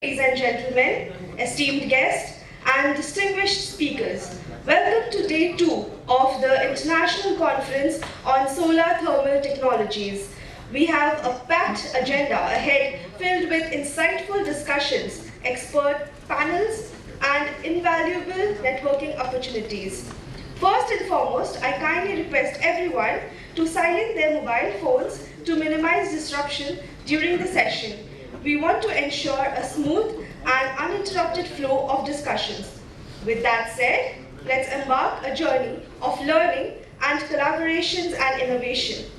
Ladies and gentlemen, esteemed guests, and distinguished speakers, welcome to day 2 of the International Conference on Solar Thermal Technologies. We have a packed agenda ahead filled with insightful discussions, expert panels, and invaluable networking opportunities. First and foremost, I kindly request everyone to silence their mobile phones to minimize disruption during the session. We want to ensure a smooth and uninterrupted flow of discussions. With that said, let's embark a journey of learning and collaborations and innovation.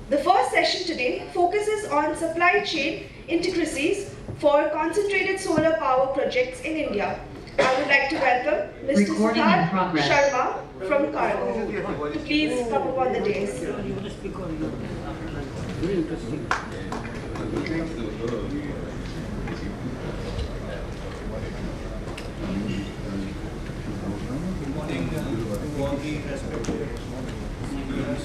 The first session today focuses on supply chain intricacies for concentrated solar power projects in India. I would like to welcome Mr. Siddharth Sharma from Cargo to please come up on the dais. Very interesting. Good morning to all the respected seniors.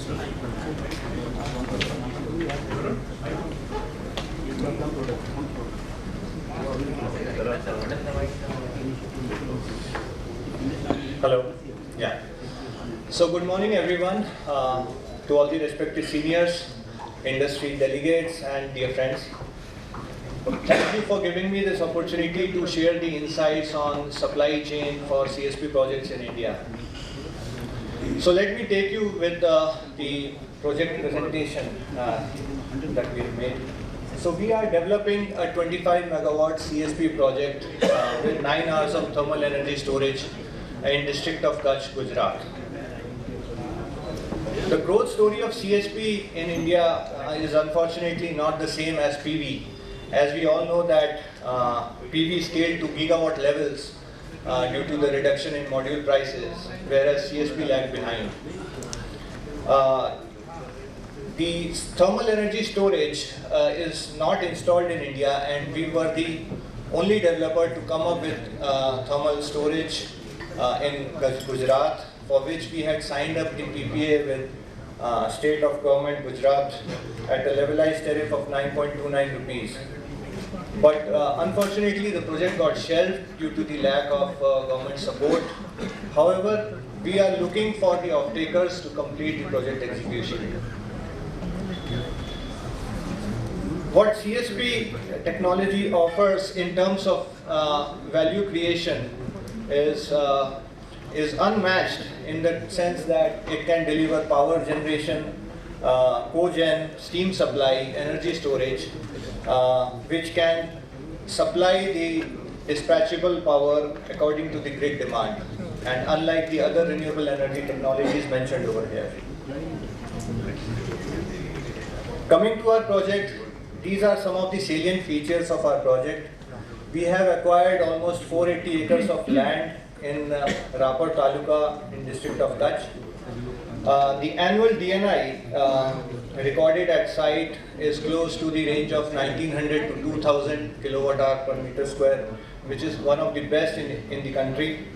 Hello. Yeah. So good morning everyone, to all the respected seniors, industry delegates and dear friends. Thank you for giving me this opportunity to share the insights on supply chain for CSP projects in India. So let me take you with the project presentation that we have made. So we are developing a 25 megawatt CSP project with 9 hours of thermal energy storage in district of Kutch, Gujarat. The growth story of CSP in India is unfortunately not the same as PV. As we all know that PV scaled to gigawatt levels due to the reduction in module prices, whereas CSP lagged behind. The thermal energy storage is not installed in India, and we were the only developer to come up with thermal storage in Gujarat, for which we had signed up the PPA with state of government Gujarat at a levelized tariff of 9.29 rupees. But unfortunately, the project got shelved due to the lack of government support. However, we are looking for the off-takers to complete the project execution. What CSP technology offers in terms of value creation is unmatched in the sense that it can deliver power generation, cogen, steam supply, energy storage, which can supply the dispatchable power according to the grid demand, and unlike the other renewable energy technologies mentioned over here. Coming to our project, these are some of the salient features of our project. We have acquired almost 480 acres of land in Rapar Taluka in district of Kutch. The annual DNI recorded at site is close to the range of 1900 to 2000 kilowatt hour per meter square, which is one of the best in the country.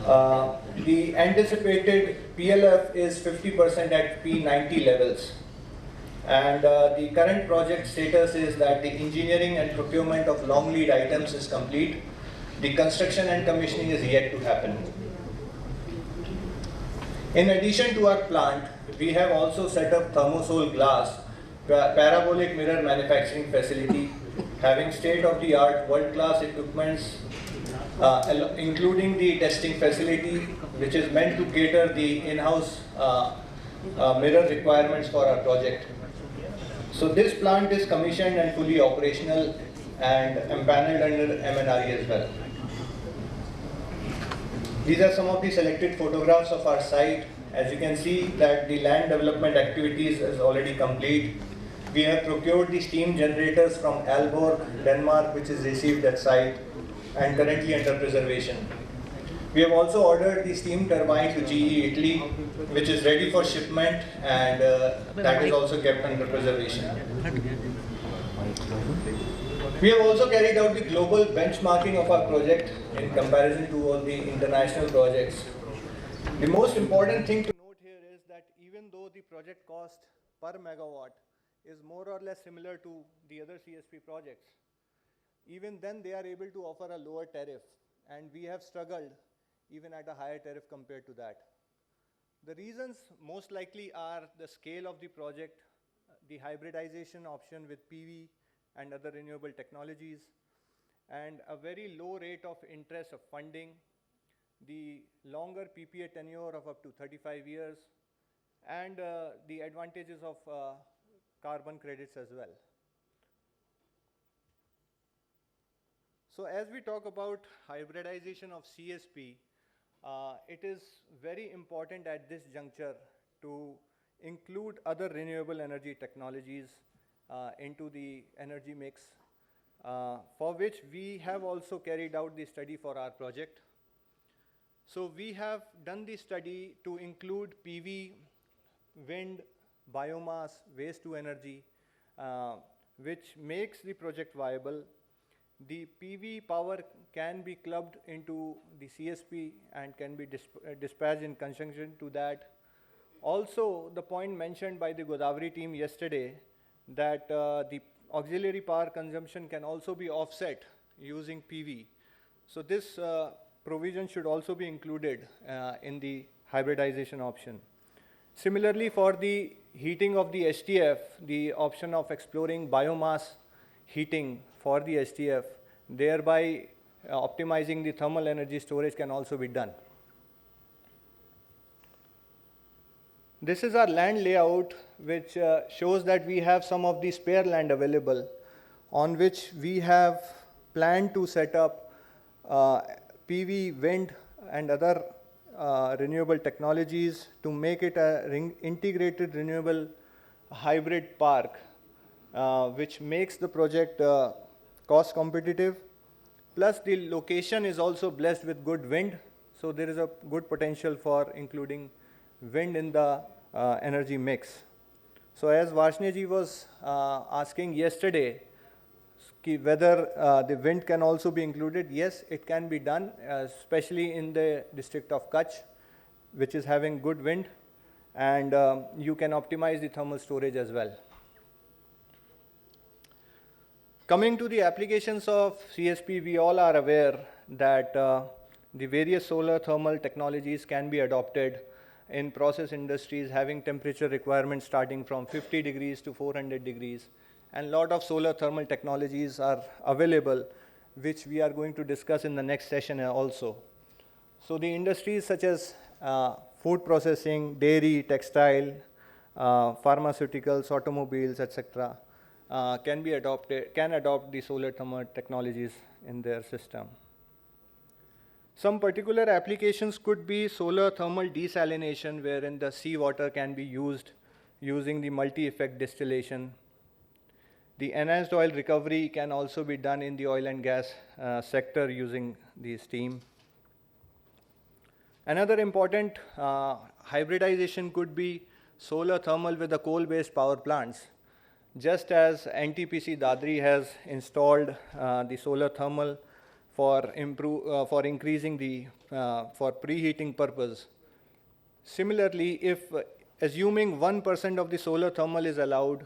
The anticipated PLF is 50% at P90 levels. And the current project status is that the engineering and procurement of long lead items is complete. The construction and commissioning is yet to happen. In addition to our plant, we have also set up thermosol glass parabolic mirror manufacturing facility, having state-of-the-art world-class equipments, including the testing facility, which is meant to cater the in-house mirror requirements for our project. So this plant is commissioned and fully operational and empaneled under MNRE as well. These are some of the selected photographs of our site. As you can see that the land development activities is already complete. We have procured the steam generators from Aalborg, Denmark, which is received at site and currently under preservation. We have also ordered the steam turbine to GE Italy, which is ready for shipment, and that is also kept under preservation. We have also carried out the global benchmarking of our project in comparison to all the international projects. The most important thing to note here is that even though the project cost per megawatt is more or less similar to the other CSP projects, even then they are able to offer a lower tariff, and we have struggled even at a higher tariff compared to that. The reasons most likely are the scale of the project, the hybridization option with PV and other renewable technologies, and a very low rate of interest of funding, the longer PPA tenure of up to 35 years, and the advantages of carbon credits as well. So as we talk about hybridization of CSP, it is very important at this juncture to include other renewable energy technologies into the energy mix, for which we have also carried out the study for our project. So we have done the study to include PV, wind, biomass, waste to energy, which makes the project viable. The PV power can be clubbed into the CSP and can be dispatched in conjunction to that. Also, the point mentioned by the Godavari team yesterday, that the auxiliary power consumption can also be offset using PV. So this provision should also be included in the hybridization option. Similarly, for the heating of the STF, the option of exploring biomass heating for the STF, thereby optimizing the thermal energy storage, can also be done. This is our land layout, which shows that we have some of the spare land available, on which we have planned to set up PV, wind, and other renewable technologies to make it an integrated renewable hybrid park, which makes the project cost competitive. Plus, the location is also blessed with good wind, so there is a good potential for including wind in the energy mix. So as Varshney was asking yesterday, whether the wind can also be included, yes, it can be done, especially in the district of Kutch, which is having good wind, and you can optimize the thermal storage as well. Coming to the applications of CSP, we all are aware that the various solar thermal technologies can be adopted in process industries having temperature requirements starting from 50 degrees to 400 degrees. And a lot of solar thermal technologies are available, which we are going to discuss in the next session also. So the industries such as food processing, dairy, textile, pharmaceuticals, automobiles, etc. Can adopt the solar thermal technologies in their system. Some particular applications could be solar thermal desalination, wherein the seawater can be used using the multi-effect distillation. The enhanced oil recovery can also be done in the oil and gas sector using the steam. Another important hybridization could be solar thermal with the coal-based power plants. Just as NTPC Dadri has installed the solar thermal for increasing the for preheating purpose. Similarly, if assuming 1% of the solar thermal is allowed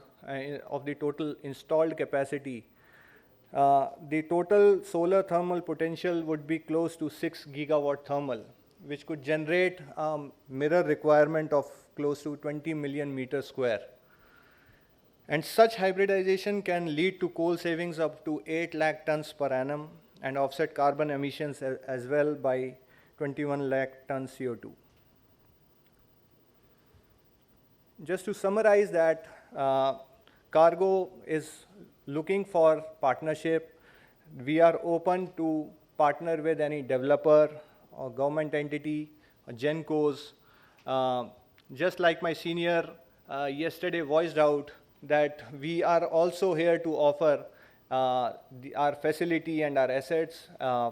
of the total installed capacity, the total solar thermal potential would be close to 6 gigawatt thermal, which could generate mirror requirement of close to 20 million meters square. And such hybridization can lead to coal savings up to 8 lakh tons per annum and offset carbon emissions as well by 21 lakh tons CO2. Just to summarize that, Cargo is looking for partnership. We are open to partner with any developer or government entity or GenCos. Just like my senior yesterday voiced out, that we are also here to offer our facility and our assets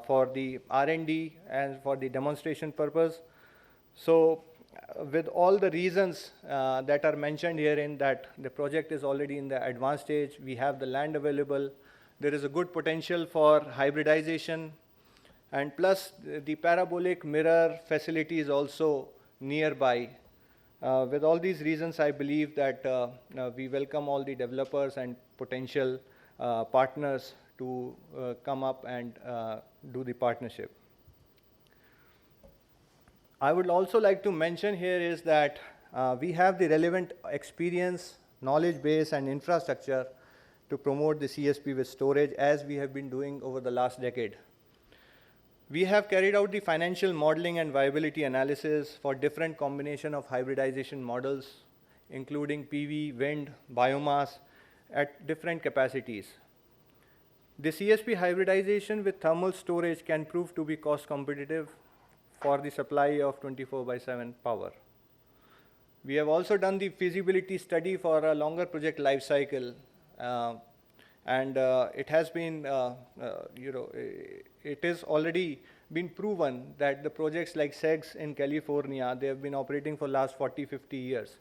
for the R&D and for the demonstration purpose. So with all the reasons that are mentioned herein, that the project is already in the advanced stage, we have the land available, there is a good potential for hybridization, and plus the parabolic mirror facility is also nearby. With all these reasons, I believe that we welcome all the developers and potential partners to come up and do the partnership. I would also like to mention here is that we have the relevant experience, knowledge base, and infrastructure to promote the CSP with storage, as we have been doing over the last decade. We have carried out the financial modeling and viability analysis for different combination of hybridization models, including PV, wind, biomass, at different capacities. The CSP hybridization with thermal storage can prove to be cost competitive for the supply of 24/7 power. We have also done the feasibility study for a longer project life cycle, and it has been, it is already been proven that the projects like SEGs in California, they have been operating for last 40, 50 years.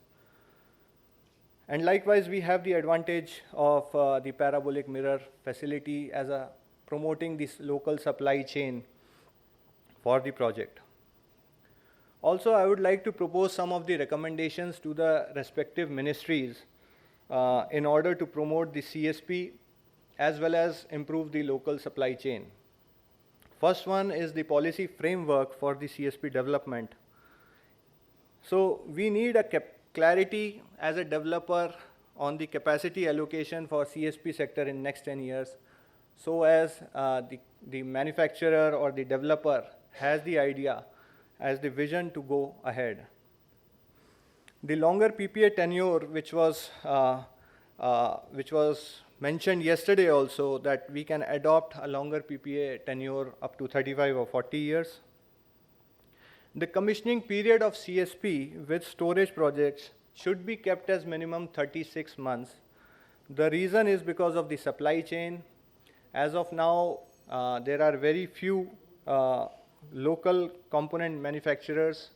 And likewise, we have the advantage of the parabolic mirror facility as a promoting this local supply chain for the project. Also, I would like to propose some of the recommendations to the respective ministries in order to promote the CSP as well as improve the local supply chain. First one is the policy framework for the CSP development. So we need a clarity as a developer on the capacity allocation for CSP sector in next 10 years, so as the manufacturer or the developer has the idea as the vision to go ahead. The longer PPA tenure, which was mentioned yesterday also, that we can adopt a longer PPA tenure up to 35 or 40 years. The commissioning period of CSP with storage projects should be kept as minimum 36 months. The reason is because of the supply chain. As of now, there are very few local component manufacturers,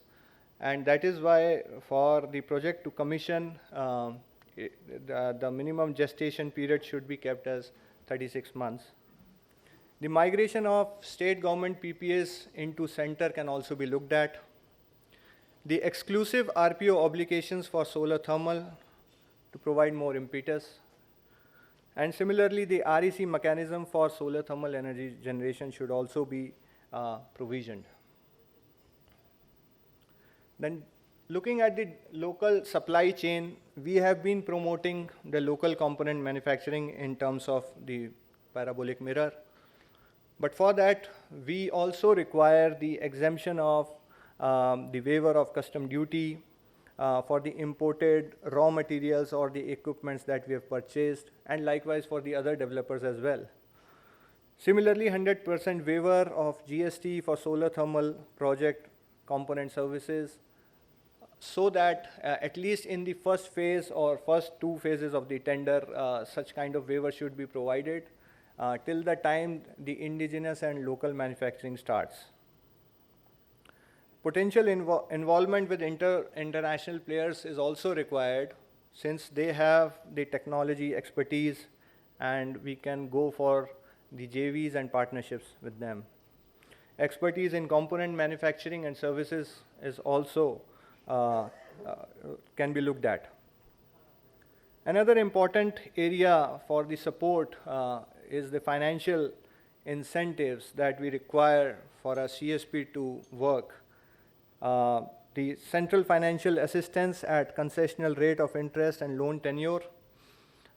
and that is why for the project to commission, the minimum gestation period should be kept as 36 months. The migration of state government PPAs into center can also be looked at. The exclusive RPO obligations for solar thermal to provide more impetus. And similarly, the REC mechanism for solar thermal energy generation should also be provisioned. Then, looking at the local supply chain, we have been promoting the local component manufacturing in terms of the parabolic mirror. But for that, we also require the exemption of the waiver of custom duty for the imported raw materials or the equipments that we have purchased, and likewise for the other developers as well. Similarly, 100% waiver of GST for solar thermal project component services, so that at least in the first phase or first 2 phases of the tender, such kind of waiver should be provided till the time the indigenous and local manufacturing starts. Potential involvement with international players is also required, since they have the technology expertise and we can go for the JVs and partnerships with them. Expertise in component manufacturing and services is also can be looked at. Another important area for the support is the financial incentives that we require for a CSP to work. The central financial assistance at concessional rate of interest and loan tenure,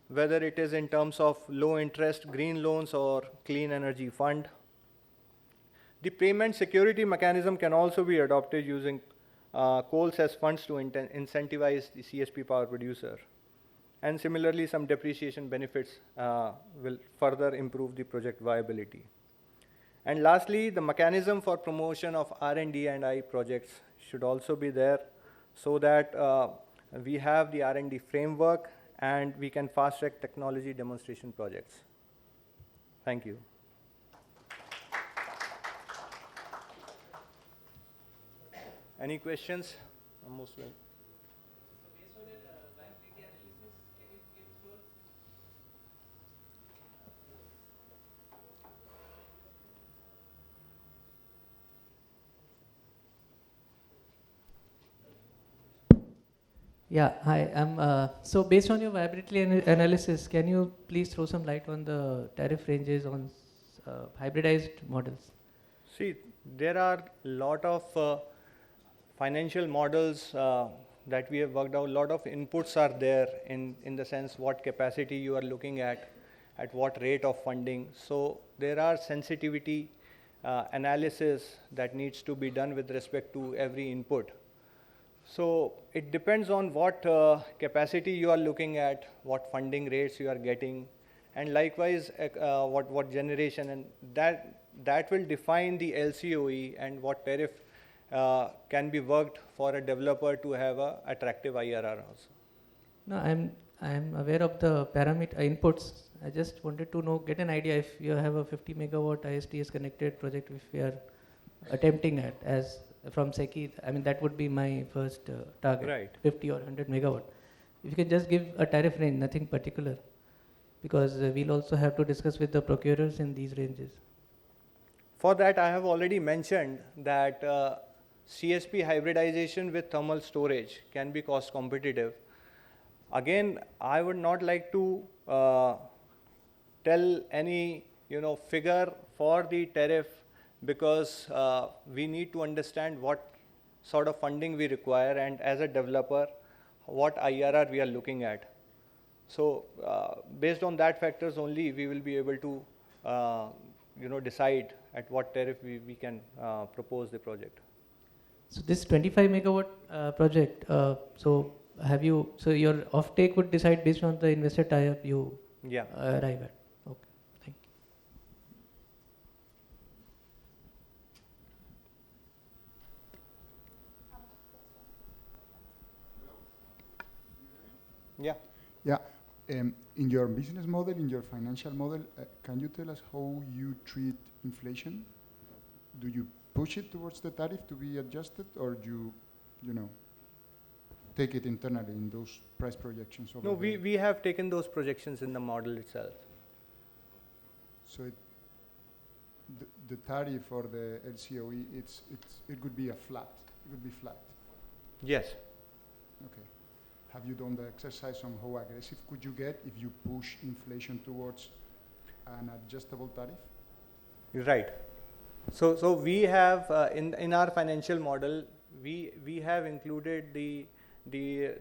whether it is in terms of low interest green loans or clean energy fund. The payment security mechanism can also be adopted using coal cess funds to incentivize the CSP power producer. And similarly, some depreciation benefits will further improve the project viability. And lastly, the mechanism for promotion of R&D and I projects should also be there, so that we have the R&D framework and we can fast track technology demonstration projects. Thank you. Any questions? Almost well. Yeah, hi. So based on your viability analysis, can you please throw some light on the tariff ranges on hybridized models? See, there are a lot of financial models that we have worked out. A lot of inputs are there in the sense what capacity you are looking at what rate of funding. So there are sensitivity analysis that needs to be done with respect to every input. So it depends on what capacity you are looking at, what funding rates you are getting, and likewise what generation, and that will define the LCOE and what tariff can be worked for a developer to have a attractive IRR also. No, I'm aware of the parameter inputs. I just wanted to know, get an idea if you have a 50 megawatt ISTS connected project, if we are attempting at as from SECI. I mean, that would be my first target, Right. 50 or 100 megawatt. If you can just give a tariff range, nothing particular, because we'll also have to discuss with the procurers in these ranges. For that, I have already mentioned that CSP hybridization with thermal storage can be cost competitive. Again, I would not like to tell any figure for the tariff because we need to understand what sort of funding we require and as a developer what IRR we are looking at. So based on that factors only we will be able to decide at what tariff we can propose the project. So this 25 megawatt project, so your offtake would decide based on the investor tie-up you arrive at. Okay, thank you. Yeah. Yeah. In your business model, in your financial model, can you tell us how you treat inflation? Do you push it towards the tariff to be adjusted, or you take it internally in those price projections? No, we have taken those projections in the model itself. So the tariff or the LCOE, it could be a flat. It would be flat. Yes. Okay. Have you done the exercise on how aggressive could you get if you push inflation towards an adjustable tariff? Right. So we have in our financial model we have included the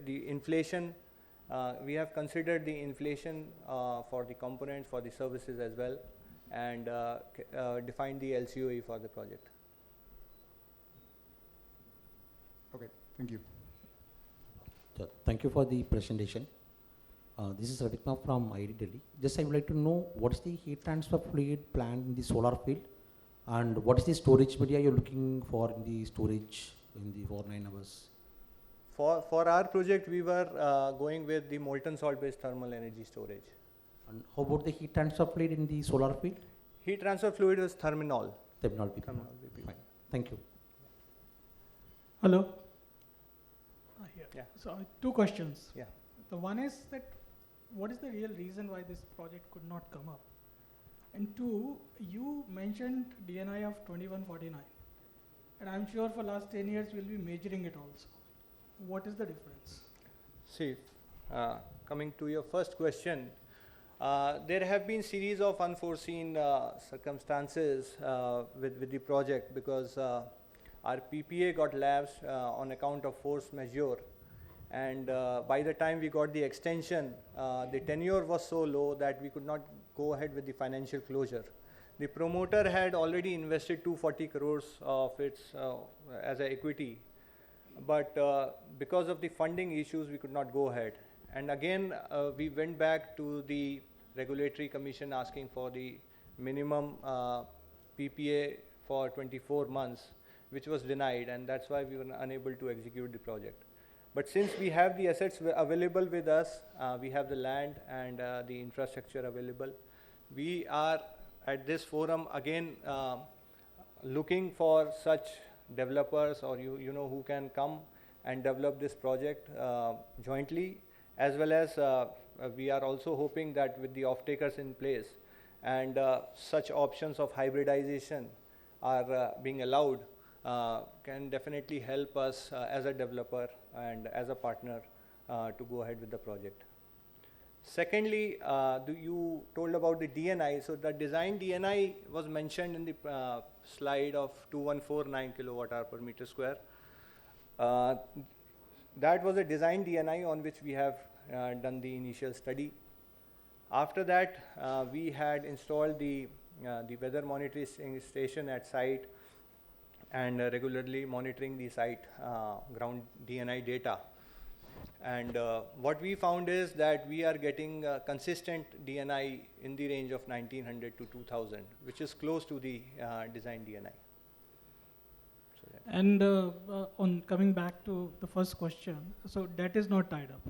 inflation. We have considered the inflation for the components, for the services as well, and defined the LCOE for the project. Okay, thank you. Thank you for the presentation. This is Ravikna from ID Delhi. Just I would like to know what is the heat transfer fluid planned in the solar field, and what is the storage media you're looking for in the storage in the 9 hours? For our project, we were going with the molten salt-based thermal energy storage. And how about the heat transfer fluid in the solar field? Heat transfer fluid is therminol. Therminol PP. Fine. Thank you. Hello. Yeah. So two questions. Yeah. The one is that what is the real reason why this project could not come up? And two, you mentioned DNI of 2149. And I'm sure for last 10 years we'll be measuring it also. What is the difference? See, coming to your first question, there have been series of unforeseen circumstances with the project because our PPA got lapsed on account of force majeure, and by the time we got the extension, the tenure was so low that we could not go ahead with the financial closure. The promoter had already invested 240 crores of its as a equity, but because of the funding issues, we could not go ahead. And again, we went back to the regulatory commission asking for the minimum PPA for 24 months, which was denied, and that's why we were unable to execute the project. But since we have the assets available with us, we have the land and the infrastructure available, we are at this forum again looking for such developers or who can come and develop this project jointly, as well as we are also hoping that with the off-takers in place and such options of hybridization are being allowed, can definitely help us as a developer and as a partner to go ahead with the project. Secondly, you told about the DNI. So the design DNI was mentioned in the slide of 2149 kilowatt hour per meter square. That was a design DNI on which we have done the initial study. After that, we had installed the weather monitoring station at site and regularly monitoring the site ground DNI data. And what we found is that we are getting consistent DNI in the range of 1900 to 2000, which is close to the design DNI. So And on coming back to the first question, so debt is not tied up.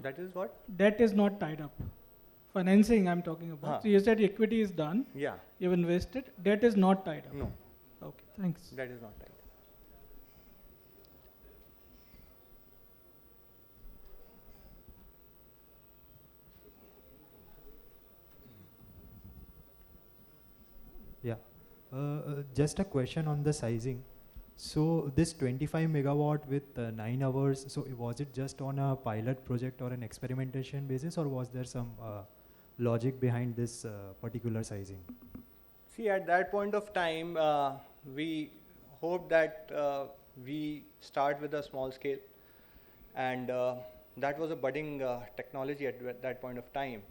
that is what? Debt is not tied up. Financing I'm talking about. So you said equity is done. Yeah. You've invested. Debt is not tied up. No, Okay, thanks. that is not tied. Yeah, just a question on the sizing. So this 25 megawatt with 9 hours, so was it just on a pilot project or an experimentation basis, or was there some logic behind this particular sizing? See, at that point of time, we hoped that we start with a small scale, and that was a budding technology at that point of time.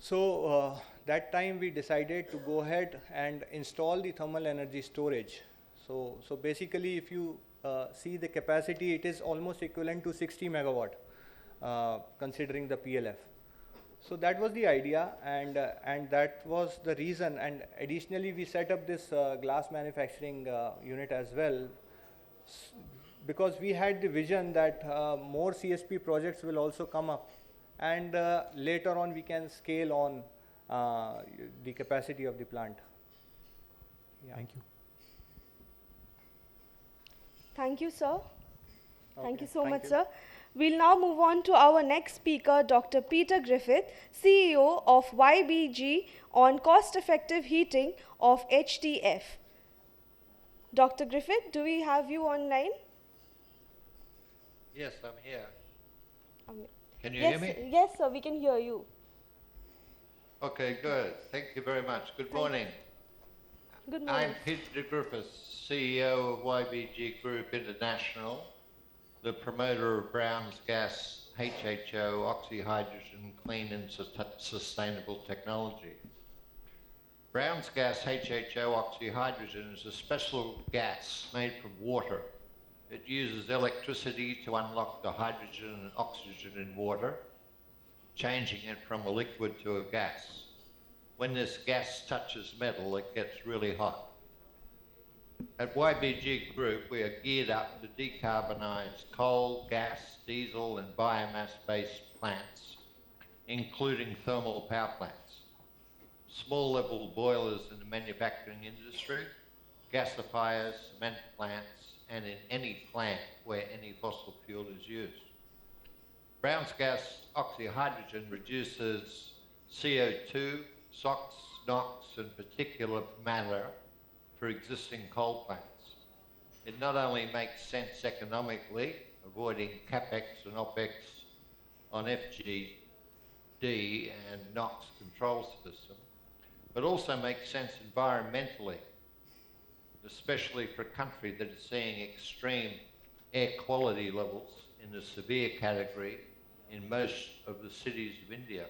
So that time we decided to go ahead and install the thermal energy storage. So basically, if you see the capacity, it is almost equivalent to 60 megawatt, considering the PLF. So that was the idea, and that was the reason. And additionally, we set up this glass manufacturing unit as well, because we had the vision that more CSP projects will also come up, and later on we can scale on the capacity of the plant. Yeah. Thank you. Thank you, sir. Thank Okay, you so thank much, you. sir. We'll now move on to our next speaker, Dr. Peter Griffith, CEO of YBG on cost-effective heating of HTF. Dr. Griffith, do we have you online? Yes, I'm here. Um, Can you yes, hear me? Yes, sir, we can hear you. Okay, good. Thank you very much. Good morning. Good morning. I'm Peter Griffith, CEO of YBG Group International, the promoter of Brown's Gas, HHO, oxyhydrogen, clean and sustainable technology. Brown's Gas, HHO, oxyhydrogen is a special gas made from water. It uses electricity to unlock the hydrogen and oxygen in water, changing it from a liquid to a gas. When this gas touches metal, it gets really hot. At YBG Group, we are geared up to decarbonise coal, gas, diesel and biomass-based plants, including thermal power plants, small-level boilers in the manufacturing industry, gasifiers, cement plants, and in any plant where any fossil fuel is used. Brown's gas oxyhydrogen reduces CO2, SOx, NOx and particulate matter for existing coal plants. It not only makes sense economically, avoiding CapEx and OpEx on FGD and NOx control system, but also makes sense environmentally, especially for a country that is seeing extreme air quality levels in the severe category in most of the cities of India.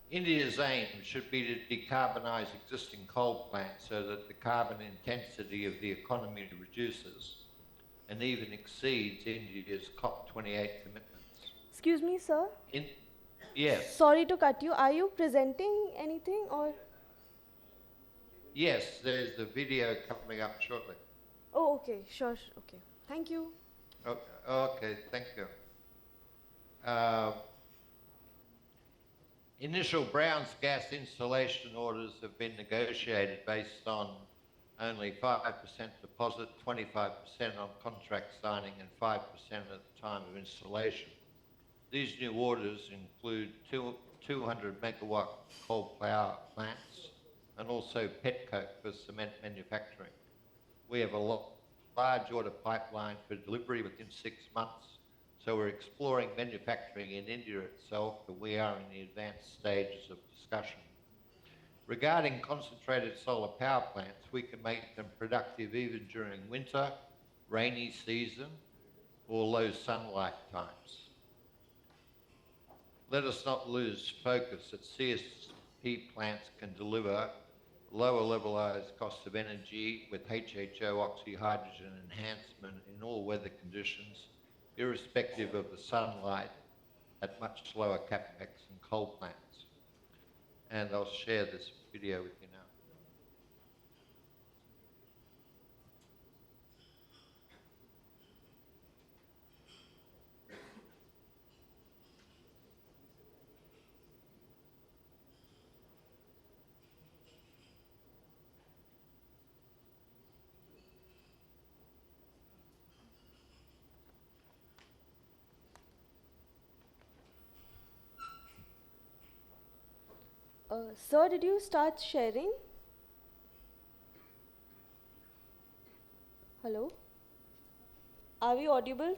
India's aim should be to decarbonise existing coal plants so that the carbon intensity of the economy reduces and even exceeds India's COP28 commitments. Excuse me, sir. Yes. Sorry to cut you. Are you presenting anything or? Yes, there's the video coming up shortly. Oh, okay. Sure. Okay. Thank you. Okay, thank you. Initial Brown's gas installation orders have been negotiated based on only 5% deposit, 25% on contract signing and 5% at the time of installation. These new orders include 200 megawatt coal power plants and also petcoke for cement manufacturing. We have a large order pipeline for delivery within 6 months. So we're exploring manufacturing in India itself, but we are in the advanced stages of discussion. Regarding concentrated solar power plants, we can make them productive even during winter, rainy season, or low sunlight times. Let us not lose focus that CSP plants can deliver lower levelized cost of energy with HHO oxyhydrogen enhancement in all weather conditions, irrespective of the sunlight, at much lower capex than coal plants. And I'll share this video with you now. Sir, did you start sharing? Hello? Are we audible?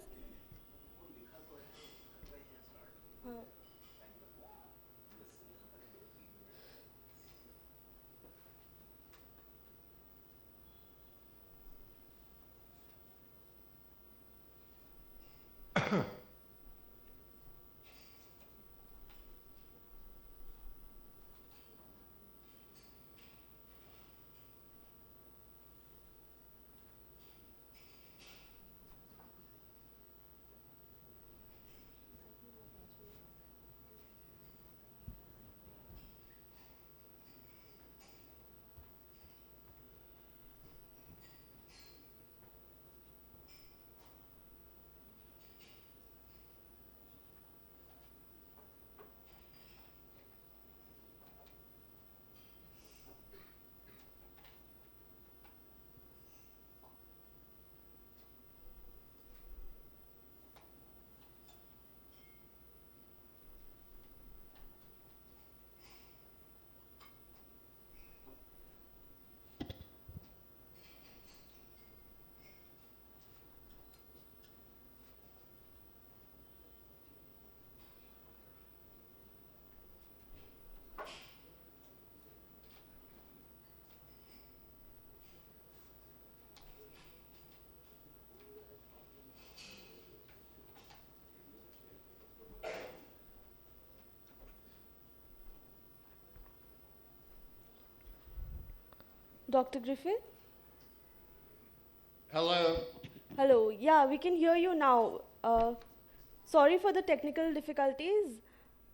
Dr. Griffith? Hello. Hello. Yeah, we can hear you now. Sorry for the technical difficulties.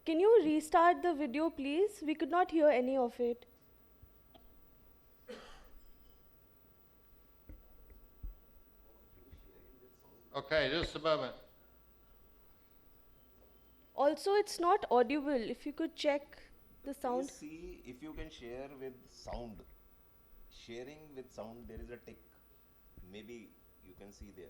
Can you restart the video, please? We could not hear any of it. Okay, just a moment. Also, it's not audible. If you could check the sound. Please see if you can share with sound. Sharing with sound, there is a tick. Maybe you can see there.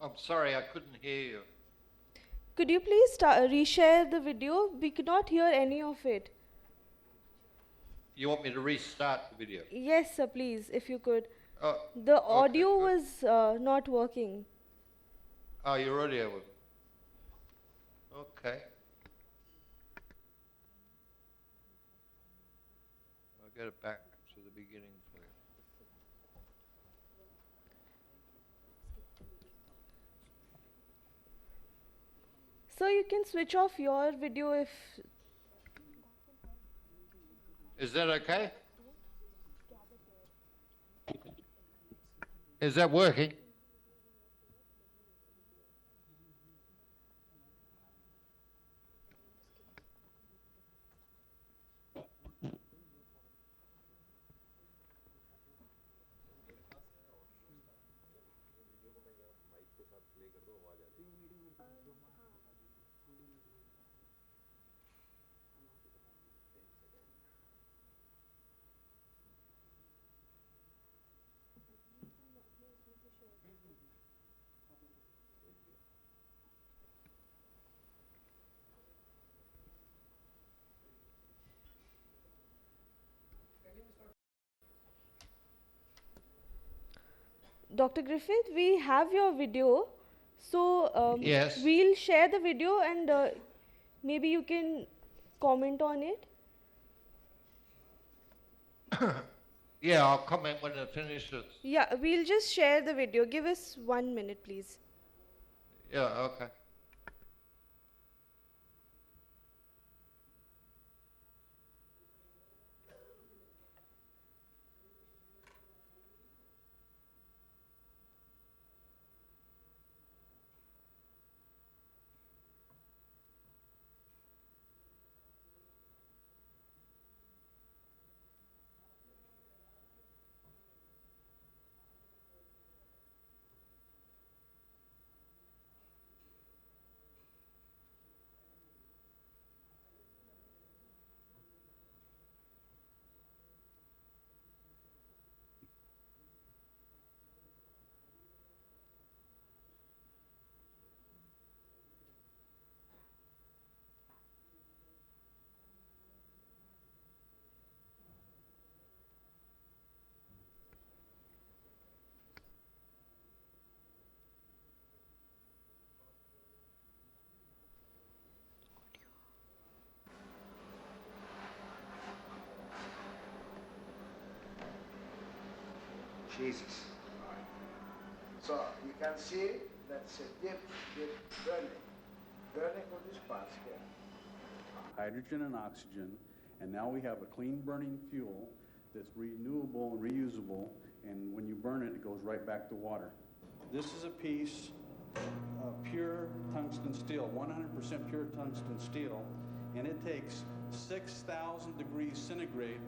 I'm sorry, I couldn't hear you. Could you please reshare the video? We could not hear any of it. You want me to restart the video? Yes, sir, please, if you could. Oh, The audio okay. was not working. Oh, your audio was. Okay. I'll get it back to the beginning for you. So you can switch off your video if... Is that okay? Is that working? Dr. Griffith, we have your video. So Yes. we'll share the video and maybe you can comment on it. Yeah, I'll comment when it finishes. Yeah, we'll just share the video. Give us 1 minute, please. Yeah, okay. Jesus. So you can see that's a deep burning. Burning for this parts here. Hydrogen and oxygen, and now we have a clean burning fuel that's renewable and reusable, and when you burn it, it goes right back to water. This is a piece of pure tungsten steel, 100% pure tungsten steel, and it takes 6,000 degrees centigrade,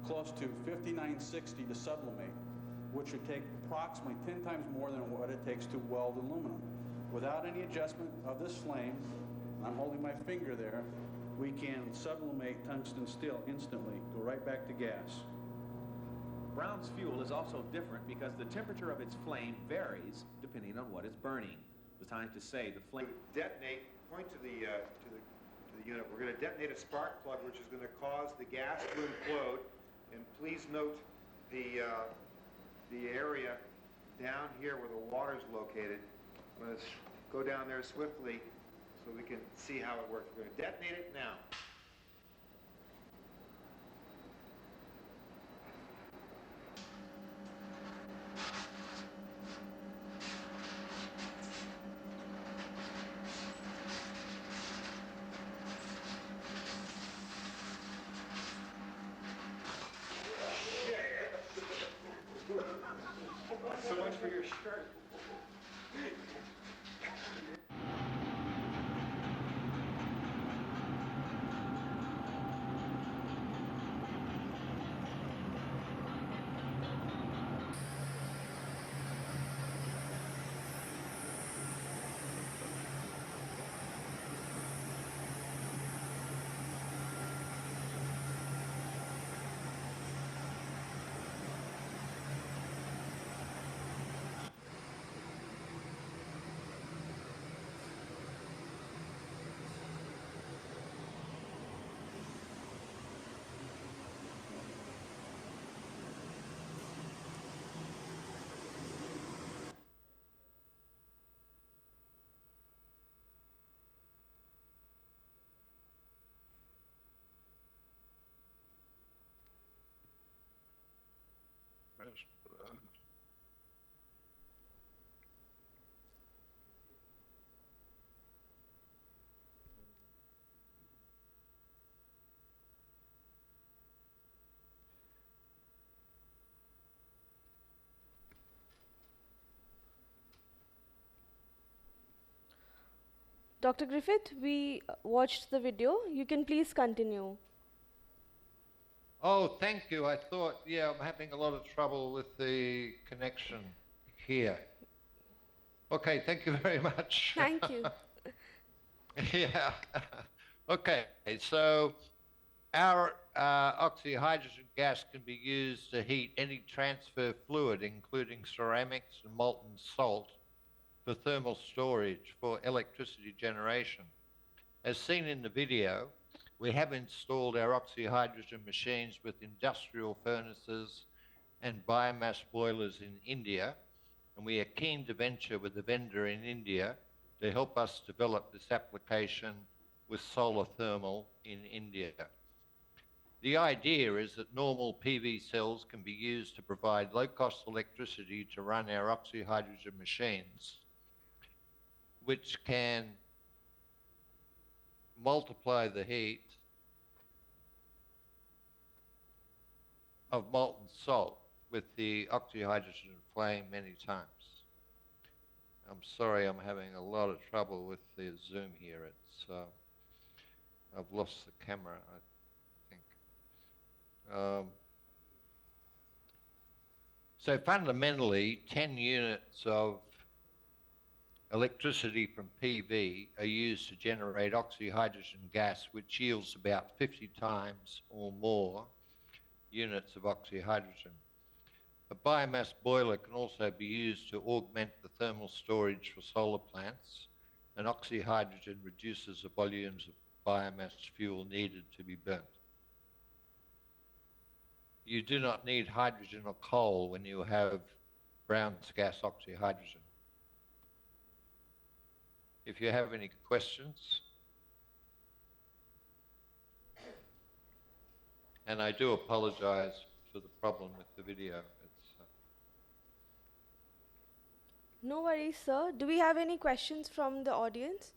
close to 5960 to sublimate, which would take approximately 10 times more than what it takes to weld aluminum. Without any adjustment of this flame, I'm holding my finger there, we can sublimate tungsten steel instantly, go right back to gas. Brown's fuel is also different because the temperature of its flame varies depending on what it's burning. The time to say the flame. Detonate. Point to the unit. We're going to detonate a spark plug, which is going to cause the gas to implode. And please note the area down here where the water is located. I'm going to go down there swiftly so we can see how it works. We're going to detonate it now. So much for your shirt. Dr. Griffith, we watched the video. You can please continue. Oh, thank you. I thought, yeah, I'm having a lot of trouble with the connection here. Okay, thank you very much. Thank you. Yeah. Okay, so our oxyhydrogen gas can be used to heat any transfer fluid, including ceramics and molten salt, for thermal storage for electricity generation. As seen in the video, we have installed our oxyhydrogen machines with industrial furnaces and biomass boilers in India, and we are keen to venture with a vendor in India to help us develop this application with solar thermal in India. The idea is that normal PV cells can be used to provide low-cost electricity to run our oxyhydrogen machines, which can multiply the heat of molten salt with the oxyhydrogen flame many times. I'm sorry, I'm having a lot of trouble with the Zoom here. It's I've lost the camera, I think. So fundamentally, 10 units of electricity from PV are used to generate oxyhydrogen gas, which yields about 50 times or more units of oxyhydrogen. A biomass boiler can also be used to augment the thermal storage for solar plants, and oxyhydrogen reduces the volumes of biomass fuel needed to be burnt. You do not need hydrogen or coal when you have Brown's gas oxyhydrogen. If you have any questions, and I do apologize for the problem with the video. No worries, sir. Do we have any questions from the audience?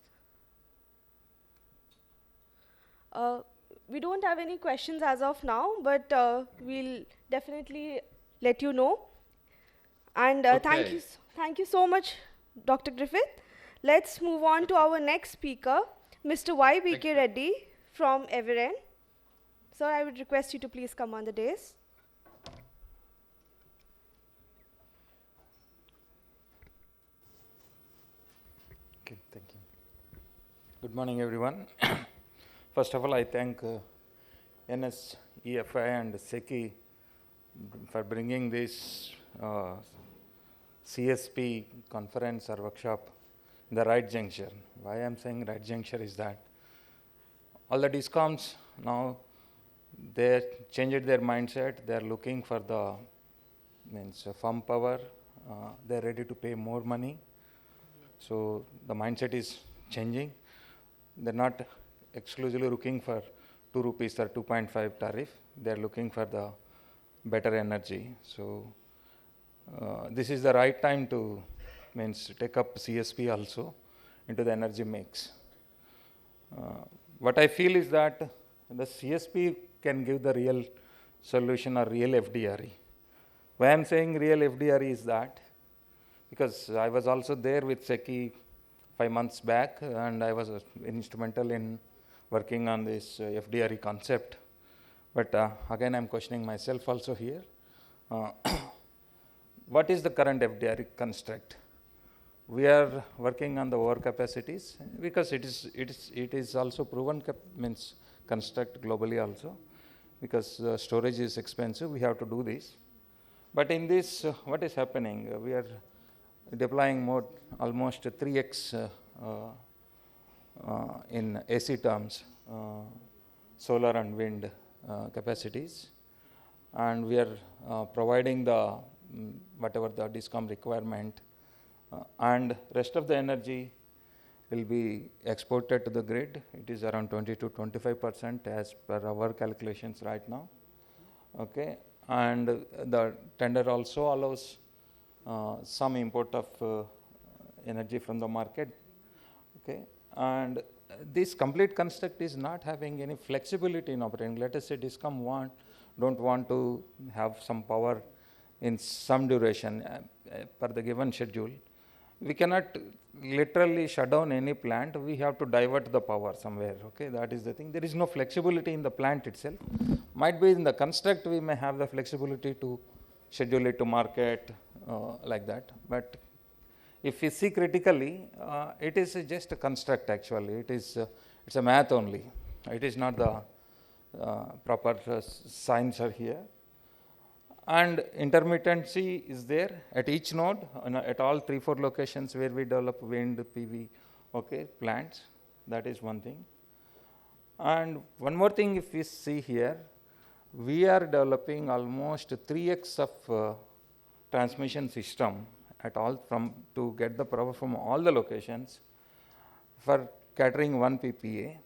We don't have any questions as of now, but we'll definitely let you know. And Okay. thank you so much, Dr. Griffith. Let's move on to our next speaker, Mr. Y.B.K. Reddy from Everend. Sir, I would request you to please come on the dais. Okay, thank you. Good morning, everyone. First of all, I thank NSEFI and SECI for bringing this CSP conference or workshop in the right juncture. Why I am saying right juncture is that all the DISCOMs now, they changed their mindset. They are looking for the firm power. They are ready to pay more money. So the mindset is changing. They're not exclusively looking for 2 rupees or 2.5 tariff. They're looking for the better energy. So this is the right time to take up CSP also into the energy mix. What I feel is that the CSP can give the real solution or real FDRE. Why I'm saying real FDRE is that because I was also there with SECI 5 months back, and I was instrumental in working on this FDRE concept. But again, I'm questioning myself also here. What is the current FDRE construct? We are working on the overcapacities because it is also proven construct globally also, because storage is expensive. We have to do this. But in this, what is happening? We are deploying more, almost 3x in AC terms, solar and wind capacities, and we are providing the whatever the DISCOM requirement, and rest of the energy will be exported to the grid. It is around 20 to 25% as per our calculations right now. Okay, and the tender also allows some import of energy from the market. Okay, and this complete construct is not having any flexibility in operating. Let us say DISCOM don't want to have some power in some duration per the given schedule. We cannot literally shut down any plant. We have to divert the power somewhere. Okay, that is the thing. There is no flexibility in the plant itself. Might be in the construct we may have the flexibility to schedule it to market like that. But if we see critically, it is just a construct actually. It's a math only. It is not the proper science are here. And intermittency is there at each node, at all 3-4 locations where we develop wind, PV, okay, plants. That is one thing. And one more thing, if we see here, we are developing almost 3x of transmission system at all to get the power from all the locations for catering 1 PPA.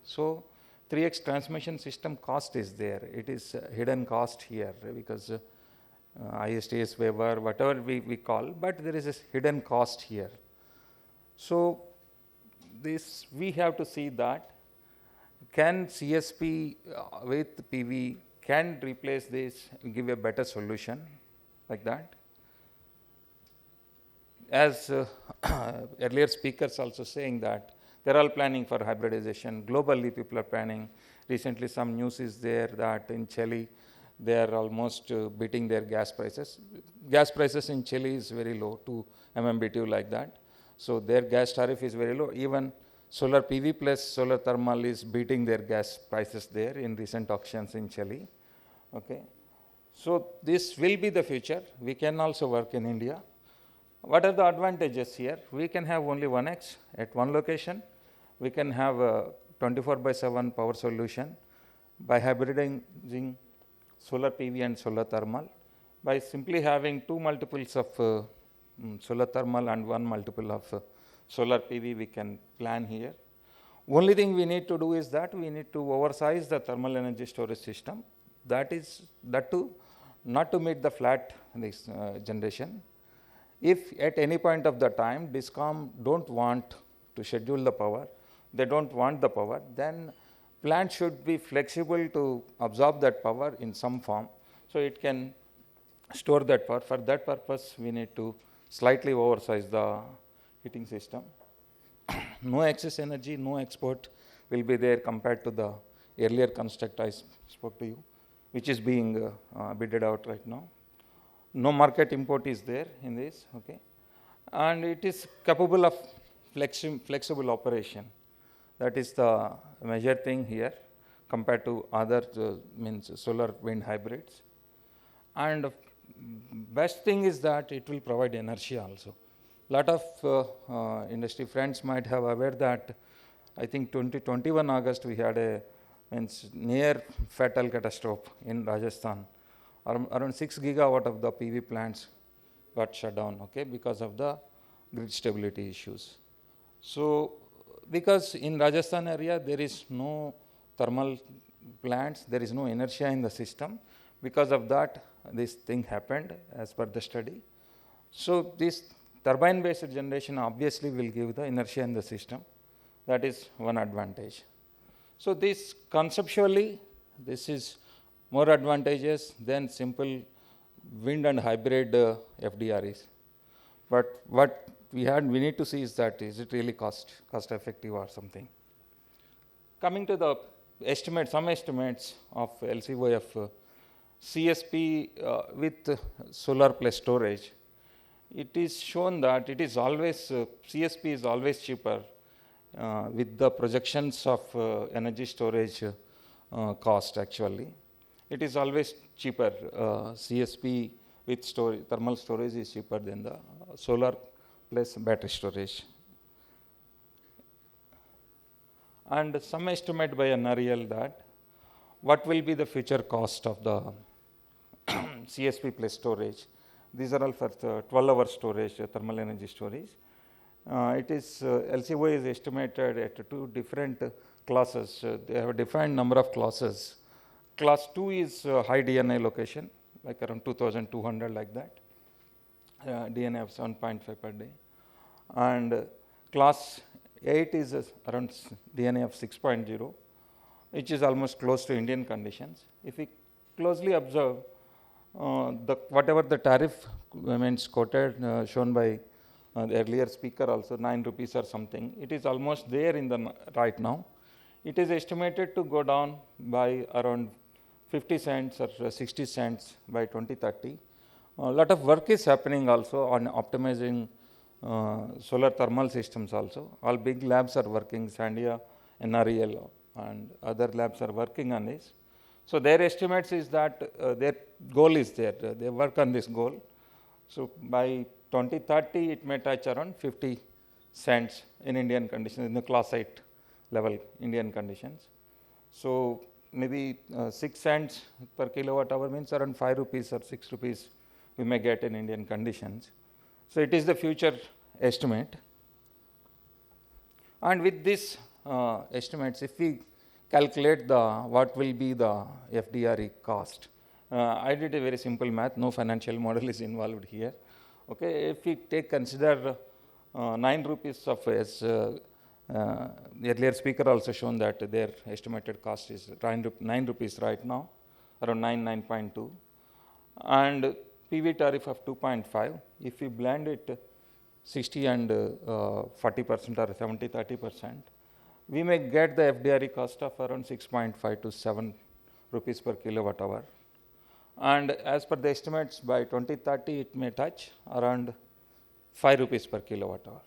So 3x transmission system cost is there. It is hidden cost here because ISTS waiver, whatever we call, but there is a hidden cost here. So this we have to see that can CSP with PV can replace this, give a better solution like that. As earlier speakers also saying that they're all planning for hybridization. Globally, people are planning. Recently, some news is there that in Chile, they are almost beating their gas prices. Gas prices in Chile is very low, 2 MMBTU like that. So their gas tariff is very low. Even solar PV plus solar thermal is beating their gas prices there in recent auctions in Chile. Okay. So this will be the future. We can also work in India. What are the advantages here? We can have only 1x at one location. We can have a 24/7 power solution by hybridizing solar PV and solar thermal. By simply having 2 multiples of solar thermal and 1 multiple of solar PV, we can plan here. Only thing we need to do is that we need to oversize the thermal energy storage system. That too, not to meet the flat generation. If at any point of the time DISCOM don't want to schedule the power, they don't want the power, then plant should be flexible to absorb that power in some form, so it can store that power. For that purpose, we need to slightly oversize the heating system. No excess energy, no export will be there compared to the earlier construct I spoke to you, which is being bidded out right now. No market import is there in this, okay, and it is capable of flexible operation. That is the major thing here compared to other means solar wind hybrids. And best thing is that it will provide inertia also. Lot of industry friends might have aware that I think 2021 August we had a near fatal catastrophe in Rajasthan. Around 6 gigawatt of the PV plants got shut down, okay, because of the grid stability issues. So, because in Rajasthan area there is no thermal plants, there is no inertia in the system. Because of that, this thing happened as per the study. So, this turbine based generation obviously will give the inertia in the system. That is one advantage. So, this conceptually, this is more advantageous than simple wind and hybrid FDREs. But what we need to see is that is it really cost effective or something. Coming to the estimate, some estimates of LCOE of CSP with solar plus storage, it is shown that it is always CSP is always cheaper with the projections of energy storage cost actually. It is always cheaper. CSP with thermal storage is cheaper than the solar plus battery storage. And some estimate by NREL that what will be the future cost of the CSP plus storage. These are all for 12-hour storage, thermal energy storage. It is LCOE is estimated at 2 different classes. They have a defined number of classes. Class 2 is high DNA location, like around 2,200 like that. DNA of 7.5 per day. And class 8 is around DNA of 6.0, which is almost close to Indian conditions. If we closely observe whatever the tariff means quoted shown by the earlier speaker also 9 rupees or something, it is almost there in the right now. It is estimated to go down by around 50 cents or 60 cents by 2030. A lot of work is happening also on optimizing solar thermal systems also. All big labs are working, Sandia, NREL and other labs are working on this. So their estimates is that their goal is there, they work on this goal. So by 2030 it may touch around 50 cents in Indian conditions, in the class 8 level Indian conditions. So maybe 6 cents per kilowatt hour means around 5 rupees or 6 rupees we may get in Indian conditions. So it is the future estimate. And with this estimates, if we calculate what will be the FDRE cost, I did a very simple math, no financial model is involved here. Okay, if we consider 9 rupees of, as the earlier speaker also shown that their estimated cost is 9 rupees right now, around 9.2, and PV tariff of 2.5. If we blend it 60 and 40% or 70-30%, we may get the FDRE cost of around 6.5 to 7 rupees per kilowatt hour. And as per the estimates, by 2030, it may touch around 5 rupees per kilowatt hour.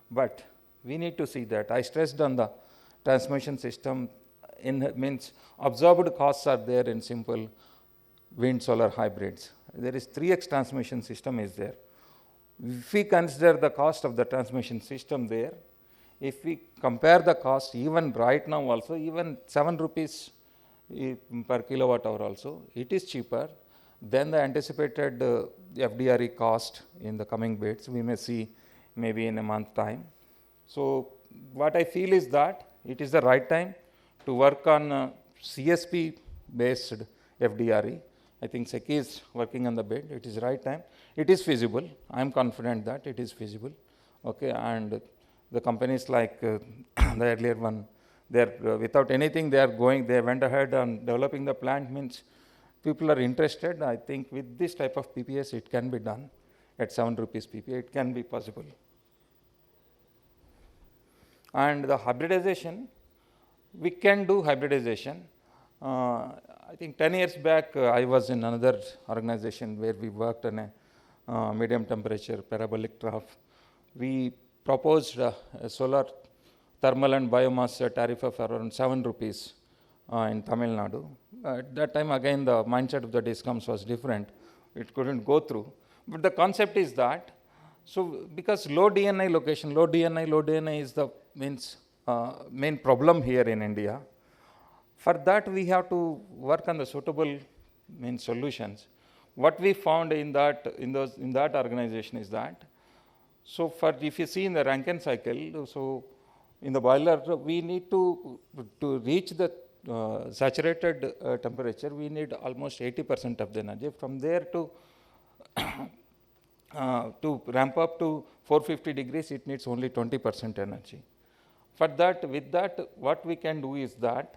But we need to see that. I stressed on the transmission system, means absorbed costs are there in simple wind solar hybrids. There is 3x transmission system is there. If we consider the cost of the transmission system there, if we compare the cost even right now also, even 7 rupees per kilowatt hour also, it is cheaper than the anticipated FDRE cost in the coming bids. We may see maybe in a month time. So what I feel is that it is the right time to work on CSP based FDRE. I think SECI is working on the bid. It is right time. It is feasible. I am confident that it is feasible. Okay, and the companies like the earlier one, they are without anything, they went ahead and developing the plant, means people are interested. I think with this type of PPS, it can be done at 7 rupees PPA. It can be possible. And the hybridization, we can do hybridization. I think 10 years back, I was in another organization where we worked on a medium temperature parabolic trough. We proposed a solar, thermal and biomass tariff of around 7 rupees in Tamil Nadu. At that time, again, the mindset of the DISCOMs was different. It couldn't go through. But the concept is that, so because low DNI location, low DNI is the main problem here in India. For that, we have to work on the suitable solutions. What we found in that organization is that, so if you see in the Rankine cycle, so in the boiler, we need to reach the saturated temperature, we need almost 80% of the energy. From there to ramp up to 450 degrees, it needs only 20% energy. For that, with that, what we can do is that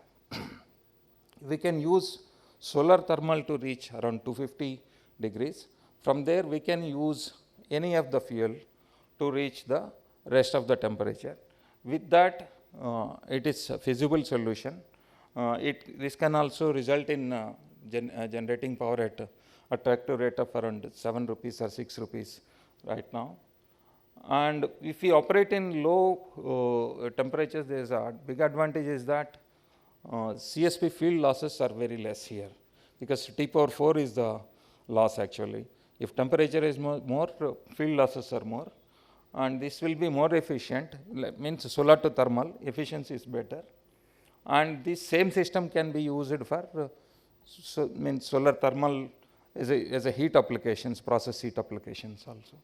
we can use solar thermal to reach around 250 degrees. From there, we can use any of the fuel to reach the rest of the temperature. With that, it is a feasible solution. This can also result in generating power at attractive rate of around 7 rupees or 6 rupees right now. And if we operate in low temperatures, there is a big advantage is that CSP field losses are very less here, because T power 4 is the loss actually. If temperature is more, field losses are more, and this will be more efficient, means solar to thermal, efficiency is better. And this same system can be used for solar thermal as a heat applications, process heat applications also.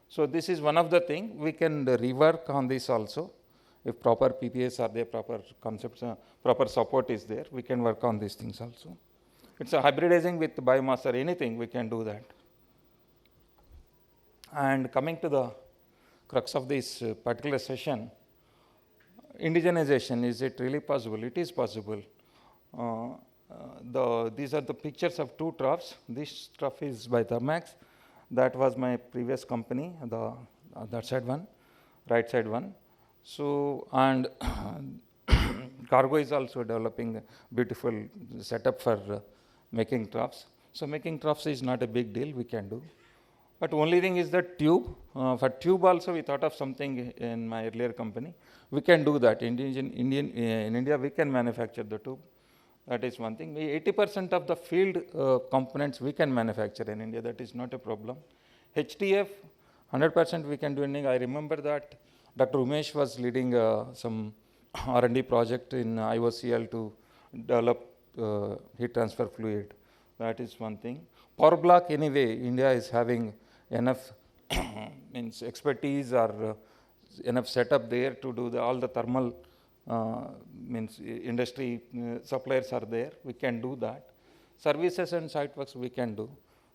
So this is one of the things we can rework on this also. If proper PPAs are there, proper concepts, proper support is there, we can work on these things also. It's a hybridizing with biomass or anything, we can do that. And coming to the crux of this particular session, indigenization, is it really possible? It is possible. These are the pictures of two troughs. This trough is by Thermax. That was my previous company, that side one, right side one. So, and Cargo is also developing a beautiful setup for making troughs. So making troughs is not a big deal, we can do. But only thing is that tube. For tube also we thought of something in my earlier company. We can do that. In India we can manufacture the tube. That is one thing. 80% of the field components we can manufacture in India. That is not a problem. HTF, 100% we can do in India. I remember that Dr. Umesh was leading some R&D project in IOCL to develop heat transfer fluid. That is one thing. Power block, anyway, India is having enough means expertise or enough setup there to do all the thermal means industry suppliers are there, we can do that. Services and site works we can do.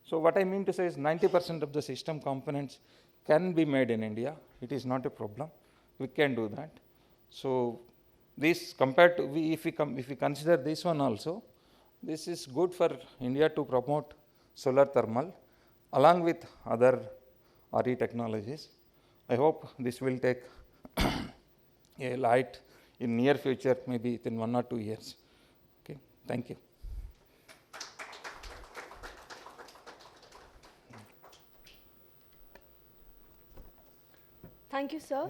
So what I mean to say is 90% of the system components can be made in India. It is not a problem. We can do that. So this compared to if we consider this one also, this is good for India to promote solar thermal along with other RE technologies. I hope this will take a light in near future, maybe within 1 or 2 years. Okay, thank you. Thank you, sir.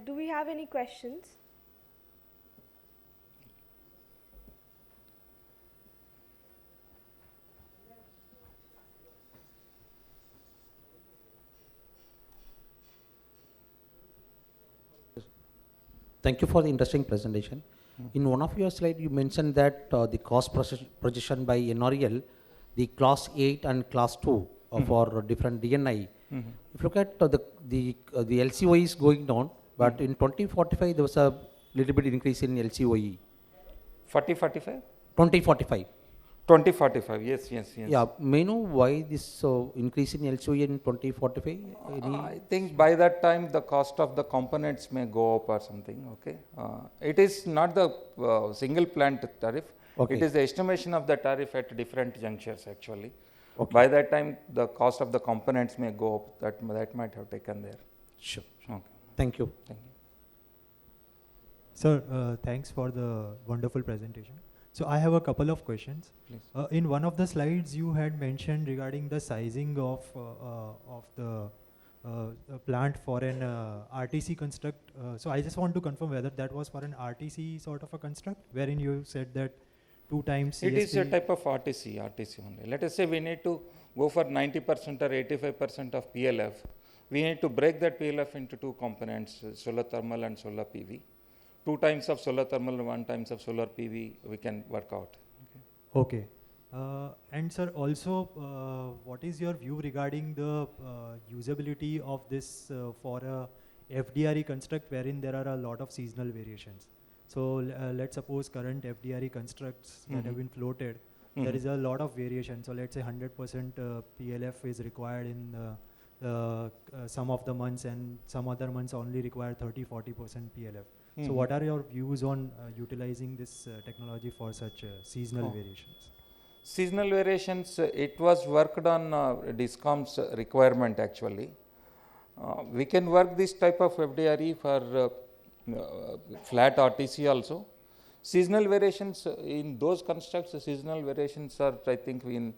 Do we have any questions? Thank you for the interesting presentation. In one of your slides, you mentioned that the cost projection by NREL, the class 8 and class 2 for different DNI. If you look at the LCOE is going down, but in 2045 there was a little bit increase in LCOE. 4045? 2045. 2045, yes. Yeah, may I know why this increase in LCOE in 2045? I think by that time the cost of the components may go up or something, okay. It is not the single plant tariff, it is the estimation of the tariff at different junctures actually. Okay. By that time the cost of the components may go up, that might have taken there. Sure. Okay. Thank you. Thank you. Sir, thanks for the wonderful presentation. So I have a couple of questions. In one of the slides you had mentioned regarding the sizing of the plant for an RTC construct. So I just want to confirm whether that was for an RTC sort of a construct, wherein you said that 2 times CSP. It is a type of RTC only. Let us say we need to go for 90% or 85% of PLF. We need to break that PLF into 2 components, solar thermal and solar PV. 2 times of solar thermal, 1 times of solar PV, we can work out. Okay. And sir, also, what is your view regarding the usability of this for a FDRE construct wherein there are a lot of seasonal variations? So let's suppose current FDRE constructs that have been floated, there is a lot of variation. So let's say 100% PLF is required in some of the months, and some other months only require 30-40% PLF. So what are your views on utilizing this technology for such seasonal variations? Seasonal variations, it was worked on DISCOMs requirement actually. We can work this type of FDRE for flat RTC also. Seasonal variations, in those constructs, seasonal variations are, I think, in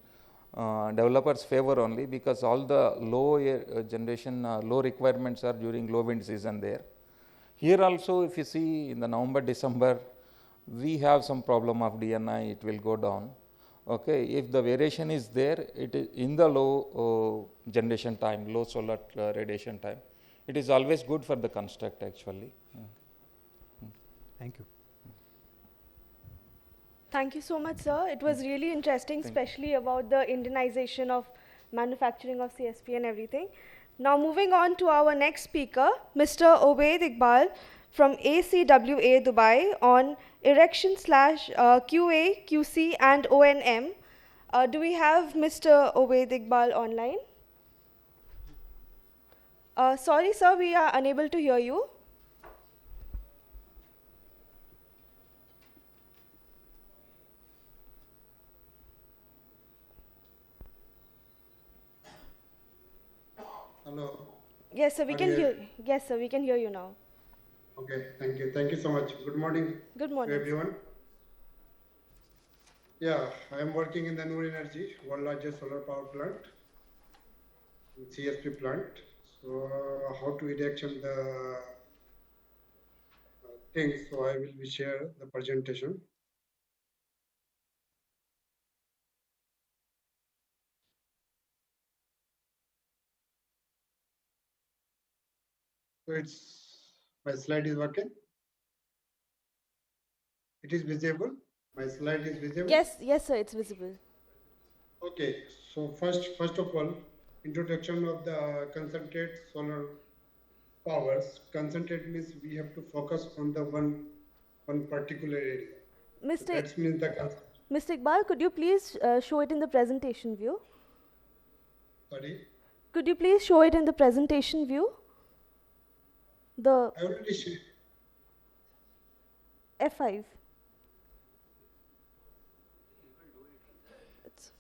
developers' favor only, because all the low generation, low requirements are during low wind season there. Here also, if you see in the November, December, we have some problem of DNI, it will go down. Okay, if the variation is there, it is in the low generation time, low solar radiation time, it is always good for the construct actually. Thank you. Thank you so much, sir. It was really interesting, especially about the Indianization of manufacturing of CSP and everything. Now moving on to our next speaker, Mr. Obaid Iqbal from ACWA Dubai on erection / QA, QC and O&M. Do we have Mr. Obaid Iqbal online? Sorry, sir, we are unable to hear you. Hello. Yes, sir, we can hear. Yes, sir, we can hear you now. Okay, thank you. Thank you so much. Good morning. Good morning, to everyone. Yeah, I am working in the Noor Energy, world largest solar power plant, CSP plant. So how to erection the things? So I will be share the presentation. So my slide is working. It is visible. My slide is visible. Yes, sir, it's visible. Okay. So first of all, introduction of the concentrate solar powers. Concentrate means we have to focus on the one particular area. So Mr. that means the Mr. Iqbal, could you please show it in the presentation view? sorry. Could you please show it in the presentation view? The I already shared. F5. It's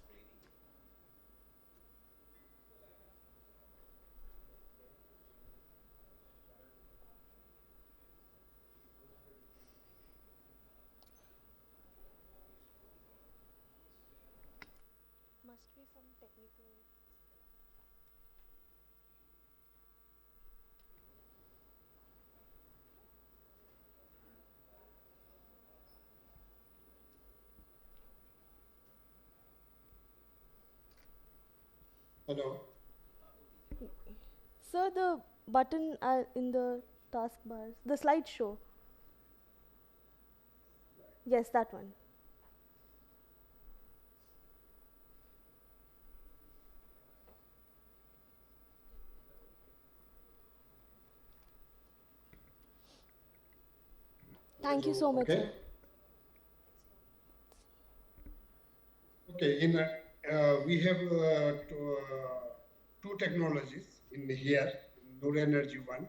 must be some technical. Hello. Sir, the button in the taskbar, the slideshow. Yes, that one. Thank you so much, Okay. sir. Okay, we have two technologies in here, Nur Energy one.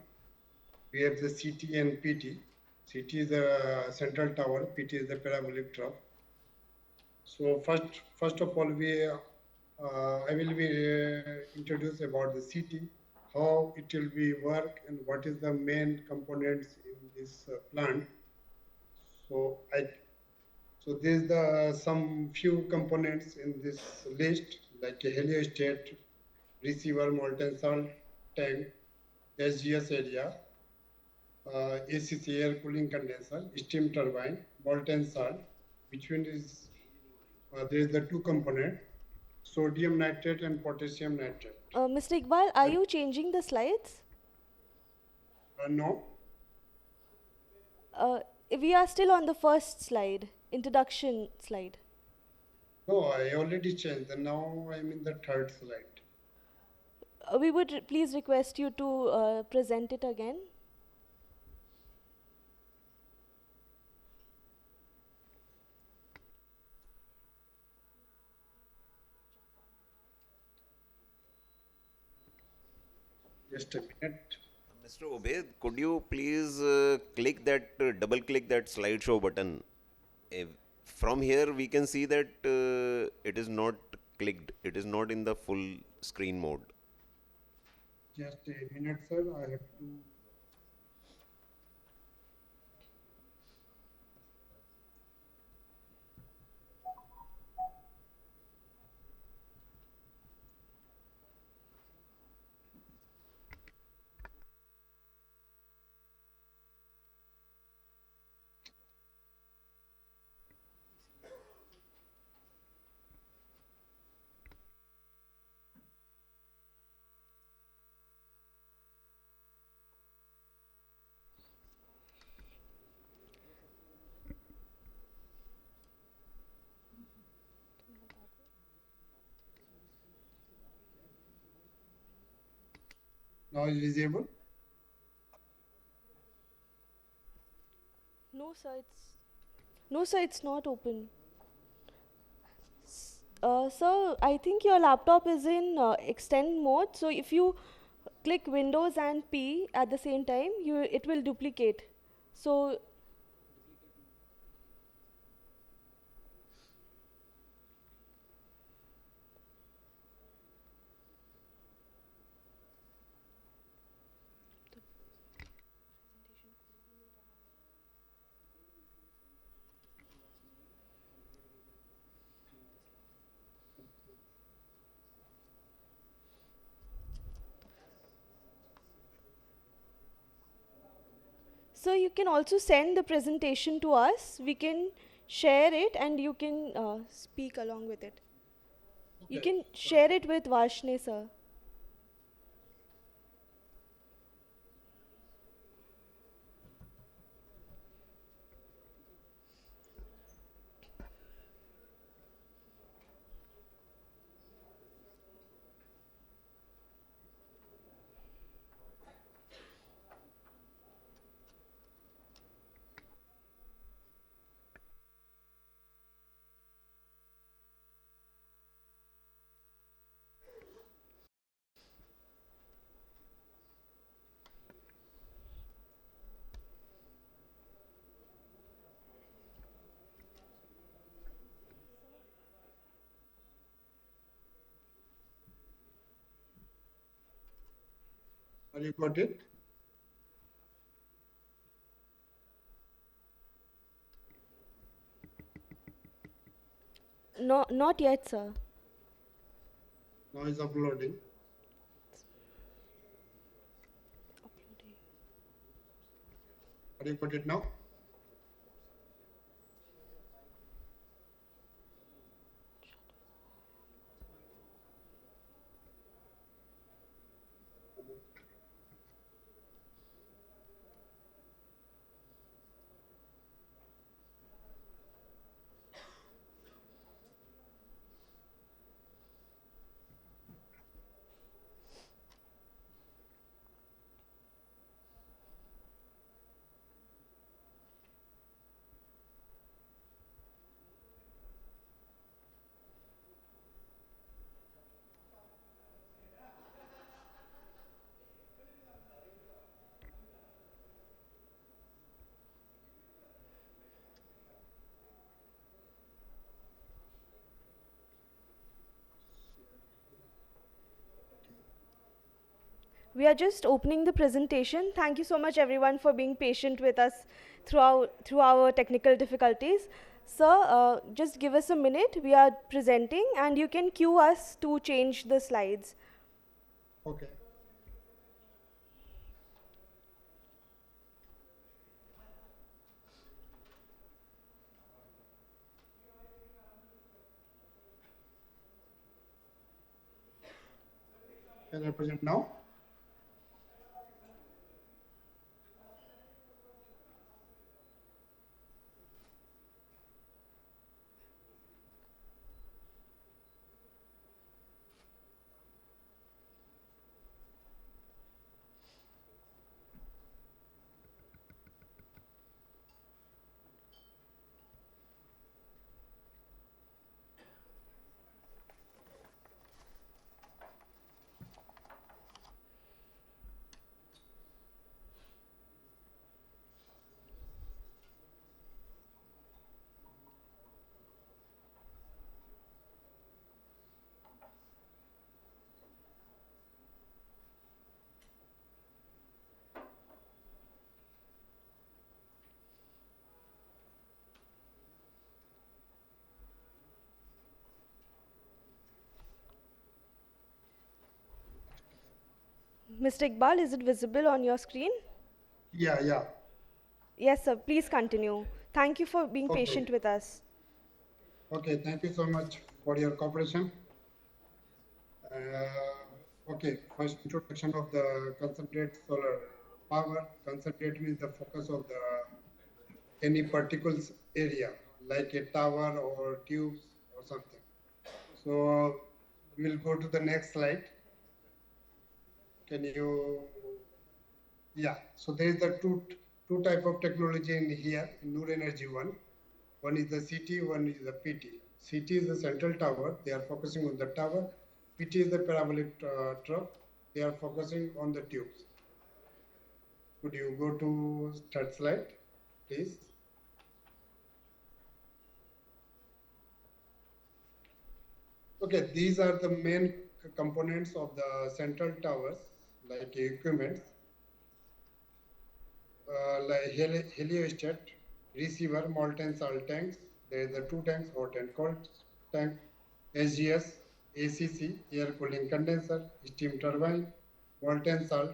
We have the CT and PT. CT is the central tower, PT is the parabolic trough. So first of all, I will be introduce about the CT, how it will be work, and what is the main components in this plant. So so there's some few components in this list, like a heliostat, receiver, molten salt tank, SGS area, ACC air cooling condenser, steam turbine, molten salt. Which one is, there is the two component, sodium nitrate and potassium nitrate. Mr. Iqbal, are you changing the slides? No. We are still on the first slide, introduction slide. No, I already changed. Now I'm in the third slide. We would please request you to present it again. Just a minute. Mr. Obed, could you please click that, double click that slideshow button? From here we can see that it is not clicked, it is not in the full screen mode. Just a minute, sir. I have to. Now is visible? No, sir, it's not open. Sir, I think your laptop is in extend mode. So if you click Windows and P at the same time, it will duplicate. So So you can also send the presentation to us. We can share it and you can speak along with it. You can share it with Vashne, sir. Have you got it? No, not yet, sir. Now it's uploading. Have you got it now? We are just opening the presentation. Thank you so much everyone for being patient with us through our technical difficulties. Sir, just give us a minute. We are presenting and you can cue us to change the slides. Okay. Can I present now? Mr. Iqbal, is it visible on your screen? Yeah. Yes, sir. Please continue. Thank you for being Okay. patient with us. Okay, thank you so much for your cooperation. Okay, first introduction of the concentrated solar power. Concentrate means the focus of the any particular area, like a tower or tubes or something. So we'll go to the next slide. Can you? Yeah. So there is the two type of technology in here in Nur Energy one. One is the CT, one is the PT. CT is the central tower. They are focusing on the tower. PT is the parabolic trough. They are focusing on the tubes. Could you go to third slide, please? Okay, these are the main components of the central towers, like equipment, like heliostat, receiver, molten salt tanks. There is the two tanks, hot and cold tank, SGS, ACC, air cooling condenser, steam turbine, molten salt,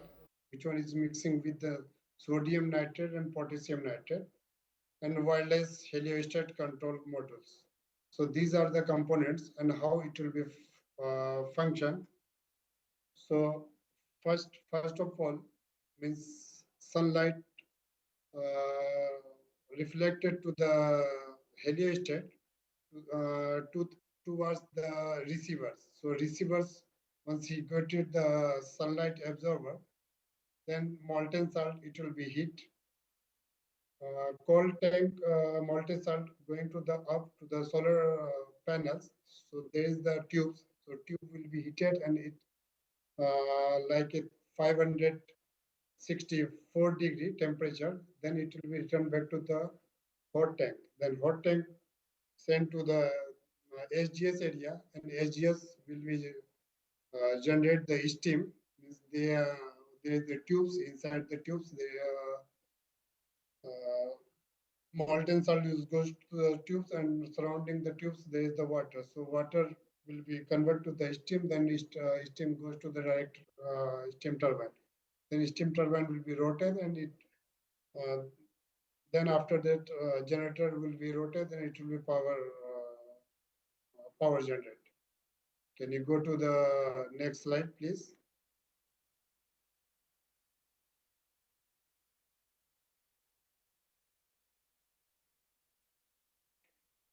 which one is mixing with the sodium nitrate and potassium nitrate, and wireless heliostat control modules. So these are the components and how it will be function. So first of all, means sunlight reflected to the heliostat towards the receivers. So receivers, once he got it the sunlight absorber, then molten salt it will be heat. Cold tank molten salt going to the up to the solar panels. So there is the tubes. So tube will be heated and it like it 564-degree temperature. Then it will be returned back to the hot tank. Then hot tank sent to the SGS area, and SGS will be generate the steam. Means there is the tubes. Inside the tubes, the molten salt goes to the tubes, and surrounding the tubes there is the water. So water will be converted to the steam. Then steam goes to the direct steam turbine. Then steam turbine will be rotated, and it then after that generator will be rotated, and it will be power generated. Can you go to the next slide, please?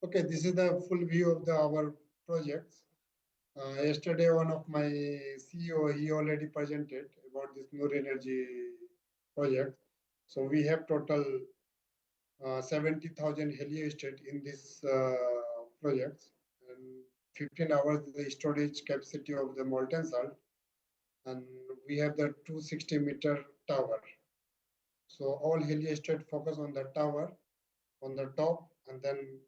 Okay, this is the full view of our projects. Yesterday, one of my CEO, he already presented about this Noor Energy project. So we have total 70,000 heliostat in this project, and 15 hours the storage capacity of the molten salt, and we have the 260-meter tower. So all heliostat focus on the tower on the top, and then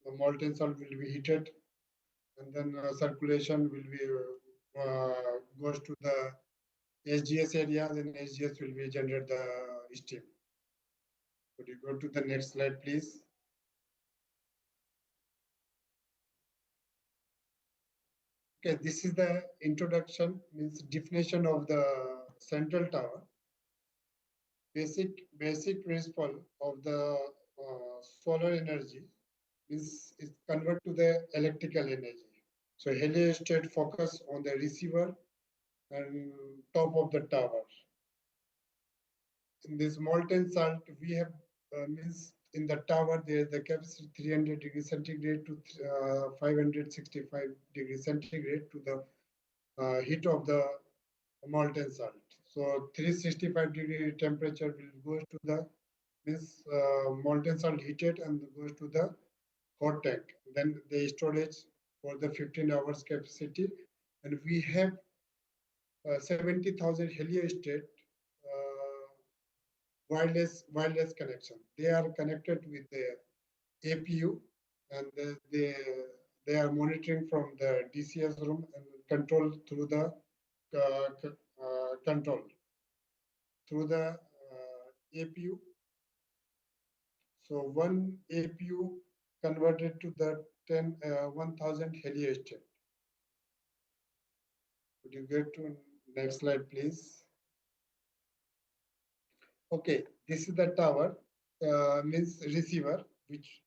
the molten salt will be heated, and then circulation will be goes to the SGS area. Then SGS will be generate the steam. Could you go to the next slide, please? Okay, this is the introduction, means definition of the central tower. Basic principle of the solar energy is convert to the electrical energy. So heliostat focus on the receiver and top of the tower. In this molten salt, we have means in the tower there is the capacity 300 degrees centigrade to 565 degrees centigrade to the heat of the molten salt. So 365-degree temperature will go to the means molten salt heated and goes to the hot tank. Then the storage for the 15 hours capacity, and we have 70,000 heliostat wireless connection. They are connected with the APU, and they are monitoring from the DCS room and control through the control through the APU. So one APU converted to the 1,000 heliostat. Could you get to next slide, please? Okay, this is the tower, means receiver, which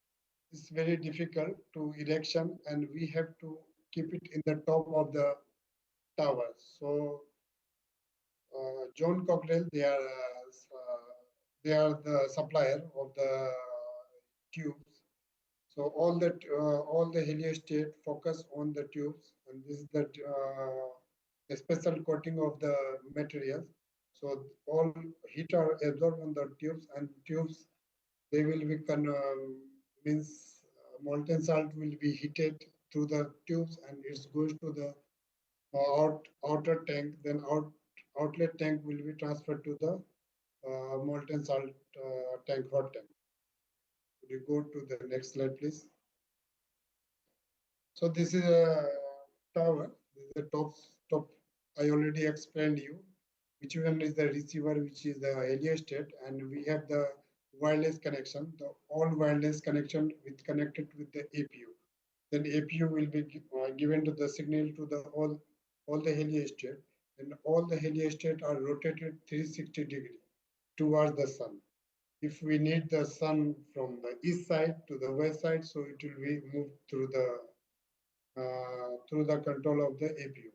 is very difficult to erection, and we have to keep it in the top of the tower. So John Cockrell, they are the supplier of the tubes. So all the heliostat focus on the tubes, and this is the a special coating of the materials. So all heat are absorbed on the tubes, and tubes they will be means molten salt will be heated through the tubes, and it goes to the outer tank. Then outlet tank will be transferred to the molten salt tank, hot tank. Could you go to the next slide, please? So this is a tower. This is the top. I already explained you which one is the receiver, which is the heliostat, and we have the wireless connection. The all wireless connection with connected with the APU. Then APU will be given to the signal to the all the heliostat, and all the heliostat are rotated 360 degree towards the sun. If we need the sun from the east side to the west side, so it will be moved through the control of the APU.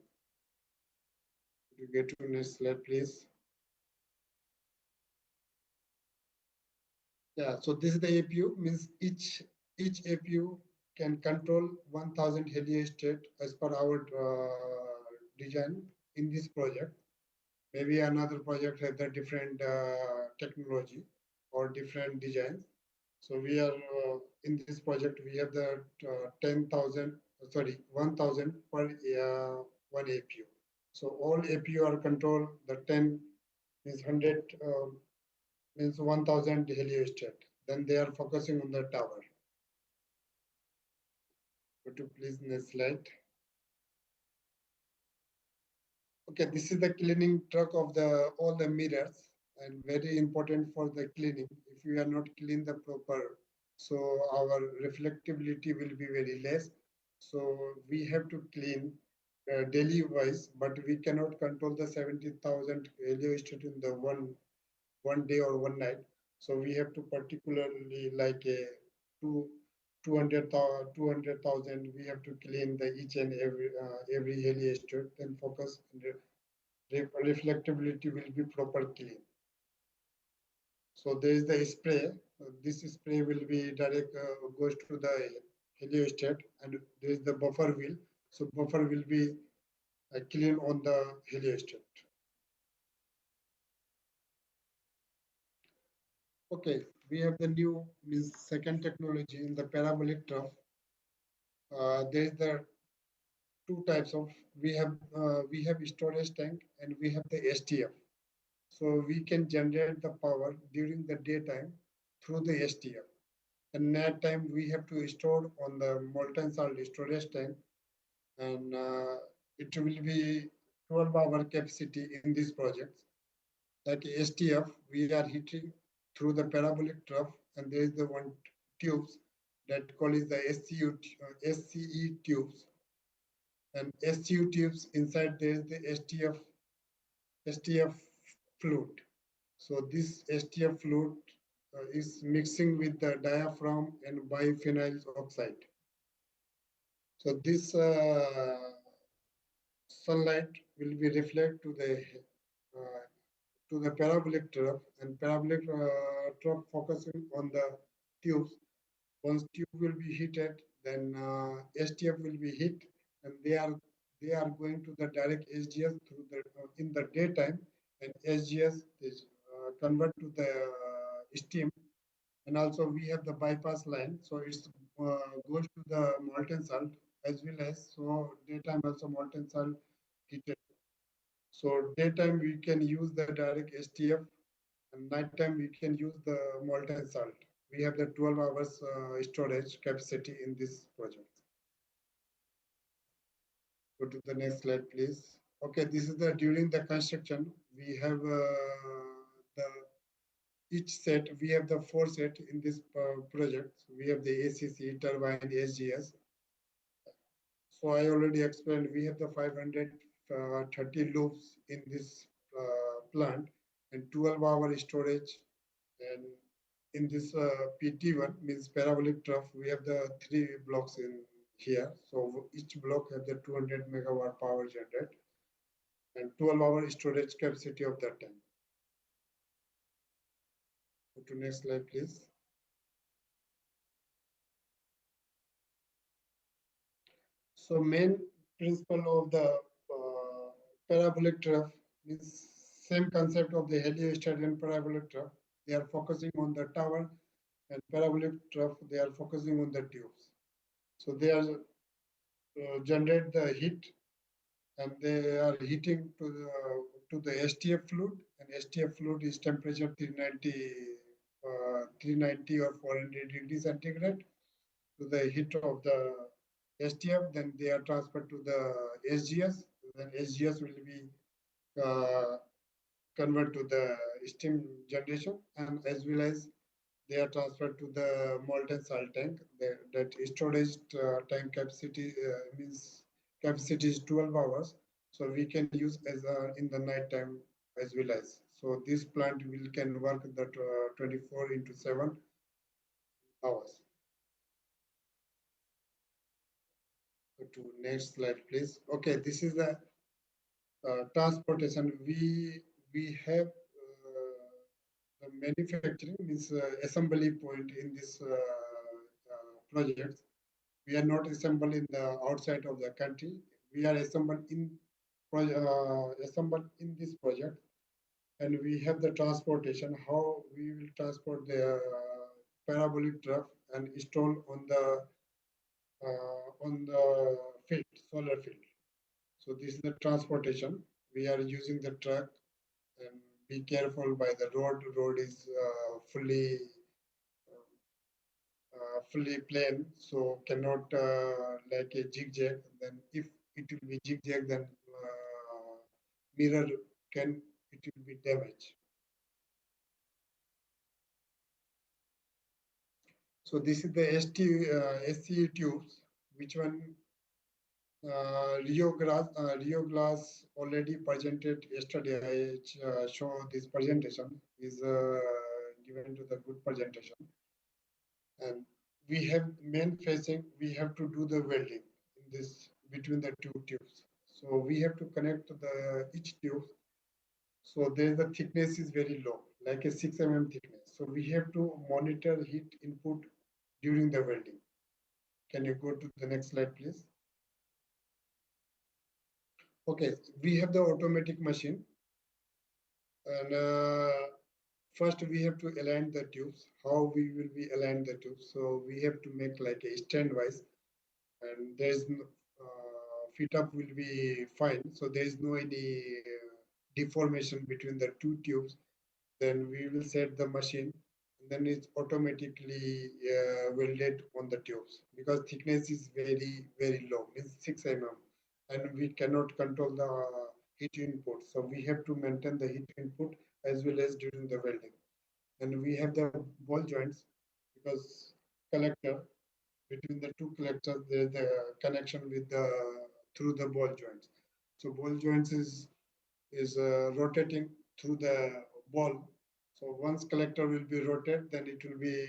Could you get to next slide, please? Yeah, so this is the APU, means each APU can control 1,000 heliostat as per our design in this project. Maybe another project has a different technology or different designs. So we are in this project we have the 1,000 per one APU. So all APU are controlled. The 10 means 100 means 1,000 heliostat. Then they are focusing on the tower. Go to please next slide. Okay, this is the cleaning truck of the all the mirrors and very important for the cleaning. If we are not clean the proper, so our reflectability will be very less. So we have to clean daily wise, but we cannot control the 70,000 heliostrate in the one day or one night. So we have to particularly like a two 200,000 we have to clean the each and every heliostrate, then focus on the reflectability will be proper clean. So there is the spray. This spray will be direct goes to the heliostat, and there is the buffer wheel. So buffer will be clean on the heliostat. Okay, we have the new means second technology in the parabolic trough. There is the two types of we have storage tank and we have the STF. So we can generate the power during the daytime through the STF. And night time we have to store on the molten salt storage tank, and it will be 12-hour capacity in this project. Like STF, we are heating through the parabolic trough, and there is the one tubes that call is the SCE tubes. And SCU tubes inside there is the STF fluid. So this STF fluid is mixing with the diaphragm and biphenyl oxide. So this sunlight will be reflected to the parabolic trough, and parabolic trough focusing on the tubes. Once tube will be heated, then STF will be hit, and they are going to the direct SGS through the in the daytime, and SGS is convert to the steam, and also we have the bypass line, so it's goes to the molten salt as well as so daytime also molten salt heated. So daytime we can use the direct STF, and nighttime we can use the molten salt. We have the 12 hours storage capacity in this project. Go to the next slide, please. Okay, this is the during the construction we have the each set, we have the four set in this project. We have the ACC, turbine, SGS. So I already explained, we have the 530 loops in this plant and 12-hour storage. And in this PT1 means parabolic trough, we have the three blocks in here. So each block has the 200 megawatt power generated and 12-hour storage capacity of that tank. Go to next slide, please. So main principle of the parabolic trough is same concept of the heliostat and parabolic trough. They are focusing on the tower, and parabolic trough they are focusing on the tubes. So they are generate the heat, and they are heating to the STF fluid, and STF fluid is temperature 390 or 400 degrees centigrade to the heat of the STF, then they are transferred to the SGS. Then SGS will be uh, converted to the steam generation, and as well as they are transferred to the molten salt tank. That storage tank capacity means capacity is 12 hours, so we can use as in the night time as well as. So this plant will can work that 24 into 7 hours. Go to next slide, please. Okay, this is the transportation. We have the manufacturing means assembly point in this project. We are not assembled in the outside of the country. We are assembled in this project, and we have the transportation. How we will transport the parabolic trough and install on the field, solar field. So this is the transportation. We are using the truck, and be careful by the road. Road is fully plain, so cannot like a zigzag. Then if it will be zigzag, then mirror it will be damaged. So this is the SCE tubes, which one Rio Glass already presented yesterday. I show this presentation is given to the good presentation. And we have main facing, we have to do the welding in this between the two tubes. So we have to connect the each tube. So there the thickness is very low, like a 6 mm thickness. So we have to monitor heat input during the welding. Can you go to the next slide, please? Okay, we have the automatic machine, and first we have to align the tubes. How we will be align the tubes? So we have to make like a stand-wise, and there's no, fit up will be fine. So there is no any deformation between the two tubes. Then we will set the machine, and then it's automatically welded on the tubes because thickness is very low, means 6 mm, and we cannot control the heat input. So we have to maintain the heat input as well as during the welding. And we have the ball joints because collector between the two collectors there's the connection with the through the ball joints. So ball joints is rotating through the ball. So once collector will be rotated, then it will be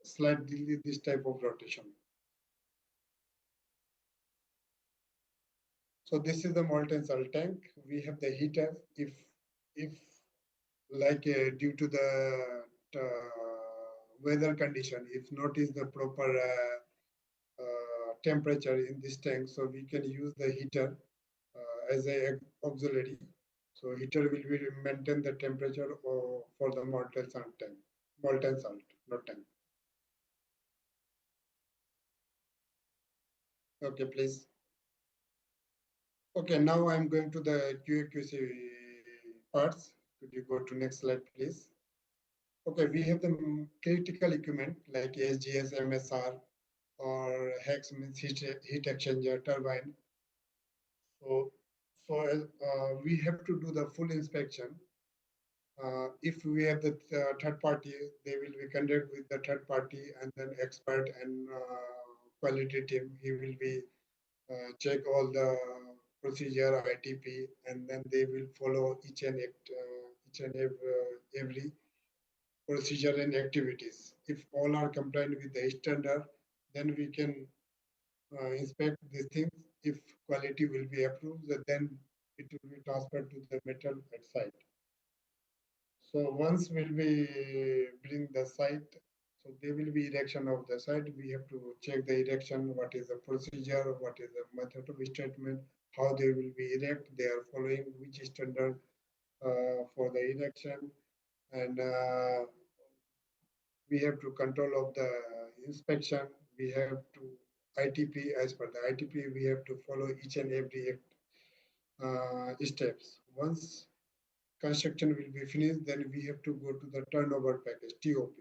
slightly this type of rotation. So this is the molten salt tank. We have the heater. If like due to the weather condition, if not is the proper temperature in this tank, so we can use the heater as a auxiliary. So heater will be maintain the temperature for the molten salt tank, molten salt, not tank. Okay, please. Okay, now I'm going to the QA/QC parts. Could you go to next slide, please? Okay, we have the critical equipment like SGS, MSR, or HEX means heat exchanger, turbine. So we have to do the full inspection. If we have the third party, they will be conduct with the third party and then expert and quality team. He will be check all the procedure ITP, and then they will follow each and every procedure and activities. If all are compliant with the standard, then we can inspect these things. If quality will be approved, then it will be transferred to the metal at site. So once we'll be bring the site, so there will be erection of the site. We have to check the erection, what is the procedure, what is the method of statement, how they will be erect, they are following which standard for the erection, and we have to control of the inspection. We have to ITP, as per the ITP, we have to follow each and every steps. Once construction will be finished, then we have to go to the turnover package, TOP,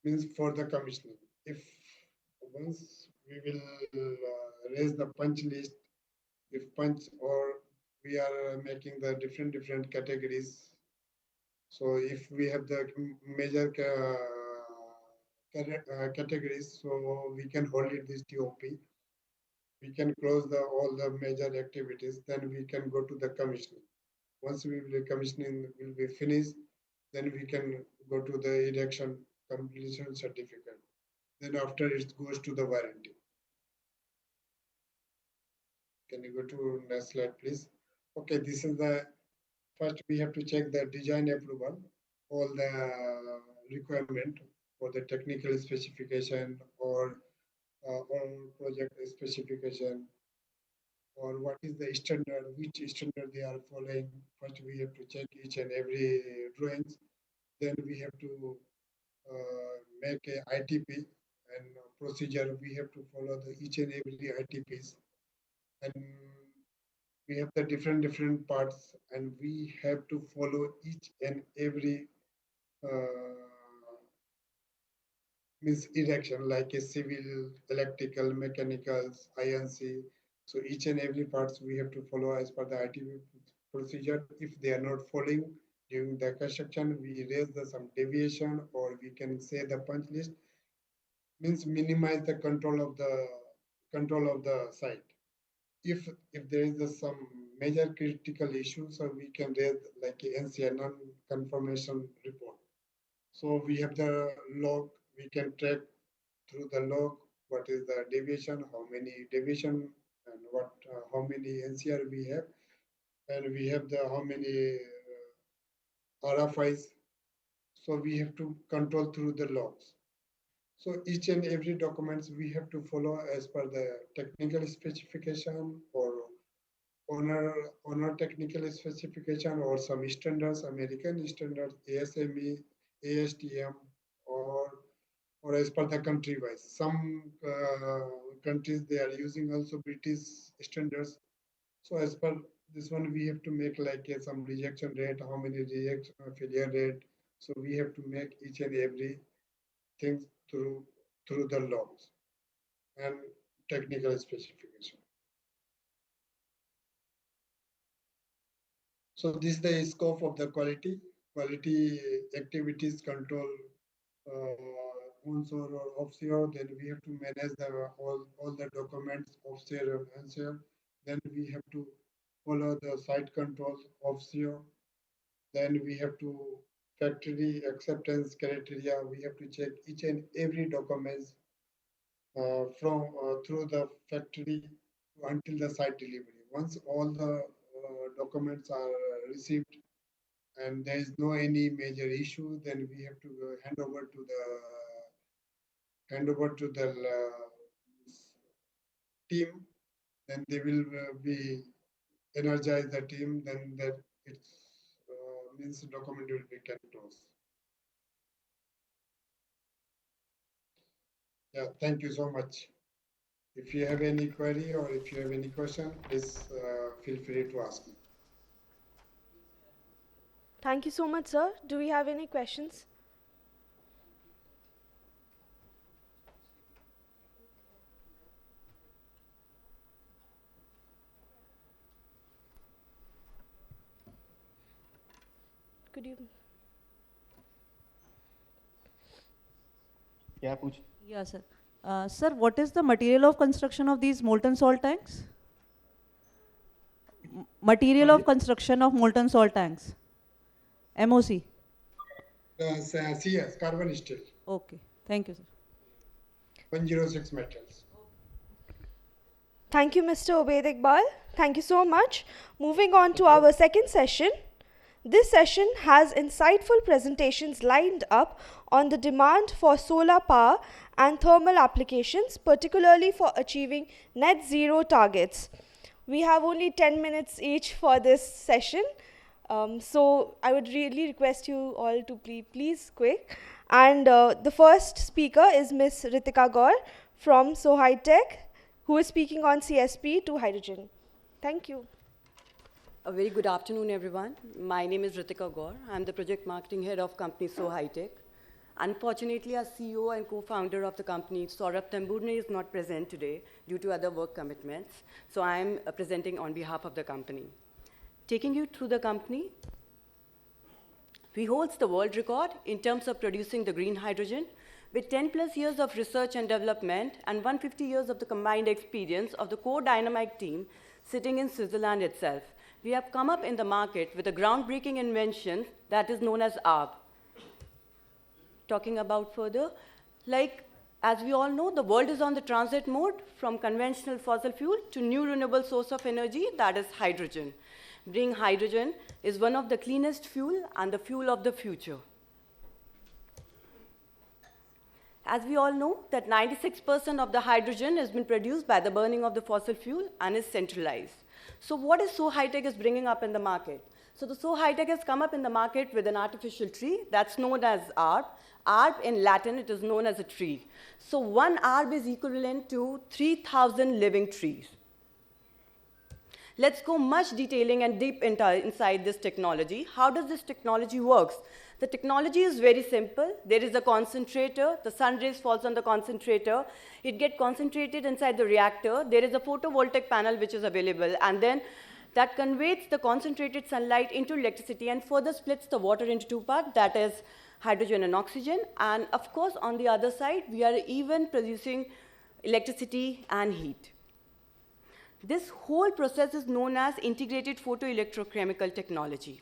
means for the commissioning. If once we will raise the punch list, if punch or we are making the different categories. So if we have the major categories, so we can hold it this TOP. We can close all the major activities, then we can go to the commissioning. Once we will commissioning will be finished, then we can go to the erection completion certificate. Then after it goes to the warranty. Can you go to next slide, please? Okay, this is the first we have to check the design approval, all the requirement for the technical specification or project specification, or what is the standard, which standard they are following. First, we have to check each and every drawings. Then we have to make a ITP and procedure. We have to follow the each and every ITPs, and we have the different parts, and we have to follow each and every means erection like a civil, electrical, mechanicals, INC. So each and every parts we have to follow as per the ITB procedure. If they are not following during the construction, we raise some deviation, or we can say the punch list, means minimize the control of the site. If there is some major critical issues, so we can raise like a NCR non-conformation report. So we have the log, we can track through the log what is the deviation, how many deviation, and how many NCR we have, and we have the how many RFIs. So we have to control through the logs. So each and every documents we have to follow as per the technical specification or owner technical specification, or some standards, American standards, ASME, ASTM, or as per the country wise. Some countries they are using also British standards. So as per this one, we have to make like some rejection rate, how many failure rate. So we have to make each and every thing through the logs and technical specification. So this is the scope of the quality activities control, onshore or offshore. Then we have to manage all the documents offshore and onshore. Then we have to follow the site controls offshore. Then we have to factory acceptance criteria. We have to check each and every documents from through the factory until the site delivery. Once all the documents are received and there is no any major issue, then we have to hand over to the team. Then they will be energize the team. Then that it's means document will be closed. Yeah, thank you so much. If you have any query or if you have any question, please feel free to ask me. Thank you so much, sir. Do we have any questions? Could you? Yeah, sir. Sir, what is the material of construction of these molten salt tanks? Material of construction of molten salt tanks. MOC. CS, carbon steel. Okay. Thank you, sir. 106 metals. Thank you, Mr. Obaid Iqbal. Thank you so much. Moving on to our second session. This session has insightful presentations lined up on the demand for solar power and thermal applications, particularly for achieving net zero targets. We have only 10 minutes each for this session. So I would really request you all to be please quick. And the first speaker is Ms. Ritika Gaur from SoHitech, who is speaking on CSP to hydrogen. Thank you. A very good afternoon, everyone. My name is Ritika Gaur. I'm the project marketing head of company SoHitech. Unfortunately, our CEO and co-founder of the company, Saurabh Tamburne, is not present today due to other work commitments. So I'm presenting on behalf of the company. Taking you through the company, we hold the world record in terms of producing the green hydrogen with 10 plus years of research and development and 150 years of the combined experience of the core dynamite team sitting in Switzerland itself. We have come up in the market with a groundbreaking invention that is known as ARB. Talking about further, as we all know, the world is on the transit mode from conventional fossil fuel to new renewable source of energy, that is hydrogen. Green hydrogen is one of the cleanest fuel and the fuel of the future. As we all know, that 96% of the hydrogen has been produced by the burning of the fossil fuel and is centralized. So what is SoHitech is bringing up in the market? So the SoHitech has come up in the market with an artificial tree that's known as ARB. ARB in Latin, it is known as a tree. So one ARB is equivalent to 3,000 living trees. Let's go much detailing and deep inside this technology. How does this technology work? The technology is very simple. There is a concentrator. The sun rays falls on the concentrator. It gets concentrated inside the reactor. There is a photovoltaic panel which is available, and then that converts the concentrated sunlight into electricity and further splits the water into two parts, that is hydrogen and oxygen. And of course, on the other side, we are even producing electricity and heat. This whole process is known as integrated photoelectrochemical technology.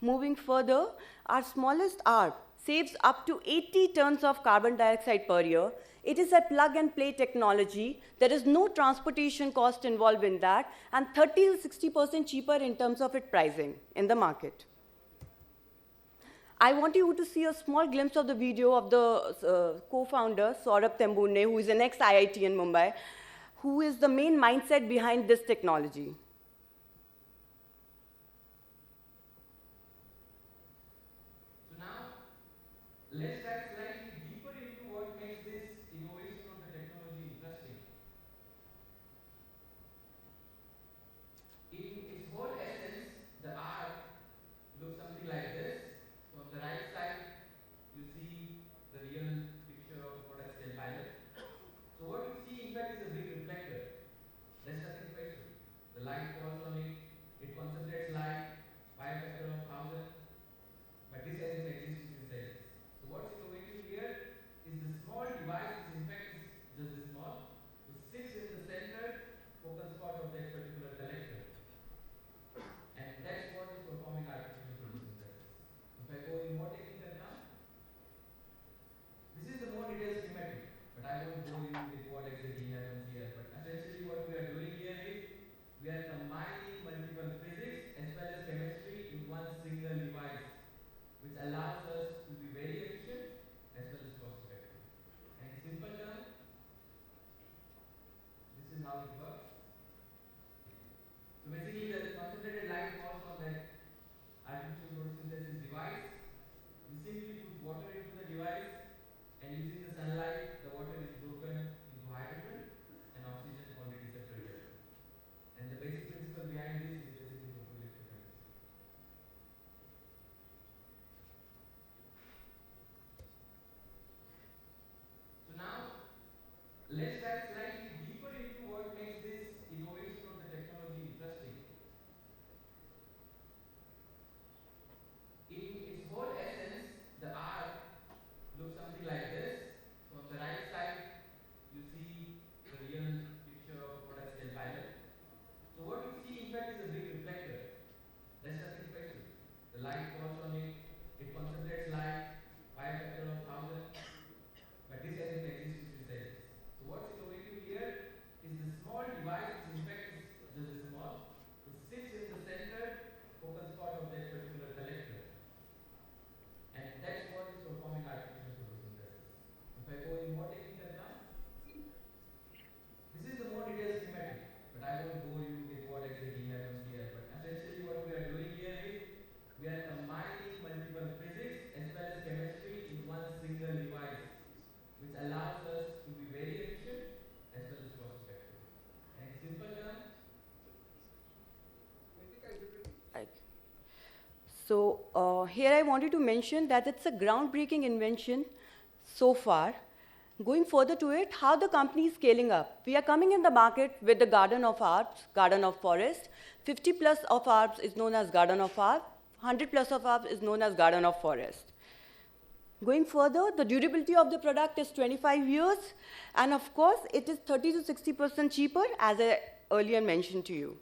Moving further, our smallest ARP saves up to 80 tons of carbon dioxide per year. It is a plug-and-play technology. There is no transportation cost involved in that, and 30 to 60% cheaper in terms of its pricing in the market. I want you to see a small glimpse of the video of the co-founder, Saurabh Tembune, who is an ex-IIT in Mumbai, who is the main mindset behind this technology. Let's dive slightly deeper into what makes this innovation of the technology interesting. In its whole essence, the arc looks something like this. So on the right side, you see the real picture of a product scale pilot. So what you see, in fact, is a big reflector. There's nothing special. The light falls on it. It concentrates light by a factor of 1,000. But this hasn't existed since the 80s. So what's innovative here is the small device, which in fact is just this small, which sits in the center focus spot of that particular collector. And that's what is performing artificial photosynthesis. If I go in more technical now, this is the more detailed schematic, but I won't bore you with what exactly happens here. But essentially what we are doing here is we are combining multiple physics as well as chemistry in one single device, which allows us to be very efficient as well as cost effective. And in simple terms, this is how it works. So basically the concentrated light falls on that artificial photosynthesis device. We simply put water into the device, and using the sunlight, the water is broken into hydrogen and oxygen already separated. And the basic principle behind this is basically photoelectrochemistry. So now, let's dive slightly deeper into what makes this innovation of the technology interesting. In its whole essence, the arc looks something like this. So on the right side, you see the real picture of a product scale pilot. So what you see, in fact, is a big reflector. There's nothing special. The light falls on it. It concentrates light by a factor of 1,000. But this hasn't existed since the 80s. So what's innovative here is the small device, which in fact is just this small, which sits in the center focus spot of that particular collector. And that's what is performing artificial photosynthesis. If I go in more technical now, this is the more detailed schematic, but I won't bore you with what exactly happens here. But essentially what we are doing here is we are combining multiple physics as well as chemistry in one single device, which allows us to be very efficient as well as cost effective. And in simple terms, So here I wanted to mention that it's a groundbreaking invention so far. Going further to it, how the company is scaling up. We are coming in the market with the Garden of Arbs, Garden of Forest. 50 plus of Arbs is known as Garden of Arbs. 100 plus of Arbs is known as Garden of Forest. Going further, the durability of the product is 25 years. And of course, it is 30 to 60% cheaper, as I earlier mentioned to you.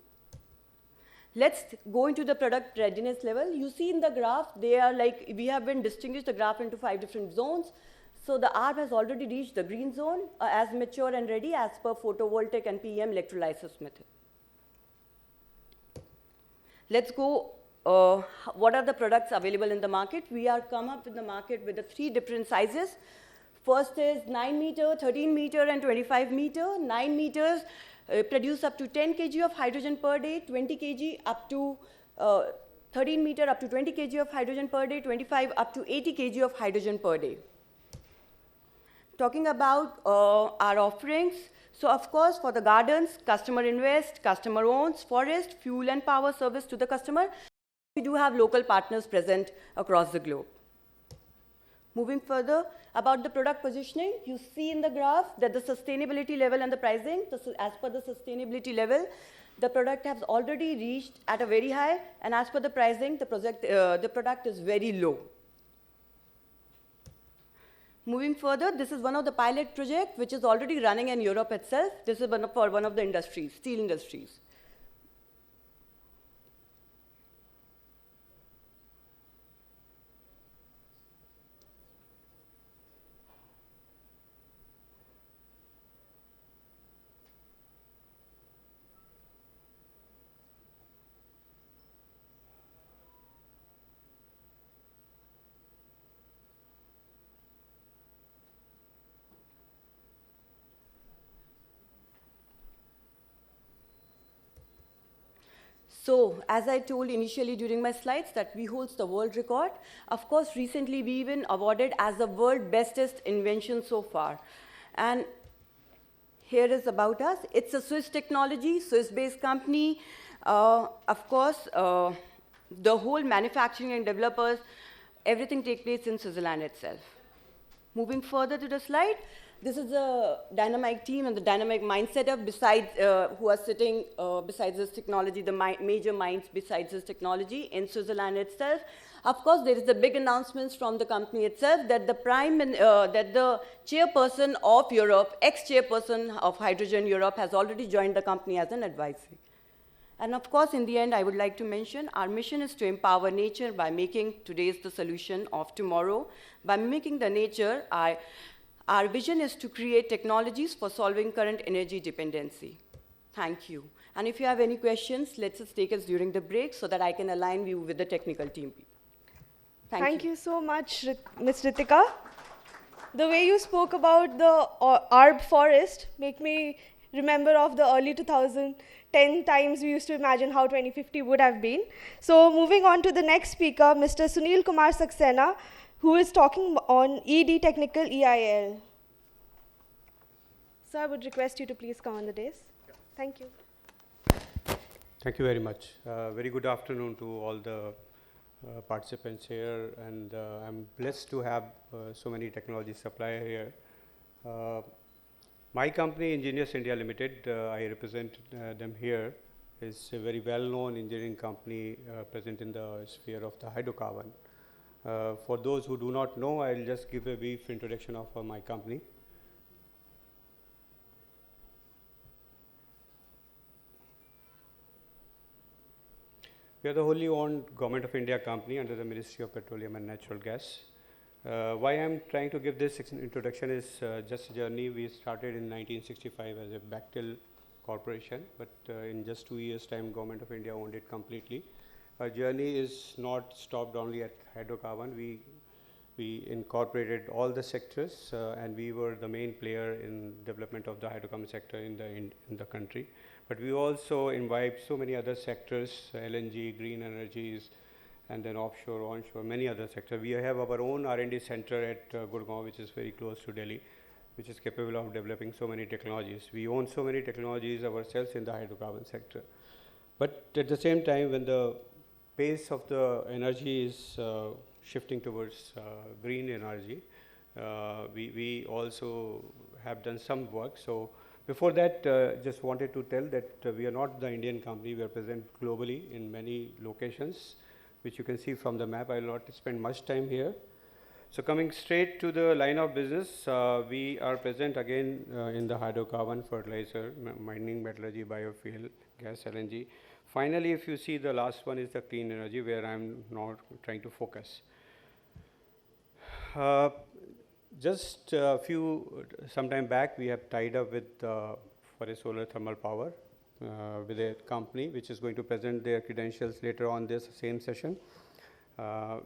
Let's go into the product readiness level. You see in the graph, they are like, we have been distinguished the graph into 5 different zones. So the ARB has already reached the green zone as mature and ready as per photovoltaic and PEM electrolysis method. Let's go, what are the products available in the market? We are come up with the market with the 3 different sizes. First is 9 meter, 13 meter, and 25 meter. 9 meters produce up to 10 kg of hydrogen per day, 20 kg up to 13 meter up to 20 kg of hydrogen per day, 25 up to 80 kg of hydrogen per day. Talking about our offerings, so of course for the gardens, customer invest, customer owns, forest, fuel and power service to the customer. We do have local partners present across the globe. Moving further, about the product positioning, you see in the graph that the sustainability level and the pricing, as per the sustainability level, the product has already reached at a very high, and as per the pricing, the product is very low. Moving further, this is one of the pilot projects which is already running in Europe itself. This is for one of the industries, steel industries. So, as I told initially during my slides, that we hold the world record. Of course, recently we even awarded as the world bestest invention so far. And here is about us. It's a Swiss technology, Swiss-based company. Of course, the whole manufacturing and developers, everything takes place in Switzerland itself. Moving further to the slide, this is the dynamic team and the dynamic mind setup besides, who are sitting besides this technology, the major minds besides this technology in Switzerland itself. Of course, there is the big announcements from the company itself that the that the chairperson of Europe, ex-chairperson of Hydrogen Europe, has already joined the company as an advisor. And of course, in the end, I would like to mention our mission is to empower nature by making today's the solution of tomorrow. By mimicking the nature, our vision is to create technologies for solving current energy dependency. Thank you. And if you have any questions, let's just take us during the break so that I can align you with the technical team. Thank you so much, Ms. Ritika. The way you spoke about the Arb forest make me remember of the early 2010 times we used to imagine how 2050 would have been. So moving on to the next speaker, Mr. Sunil Kumar Saxena, who is talking on ED Technical EIL. So I would request you to please come on the dais. Yeah. Thank you. Thank you very much. Very good afternoon to all the participants here, and I'm blessed to have so many technology suppliers here. My company, Engineers India Limited, I represent them here, is a very well-known engineering company present in the sphere of the hydrocarbon. For those who do not know, I'll just give a brief introduction of my company. We are the wholly owned Government of India company under the Ministry of Petroleum and Natural Gas. Why I'm trying to give this introduction is just a journey. We started in 1965 as a Bechtel corporation, but in just 2 years' time, Government of India owned it completely. Our journey is not stopped only at hydrocarbon. We incorporated all the sectors, and we were the main player in development of the hydrocarbon sector in the country. But we also imbibed so many other sectors, LNG, green energies, and then offshore, onshore, many other sectors. We have our own R&D center at Gurgaon, which is very close to Delhi, which is capable of developing so many technologies. We own so many technologies ourselves in the hydrocarbon sector. But at the same time, when the pace of the energy is shifting towards green energy, we also have done some work. So before that, just wanted to tell that we are not the Indian company. We are present globally in many locations, which you can see from the map. I will not spend much time here. So coming straight to the line of business, we are present again in the hydrocarbon, fertilizer, mining, metallurgy, biofuel, gas, LNG. Finally, if you see, the last one is the clean energy, where I'm now trying to focus. Just some time back, we have tied up with for a solar thermal power with a company which is going to present their credentials later on this same session.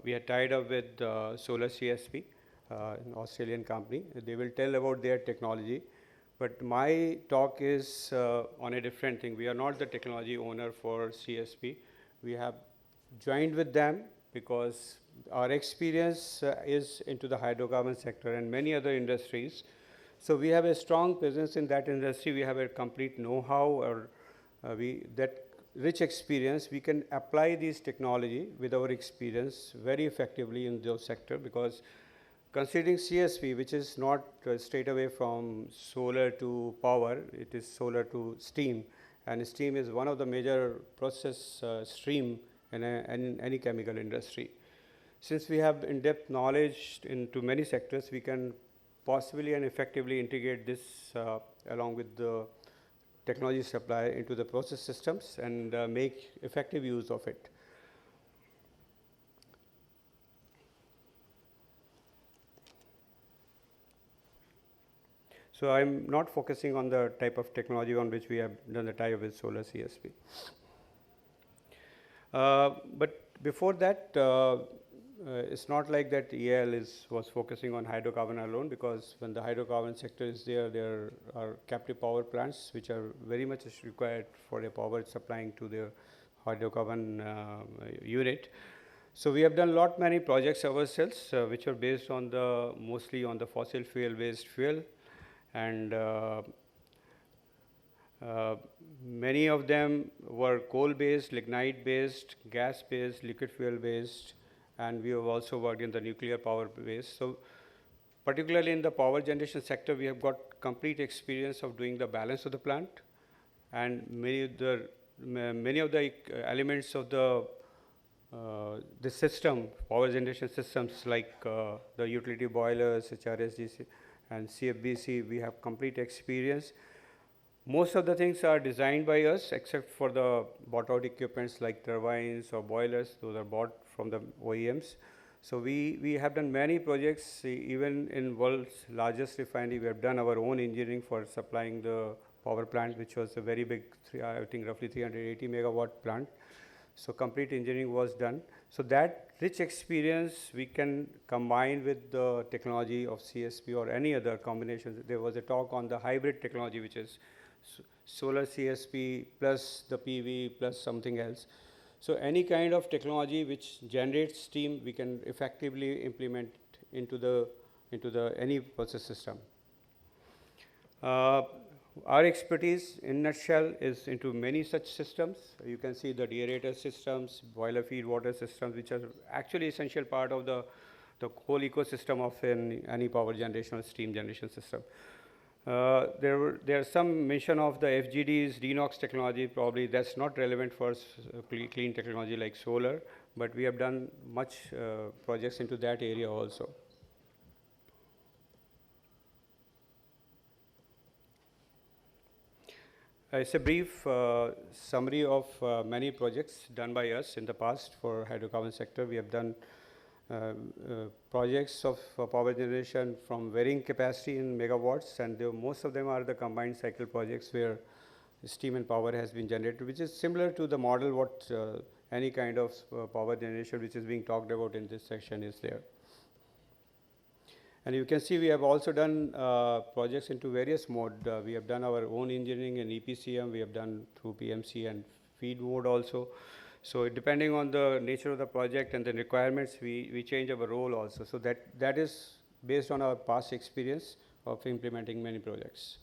We are tied up with Solar CSP, an Australian company. They will tell about their technology. But my talk is on a different thing. We are not the technology owner for CSP. We have joined with them because our experience is into the hydrocarbon sector and many other industries. So we have a strong presence in that industry. We have a complete know-how, or that rich experience, we can apply this technology with our experience very effectively in those sectors, because considering CSP, which is not straight away from solar to power, it is solar to steam, and steam is one of the major process stream in any chemical industry. Since we have in-depth knowledge into many sectors, we can possibly and effectively integrate this along with the technology supply into the process systems and make effective use of it. So I'm not focusing on the type of technology on which we have done the tie-up with solar CSP. But before that, it's not like that EL was focusing on hydrocarbon alone, because when the hydrocarbon sector is there, there are captive power plants which are very much required for a power supplying to the hydrocarbon unit. So we have done many projects ourselves, which are based on mostly on the fossil fuel-based fuel, and many of them were coal-based, lignite-based, gas-based, liquid fuel-based, and we have also worked in the nuclear power base. So particularly in the power generation sector, we have got complete experience of doing the balance of the plant, and many of the elements of the system, power generation systems, like the utility boilers, HRSG and CFBC, we have complete experience. Most of the things are designed by us, except for the bought out equipments like turbines or boilers. Those are bought from the OEMs. So we have done many projects, even in world's largest refinery. We have done our own engineering for supplying the power plant, which was a very big, I think roughly 380 megawatt plant. So complete engineering was done. So that rich experience we can combine with the technology of CSP or any other combination. There was a talk on the hybrid technology, which is solar CSP plus the PV plus something else. So any kind of technology which generates steam, we can effectively implement into any process system. Our expertise in nutshell is into many such systems. You can see the deaerator systems, boiler feed water systems, which are actually essential part of the whole ecosystem of any power generation or steam generation system. There's some mention of the FGDs, DNOx technology. Probably that's not relevant for clean technology like solar, but we have done much projects into that area also. It's a brief summary of many projects done by us in the past for hydrocarbon sector. We have done projects of power generation from varying capacity in megawatts, and most of them are the combined cycle projects where steam and power has been generated, which is similar to the model what any kind of power generation which is being talked about in this section is there. And you can see we have also done projects into various modes. We have done our own engineering in EPCM. We have done through PMC and feed mode also. So depending on the nature of the project and the requirements, we change our role also. So that is based on our past experience of implementing many projects.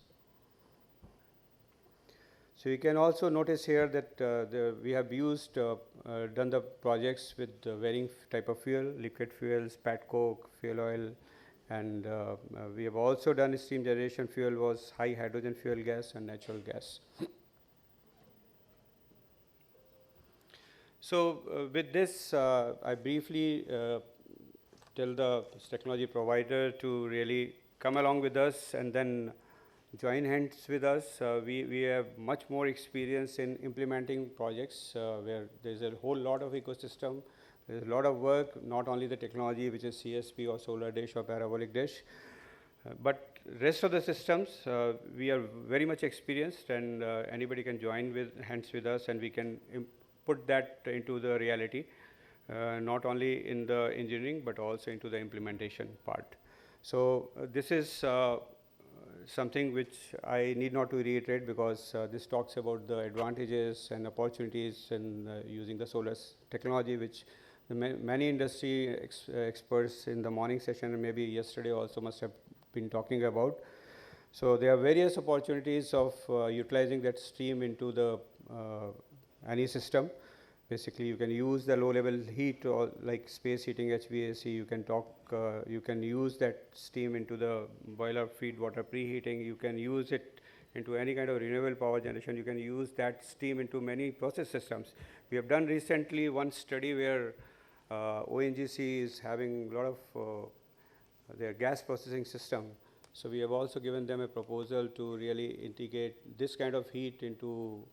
So you can also notice here that we have done the projects with varying type of fuel, liquid fuels, petcoke, fuel oil, and we have also done steam generation fuel was high hydrogen fuel gas and natural gas. So with this, I briefly tell the technology provider to really come along with us and then join hands with us. We have much more experience in implementing projects where there's a whole lot of ecosystem. There's a lot of work, not only the technology which is CSP or solar dish or parabolic dish, but rest of the systems we are very much experienced, and anybody can join hands with us, and we can put that into the reality, not only in the engineering but also into the implementation part. So this is something which I need not to reiterate, because this talks about the advantages and opportunities in using the solar technology, which many industry experts in the morning session and maybe yesterday also must have been talking about. So there are various opportunities of utilizing that steam into the any system. Basically, you can use the low-level heat or like space heating HVAC. You can you can use that steam into the boiler feed water preheating. You can use it into any kind of renewable power generation. You can use that steam into many process systems. We have done recently one study where ONGC is having a lot of their gas processing system. So we have also given them a proposal to really integrate this kind of heat into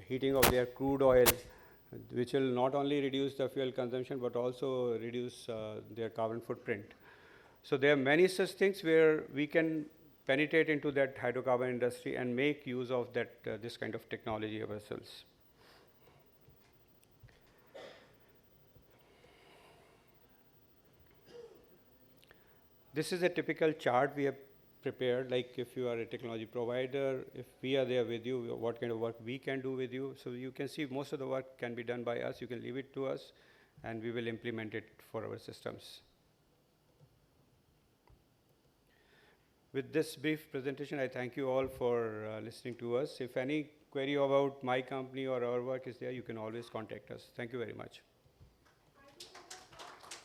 heating of their crude oil, which will not only reduce the fuel consumption but also reduce their carbon footprint. So there are many such things where we can penetrate into that hydrocarbon industry and make use of that this kind of technology ourselves. This is a typical chart we have prepared, like if you are a technology provider, if we are there with you, what kind of work we can do with you. So you can see most of the work can be done by us. You can leave it to us, and we will implement it for our systems. With this brief presentation, I thank you all for listening to us. If any query about my company or our work is there, you can always contact us. Thank you very much.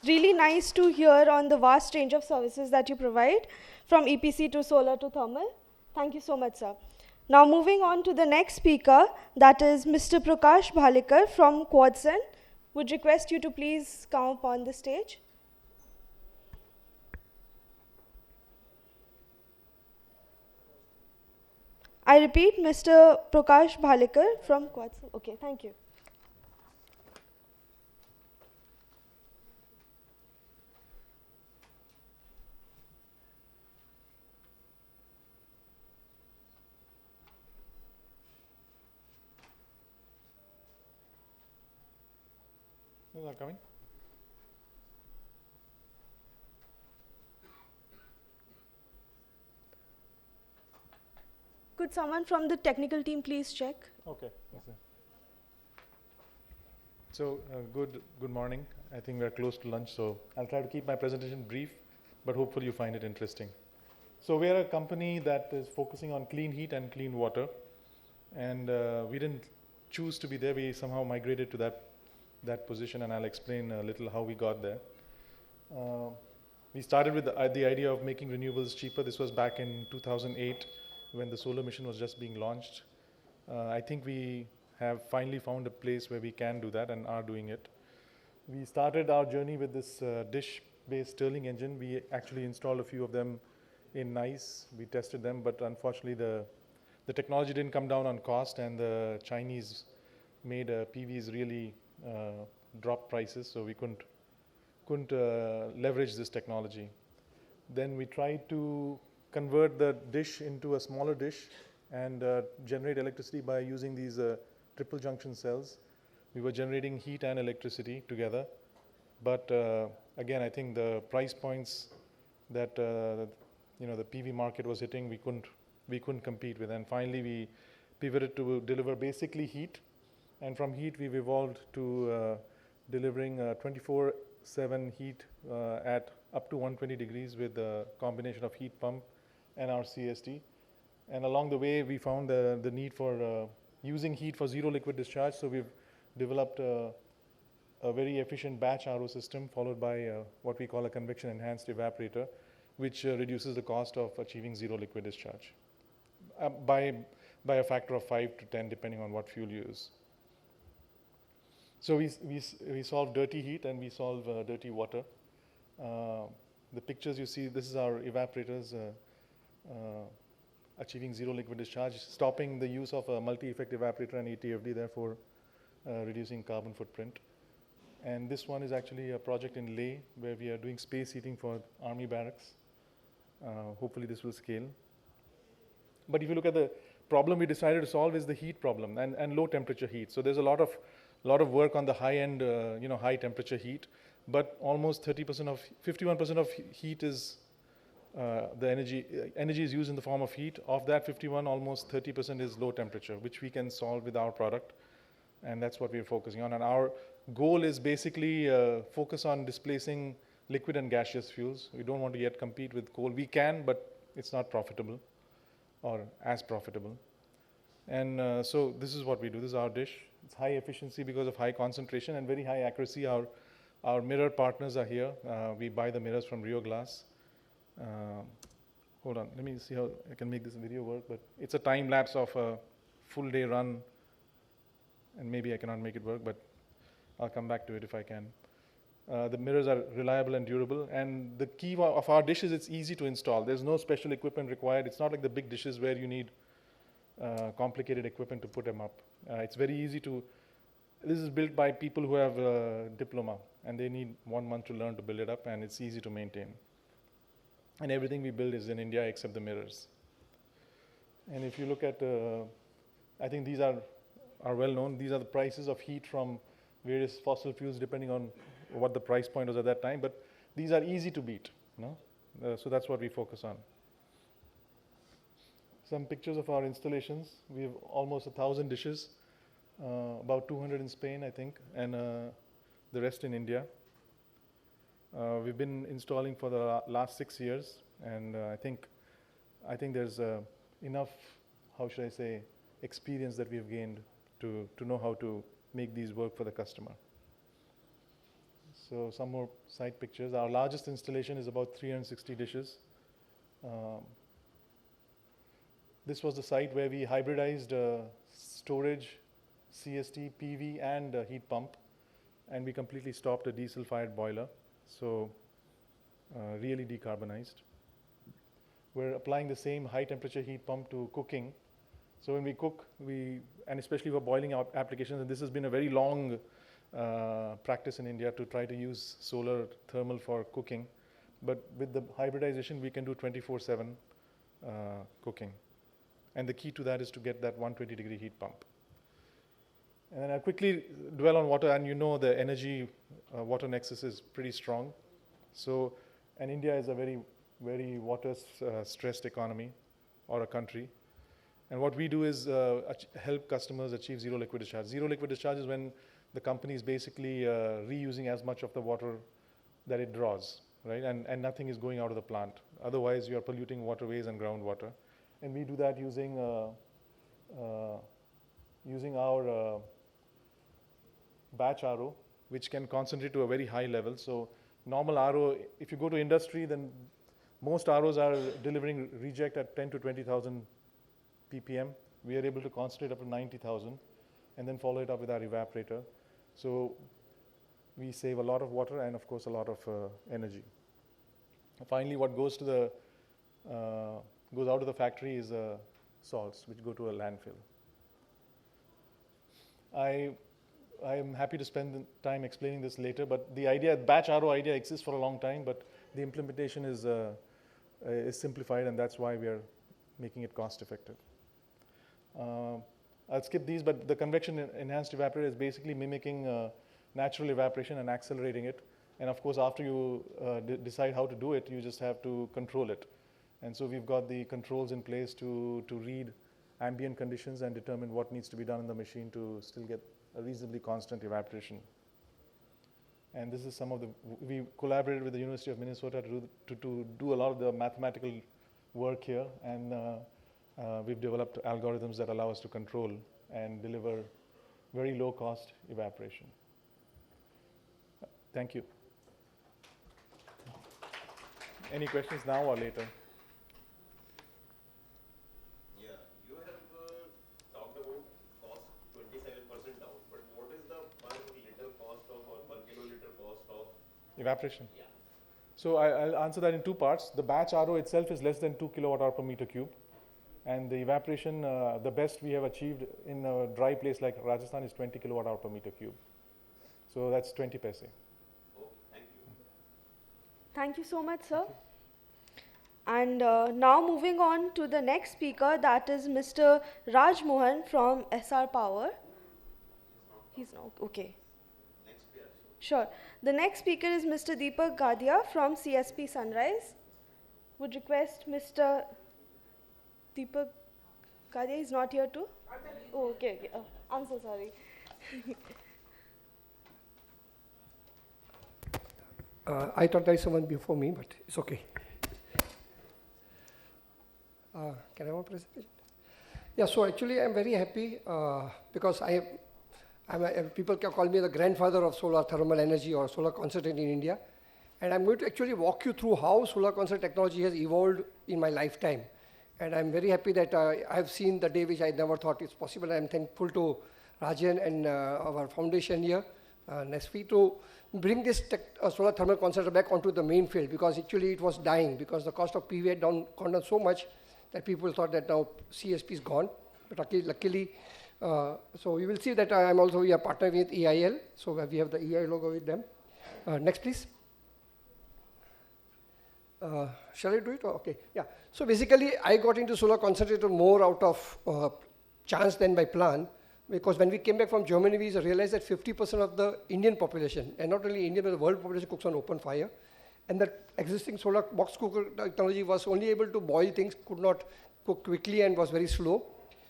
Really nice to hear on the vast range of services that you provide, from EPC to solar to thermal. Thank you so much, sir. Now moving on to the next speaker, that is Mr. Prakash Bhalikar from Quadson. Would request you to please come up on the stage. I repeat, Mr. Prakash Bhalikar from Quadson. Okay, thank you. Is that coming? Could someone from the technical team please check? Okay. So good morning. I think we are close to lunch, so I'll try to keep my presentation brief, but hopefully you find it interesting. So we are a company that is focusing on clean heat and clean water, and we didn't choose to be there. We somehow migrated to that position, and I'll explain a little how we got there. We started with the idea of making renewables cheaper. This was back in 2008 when the solar mission was just being launched. I think we have finally found a place where we can do that and are doing it. We started our journey with this dish-based Stirling engine. We actually installed a few of them in NICE. We tested them, but unfortunately the technology didn't come down on cost, and the Chinese made PVs really drop prices, so we couldn't leverage this technology. Then we tried to convert the dish into a smaller dish and generate electricity by using these triple junction cells. We were generating heat and electricity together, but again, I think the price points that the PV market was hitting, we couldn't compete with. And finally, we pivoted to deliver basically heat, and from heat we've evolved to delivering 24/7 heat at up to 120 degrees with a combination of heat pump and our CST. And along the way, we found the need for using heat for zero liquid discharge. So we've developed a very efficient batch RO system, followed by what we call a convection enhanced evaporator, which reduces the cost of achieving zero liquid discharge by a factor of 5 to 10, depending on what fuel you use. So we solve dirty heat and we solve dirty water. The pictures you see, this is our evaporators achieving zero liquid discharge, stopping the use of a multi-effect evaporator and ATFD, therefore reducing carbon footprint. And this one is actually a project in Leh where we are doing space heating for army barracks. Hopefully this will scale. But if you look at the problem we decided to solve is the heat problem and low temperature heat. So there's a lot of work on the high end, high temperature heat, but almost 51% of heat is the energy is used in the form of heat. Of that 51, almost 30% is low temperature, which we can solve with our product, and that's what we're focusing on. And our goal is basically focus on displacing liquid and gaseous fuels. We don't want to yet compete with coal. We can, but it's not profitable or as profitable. And so this is what we do. This is our dish. It's high efficiency because of high concentration and very high accuracy. Our mirror partners are here. We buy the mirrors from Rio Glass. Hold on, let me see how I can make this video work, but it's a time lapse of a full day run, and maybe I cannot make it work, but I'll come back to it if I can. The mirrors are reliable and durable, and the key of our dish is it's easy to install. There's no special equipment required. It's not like the big dishes where you need complicated equipment to put them up. It's very easy to, this is built by people who have a diploma, and they need 1 month to learn to build it up, and it's easy to maintain. And everything we build is in India except the mirrors. And if you look at, I think these are well known. These are the prices of heat from various fossil fuels depending on what the price point was at that time. But these are easy to beat. No? So that's what we focus on. Some pictures of our installations. We have almost 1,000 dishes, about 200 in Spain, I think, and the rest in India. We've been installing for the last 6 years, and I think there's enough, how should I say, experience that we've gained to know how to make these work for the customer. So some more site pictures. Our largest installation is about 360 dishes. This was the site where we hybridized storage, CST, PV, and heat pump, and we completely stopped a diesel-fired boiler. So really decarbonized. We're applying the same high temperature heat pump to cooking. So when we cook, and especially for boiling applications, and this has been a very long practice in India to try to use solar thermal for cooking. But with the hybridization, we can do 24/7 cooking. And the key to that is to get that 120-degree heat pump. And then I'll quickly dwell on water, and you know the energy water nexus is pretty strong. So, and India is a very, very water stressed economy or a country. And what we do is help customers achieve zero liquid discharge. Zero liquid discharge is when the company is basically reusing as much of the water that it draws, right? And nothing is going out of the plant. Otherwise, you are polluting waterways and groundwater. And we do that using our batch RO, which can concentrate to a very high level. So normal RO, if you go to industry, then most ROs are delivering reject at 10 to 20,000 ppm. We are able to concentrate up to 90,000 and then follow it up with our evaporator. So we save a lot of water and of course a lot of energy. Finally, what goes to goes out of the factory is salts, which go to a landfill. I am happy to spend the time explaining this later, but the idea, batch RO idea exists for a long time, but the implementation is simplified, and that's why we are making it cost effective. I'll skip these, but the convection enhanced evaporator is basically mimicking natural evaporation and accelerating it. And of course, after you decide how to do it, you just have to control it. And so we've got the controls in place to read ambient conditions and determine what needs to be done in the machine to still get a reasonably constant evaporation. And this is some of we collaborated with the University of Minnesota to do a lot of the mathematical work here, and we've developed algorithms that allow us to control and deliver very low cost evaporation. Thank you. Any questions now or later? Evaporation. Yeah. So I'll answer that in two parts. The batch RO itself is less than 2 kilowatt-hour per meter cube. And the evaporation, the best we have achieved in a dry place like Rajasthan is 20 kilowatt-hour per meter cube. So that's 20 paise. Oh, thank you. Thank you so much, sir. And now moving on to the next speaker, that is Mr. Raj Mohan from SR Power. He's not, okay. Sure. The next speaker is Mr. Deepak Gadia from CSP Sunrise. Would request Mr. Deepak Gadia is not here too? Oh, okay. Oh, I'm so sorry. I thought there is someone before me, but it's okay. Can I have a presentation? Yeah, so actually I'm very happy because People can call me the grandfather of solar thermal energy or solar concentrate in India. And I'm going to actually walk you through how solar concentrate technology has evolved in my lifetime. And I'm very happy that I've seen the day which I never thought it's possible. I'm thankful to Rajan and our foundation here, Nesfi, to bring this solar thermal concentrator back onto the main field, because actually it was dying because the cost of PV had gone down so much that people thought that now CSP is gone. But luckily, so you will see that I'm also a partner with EIL. So we have the EIL logo with them. Next, please. Shall I do it? Okay, yeah. So basically, I got into solar concentrator more out of chance than by plan, because when we came back from Germany, we realized that 50% of the Indian population, and not only Indian, but the world population, cooks on open fire. And that existing solar box cooker technology was only able to boil things, could not cook quickly, and was very slow.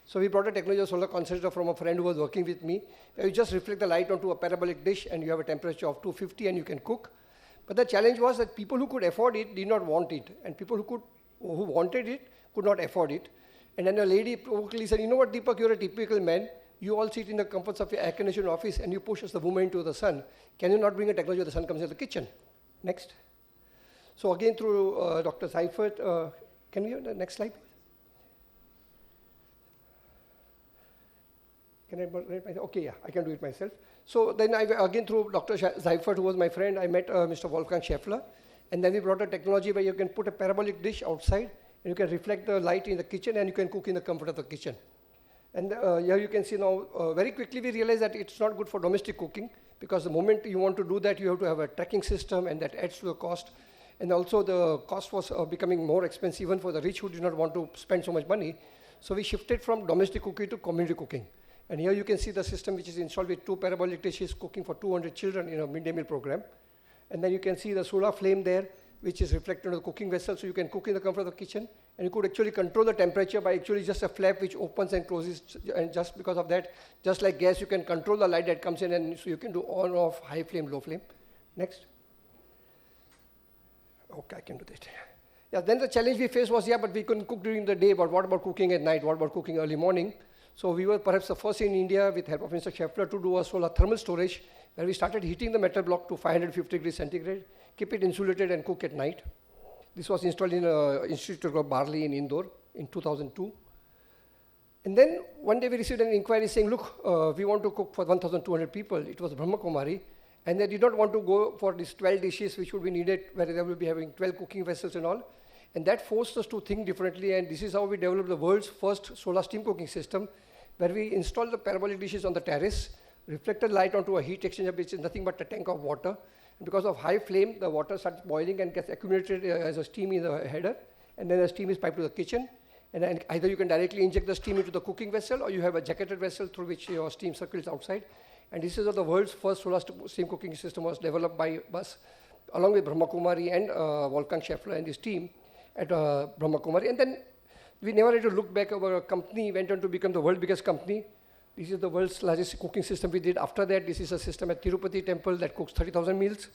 So we brought a technology of solar concentrator from a friend who was working with me. You just reflect the light onto a parabolic dish, and you have a temperature of 250, and you can cook. But the challenge was that people who could afford it did not want it, and people who wanted it could not afford it. And then a lady provokingly said, you know what, Deepak, you're a typical man. You all sit in the comforts of your air-conditioned office, and you push the woman into the sun. Can you not bring a technology where the sun comes into the kitchen? Next. So again, through Dr. Seifert, can we have the next slide? Can I write myself? Okay, yeah, I can do it myself. So then again, through Dr. Seifert, who was my friend, I met Mr. Wolfgang Scheffler. And then we brought a technology where you can put a parabolic dish outside, and you can reflect the light in the kitchen, and you can cook in the comfort of the kitchen. And here you can see now, very quickly we realized that it's not good for domestic cooking, because the moment you want to do that, you have to have a tracking system, and that adds to the cost. And also the cost was becoming more expensive even for the rich who did not want to spend so much money. So we shifted from domestic cooking to community cooking. And here you can see the system which is installed with 2 parabolic dishes cooking for 200 children in a midday meal program. And then you can see the solar flame there, which is reflected on the cooking vessel, so you can cook in the comfort of the kitchen. And you could actually control the temperature by actually just a flap which opens and closes, and just because of that, just like gas, you can control the light that comes in, and so you can do on, off, high flame, low flame. Next. Okay, I can do that. Yeah, then the challenge we faced was, but we couldn't cook during the day, but what about cooking at night? What about cooking early morning? So we were perhaps the first in India, with help of Mr. Scheffler, to do a solar thermal storage, where we started heating the metal block to 550 degrees centigrade, keep it insulated, and cook at night. This was installed in Institute of Barley in Indore in 2002. And then one day we received an inquiry saying, look, we want to cook for 1,200 people. It was Brahma Kumari. And they did not want to go for these 12 dishes which would be needed, where they will be having 12 cooking vessels and all. And that forced us to think differently, and this is how we developed the world's first solar steam cooking system, where we installed the parabolic dishes on the terrace, reflected light onto a heat exchanger, which is nothing but a tank of water. And because of high flame, the water starts boiling and gets accumulated as a steam in the header, and then the steam is piped to the kitchen. And then either you can directly inject the steam into the cooking vessel, or you have a jacketed vessel through which your steam circles outside. And this is how the world's first solar steam cooking system was developed by us, along with Brahma Kumari and Wolfgang Scheffler and his team at Brahma Kumari. And then we never had to look back. Our company went on to become the world's biggest company. This is the world's largest cooking system we did. After that, this is a system at Tirupati temple that cooks 30,000 meals.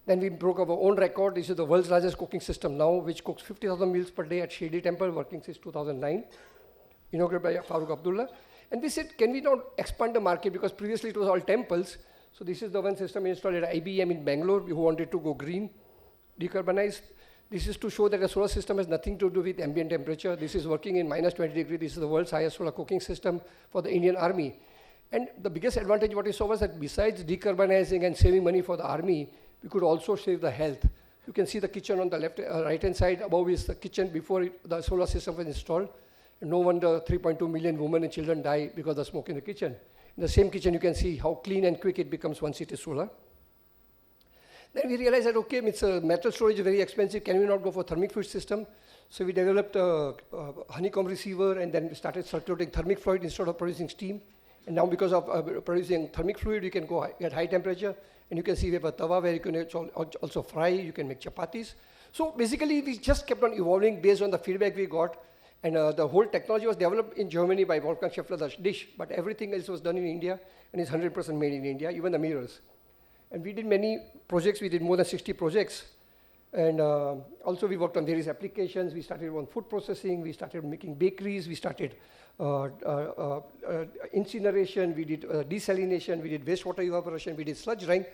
Then we broke our own record. This is the world's largest cooking system now, which cooks 50,000 meals per day at Shirdi temple, working since 2009, inaugurated by Farooq Abdullah. And we said, can we now expand the market? Because previously it was all temples. So this is the one system installed at IBM in Bangalore, who wanted to go green, decarbonize. This is to show that the solar system has nothing to do with ambient temperature. This is working in minus 20 degrees. This is the world's highest solar cooking system for the Indian Army. And the biggest advantage what we saw was that besides decarbonizing and saving money for the army, we could also save the health. You can see the kitchen on the left, right-hand side. Above is the kitchen before the solar system was installed. And no wonder 3.2 million women and children die because of the smoke in the kitchen. In the same kitchen, you can see how clean and quick it becomes once it is solar. Then we realized that, okay, metal storage is very expensive. Can we not go for thermic fluid system? So we developed a honeycomb receiver, and then we started circulating thermic fluid instead of producing steam. And now because of producing thermic fluid, you can go at high temperature. And you can see we have a tawa where you can also fry, you can make chapatis. So basically, we just kept on evolving based on the feedback we got. And the whole technology was developed in Germany by Wolfgang Scheffler, the dish, but everything else was done in India, and is 100% made in India, even the mirrors. And we did many projects. We did more than 60 projects. And also we worked on various applications. We started on food processing, we started making bakeries, we started incineration, we did desalination, we did wastewater evaporation, we did sludge drying.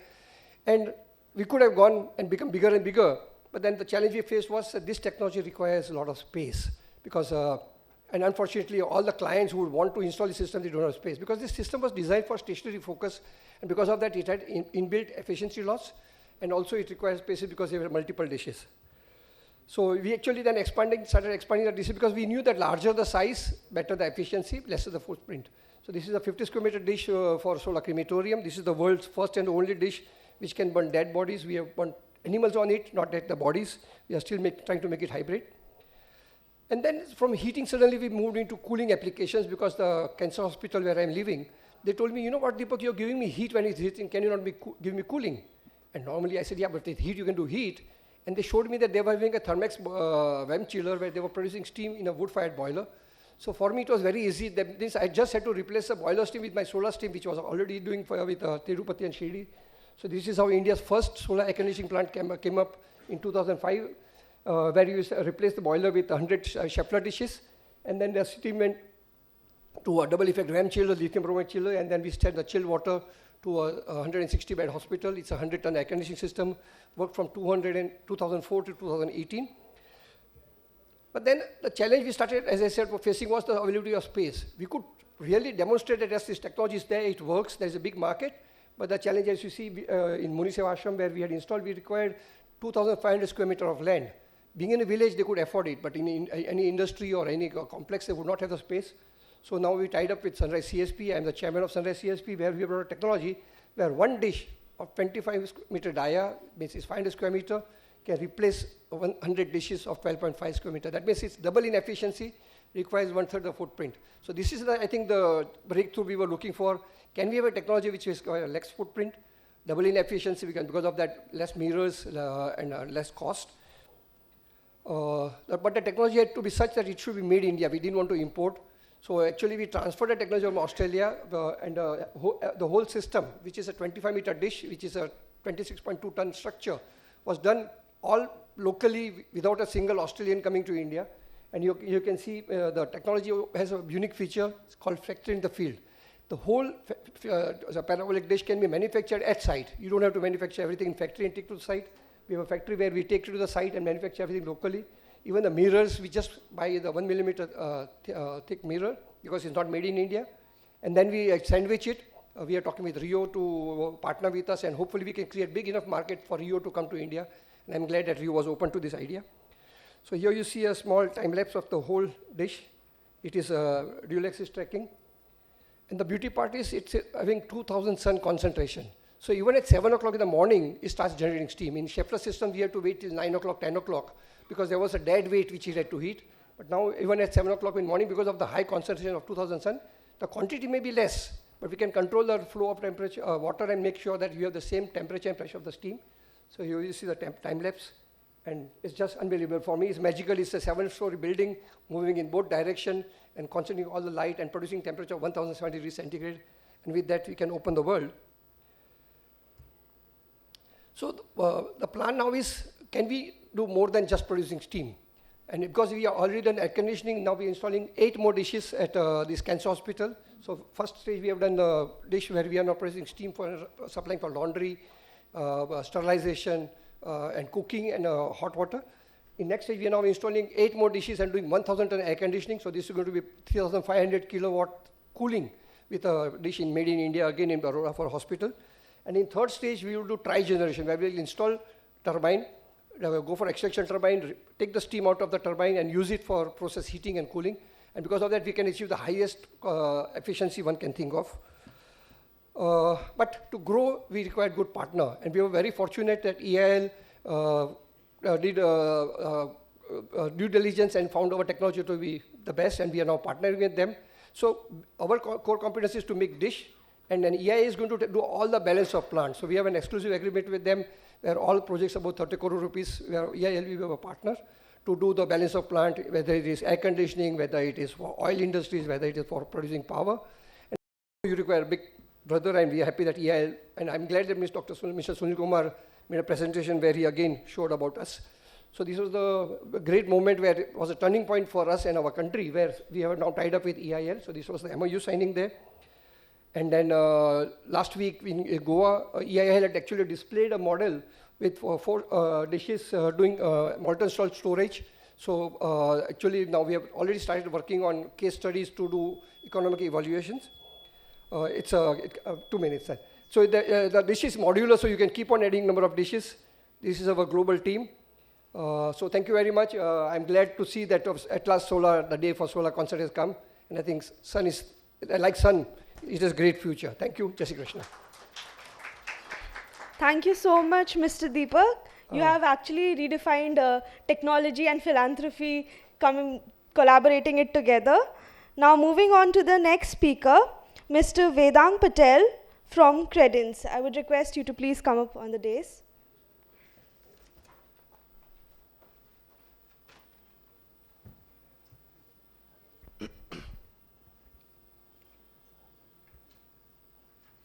And we could have gone and become bigger and bigger, but then the challenge we faced was that this technology requires a lot of space because, and unfortunately, all the clients who would want to install the system, they don't have space because this system was designed for stationary focus, and because of that, it had inbuilt efficiency loss, and also it requires spaces because there were multiple dishes. So we actually then started expanding the dishes because we knew that larger the size, better the efficiency, lesser the footprint. So this is a 50 square meter dish for solar crematorium. This is the world's first and only dish which can burn dead bodies. We have burned animals on it, not the bodies. We are still trying to make it hybrid. And then from heating, suddenly we moved into cooling applications because the cancer hospital where I'm living, they told me, you know what, Deepak, you're giving me heat when it's heating, can you not give me cooling? And normally I said, yeah, but with heat, you can do heat. And they showed me that they were having a Thermex VAM chiller where they were producing steam in a wood-fired boiler. So for me, it was very easy. I just had to replace the boiler steam with my solar steam, which I was already doing with Tirupati and Shirdi. So this is how India's first solar air conditioning plant came up in 2005, where you replaced the boiler with 100 Scheffler dishes, and then the steam went to a double effect VAM chiller, lithium bromide chiller, and then we sent the chilled water to a 160-bed hospital. It's a 100-ton air conditioning system, worked from 2004 to 2018. But then the challenge we started, as I said, facing was the availability of space. We could really demonstrate that as this technology is there, it works, there's a big market. But the challenge, as you see, in Munisev Ashram, where we had installed, we required 2,500 square meter of land. Being in a village, they could afford it, but in any industry or any complex, they would not have the space. So now we tied up with Sunrise CSP. I'm the chairman of Sunrise CSP, where we have brought a technology where one dish of 25 meter dia, means it's 500 square meter, can replace 100 dishes of 12.5 square meter. That means it's double in efficiency, requires 1/3 the footprint. So this is, I think, the breakthrough we were looking for. Can we have a technology which is less footprint, double in efficiency, because of that less mirrors and less cost. But the technology had to be such that it should be made in India. We didn't want to import. So actually we transferred the technology from Australia and the whole system, which is a 25 meter dish, which is a 26.2 ton structure, was done all locally without a single Australian coming to India. And you can see the technology has a unique feature. It's called factory in the field. The whole the parabolic dish can be manufactured at site. You don't have to manufacture everything in factory and take to the site. We have a factory where we take it to the site and manufacture everything locally. Even the mirrors, we just buy the 1 millimeter thick mirror because it's not made in India. And then we sandwich it. We are talking with Rio to partner with us, and hopefully we can create big enough market for Rio to come to India. And I'm glad that Rio was open to this idea. So here you see a small time lapse of the whole dish. It is dual axis tracking. And the beauty part is it's having 2000 sun concentration. So even at 7 o'clock in the morning, it starts generating steam. In Scheffler system, we had to wait till 9 o'clock, 10 o'clock, because there was a dead weight which it had to heat. But now, even at 7 o'clock in the morning, because of the high concentration of 2000 sun, the quantity may be less, but we can control the flow of temperature, water, and make sure that you have the same temperature and pressure of the steam. So here you see the time lapse, and it's just unbelievable. For me, it's magical. It's a 7-story building moving in both direction and concentrating all the light and producing temperature of 1070 degrees centigrade. And with that, we can open the world. So the plan now is, can we do more than just producing steam? And because we are already done air conditioning, now we're installing 8 more dishes at this cancer hospital. So first stage, we have done the dish where we are now producing steam for supplying for laundry, sterilization, and cooking and hot water. In next stage, we are now installing 8 more dishes and doing 1,000 ton air conditioning. So this is going to be 3,500 kilowatt cooling with a dish made in India, again in Baroda for a hospital. And in third stage, we will do tri-generation, where we will install turbine, go for extraction turbine, take the steam out of the turbine and use it for process heating and cooling. And because of that, we can achieve the highest efficiency one can think of. But to grow, we require good partner. And we were very fortunate that EIL did due diligence and found our technology to be the best, and we are now partnering with them. So our core competence is to make dish, and then EIA is going to do all the balance of plant. So we have an exclusive agreement with them where all projects about 30 crore rupees, where EIL we have a partner to do the balance of plant, whether it is air conditioning, whether it is for oil industries, whether it is for producing power. And you require a big brother, and we are happy that EIL, and I'm glad that Mr. Sunil Kumar made a presentation where he again showed about us. So this was the great moment where it was a turning point for us and our country, where we have now tied up with EIL. So this was the MOU signing there. And then last week in Goa, EIL had actually displayed a model with four dishes doing molten salt storage. So actually now we have already started working on case studies to do economic evaluations. It's 2 minutes. So the dish is modular, so you can keep on adding number of dishes. This is our global team. So thank you very much. I'm glad to see that at last solar, the day for solar concert has come. And I think sun is, like sun, it has great future. Thank you, Jai Shri Krishna. Thank you so much, Mr. Deepak. You have actually redefined technology and philanthropy, collaborating it together. Now moving on to the next speaker, Mr. Vedang Patel from Credence. I would request you to please come up on the dais.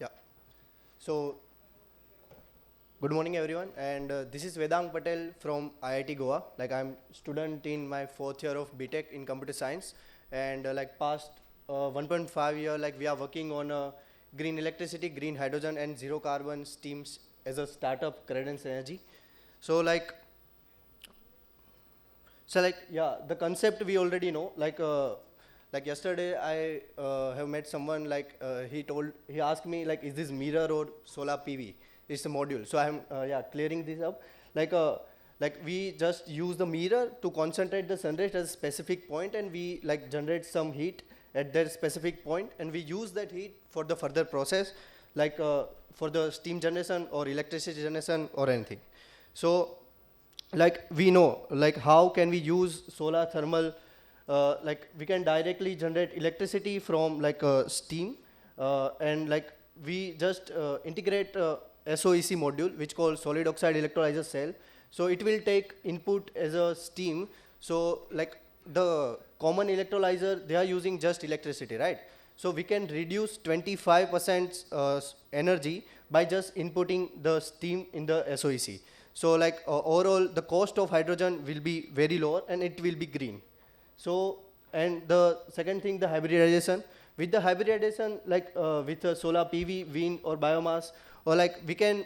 Yeah. So, good morning everyone, and this is Vedang Patel from IIT Goa. Like, I'm student in my 4th year of BTech in computer science, and like past 1.5 year, like we are working on green electricity, green hydrogen and zero carbon steams as a startup, Credence Energy. So like yeah, the concept we already know. Like yesterday I have met someone, like he asked me, like, is this mirror or solar PV? It's a module. So I'm yeah, clearing this up. Like we just use the mirror to concentrate the sun rays at a specific point, and we like generate some heat at that specific point, and we use that heat for the further process, like for the steam generation or electricity generation or anything. So like we know, like how can we use solar thermal, like we can directly generate electricity from like steam, and like we just integrate SOEC module, which called solid oxide electrolyzer cell. So it will take input as a steam. So like the common electrolyzer, they are using just electricity, right? So we can reduce 25% energy by just inputting the steam in the SOEC. So like overall, the cost of hydrogen will be very low and it will be green. So, and the second thing, the hybridization. With the hybridization, like with solar PV, wind or biomass, or like we can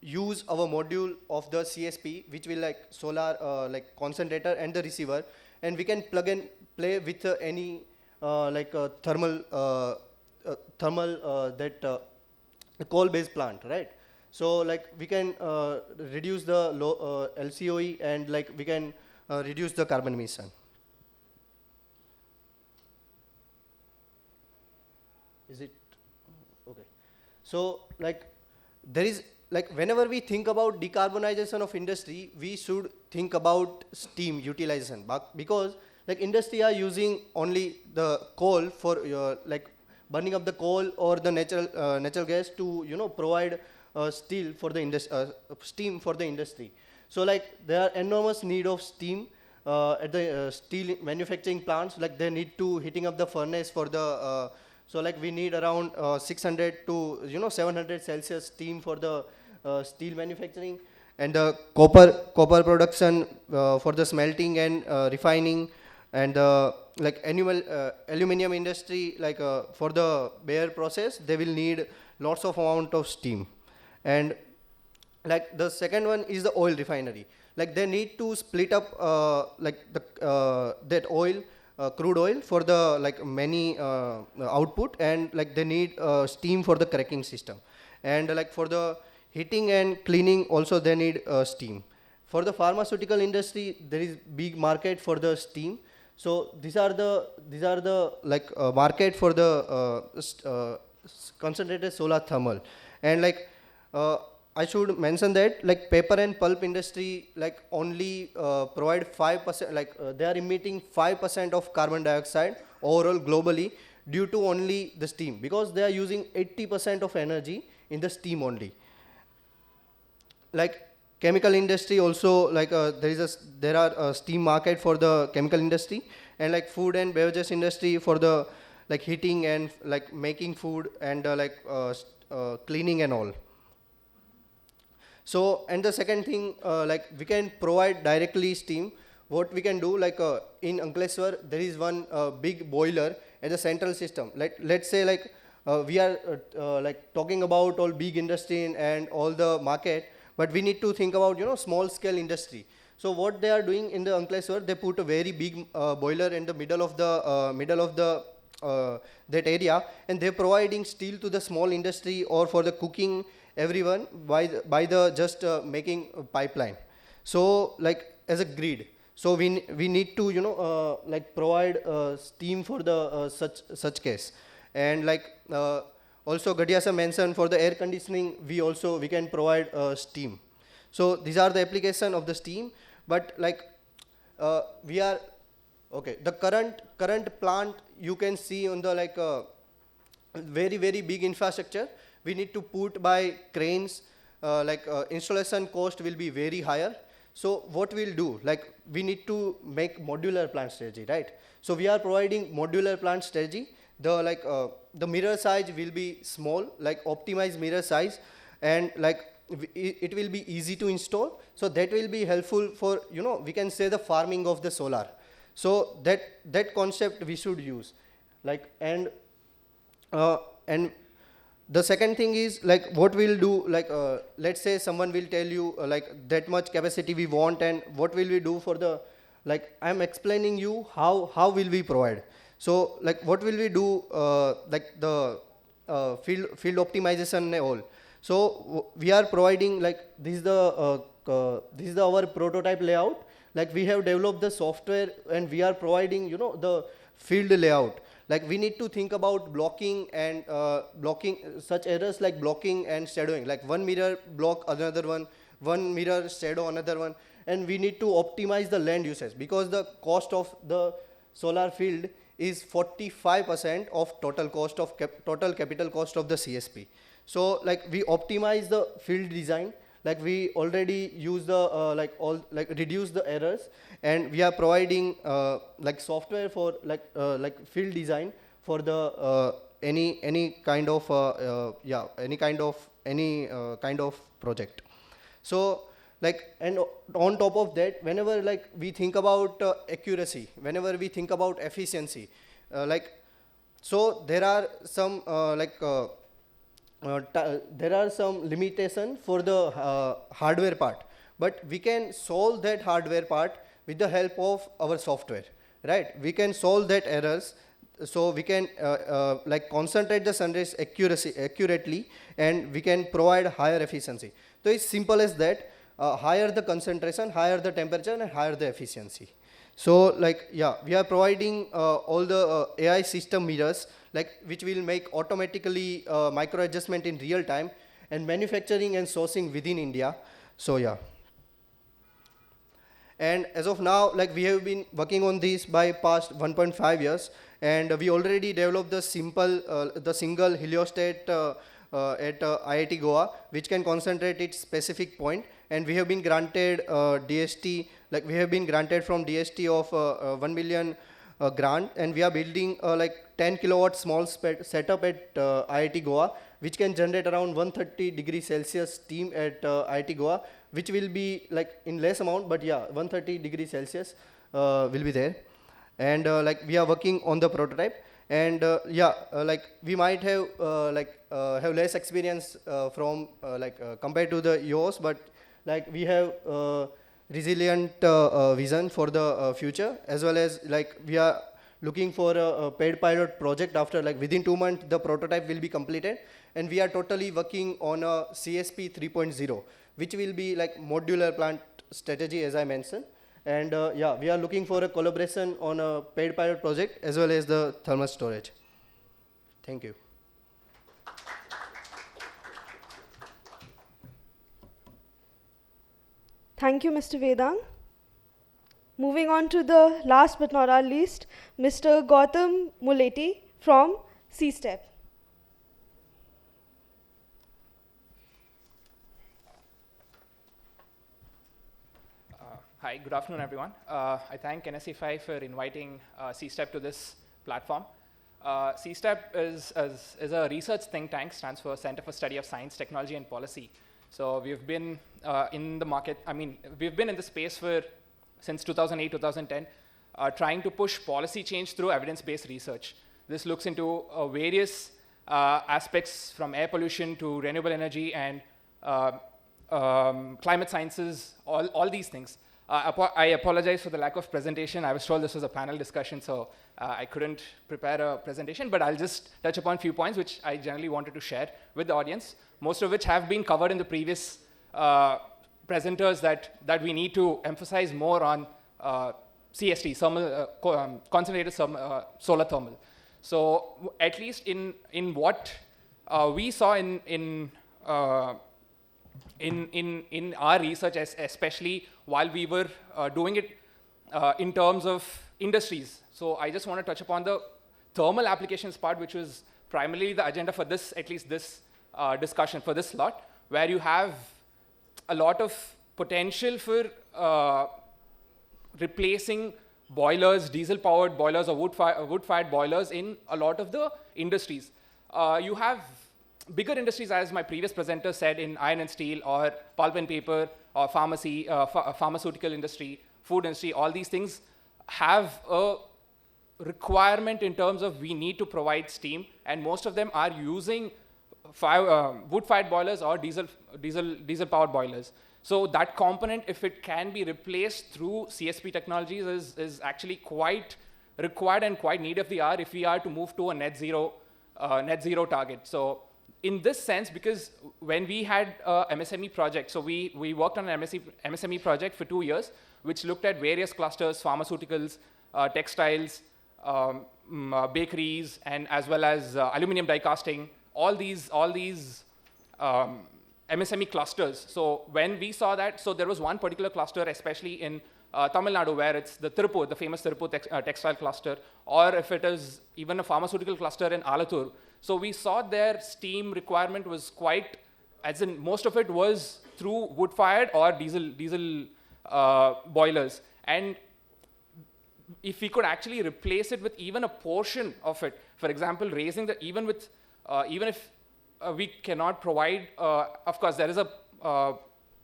use our module of the CSP, which will like solar like concentrator and the receiver, and we can plug and play with any like thermal coal-based plant, right? So like we can reduce the low LCOE, and like we can reduce the carbon emission. Is it okay? So like there is, like whenever we think about decarbonization of industry, we should think about steam utilization, because like industry are using only the coal for like burning up the coal or the natural gas to provide steam for the industry. So like there are enormous need of steam at the steel manufacturing plants. Like they need to heating up the furnace for the so like we need around 600 to 700 Celsius steam for the steel manufacturing, and the copper production for the smelting and refining, and like aluminum industry, like for the bare process, they will need lots of amount of steam. And like the second one is the oil refinery. Like they need to split up like the that oil, crude oil, for the like many output, and like they need steam for the cracking system, and like for the heating and cleaning also they need steam. For the pharmaceutical industry, there is big market for the steam. So these are the like market for the concentrated solar thermal. And like I should mention that like paper and pulp industry like only provide 5%, like they are emitting 5% of carbon dioxide overall globally due to only the steam, because they are using 80% of energy in the steam only. Like chemical industry also, like there are steam market for the chemical industry, and like food and beverages industry for the like heating and like making food and like cleaning and all. So, and the second thing, like we can provide directly steam. What we can do, like in Ankleshwar, there is one big boiler as a central system. Let's say like we are like talking about all big industry and all the market, but we need to think about, you know, small scale industry. So what they are doing in the Ankleshwar, they put a very big boiler in the middle of the that area, and they're providing steel to the small industry or for the cooking everyone by the just making a pipeline. So like as a grid. So we need to, you know, like provide steam for the such case. And like also Gadiasa mentioned, for the air conditioning we can provide steam. So these are the application of the steam. But like we are okay, the current plant you can see on the like very big infrastructure. We need to put by cranes, installation cost will be very higher. So what we'll do, like we need to make modular plant strategy, right? So we are providing modular plant strategy. The mirror size will be small, like optimized mirror size, and like it will be easy to install. So that will be helpful for, you know, we can say the farming of the solar. So that concept we should use, like and the second thing is like what we'll do, like let's say someone will tell you like that much capacity we want, and what will we do for the, like I'm explaining you how will we provide. So like what will we do, like the field optimization and all. So we are providing, like this is our prototype layout. Like we have developed the software and we are providing, you know, the field layout. Like we need to think about blocking and blocking such errors like blocking and shadowing, like one mirror block another one mirror shadow another one, and we need to optimize the land usage because the cost of the solar field is 45% of total cost of total capital cost of the CSP. So like we optimize the field design, like we already use the reduce the errors, and we are providing like software for like field design for the any kind of project. So like, and on top of that, whenever like we think about accuracy, whenever we think about efficiency, so there are some there are some limitation for the hardware part, but we can solve that hardware part with the help of our software, right? We can solve that errors, so we can like concentrate the sunrays accurately, and we can provide higher efficiency. So it's simple as that. Higher the concentration, higher the temperature, and higher the efficiency. So like, yeah, we are providing all the AI system mirrors, like which will make automatically micro adjustment in real time, and manufacturing and sourcing within India. So yeah. And as of now, like we have been working on this by past 1.5 years, and we already developed the single heliostat at IIT Goa, which can concentrate its specific point, and we have been granted DST, like we have been granted from DST of 1 million grant, and we are building like 10 kilowatt small setup at IIT Goa, which can generate around 130 degrees Celsius steam at IIT Goa, which will be like in less amount, but yeah, 130 degrees Celsius will be there. And like we are working on the prototype, and like we might have have less experience from compared to the yours, but like we have resilient vision for the future, as well as like we are looking for a paid pilot project. After like within 2 months the prototype will be completed, and we are totally working on a CSP 3.0, which will be like modular plant strategy, as I mentioned. And yeah, we are looking for a collaboration on a paid pilot project as well as the thermal storage. Thank you. Thank you, Mr. Vedang. Moving on to the last but not our least, Mr. Gautam Muleti from CSTEP. Hi, good afternoon, everyone. I thank NSE5 for inviting CSTEP to this platform. CSTEP is a research think tank, stands for Center for Study of Science, Technology and Policy. So we've been in the market, we've been in the space since 2008, 2010, trying to push policy change through evidence-based research. This looks into various aspects from air pollution to renewable energy and climate sciences, all these things. I apologize for the lack of presentation. I was told this was a panel discussion, so I couldn't prepare a presentation, but I'll just touch upon a few points which I generally wanted to share with the audience, most of which have been covered in the previous presenters that we need to emphasize more on CST, concentrated solar thermal. So at least in what we saw in our research, especially while we were doing it in terms of industries. So I just want to touch upon the thermal applications part, which was primarily the agenda for this, at least this discussion for this slot, where you have a lot of potential for replacing boilers, diesel-powered boilers or wood-fired boilers in a lot of the industries. You have bigger industries, as my previous presenter said, in iron and steel, or pulp and paper, or pharmacy, pharmaceutical industry, food industry. All these things have a requirement in terms of we need to provide steam, and most of them are using wood-fired boilers or diesel-powered boilers. So that component, if it can be replaced through CSP technologies, is actually quite required and quite need of the hour if we are to move to a net zero target. So in this sense, because when we had MSME project, so we worked on an MSME project for 2 years, which looked at various clusters, pharmaceuticals, textiles, bakeries, and as well as aluminum die casting, all these MSME clusters. So when we saw that, so there was one particular cluster, especially in Tamil Nadu, where it's the Tirupur, the famous Tirupur textile cluster, or if it is even a pharmaceutical cluster in Alathur. So we saw their steam requirement was quite, as in most of it was through wood-fired or diesel boilers. And if we could actually replace it with even a portion of it, for example, raising the, even if we cannot provide, of course, there is a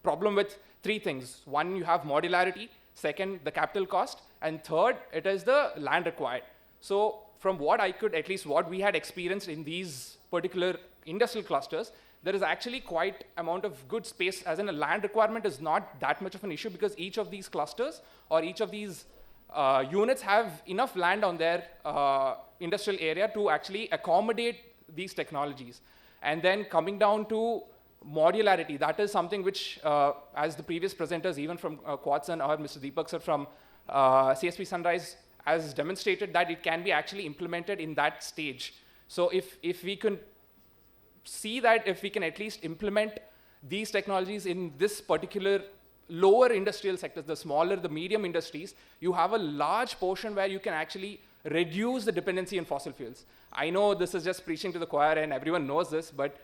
problem with three things. One, you have modularity. Second, the capital cost. And third, it is the land required. So from what I could, at least what we had experienced in these particular industrial clusters, there is actually quite amount of good space, as in a land requirement is not that much of an issue, because each of these clusters or each of these units have enough land on their industrial area to actually accommodate these technologies. And then coming down to modularity, that is something which, as the previous presenters, even from Quadson or Mr. Deepak sir from CSP Sunrise, has demonstrated that it can be actually implemented in that stage. So if we can see that, if we can at least implement these technologies in this particular lower industrial sectors, the smaller, the medium industries, you have a large portion where you can actually reduce the dependency on fossil fuels. I know this is just preaching to the choir and everyone knows this, but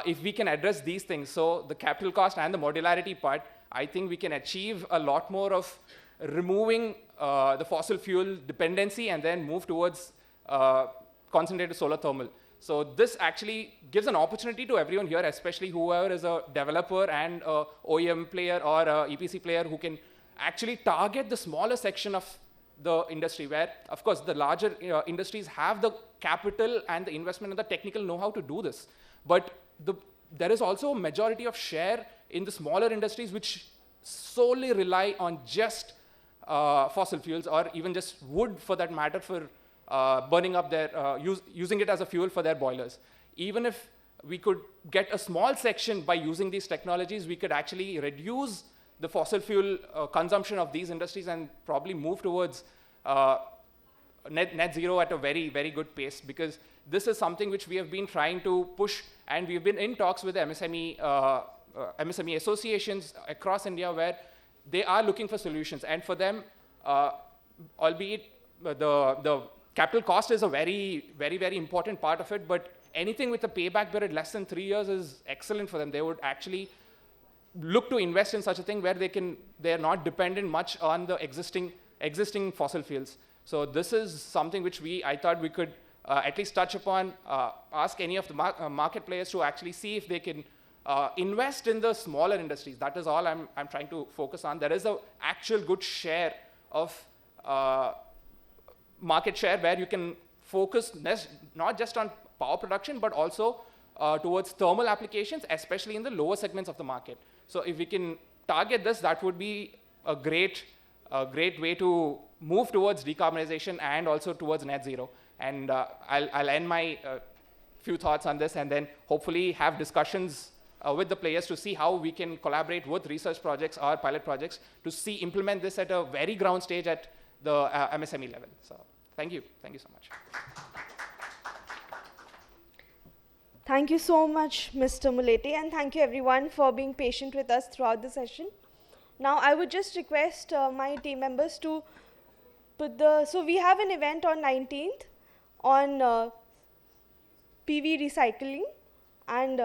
if we can address these things, so the capital cost and the modularity part, I think we can achieve a lot more of removing the fossil fuel dependency and then move towards concentrated solar thermal. So this actually gives an opportunity to everyone here, especially whoever is a developer and a OEM player or a EPC player who can actually target the smaller section of the industry, where, of course, the larger industries have the capital and the investment and the technical know-how to do this. But there is also a majority of share in the smaller industries which solely rely on just fossil fuels, or even just wood for that matter, for burning up their, using it as a fuel for their boilers. Even if we could get a small section by using these technologies, we could actually reduce the fossil fuel consumption of these industries and probably move towards net zero at a very, very good pace, because this is something which we have been trying to push, and we've been in talks with the MSME associations across India, where they are looking for solutions. And for them, albeit the capital cost is a very, very, very important part of it, but anything with a payback period less than 3 years is excellent for them. They would actually look to invest in such a thing where they're not dependent much on the existing fossil fuels. So this is something which I thought we could at least touch upon, ask any of the market players to actually see if they can invest in the smaller industries. That is all I'm trying to focus on. There is an actual good share of market share where you can focus not just on power production, but also towards thermal applications, especially in the lower segments of the market. So if we can target this, that would be a great way to move towards decarbonization and also towards net zero. And I'll end my few thoughts on this and then hopefully have discussions with the players to see how we can collaborate with research projects or pilot projects to implement this at a very ground stage at the MSME level. So thank you so much. Thank you so much, Mr. Muleti, and thank you everyone for being patient with us throughout the session. Now, I would just request my team members to put so we have an event on 19th on PV recycling, and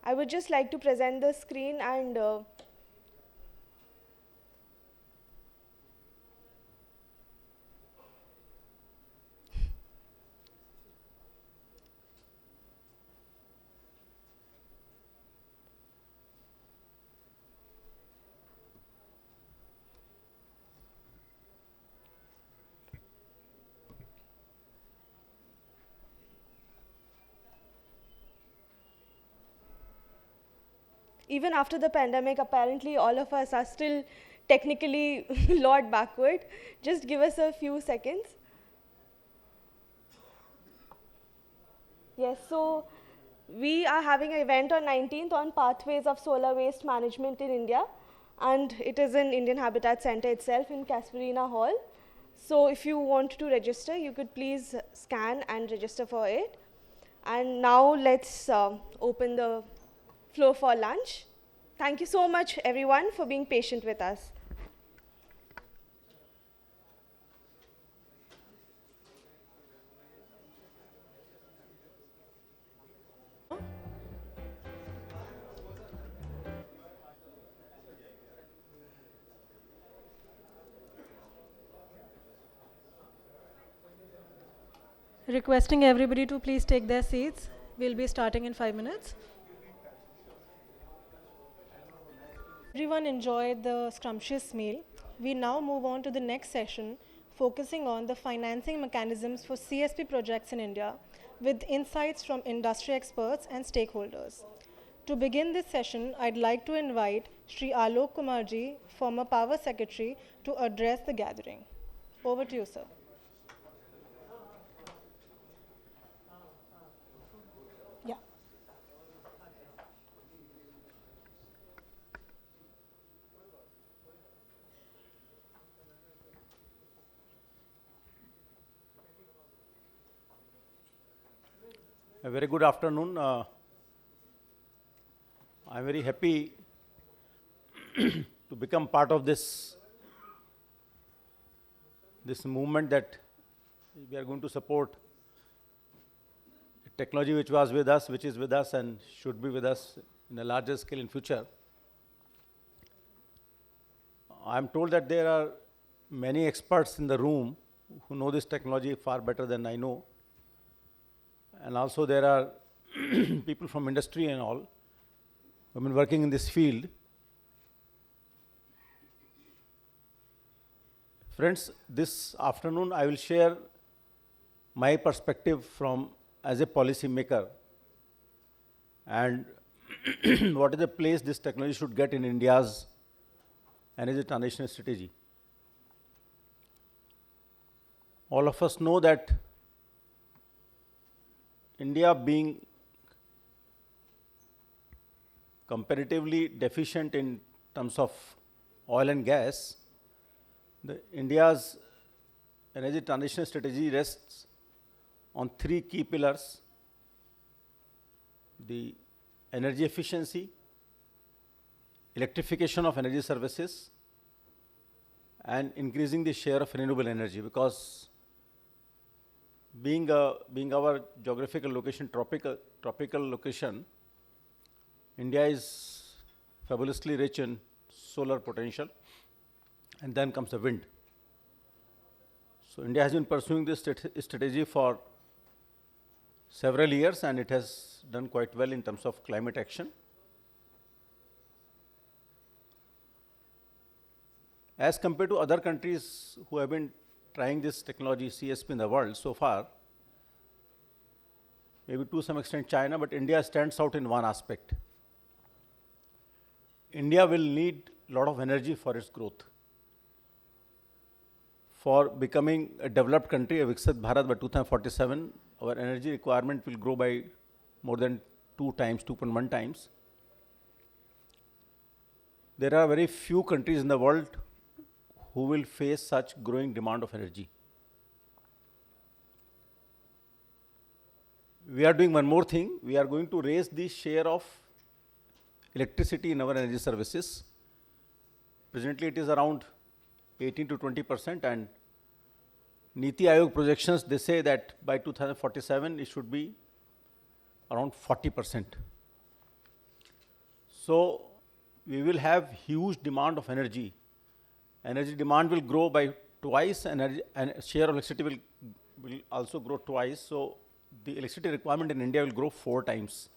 I would just like to present the screen and even after the pandemic, apparently all of us are still technically a lot backward. Just give us a few seconds. Yes, so we are having an event on 19th on pathways of solar waste management in India, and it is in Indian Habitat Center itself in Casperina Hall. So if you want to register, you could please scan and register for it. And now let's open the floor for lunch. Thank you so much, everyone, for being patient with us. Requesting everybody to please take their seats. We'll be starting in 5 minutes. Everyone enjoyed the scrumptious meal. We now move on to the next session, focusing on the financing mechanisms for CSP projects in India, with insights from industry experts and stakeholders. To begin this session, I'd like to invite Sri Alok Kumarji, former Power Secretary, to address the gathering. Over to you, sir. A very good afternoon. I'm very happy to become part of this movement that we are going to support technology which was with us, which is with us and should be with us in a larger scale in future. I'm told that there are many experts in the room who know this technology far better than I know. And also there are people from industry and all who have been working in this field. Friends, this afternoon I will share my perspective as a policy maker and what is the place this technology should get in India's energy transition strategy. All of us know that India being comparatively deficient in terms of oil and gas, India's energy transition strategy rests on 3 key pillars: the energy efficiency, electrification of energy services, and increasing the share of renewable energy, because being our geographical location, tropical location, India is fabulously rich in solar potential, and then comes the wind. So India has been pursuing this strategy for several years, and it has done quite well in terms of climate action. As compared to other countries who have been trying this technology, CSP, in the world so far, maybe to some extent China, but India stands out in one aspect. India will need a lot of energy for its growth. For becoming a developed country, a Viksit Bharat by 2047, our energy requirement will grow by more than 2.1 times. There are very few countries in the world who will face such growing demand of energy. We are doing one more thing. We are going to raise the share of electricity in our energy services. Presently, it is around 18 to 20%, and Niti Aayog projections, they say that by 2047, it should be around 40%. So we will have huge demand of energy. Energy demand will grow by twice, and share of electricity will also grow twice. So the electricity requirement in India will grow 4 times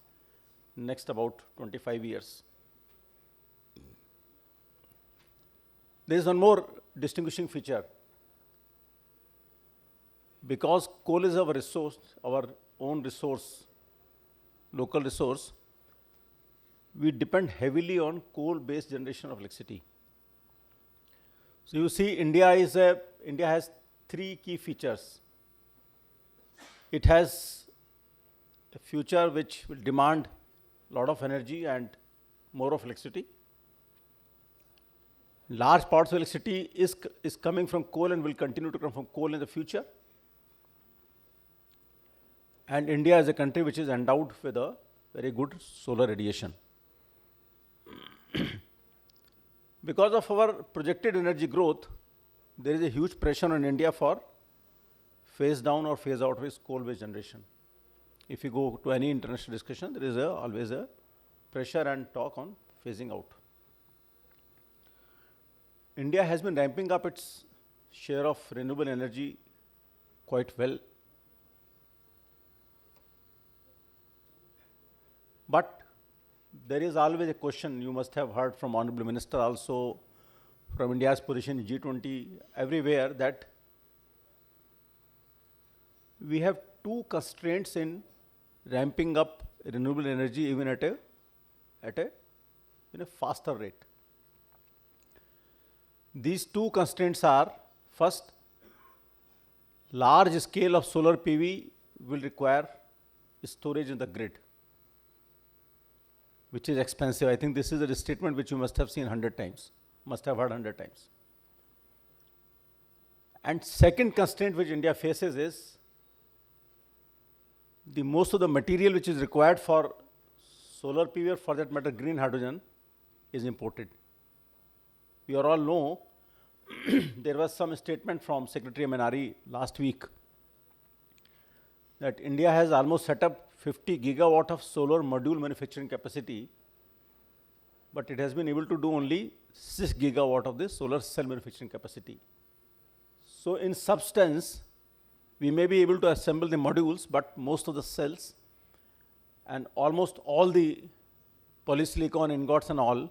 next about 25 years. There is one more distinguishing feature. Because coal is our resource, our own resource, local resource, we depend heavily on coal-based generation of electricity. So you see, India has 3 key features. It has a future which will demand a lot of energy and more of electricity. Large parts of electricity is coming from coal and will continue to come from coal in the future. And India is a country which is endowed with a very good solar radiation. Because of our projected energy growth, there is a huge pressure on India for phase down or phase out with coal-based generation. If you go to any international discussion, there is always a pressure and talk on phasing out. India has been ramping up its share of renewable energy quite well. But there is always a question, you must have heard from Honorable Minister also, from India's position in G20, everywhere, that we have 2 constraints in ramping up renewable energy even at a faster rate. These 2 constraints are, first, large scale of solar PV will require storage in the grid, which is expensive. I think this is a statement which you must have seen 100 times, must have heard 100 times. And second constraint which India faces is most of the material which is required for solar PV, or for that matter green hydrogen, is imported. You all know there was some statement from Secretary MNRE last week that India has almost set up 50 gigawatt of solar module manufacturing capacity, but it has been able to do only 6 gigawatt of the solar cell manufacturing capacity. So in substance, we may be able to assemble the modules, but most of the cells and almost all the polysilicon ingots and all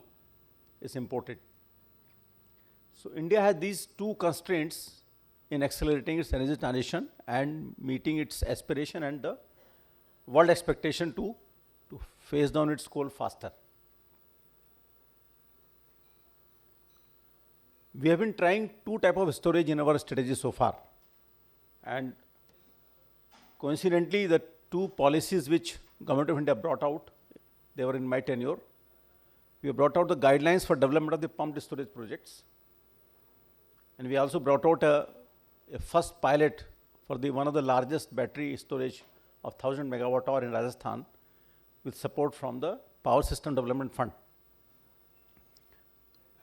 is imported. So India has these 2 constraints in accelerating its energy transition and meeting its aspiration and the world expectation to phase down its coal faster. We have been trying 2 types of storage in our strategy so far. And coincidentally, the 2 policies which Government of India brought out, they were in my tenure. We brought out the guidelines for development of the pumped storage projects. And we also brought out a first pilot for one of the largest battery storage of 1000 megawatt hour in Rajasthan, with support from the Power System Development Fund.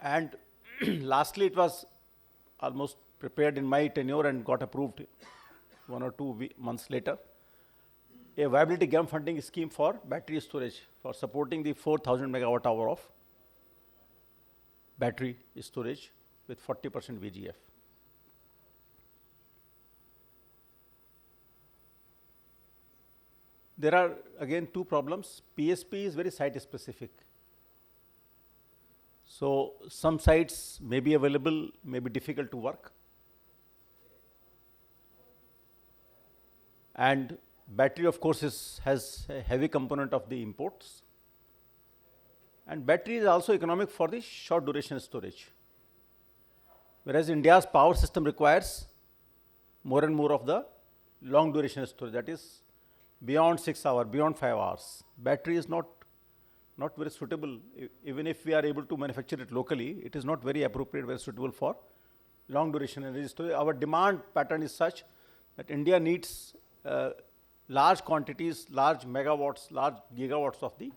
And lastly, it was almost prepared in my tenure and got approved 1 or 2 months later, a viability gap funding scheme for battery storage for supporting the 4000 megawatt hour of battery storage with 40% VGF. there are again two problems. PSP is very site specific. So some sites may be available, may be difficult to work. And battery, of course, has a heavy component of the imports. And battery is also economic for the short duration storage. Whereas India's power system requires more and more of the long duration storage, that is beyond 6 hours, beyond 5 hours. Battery is not very suitable. Even if we are able to manufacture it locally, it is not very appropriate, very suitable for long duration energy storage. Our demand pattern is such that India needs large quantities, large megawatts, large gigawatts of the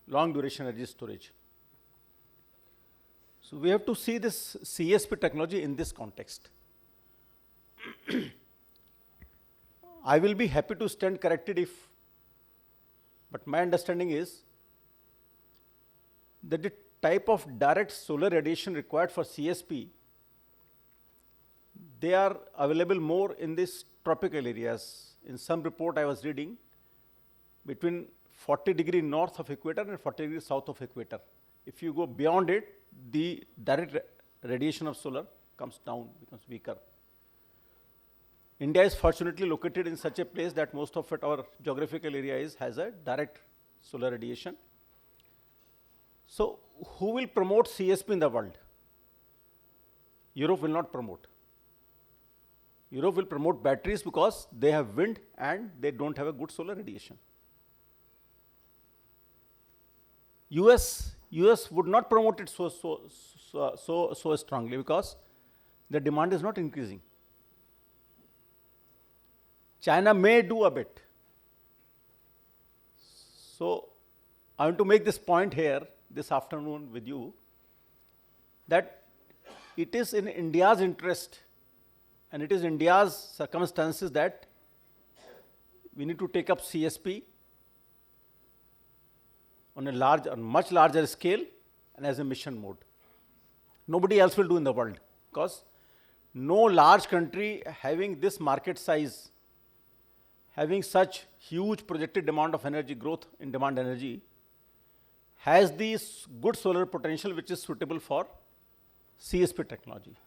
long duration energy storage. So we have to see this CSP technology in this context. I will be happy to stand corrected but my understanding is that the type of direct solar radiation required for CSP, they are available more in these tropical areas. In some report I was reading, between 40 degrees north of equator and 40 degrees south of equator. If you go beyond it, the direct radiation of solar comes down, becomes weaker. India is fortunately located in such a place that most of it, our geographical area has a direct solar radiation. So who will promote CSP in the world? Europe will not promote. Europe will promote batteries because they have wind and they don't have a good solar radiation. US would not promote it so strongly because the demand is not increasing. China may do a bit. So I want to make this point here this afternoon with you that it is in India's interest and it is India's circumstances that we need to take up CSP on a much larger scale and as a mission mode. Nobody else will do in the world because no large country having this market size, having such huge projected demand of energy, growth in demand energy, has this good solar potential which is suitable for CSP technology.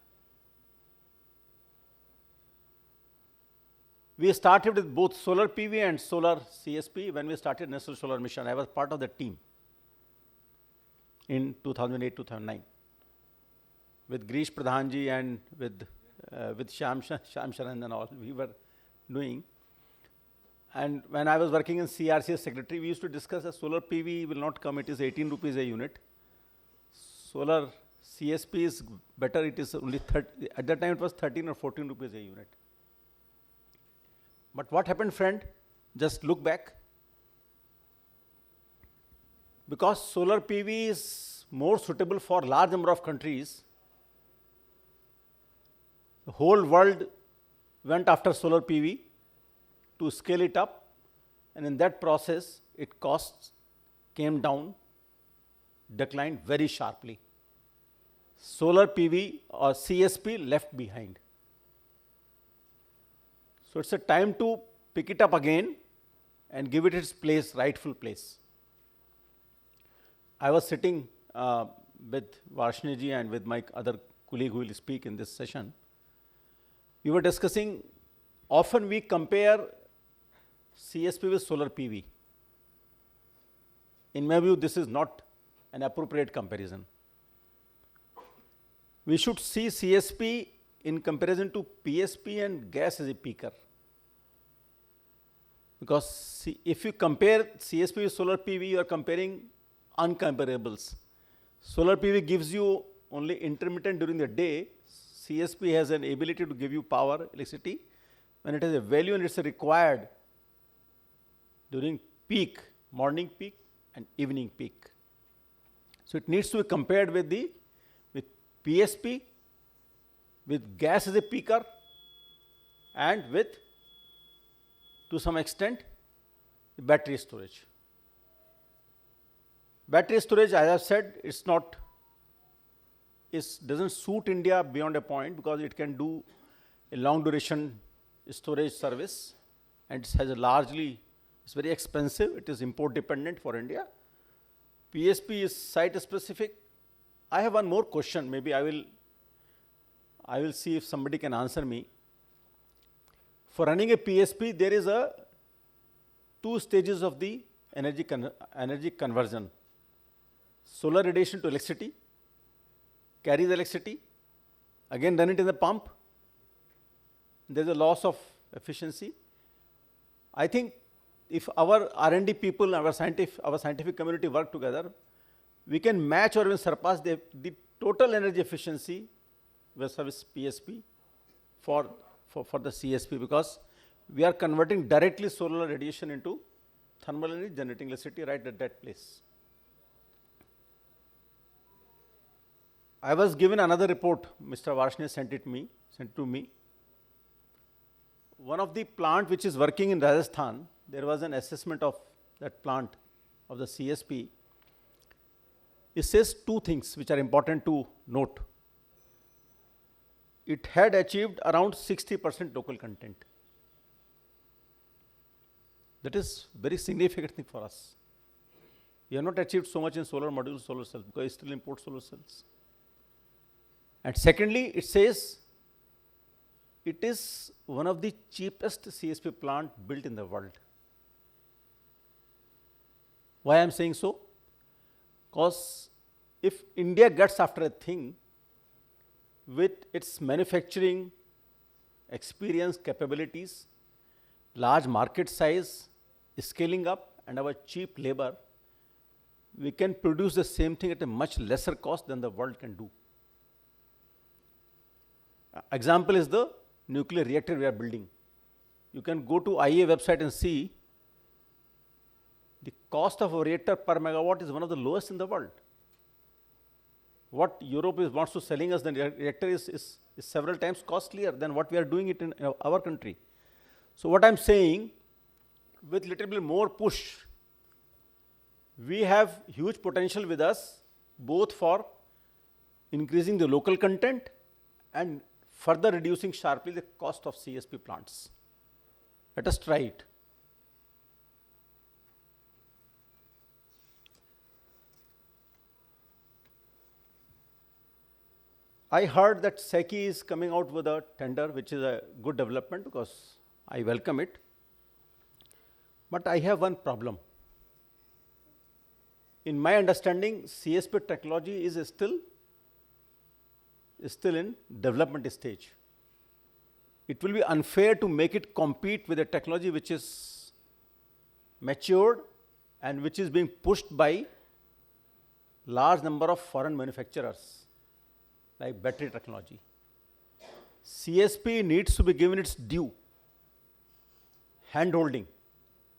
We started with both solar PV and solar CSP when we started National Solar Mission. I was part of the team in 2008-2009 with Grish Pradhanji and with Shyam Sharan and all. We were doing. And when I was working in CRC as secretary, we used to discuss that solar PV will not come. It is 18 rupees a unit. Solar CSP is better. It is only at that time it was 13 or 14 rupees a unit. But what happened, friend? Just look back. Because solar PV is more suitable for large number of countries, the whole world went after solar PV to scale it up, and in that process, its costs came down, declined very sharply. Solar PV or CSP left behind. So it's a time to pick it up again and give it its place, rightful place. I was sitting with Varshniji and with my other colleague who will speak in this session. We were discussing, often we compare CSP with solar PV. In my view, this is not an appropriate comparison. We should see CSP in comparison to PSP and gas as a peaker. Because if you compare CSP with solar PV, you are comparing uncomparables. Solar PV gives you only intermittent during the day. CSP has an ability to give you power, electricity, when it has a value and it's required during peak, morning peak and evening peak. So it needs to be compared with PSP, with gas as a peaker, and with, to some extent, the battery storage. Battery storage, as I have said, doesn't suit India beyond a point because it can do a long duration storage service and it has a largely It's very expensive. It is import dependent for India. PSP is site specific. I have one more question. Maybe I will see if somebody can answer me. For running a PSP, there is two stages of the energy conversion. Solar radiation to electricity, carries electricity, again run it in the pump. There is a loss of efficiency. I think if our R&D people, our scientific community work together, we can match or even surpass the total energy efficiency versus PSP for the CSP, because we are converting directly solar radiation into thermal energy, generating electricity right at that place. I was given another report. Mr. Varshne sent to me. One of the plant which is working in Rajasthan, there was an assessment of that plant of the CSP. It says two things which are important to note. It had achieved around 60% local content. That is very significant thing for us. We have not achieved so much in solar modules, solar cells, because we still import solar cells. And secondly, it says it is one of the cheapest CSP plant built in the world. Why I am saying so? Because if India gets after a thing with its manufacturing experience, capabilities, large market size, scaling up, and our cheap labor, we can produce the same thing at a much lesser cost than the world can do. Example is the nuclear reactor we are building. You can go to IEA website and see the cost of a reactor per megawatt is one of the lowest in the world. What Europe wants to selling us, the reactor is several times costlier than what we are doing it in our country. So what I am saying, with little bit more push, we have huge potential with us, both for increasing the local content and further reducing sharply the cost of CSP plants. Let us try it. I heard that SECI is coming out with a tender, which is a good development because I welcome it. But I have one problem. In my understanding, CSP technology is still in development stage. It will be unfair to make it compete with a technology which is matured and which is being pushed by large number of foreign manufacturers, like battery technology. CSP needs to be given its due, hand-holding.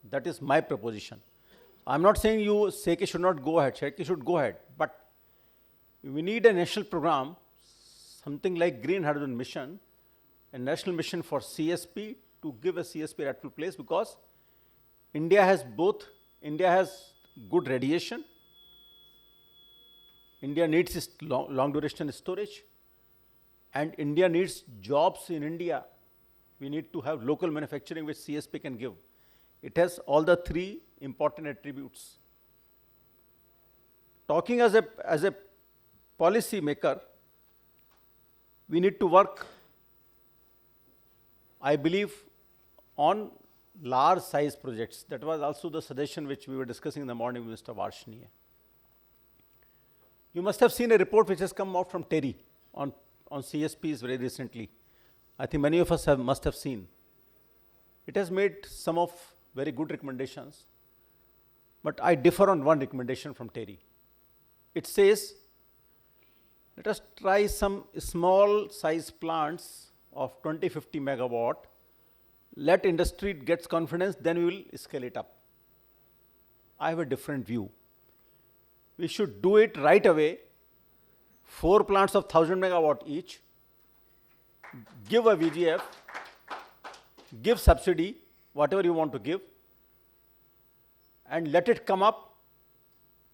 That is my proposition. I'm not saying SECI should not go ahead, SECI should go ahead, but we need a national program, something like Green Hydrogen Mission, a national mission for CSP to give a CSP rightful place, because India has good radiation, India needs its long duration storage, and India needs jobs in India. We need to have local manufacturing which CSP can give. It has all the three important attributes. Talking as a policy maker, we need to work, I believe, on large size projects. That was also the suggestion which we were discussing in the morning with Mr. Varshne. You must have seen a report which has come out from TERI on CSPs very recently. I think many of us must have seen. It has made some of very good recommendations, but I differ on one recommendation from TERI. It says, let us try some small size plants of 20-50 megawatt, let industry gets confidence, then we will scale it up. I have a different view. We should do it right away, 4 plants of 1000 megawatt each, give a VGF, give subsidy, whatever you want to give, and let it come up,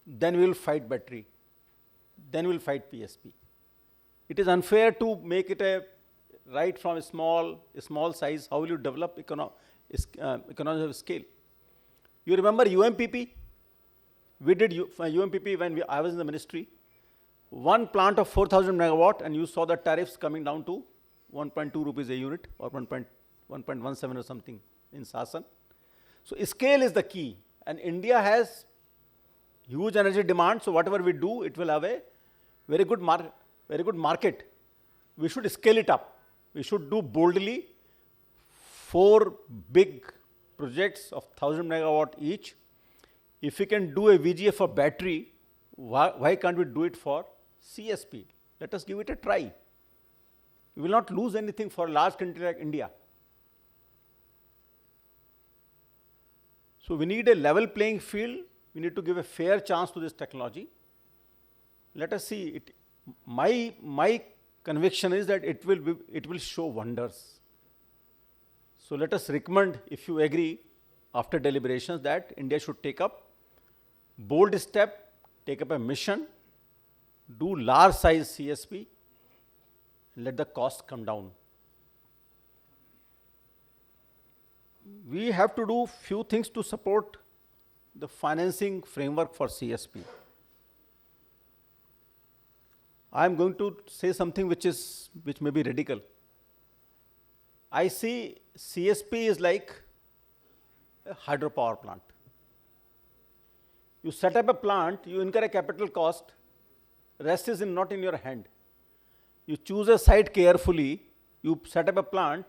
then we will fight battery, then we will fight PSP. It is unfair to make it a right from a small size. How will you develop economies of scale? You remember UMPP? We did UMPP when I was in the ministry. One plant of 4,000 megawatt, and you saw the tariffs coming down to 1.2 rupees a unit, or 1.17 or something in Sasan. So scale is the key, and India has huge energy demand. So whatever we do, it will have a very good market. We should scale it up. We should do boldly 4 big projects of 1,000 megawatt each. If we can do a VGF for battery, why can't we do it for CSP? Let us give it a try. We will not lose anything for a large country like India. So we need a level playing field. We need to give a fair chance to this technology. Let us see it. My conviction is that it will show wonders. So let us recommend, if you agree, after deliberations, that India should take up bold step, take up a mission, do large size CSP, and let the cost come down. We have to do few things to support the financing framework for CSP. I am going to say something which may be radical. I see CSP is like a hydropower plant. You set up a plant, you incur a capital cost, rest is not in your hand. You choose a site carefully, you set up a plant,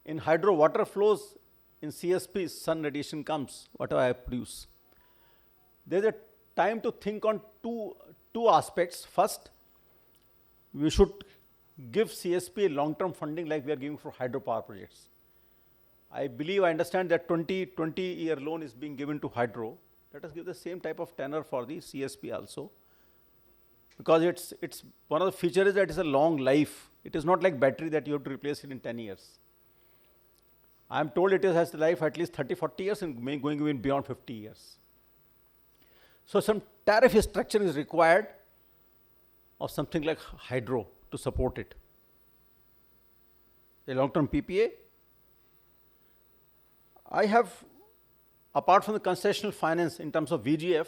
in hydro water flows, in CSP sun radiation comes, whatever I produce. There is a time to think on two aspects. First, we should give CSP a long-term funding like we are giving for hydropower projects. I understand that 20-year loan is being given to hydro. Let us give the same type of tenor for the CSP also. Because it's one of the features is that it's a long life. It is not like battery that you have to replace it in 10 years. I am told it has life at least 30-40 years and going even beyond 50 years. So some tariff structure is required of something like hydro to support it. A long-term PPA. I have, apart from the concessional finance in terms of VGF,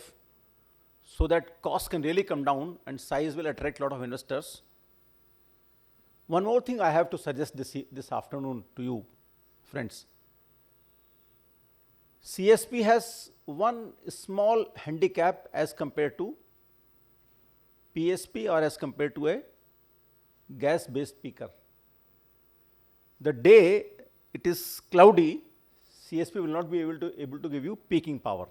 so that costs can really come down and size will attract a lot of investors. One more thing I have to suggest this afternoon to you, friends. CSP has one small handicap as compared to PSP or as compared to a gas-based peaker. The day it is cloudy, CSP will not be able to give you peaking power.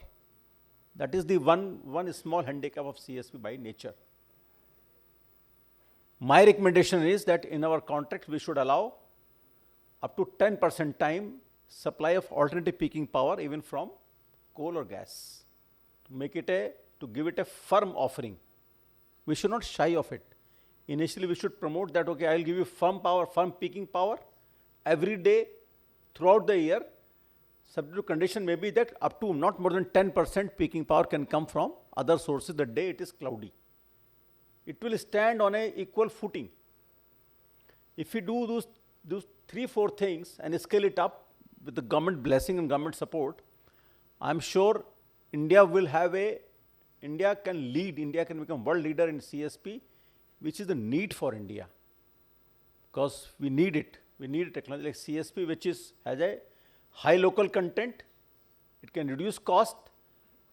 That is the one small handicap of CSP by nature. My recommendation is that in our contract we should allow up to 10% time supply of alternative peaking power even from coal or gas to give it a firm offering. We should not shy of it. Initially we should promote that, okay, I will give you firm peaking power every day throughout the year. Subject to condition may be that up to not more than 10% peaking power can come from other sources the day it is cloudy. It will stand on an equal footing. If we do those 3-4 things and scale it up with the government blessing and government support, I am sure India can become world leader in CSP, which is the need for India. Because we need it. We need a technology like CSP which has a high local content, it can reduce cost,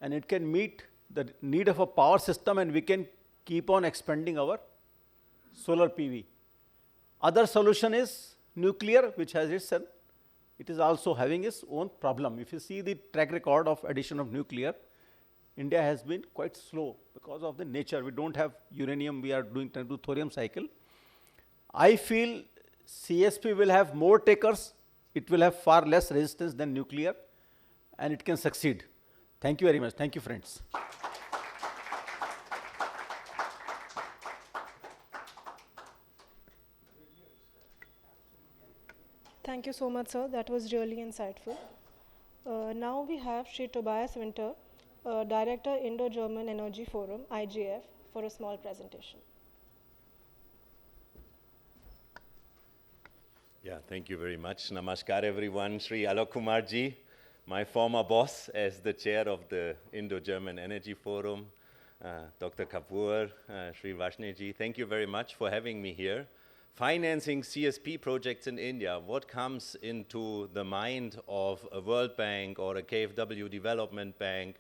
and it can meet the need of a power system, and we can keep on expanding our solar PV. Other solution is nuclear, which has it is also having its own problem. If you see the track record of addition of nuclear, India has been quite slow because of the nature. We don't have uranium, we are doing thorium cycle. I feel CSP will have more takers, it will have far less resistance than nuclear, and it can succeed. Thank you very much. Thank you, friends. Thank you so much, sir. That was really insightful. Now we have Sri Tobias Winter, Director, Indo-German Energy Forum, IGF, for a small presentation. Yeah, thank you very much. Namaskar, everyone. Sri Alok Kumar ji, my former boss as the chair of the Indo-German Energy Forum, Dr. Kapoor, Sri Vaishnaji, thank you very much for having me here. Financing CSP projects in India, what comes into the mind of a World Bank or a KfW Development Bank?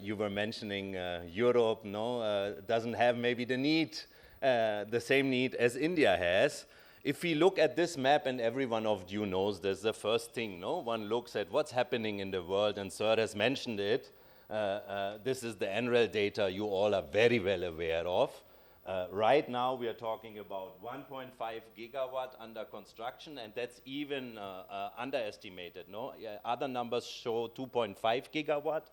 You were mentioning Europe, doesn't have maybe the need, the same need as India has. If we look at this map, and every one of you knows this, the first thing, one looks at what's happening in the world, and Sir has mentioned it. This is the NREL data you all are very well aware of. Right now, we are talking about 1.5 gigawatt under construction, and that's even underestimated. Other numbers show 2.5 gigawatt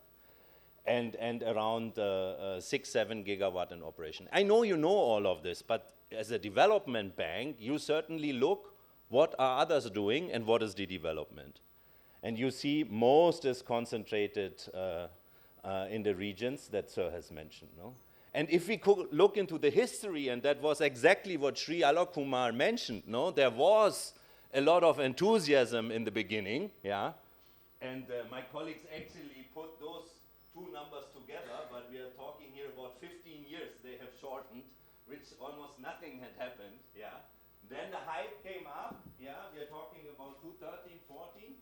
and around 6-7 gigawatt in operation. I know you know all of this, but as a development bank, you certainly look what are others doing and what is the development. And you see most is concentrated in the regions that Sir has mentioned. And if we could look into the history, and that was exactly what Sri Alok Kumar mentioned, there was a lot of enthusiasm in the beginning, and my colleagues actually put those two numbers together, but we are talking here about 15 years they have shortened, which almost nothing had happened, Then the hype came up, we are talking about 2013, 14,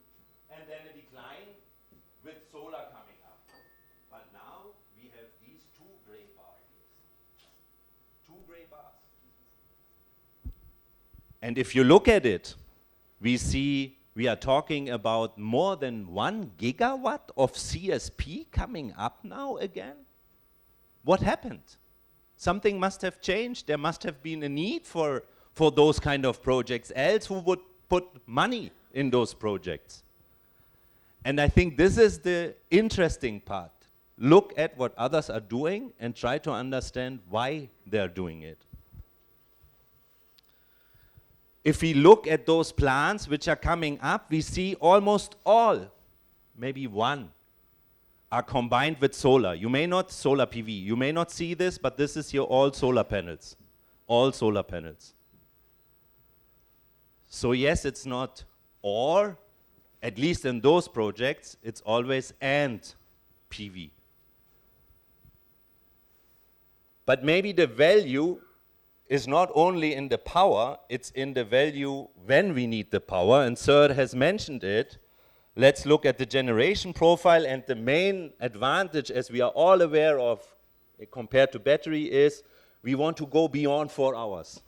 and then a decline with solar coming up. But now we have these two gray bars. Two gray bars. And if you look at it, we see we are talking about more than 1 gigawatt of CSP coming up now again. What happened? Something must have changed. There must have been a need for those kind of projects. Else, who would put money in those projects? And I think this is the interesting part. Look at what others are doing and try to understand why they are doing it. If we look at those plants which are coming up, we see almost all, maybe one, are combined with solar. You may not, solar PV, you may not see this, but this is here all solar panels. All solar panels. So yes, it's not or, at least in those projects, it's always and PV. But maybe the value is not only in the power, it's in the value when we need the power, and Sir has mentioned it. Let's look at the generation profile, and the main advantage, as we are all aware of, compared to battery, is we want to go beyond 4 hours.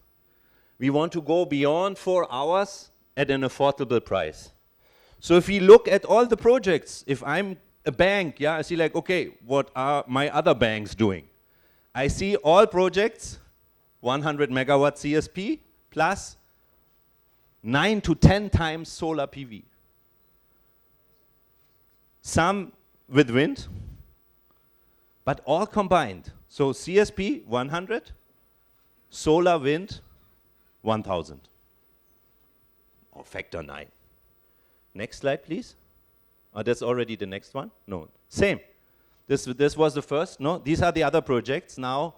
We want to go beyond 4 hours at an affordable price. So if we look at all the projects, if I'm a bank, I see like, okay, what are my other banks doing? I see all projects, 100 megawatt CSP, plus 9 to 10 times solar PV. Some with wind, but all combined. So CSP 100, solar wind 1000, or factor 9. Next slide, please. Oh, that's already the next one? No, same. This was the first. No, these are the other projects now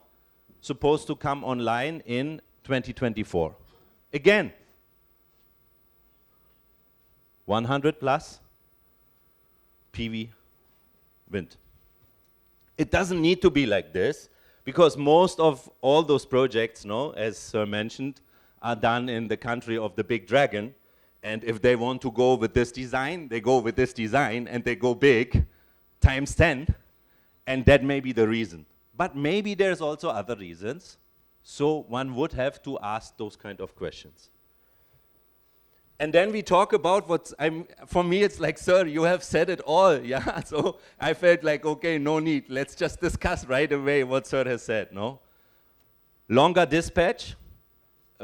supposed to come online in 2024. Again, 100 plus PV wind. It doesn't need to be like this, because most of all those projects, as Sir mentioned, are done in the country of the big dragon. And if they want to go with this design, they go with this design, and they go big, times 10, and that may be the reason. But maybe there's also other reasons, so one would have to ask those kind of questions. And then we talk about for me it's like, Sir, you have said it all, so I felt like, okay, no need, let's just discuss right away what Sir has said, Longer dispatch,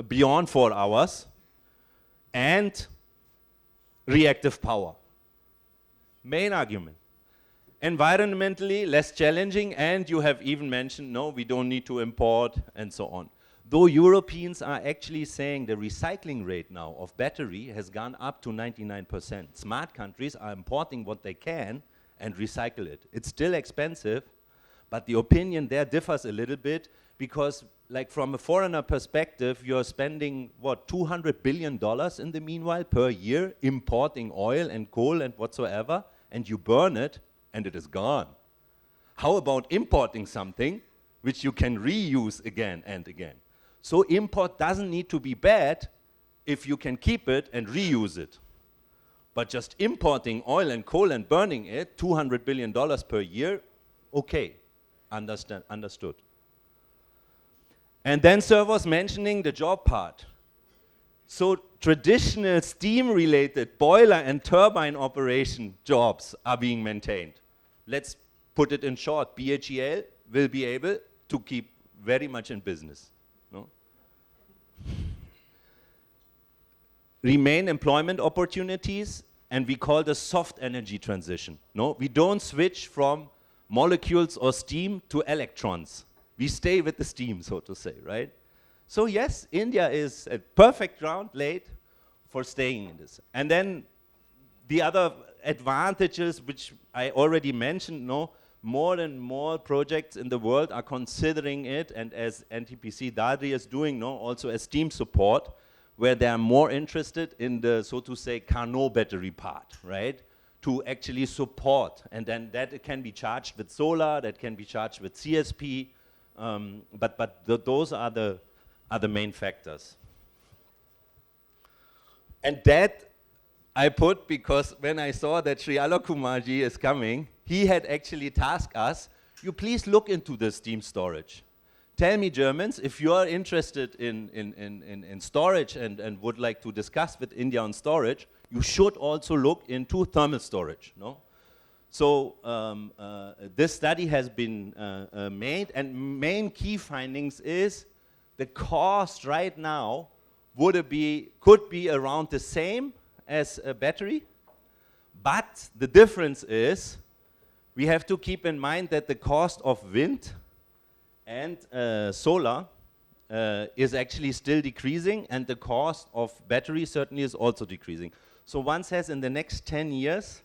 beyond 4 hours, and reactive power. Main argument. Environmentally less challenging, and you have even mentioned, no, we don't need to import, and so on. Though Europeans are actually saying the recycling rate now of battery has gone up to 99%. Smart countries are importing what they can and recycle it. It's still expensive, but the opinion there differs a little bit, because like from a foreigner perspective, you're spending, what, $200 billion in the meanwhile per year importing oil and coal and whatsoever, and you burn it and it is gone. How about importing something which you can reuse again and again? So import doesn't need to be bad if you can keep it and reuse it. But just importing oil and coal and burning it, $200 billion per year, okay, understood. And then Sir was mentioning the job part. So traditional steam-related boiler and turbine operation jobs are being maintained. Let's put it in short, BHEL will be able to keep very much in business. No? Remain employment opportunities, and we call this soft energy transition. No, we don't switch from molecules or steam to electrons. We stay with the steam, so to say, right? So yes, India is a perfect ground laid for staying in this. And then the other advantages, which I already mentioned, no, more and more projects in the world are considering it, and as NTPC Dadri is doing, no, also as steam support, where they are more interested in the, so to say, Carnot battery part, right? To actually support, and then that it can be charged with solar, that can be charged with CSP, those are the main factors. And that I put because when I saw that Sri Alok Kumarji is coming, he had actually tasked us, you please look into the steam storage. Tell me, Germans, if you are interested in storage and would like to discuss with India on storage, you should also look into thermal storage. No? So this study has been made, and main key findings is the cost right now could be around the same as a battery, but the difference is we have to keep in mind that the cost of wind and solar is actually still decreasing, and the cost of battery certainly is also decreasing. So one says in the next 10 years,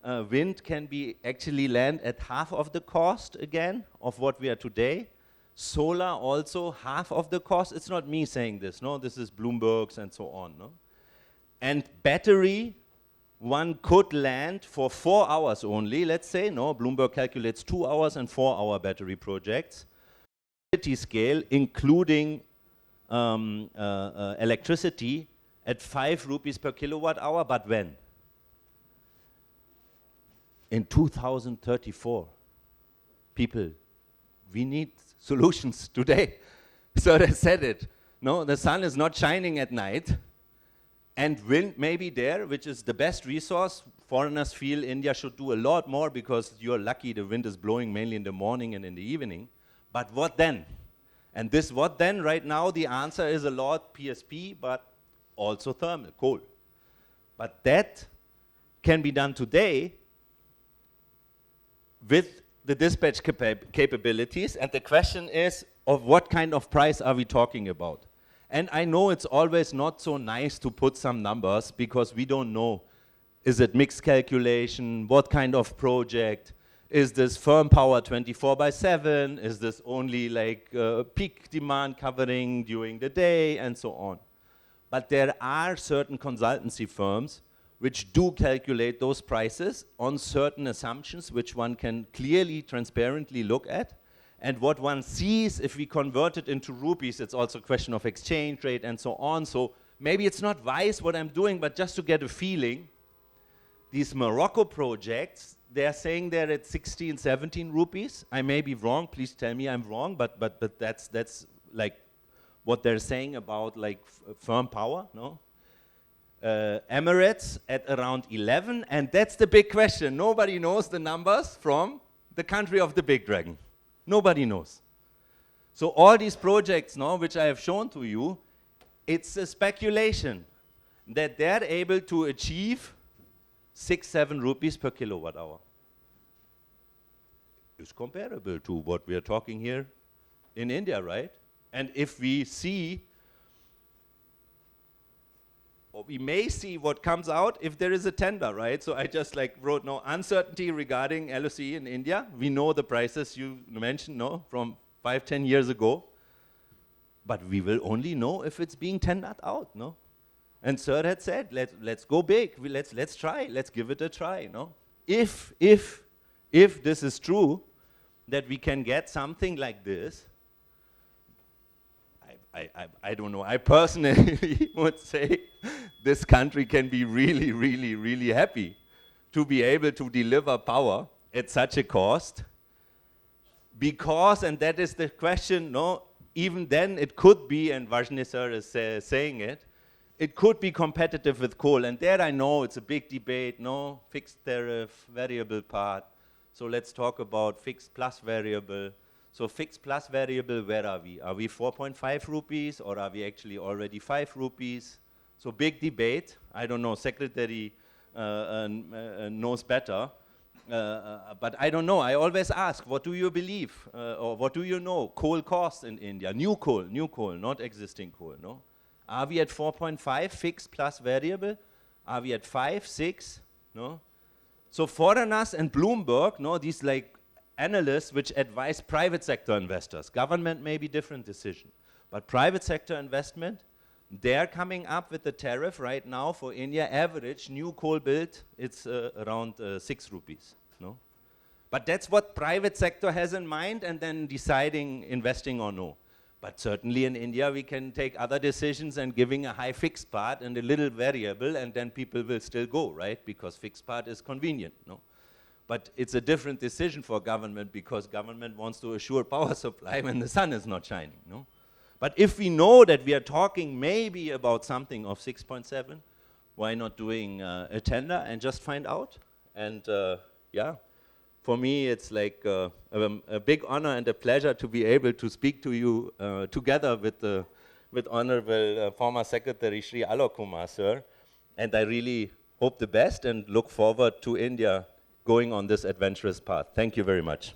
wind can be actually land at half of the cost again of what we are today. Solar also half of the cost. It's not me saying this, no, this is Bloomberg's and so on, no? And battery, one could land for 4 hours only, let's say, no, Bloomberg calculates 2 hours and 4-hour battery projects. Scale, including electricity, at 5 rupees per kilowatt hour, but when? In 2034. People, we need solutions today. So they said it. No, the sun is not shining at night, and wind may be there, which is the best resource. Foreigners feel India should do a lot more because you're lucky the wind is blowing mainly in the morning and in the evening. But what then? And this what then, right now, the answer is a lot PSP, but also thermal, coal. But that can be done today with the dispatch capabilities, and the question is, of what kind of price are we talking about? And I know it's always not so nice to put some numbers, because we don't know, is it mixed calculation, what kind of project, is this firm power 24/7, is this only like peak demand covering during the day, and so on. But there are certain consultancy firms which do calculate those prices on certain assumptions which one can clearly, transparently look at. And what one sees, if we convert it into rupees, it's also a question of exchange rate and so on. So maybe it's not wise what I'm doing, but just to get a feeling, these Morocco projects, they're saying they're at 16, 17 rupees. I may be wrong, please tell me I'm wrong, but that's like what they're saying about like firm power, no? Emirates at around 11, and that's the big question. Nobody knows the numbers from the country of the big dragon. Nobody knows. So all these projects now, which I have shown to you, it's a speculation that they're able to achieve 6, 7 rupees per kilowatt hour. It's comparable to what we are talking here in India, right? And if we see, or we may see what comes out if there is a tender, right? So I just like wrote, no, uncertainty regarding LOC in India. We know the prices you mentioned, no, from 5, 10 years ago. But we will only know if it's being tendered out, no? And Sir had said, let's go big, let's try, let's give it a try, no? if this is true, that we can get something like this, I don't know. I personally would say this country can be really, really, really happy to be able to deliver power at such a cost. Because, and that is the question, no, even then it could be, and Vajne sir is saying it could be competitive with coal. And there I know it's a big debate, no, fixed tariff, variable part. So let's talk about fixed plus variable. So fixed plus variable, where are we? Are we 4.5 rupees or are we actually already 5 rupees? So big debate. I don't know, Secretary knows better. But I don't know. I always ask, what do you believe? Or what do you know? Coal costs in India. New coal, not existing coal, no? Are we at 4.5 fixed plus variable? Are we at 5, 6? No? So foreigners and Bloomberg, no, these like analysts which advise private sector investors. Government may be different decision. But private sector investment, they're coming up with the tariff right now for India average new coal build, it's around 6 rupees, no? But that's what private sector has in mind and then deciding investing or no. But certainly in India we can take other decisions and giving a high fixed part and a little variable and then people will still go, right? Because fixed part is convenient, no? But it's a different decision for government because government wants to assure power supply when the sun is not shining, no? But if we know that we are talking maybe about something of 6.7, why not doing a tender and just find out? And yeah, for me it's like a big honor and a pleasure to be able to speak to you together with Honorable former Secretary Shri Alok Kumar, sir. And I really hope the best and look forward to India going on this adventurous path. Thank you very much.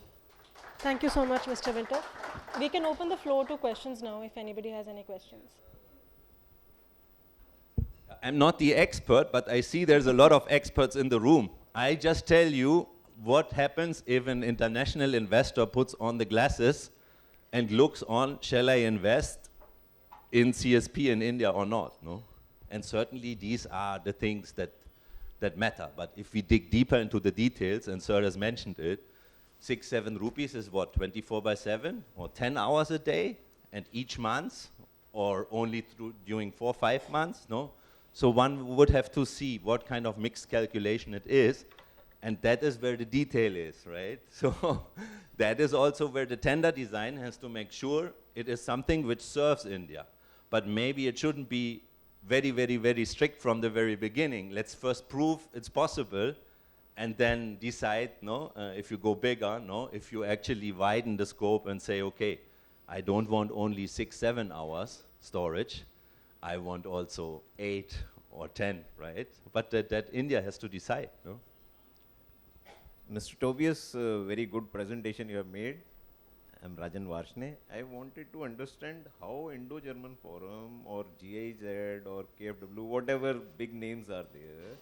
Thank you so much, Mr. Winter. We can open the floor to questions now if anybody has any questions. I'm not the expert, but I see there's a lot of experts in the room. I just tell you what happens if an international investor puts on the glasses and looks on, shall I invest in CSP in India or not, no? And certainly these are the things that matter. But if we dig deeper into the details, and sir has mentioned it, 6, 7 rupees is what, 24/7 or 10 hours a day, and each month, or only during 4, 5 months, no? So one would have to see what kind of mixed calculation it is, and that is where the detail is, right? So that is also where the tender design has to make sure it is something which serves India. But maybe it shouldn't be very, very, very strict from the very beginning. Let's first prove it's possible, and then decide, no, if you go bigger, no, if you actually widen the scope and say, okay, I don't want only 6, 7 hours storage, I want also 8 or 10, right? But that India has to decide, no? Mr. Tobias, very good presentation you have made. I'm Rajan Varshne. I wanted to understand how Indo-German Forum or GIZ or KFW, whatever big names are there,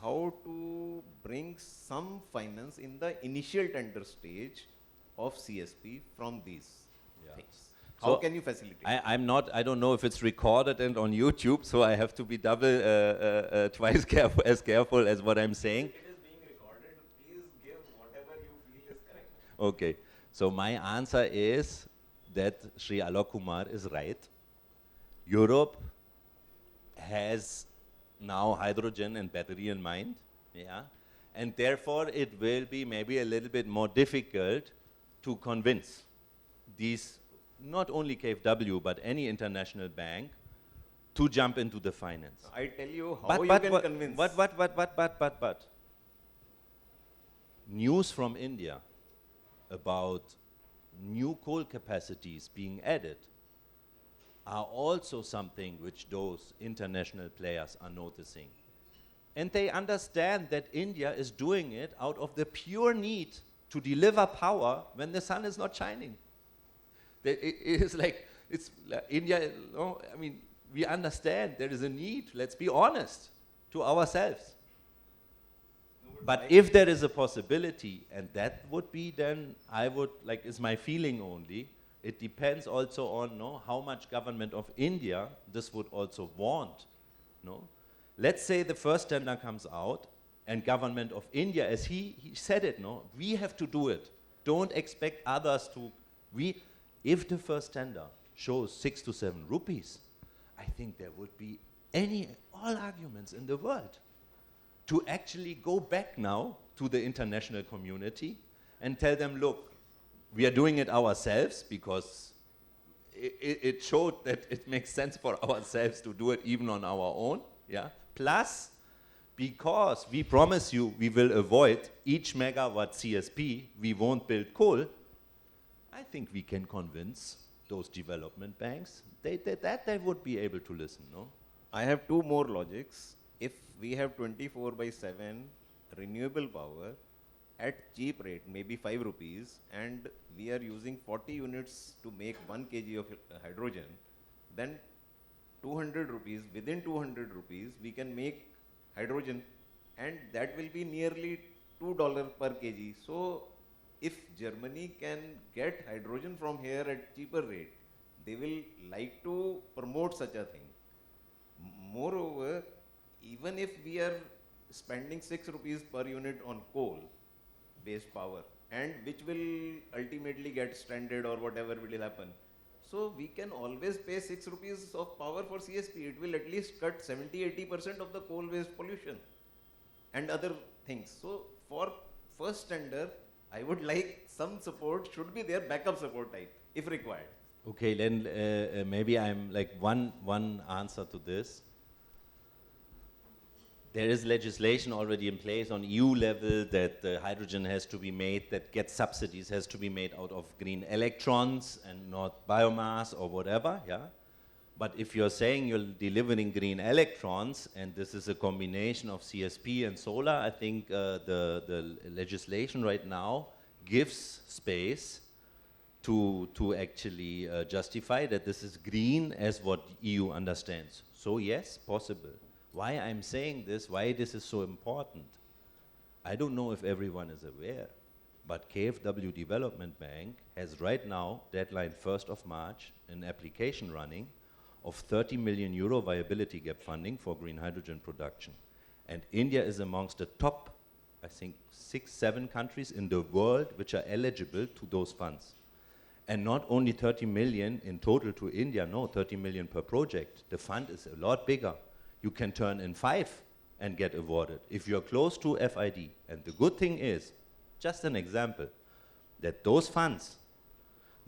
how to bring some finance in the initial tender stage of CSP from these things. How can you facilitate? I don't know if it's recorded and on YouTube, so I have to be twice as careful as what I'm saying. It is being recorded. Please give whatever you feel is correct. Okay. So my answer is that Sri Alok Kumar is right. Europe has now hydrogen and battery in mind, yeah, and therefore it will be maybe a little bit more difficult to convince these, not only KfW, but any international bank, to jump into the finance. I tell you how you can convince. But news from India about new coal capacities being added are also something which those international players are noticing. And they understand that India is doing it out of the pure need to deliver power when the sun is not shining. It is like, it's like India, no, I mean, we understand there is a need, let's be honest to ourselves. But if there is a possibility, and that would be then, I would, like, is my feeling only, it depends also on, no, how much government of India this would also want, no? Let's say the first tender comes out, and government of India, as he said it, no, we have to do it. Don't expect others to. If the first tender shows 6 to 7 rupees, I think there would be all arguments in the world to actually go back now to the international community and tell them, look, we are doing it ourselves because it showed that it makes sense for ourselves to do it even on our own. Yeah. Plus, because we promise you we will avoid each megawatt CSP, we won't build coal, I think we can convince those development banks that they would be able to listen, no? I have two more logics. If we have 24/7 renewable power at cheap rate, maybe 5 rupees, and we are using 40 units to make 1 kg of hydrogen, then 200 rupees, within 200 rupees, we can make hydrogen, and that will be nearly $2 per kg. So if Germany can get hydrogen from here at cheaper rate, they will like to promote such a thing. Moreover, even if we are spending 6 rupees per unit on coal-based power, and which will ultimately get stranded or whatever will happen, so we can always pay 6 rupees of power for CSP. It will at least cut 70-80% of the coal-based pollution and other things. So for first tender, I would like some support, should be there, backup support type, if required. Okay, then maybe I'm like one answer to this. There is legislation already in place on EU level that hydrogen has to be made, that gets subsidies, has to be made out of green electrons and not biomass or whatever, yeah? But if you're saying you're delivering green electrons and this is a combination of CSP and solar, I think the legislation right now gives space to actually justify that this is green as what EU understands. So yes, possible. Why I'm saying this, why this is so important, I don't know if everyone is aware, but KfW Development Bank has right now, deadline 1st of March, an application running of 30 million euro viability gap funding for green hydrogen production. And India is amongst the top, I think, 6, 7 countries in the world which are eligible to those funds. And not only 30 million in total to India, no, 30 million per project. The fund is a lot bigger. You can turn in 5 and get awarded if you're close to FID. And the good thing is, just an example, that those funds,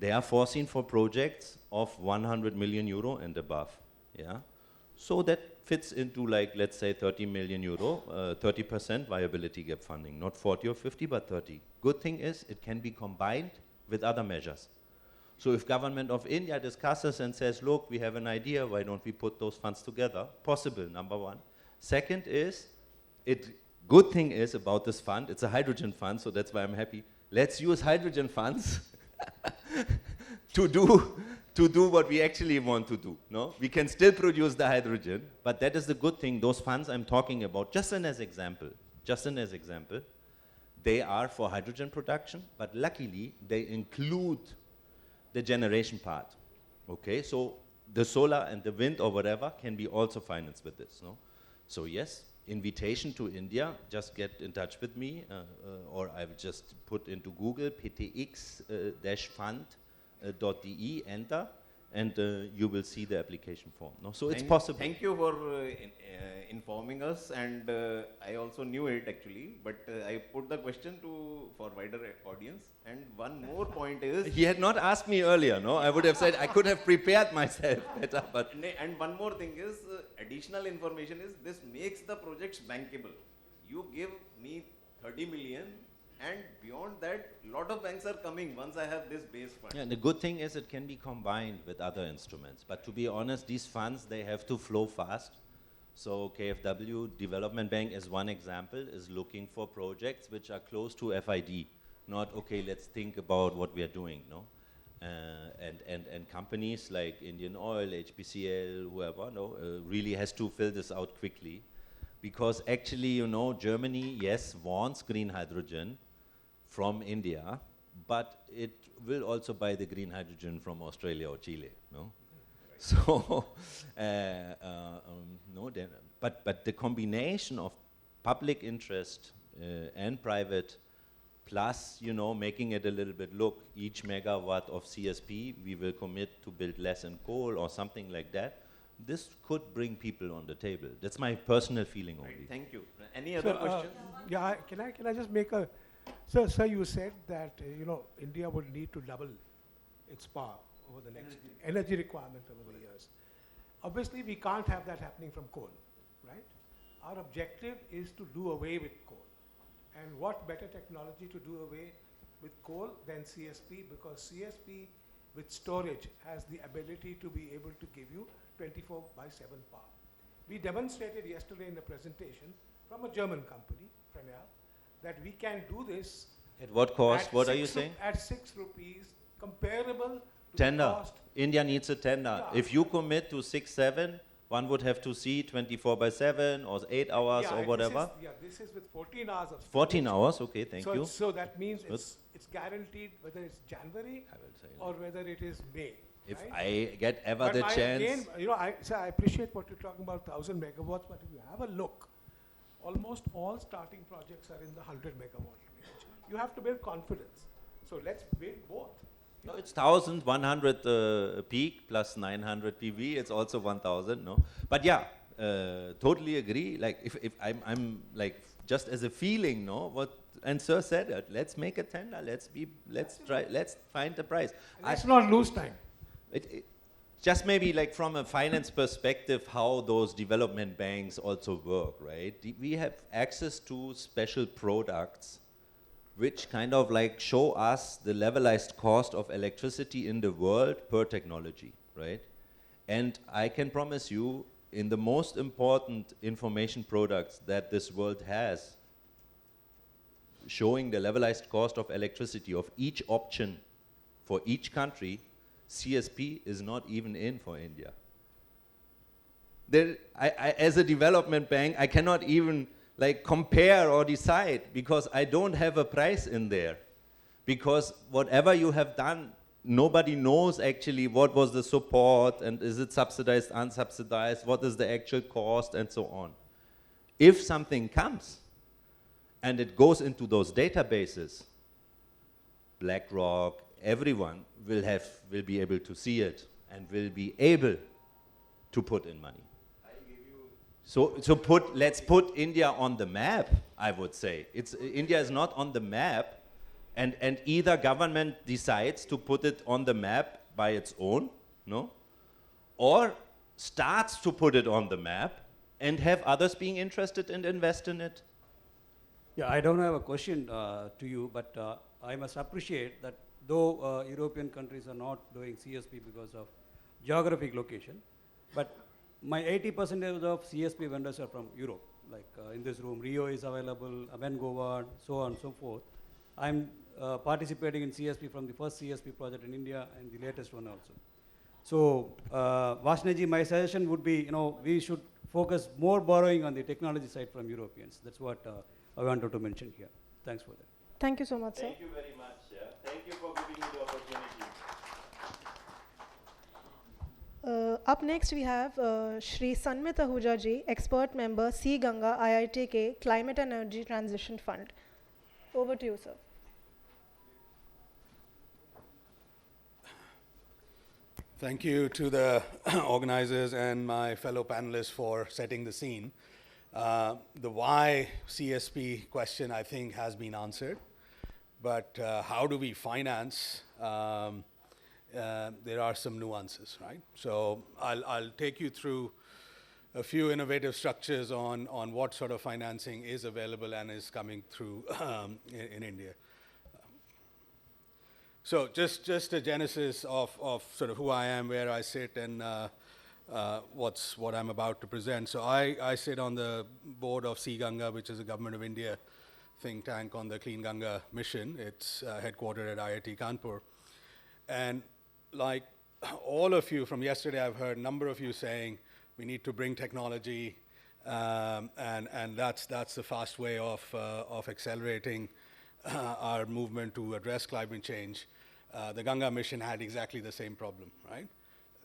they are foreseen for projects of 100 million euro and above. Yeah? So that fits into, like, let's say 30 million euro, 30% viability gap funding, not 40 or 50, but 30. Good thing is it can be combined with other measures. So if government of India discusses and says, look, we have an idea, why don't we put those funds together? Possible, number one. Second is, good thing is about this fund, it's a hydrogen fund, so that's why I'm happy. Let's use hydrogen funds to do what we actually want to do. No? We can still produce the hydrogen, but that is the good thing. Those funds I'm talking about, just as example, they are for hydrogen production, but luckily they include the generation part. Okay, so the solar and the wind or whatever can be also financed with this. No? So yes, invitation to India, just get in touch with me, or I will just put into Google ptx-fund.de, enter, and you will see the application form. No? So it's possible. Thank you for informing us, and I also knew it actually, but I put the question for wider audience. And one more point is... He had not asked me earlier, no? I would have said I could have prepared myself better, but... And one more thing is, additional information is, this makes the projects bankable. You give me 30 million, and beyond that, lot of banks are coming once I have this base fund. Yeah, the good thing is it can be combined with other instruments. But to be honest, these funds, they have to flow fast. So KfW Development Bank, as one example, is looking for projects which are close to FID. Not, okay, let's think about what we are doing, no? And companies like Indian Oil, HPCL, whoever, no, really has to fill this out quickly. Because actually, you know, Germany, yes, wants green hydrogen from India, but it will also buy the green hydrogen from Australia or Chile, no? So, no, but the combination of public interest and private, plus, you know, making it a little bit, look, each megawatt of CSP, we will commit to build less in coal or something like that. This could bring people on the table. That's my personal feeling only. Thank you. Any other questions? Yeah, can I just make a, sir, you said that, you know, India would need to double its power over the next, energy requirement over the years. Obviously, we can't have that happening from coal, right? Our objective is to do away with coal. And what better technology to do away with coal than CSP, because CSP with storage has the ability to be able to give you 24/7 power. We demonstrated yesterday in the presentation from a German company, Fresnel, that we can do this. At what cost? What are you saying? At 6 rupees, comparable to Tender. the cost. India needs a tender. Yeah. If you commit to 6, 7, one would have to see 24/7 or 8 hours or whatever. This is with 14 hours of 14 hours, okay, thank you. So that means it's guaranteed whether it's January or whether it is May. If right? I get ever But the chance. Again, you know, I appreciate what you're talking about, 1,000 megawatts, but if you have a look, almost all starting projects are in the 100 megawatt range. You have to build confidence. So let's build both. No, it's 1,100 peak plus 900 PV. It's also 1,000. No, but yeah, totally agree. Like if I'm like just as a feeling, no, what and Sir said it. Let's make a tender. Let's find the price. Let's not lose time. Just maybe like from a finance perspective, how those development banks also work, right? We have access to special products which kind of like show us the levelized cost of electricity in the world per technology, right? And I can promise you, in the most important information products that this world has, showing the levelized cost of electricity of each option for each country, CSP is not even in for India. As a development bank, I cannot even like compare or decide because I don't have a price in there. Because whatever you have done, nobody knows actually what was the support and is it subsidized, unsubsidized, what is the actual cost and so on. If something comes and it goes into those databases, BlackRock, everyone will be able to see it and will be able to put in money. So let's put India on the map, I would say. India is not on the map, and either government decides to put it on the map by its own, no? Or starts to put it on the map and have others being interested and invest in it. Yeah, I don't have a question to you, but I must appreciate that though European countries are not doing CSP because of geographic location, but my 80% of CSP vendors are from Europe. Like in this room, Rio is available, Amengoa, so on and so forth. I'm participating in CSP from the first CSP project in India and the latest one also. So, Vashnaji, my suggestion would be, you know, we should focus more borrowing on the technology side from Europeans. That's what I wanted to mention here. Thanks for that. Thank you so much, sir. Thank you very much. Yeah. Thank you for giving me the opportunity. Up next, we have Shri Sanmit Ahuja ji, expert member, C Ganga IITK Climate and Energy Transition Fund. Over to you, sir. Thank you to the organizers and my fellow panelists for setting the scene. The why CSP question, I think, has been answered. But how do we finance? There are some nuances, right? So I'll take you through a few innovative structures on what sort of financing is available and is coming through in India. So just a genesis of sort of who I am, where I sit, and what I'm about to present. So I sit on the board of C Ganga, which is a Government of India think tank on the Clean Ganga mission. It's headquartered at IIT Kanpur. And like all of you from yesterday, I've heard a number of you saying we need to bring technology, and that's the fast way of accelerating our movement to address climate change. The Ganga mission had exactly the same problem, right?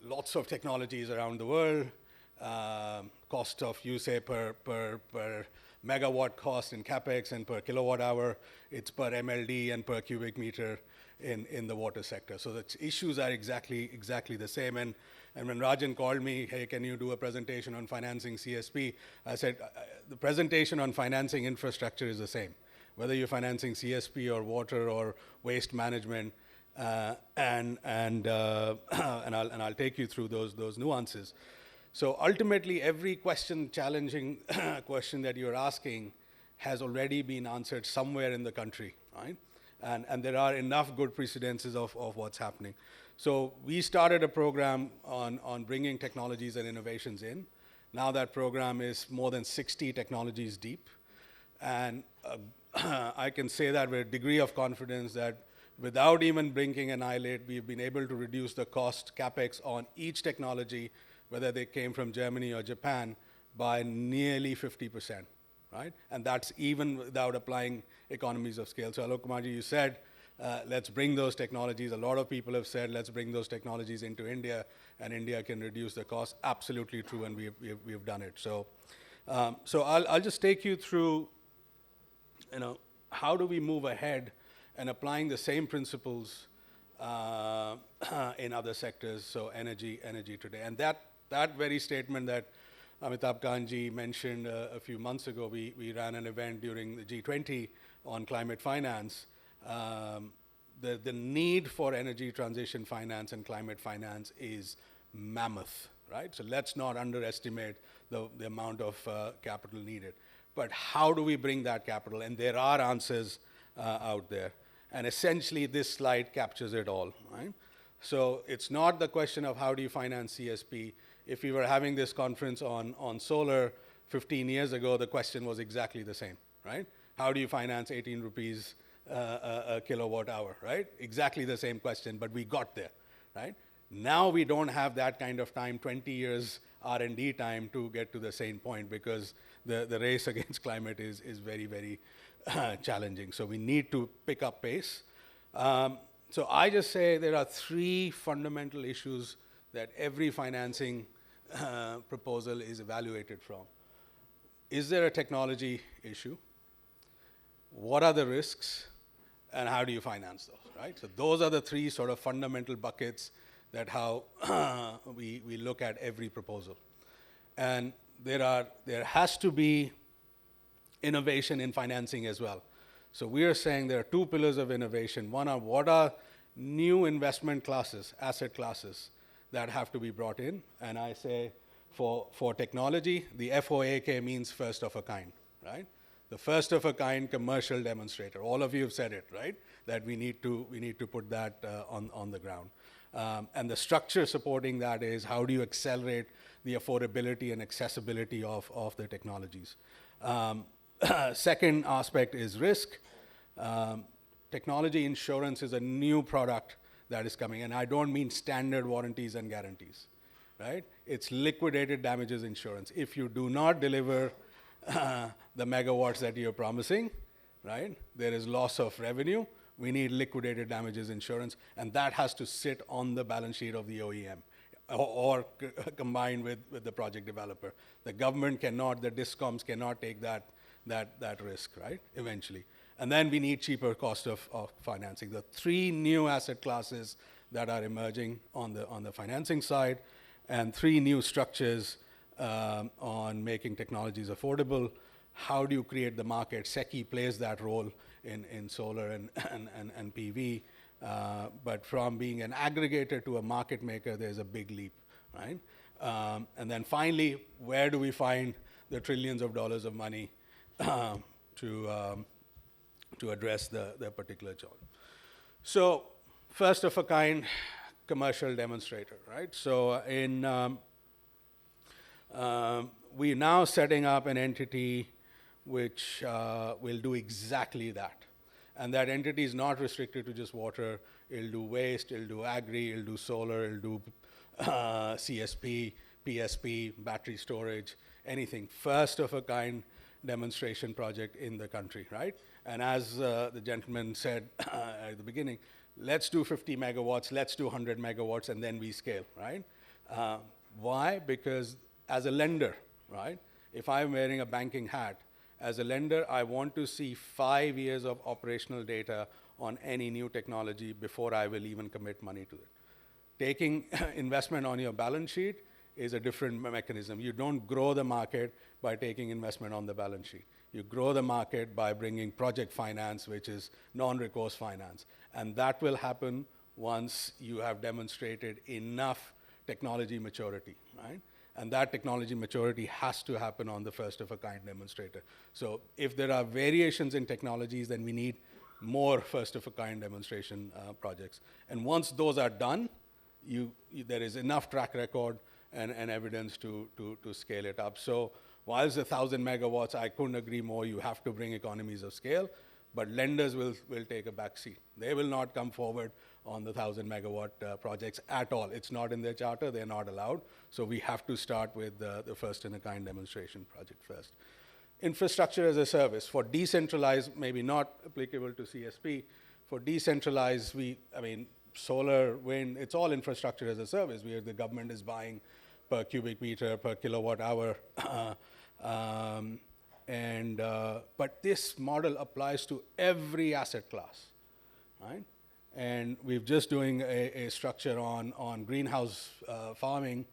Lots of technologies around the world, cost of use per megawatt cost in capex and per kilowatt hour. It's per MLD and per cubic meter in the water sector. So the issues are exactly the same. And when Rajan called me, hey, can you do a presentation on financing CSP? I said, the presentation on financing infrastructure is the same, whether you're financing CSP or water or waste management. And I'll take you through those nuances. So ultimately, every challenging question that you're asking has already been answered somewhere in the country, right? And there are enough good precedences of what's happening. So we started a program on bringing technologies and innovations in. Now that program is more than 60 technologies deep. And I can say that with a degree of confidence that without even blinking an eyelid, we've been able to reduce the cost capex on each technology, whether they came from Germany or Japan, by nearly 50%, right? And that's even without applying economies of scale. So Alok Kumarji, you said, let's bring those technologies. A lot of people have said, let's bring those technologies into India, and India can reduce the cost. Absolutely true, and we've done it. So, I'll just take you through, how do we move ahead and applying the same principles in other sectors, so energy today. And that very statement that Amitabh Kanji mentioned a few months ago, we ran an event during the G20 on climate finance. The need for energy transition finance and climate finance is mammoth, right? So let's not underestimate the amount of capital needed. But how do we bring that capital? And there are answers out there. And essentially, this slide captures it all, right? So it's not the question of how do you finance CSP. If we were having this conference on solar 15 years ago, the question was exactly the same, right? How do you finance 18 rupees a kilowatt hour, right? Exactly the same question, but we got there, right? Now we don't have that kind of time, 20 years R&D time to get to the same point, because the race against climate is very, very challenging. So we need to pick up pace. So I just say there are three fundamental issues that every financing proposal is evaluated from. Is there a technology issue? What are the risks? And how do you finance those, right? So those are the three sort of fundamental buckets that how we look at every proposal. And there has to be innovation in financing as well. So we are saying there are two pillars of innovation. One are what are new investment classes, asset classes that have to be brought in. And I say for technology, the FOAK means first of a kind, right? The first of a kind commercial demonstrator. All of you have said it, right? That we need to put that on the ground. And the structure supporting that is how do you accelerate the affordability and accessibility of the technologies. Second aspect is risk. Technology insurance is a new product that is coming, and I don't mean standard warranties and guarantees, right? It's liquidated damages insurance. If you do not deliver the megawatts that you're promising, right, there is loss of revenue. We need liquidated damages insurance, and that has to sit on the balance sheet of the OEM or combined with the project developer. The government cannot, the DISCOMs cannot take that risk, right, eventually. And then we need cheaper cost of financing. The three new asset classes that are emerging on the financing side, and three new structures on making technologies affordable. How do you create the market? SECI plays that role in solar and PV. But from being an aggregator to a market maker, there's a big leap, right? And then finally, where do we find the trillions of dollars of money to address the particular challenge? So first of a kind commercial demonstrator, right? So we're now setting up an entity which will do exactly that. And that entity is not restricted to just water. It'll do waste, it'll do agri, it'll do solar, it'll do CSP, PSP, battery storage, anything. First of a kind demonstration project in the country, right? And as the gentleman said at the beginning, let's do 50 megawatts, let's do 100 megawatts, and then we scale, right? Why? Because as a lender, right, if I'm wearing a banking hat As a lender, I want to see 5 years of operational data on any new technology before I will even commit money to it. Taking investment on your balance sheet is a different mechanism. You don't grow the market by taking investment on the balance sheet. You grow the market by bringing project finance, which is non-recourse finance. And that will happen once you have demonstrated enough technology maturity, right? And that technology maturity has to happen on the first-of-a-kind demonstrator. So if there are variations in technologies, then we need more first-of-a-kind demonstration projects. And once those are done, there is enough track record and evidence to scale it up. So while it's 1,000 megawatts, I couldn't agree more. You have to bring economies of scale, but lenders will take a back seat. They will not come forward on the 1,000 megawatt projects at all. It's not in their charter. They're not allowed. So we have to start with the first-in-a-kind demonstration project first. Infrastructure as a service. For decentralized, maybe not applicable to CSP. For decentralized, solar, wind, it's all infrastructure as a service where the government is buying per cubic meter, per kilowatt hour. But this model applies to every asset class, right? And we're just doing a structure on greenhouse farming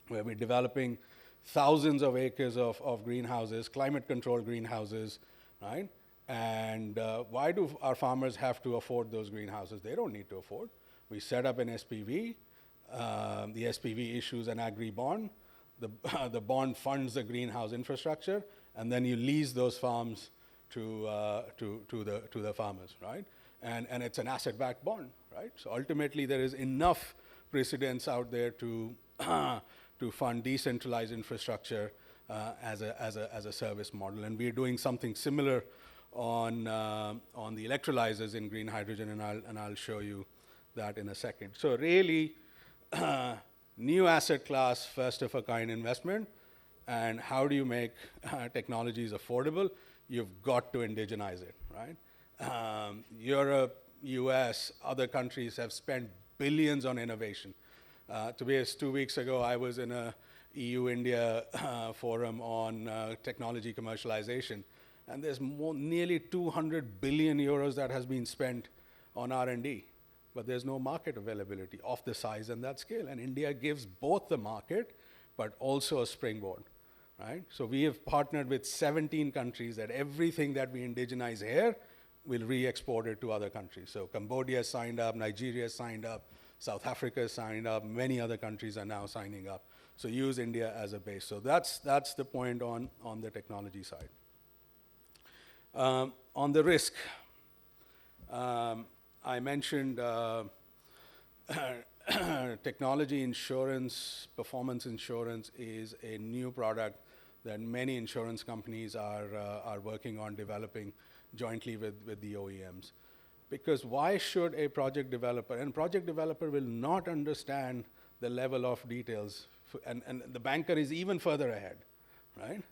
where we're developing thousands of acres of greenhouses, climate-controlled greenhouses, right? And why do our farmers have to afford those greenhouses? They don't need to afford. We set up an SPV. The SPV issues an agri-bond. The bond funds the greenhouse infrastructure, and then you lease those farms to the farmers, right? And it's an asset-backed bond, right? So ultimately, there is enough precedence out there to fund decentralized infrastructure as a service model, and we're doing something similar on the electrolyzers in green hydrogen, and I'll show you that in a second. So really, new asset class, first-of-a-kind investment, and how do you make technologies affordable? You've got to indigenize it, right? Europe, US, other countries have spent billions on innovation. 2 weeks ago, I was in a EU-India forum on technology commercialization, and there's nearly 200 billion euros that has been spent on R&D, but there's no market availability of the size and that scale. And India gives both the market, but also a springboard, right? So we have partnered with 17 countries that everything that we indigenize here will re-export it to other countries. So Cambodia signed up, Nigeria signed up, South Africa signed up, many other countries are now signing up. So use India as a base. So that's the point on the technology side. On the risk, I mentioned technology insurance, performance insurance is a new product that many insurance companies are working on developing jointly with the OEMs. Because why should a project developer, and project developer will not understand the level of details, and the banker is even further ahead, right?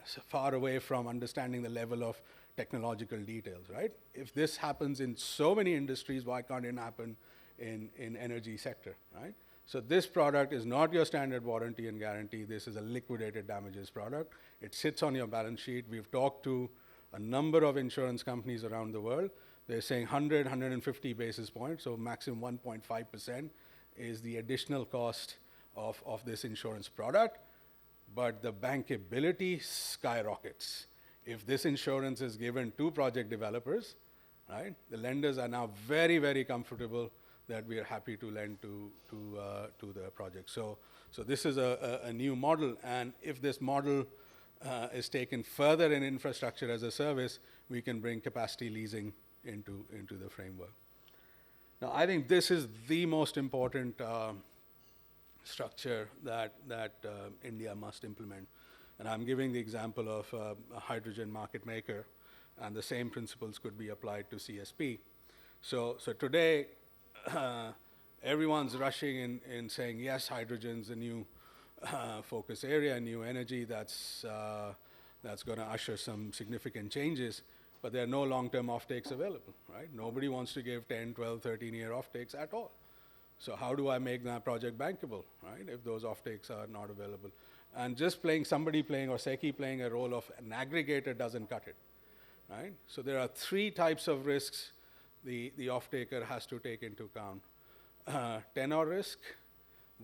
So far away from understanding the level of technological details, right? If this happens in so many industries, why can't it happen in energy sector, right? So this product is not your standard warranty and guarantee. This is a liquidated damages product. It sits on your balance sheet. We've talked to a number of insurance companies around the world. They're saying 100, 150 basis points, so maximum 1.5% is the additional cost of this insurance product, but the bankability skyrockets. If this insurance is given to project developers, right, the lenders are now very, very comfortable that we are happy to lend to the project. So this is a new model, and if this model is taken further in infrastructure as a service, we can bring capacity leasing into the framework. Now, I think this is the most important structure that India must implement. And I'm giving the example of a hydrogen market maker, and the same principles could be applied to CSP. So today, everyone's rushing in saying, yes, hydrogen's a new focus area, new energy that's going to usher some significant changes, but there are no long-term offtakes available, right? Nobody wants to give 10, 12, 13-year offtakes at all. So how do I make that project bankable, right, if those offtakes are not available? And just somebody playing or SECI playing a role of an aggregator doesn't cut it, right? So there are three types of risks the off-taker has to take into account. Tenor risk,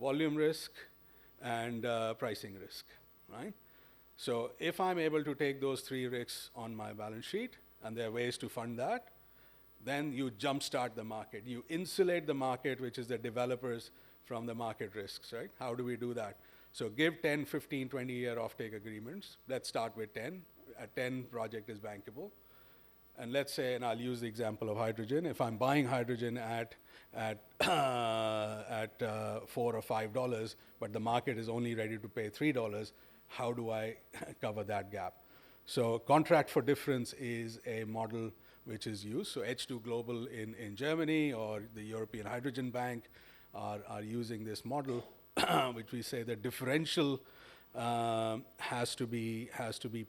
volume risk, and pricing risk, right? So if I'm able to take those three risks on my balance sheet, and there are ways to fund that, then you jumpstart the market. You insulate the market, which is the developers, from the market risks, right? How do we do that? So give 10, 15, 20-year offtake agreements. Let's start with 10. A 10 project is bankable. And let's say, and I'll use the example of hydrogen. If I'm buying hydrogen at $4 or $5, but the market is only ready to pay $3, how do I cover that gap? So contract for difference is a model which is used. So H2 Global in Germany or the European Hydrogen Bank are using this model, which we say the differential has to be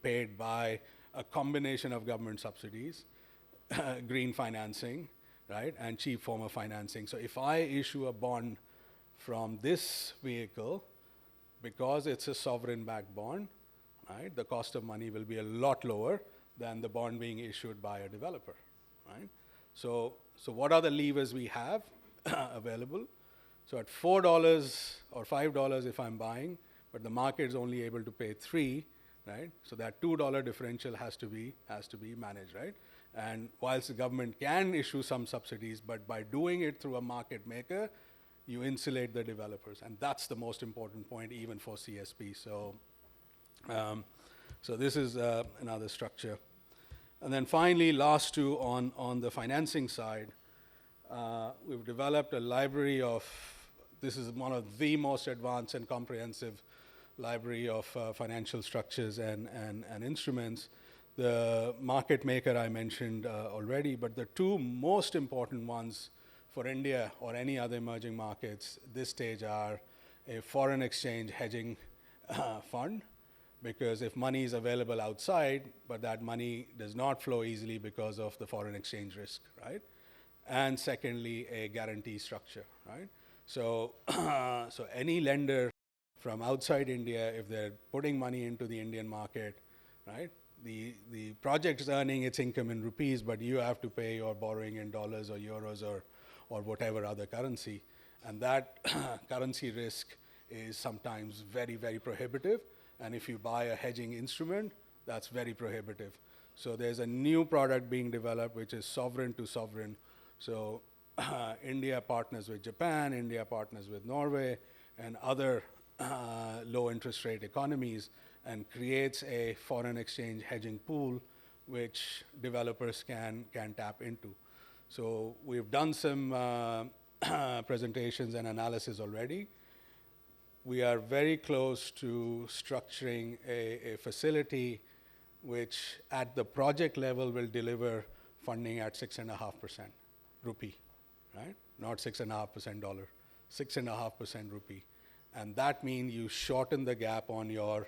paid by a combination of government subsidies, green financing, right, and cheap form of financing. So if I issue a bond from this vehicle, because it's a sovereign-backed bond, right, the cost of money will be a lot lower than the bond being issued by a developer, right? So what are the levers we have available? So at $4 or $5 if I'm buying, but the market is only able to pay $3, right? So that $2 differential has to be managed, right? And whilst the government can issue some subsidies, but by doing it through a market maker, you insulate the developers, and that's the most important point even for CSP. So this is another structure. And then finally, last two on the financing side, we've developed a library of, this is one of the most advanced and comprehensive library of financial structures and instruments. The market maker I mentioned already, but the two most important ones for India or any other emerging markets this stage are a foreign exchange hedging fund, because if money is available outside, but that money does not flow easily because of the foreign exchange risk, right? And secondly, a guarantee structure, right? So, so any lender from outside India, if they're putting money into the Indian market, right? The project is earning its income in rupees, but you have to pay your borrowing in dollars or euros or whatever other currency. And that currency risk is sometimes very, very prohibitive. And if you buy a hedging instrument, that's very prohibitive. So there's a new product being developed, which is sovereign to sovereign. So India partners with Japan, India partners with Norway, and other low interest rate economies, and creates a foreign exchange hedging pool, which developers can tap into. So we've done some presentations and analysis already. We are very close to structuring a facility which at the project level will deliver funding at 6.5% rupee, right? Not 6.5% dollar, 6.5% rupee. And that means you shorten the gap on your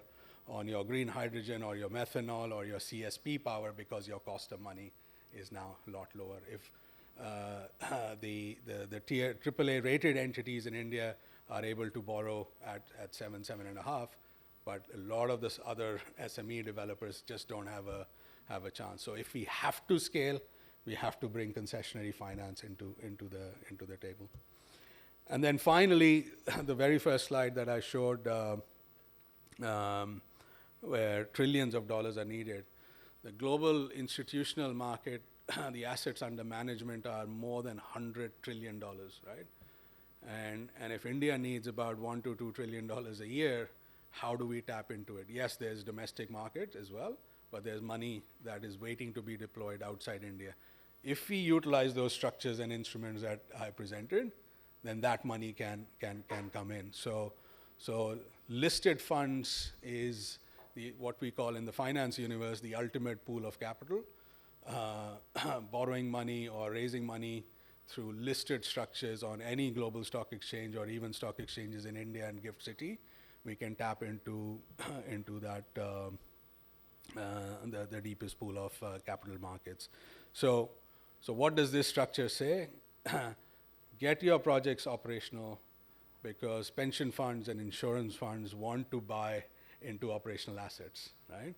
green hydrogen or your methanol or your CSP power, because your cost of money is now a lot lower. If the tier AAA rated entities in India are able to borrow at 7.5, but a lot of this other SME developers just don't have a chance. So if we have to scale, we have to bring concessionary finance into the table. And then finally, the very first slide that I showed, where trillions of dollars are needed, the global institutional market, the assets under management are more than $100 trillion, right? And if India needs about $1 to $2 trillion a year, how do we tap into it? Yes, there's domestic market as well, but there's money that is waiting to be deployed outside India. If we utilize those structures and instruments that I presented, then that money can come in. So listed funds is what we call in the finance universe the ultimate pool of capital. Borrowing money or raising money through listed structures on any global stock exchange or even stock exchanges in India and Gift City, we can tap into that the deepest pool of capital markets. So what does this structure say? Get your projects operational, because pension funds and insurance funds want to buy into operational assets, right?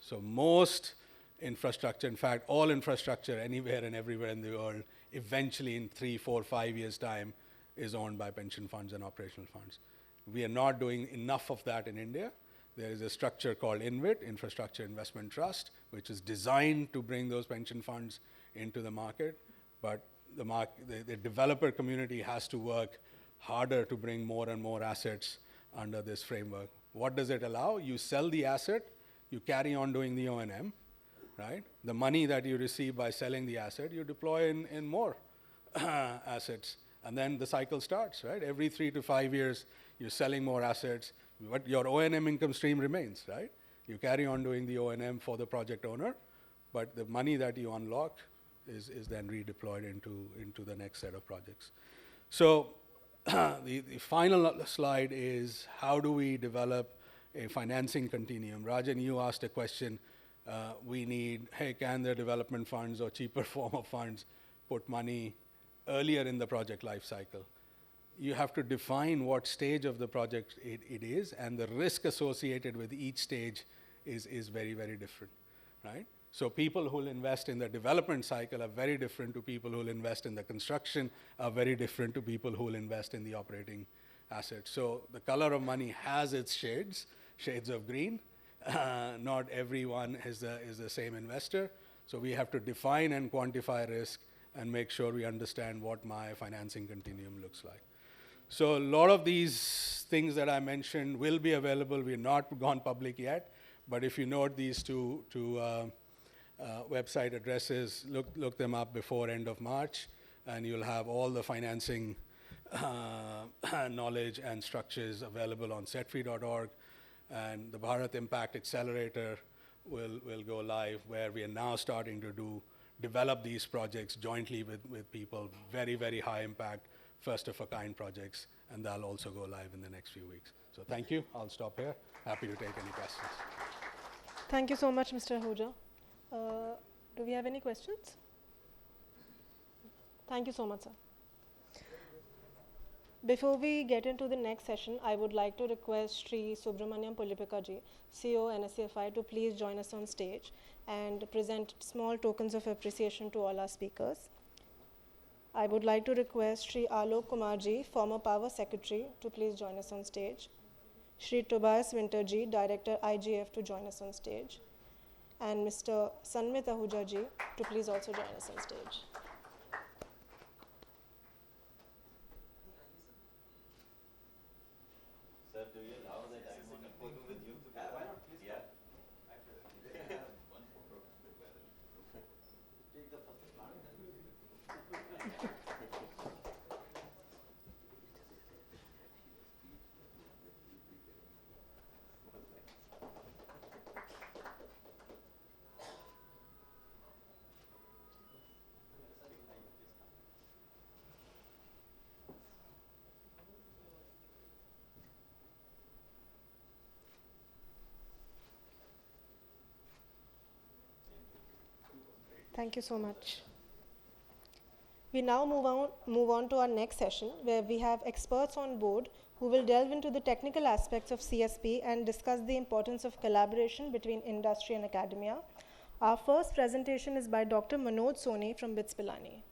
So most infrastructure, in fact, all infrastructure anywhere and everywhere in the world, eventually in 3, 4, 5 years' time, is owned by pension funds and operational funds. We are not doing enough of that in India. There is a structure called INVIT, Infrastructure Investment Trust, which is designed to bring those pension funds into the market, but the developer community has to work harder to bring more and more assets under this framework. What does it allow? You sell the asset, you carry on doing the O&M, right? The money that you receive by selling the asset, you deploy in more assets, and then the cycle starts, right? Every 3 to 5 years, you're selling more assets, but your O&M income stream remains, right? You carry on doing the O&M for the project owner, but the money that you unlock is then redeployed into the next set of projects. So the final slide is how do we develop a financing continuum? Rajan, you asked a question. We need, hey, can the development funds or cheaper form of funds put money earlier in the project life cycle? You have to define what stage of the project it is, and the risk associated with each stage is very, very different, right? So people who will invest in the development cycle are very different to people who will invest in the construction, are very different to people who will invest in the operating assets. So the color of money has its shades of green. Not everyone is the same investor. So we have to define and quantify risk and make sure we understand what my financing continuum looks like. So a lot of these things that I mentioned will be available. We're not gone public yet, but if you note these two website addresses, look them up before end of March, and you'll have all the financing knowledge and structures available on setfree.org. And the Bharat Impact Accelerator will go live, where we are now starting to develop these projects jointly with people, very, very high impact, first of a kind projects, and that'll also go live in the next few weeks. So thank you. I'll stop here. Happy to take any questions. Thank you so much, Mr. Ahuja. Do we have any questions? Thank you so much, sir. Before we get into the next session, I would like to request Sri Subramaniam Pulipika ji, CEO NSCFI, to please join us on stage and present small tokens of appreciation to all our speakers. I would like to request Sri Alok Kumar ji, former Power Secretary, to please join us on stage. Sri Tobias Winter ji, Director IGF, to join us on stage. And Mr. Sanmit Ahuja ji to please also join us on stage. Sir, do you allow that I'm on a photo with you? Why not? Please. Yeah. One photo together. Take the first plant. Thank you so much. We now move on to our next session, where we have experts on board who will delve into the technical aspects of CSP and discuss the importance of collaboration between industry and academia. Our first presentation is by Dr. Manoj Soni from BITS Pilani.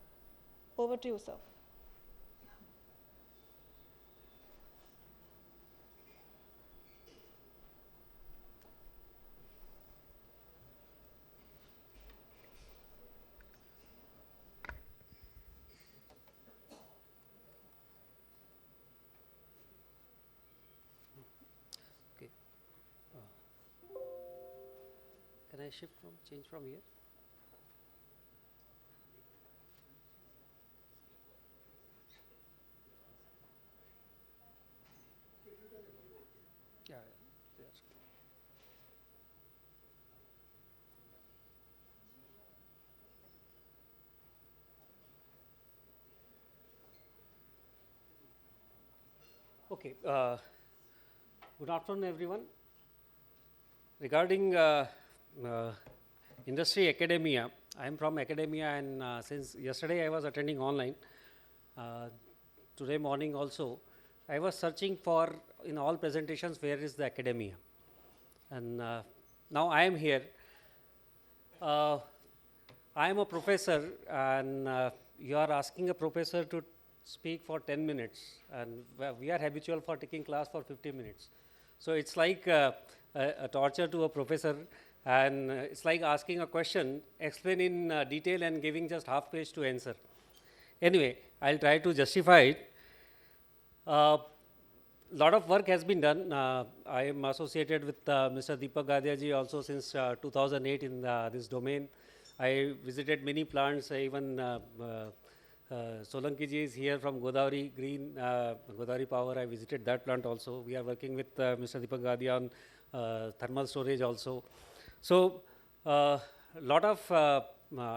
Over to you, sir. Can I change from here? Yeah, yes. Okay. Good afternoon, everyone. Regarding industry academia, I am from academia, and since yesterday I was attending online, today morning also. I was searching for, in all presentations, where is the academia? And now I am here. I am a professor, and you are asking a professor to speak for 10 minutes, and we are habitual for taking class for 50 minutes. So it's like a torture to a professor, and it's like asking a question, explain in detail and giving just half page to answer. Anyway, I'll try to justify it. Lot of work has been done. I am associated with Mr. Deepak Gadia ji also since 2008 in this domain. I visited many plants, even Solanki ji is here from Godavari Green, Godavari Power. I visited that plant also. We are working with Mr. Deepak Gadia on thermal storage also. So, lot of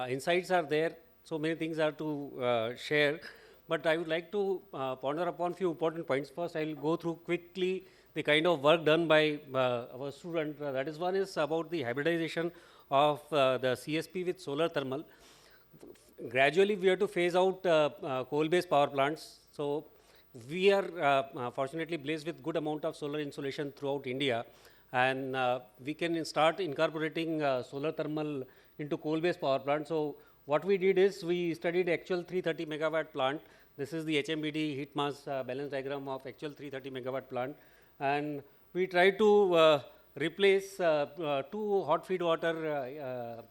insights are there. So many things are to share. But I would like to ponder upon few important points. First, I will go through quickly the kind of work done by our student. That is, one is about the hybridization of the CSP with solar thermal. Gradually, we have to phase out coal-based power plants. So we are fortunately blessed with good amount of solar insolation throughout India, and we can start incorporating solar thermal into coal-based power plants. So what we did is we studied actual 330 megawatt plant. This is the HMBD heat mass balance diagram of actual 330 megawatt plant, and we tried to replace two hot feed water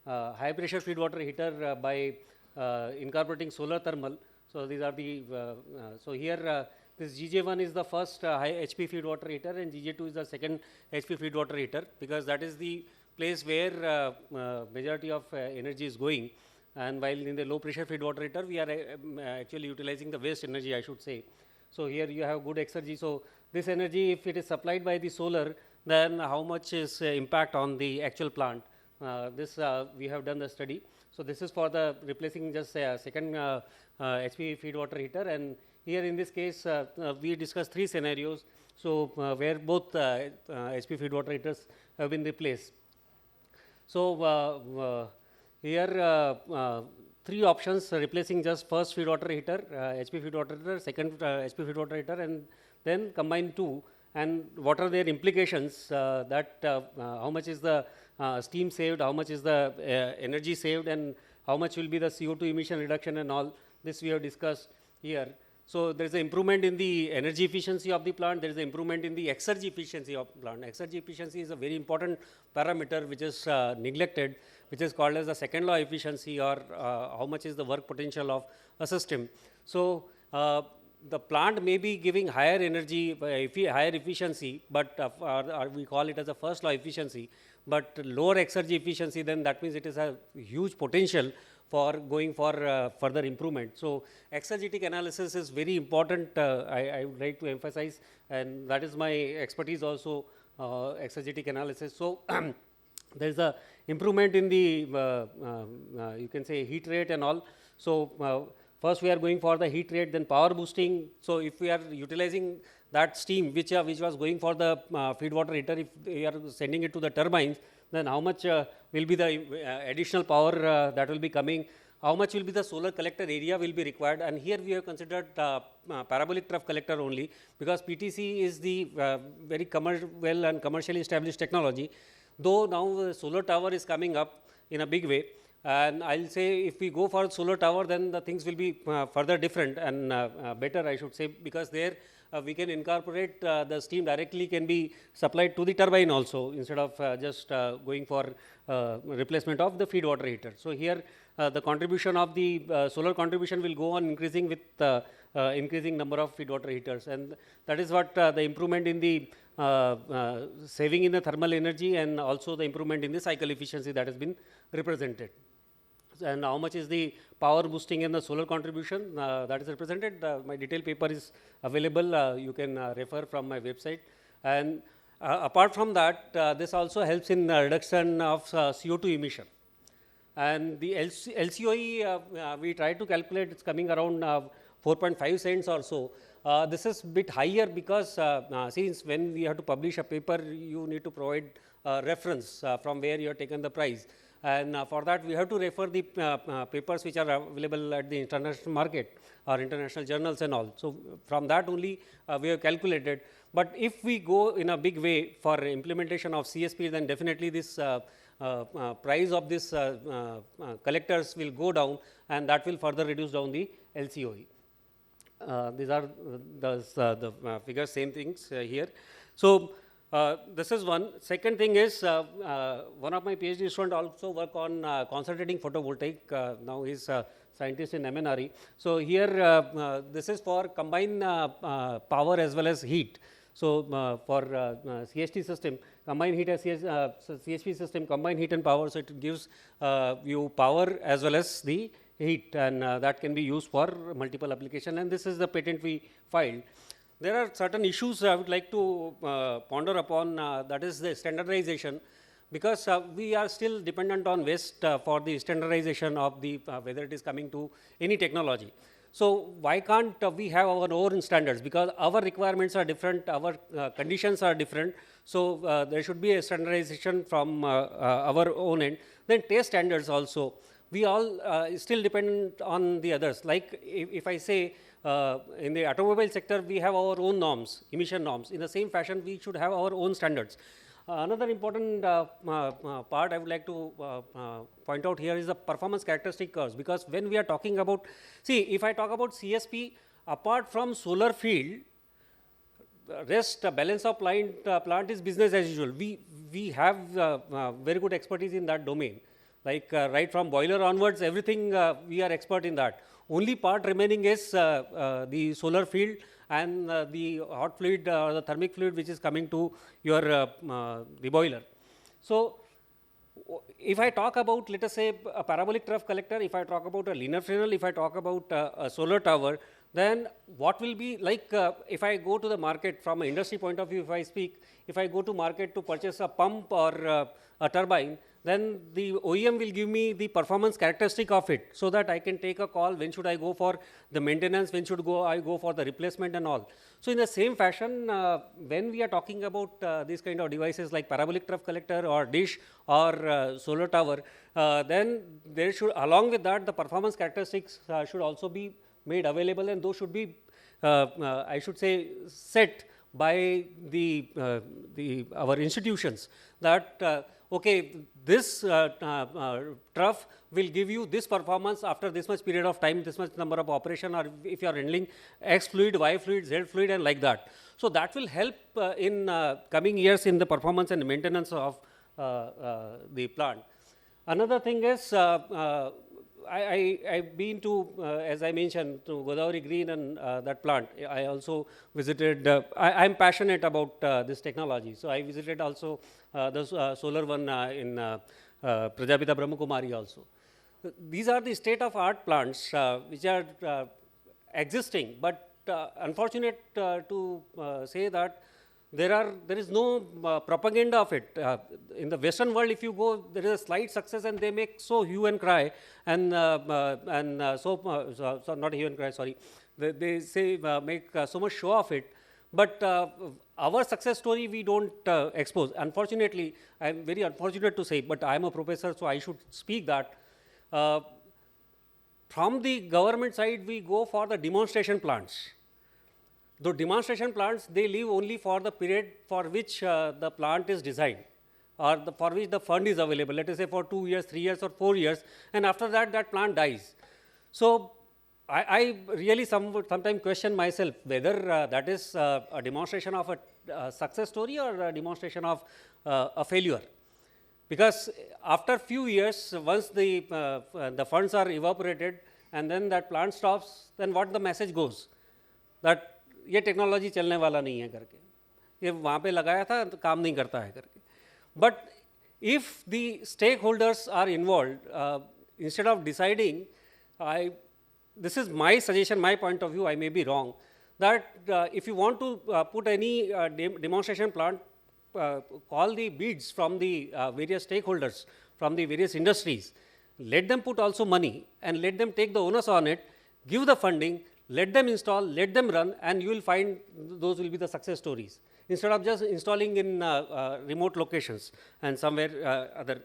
high pressure feed water heater by incorporating solar thermal. So these are the, so here this GJ1 is the first high HP feed water heater, and GJ2 is the second HP feed water heater, because that is the place where majority of energy is going. And while in the low pressure feed water heater, we are actually utilizing the waste energy, I should say. So here you have good exergy. So this energy, if it is supplied by the solar, then how much is impact on the actual plant? This we have done the study. So this is for the replacing just a second HP feed water heater, and here in this case we discussed three scenarios. So where both HP feed water heaters have been replaced. So here three options replacing just first feed water heater, HP feed water heater, second HP feed water heater, and then combine two. And what are their implications? That how much is the steam saved, how much is the energy saved, and how much will be the CO2 emission reduction, and all this we have discussed here. So there is an improvement in the energy efficiency of the plant. There is an improvement in the exergy efficiency of the plant. Exergy efficiency is a very important parameter which is neglected, which is called as the second law efficiency, or how much is the work potential of a system. So the plant may be giving higher energy, higher efficiency, but or we call it as a first law efficiency, but lower exergy efficiency, then that means it is a huge potential for going for further improvement. So exergetic analysis is very important, I would like to emphasize, and that is my expertise also, exergetic analysis. So there is a improvement in the, you can say, heat rate and all. So first we are going for the heat rate, then power boosting. So if we are utilizing that steam which was going for the feed water heater, if we are sending it to the turbines, then how much will be the additional power that will be coming, how much will be the solar collector area will be required. And here we have considered parabolic trough collector only, because PTC is the very well and commercially established technology, though now the solar tower is coming up in a big way. And I'll say if we go for solar tower, then the things will be further different and better, I should say, because there we can incorporate the steam directly can be supplied to the turbine also, instead of just going for replacement of the feed water heater. So here the contribution of the solar contribution will go on increasing with increasing number of feed water heaters, and that is what the improvement in the saving in the thermal energy, and also the improvement in the cycle efficiency that has been represented. And how much is the power boosting and the solar contribution that is represented. My detailed paper is available. You can refer from my website. And apart from that, this also helps in reduction of CO2 emission. And the LCOE, we try to calculate, it's coming around 4.5 cents or so. This is a bit higher because since when we have to publish a paper, you need to provide reference from where you have taken the price. And for that, we have to refer the papers which are available at the international market or international journals and all. So from that only we have calculated. But if we go in a big way for implementation of CSP, then definitely this price of this collectors will go down, and that will further reduce down the LCOE. These are the figures, same things here. So this is one. Second thing is, one of my PhD students also work on concentrating photovoltaic. Now he's a scientist in MNRE. So here, this is for combined power as well as heat. So for CHT system, combined heat as CHP system, combined heat and power, so it gives you power as well as the heat, and that can be used for multiple application, and this is the patent we filed. There are certain issues I would like to ponder upon, that is the standardization, because we are still dependent on West for the standardization of the whether it is coming to any technology. So why can't we have our own standards? Because our requirements are different, our conditions are different. So there should be a standardization from our own end. Then test standards also. We all still depend on the others. Like if I say in the automobile sector, we have our own norms, emission norms. In the same fashion, we should have our own standards. Another important part I would like to point out here is the performance characteristic curves, because when we are talking about, see, if I talk about CSP, apart from solar field, rest balance of plant is business as usual. We have very good expertise in that domain. Like right from boiler onwards, everything we are expert in that. Only part remaining is the solar field and the hot fluid or the thermic fluid which is coming to your the boiler. So if I talk about, let us say, a parabolic trough collector, if I talk about a linear Fresnel, if I talk about a solar tower, then what will be like if I go to the market from an industry point of view, if I speak, if I go to market to purchase a pump or a turbine, then the OEM will give me the performance characteristic of it, so that I can take a call when should I go for the maintenance, when should I go for the replacement and all. So in the same fashion, when we are talking about these kind of devices like parabolic trough collector or dish or solar tower, then there should, along with that, the performance characteristics should also be made available, and those should be, I should say, set by our institutions, that okay, this trough will give you this performance after this much period of time, this much number of operation, or if you are handling X fluid, Y fluid, Z fluid, and like that. So that will help in coming years in the performance and maintenance of the plant. Another thing is, I've been to, as I mentioned, to Godavari Green and that plant. I also visited, I'm passionate about this technology. So I visited also the solar one in Prajapita Brahmakumari also. These are the state-of-art plants which are existing, but unfortunate to say that there is no propaganda of it. In the Western world, if you go, there is a slight success, and they make so hue and cry, and so not hue and cry, sorry. They say make so much show of it, but our success story we don't expose. Unfortunately, I am very unfortunate to say, but I am a professor, so I should speak that. From the government side, we go for the demonstration plants. The demonstration plants, they live only for the period for which the plant is designed, or for which the fund is available, let us say for 2 years, 3 years, or 4 years, and after that, that plant dies. So I really sometimes question myself whether that is a demonstration of a success story or a demonstration of a failure. Because after few years, once the funds are evaporated and then that plant stops, then what the message goes? That ये technology चलने वाला नहीं है करके, ये वहाँ पे लगाया था तो काम नहीं करता है करके. But if the stakeholders are involved, instead of deciding, this is my suggestion, my point of view, I may be wrong, that if you want to put any demonstration plant, call the bids from the various stakeholders, from the various industries, let them put also money and let them take the onus on it, give the funding, let them install, let them run, and you will find those will be the success stories, instead of just installing in remote locations and somewhere other.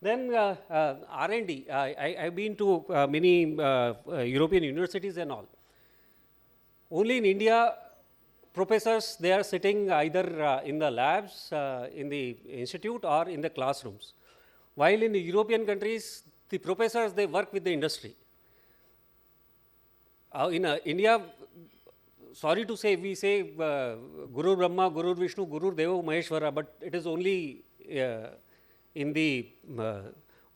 Then R&D, I've been to many European universities and all. Only in India, professors, they are sitting either in the labs, in the institute, or in the classrooms. While in the European countries, the professors, they work with the industry. In India, sorry to say, we say Guru Brahma, Guru Vishnu, Guru Deva Maheshwara, but it is only in the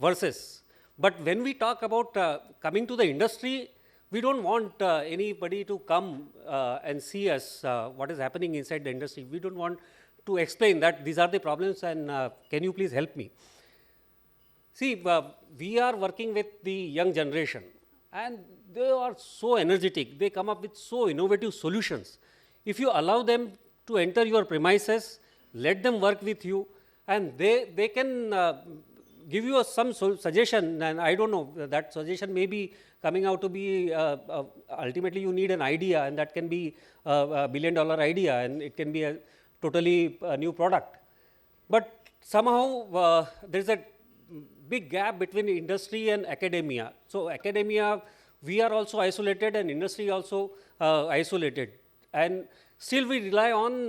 verses. But when we talk about coming to the industry, we don't want anybody to come and see us what is happening inside the industry. We don't want to explain that these are the problems and can you please help me. See, we are working with the young generation and they are so energetic. They come up with so innovative solutions. If you allow them to enter your premises, let them work with you, and they can give you some suggestion, and I don't know, that suggestion may be coming out to be, ultimately you need an idea, and that can be a billion-dollar idea, and it can be a totally new product. But somehow there's a big gap between industry and academia. So academia, we are also isolated, and industry also isolated. And still we rely on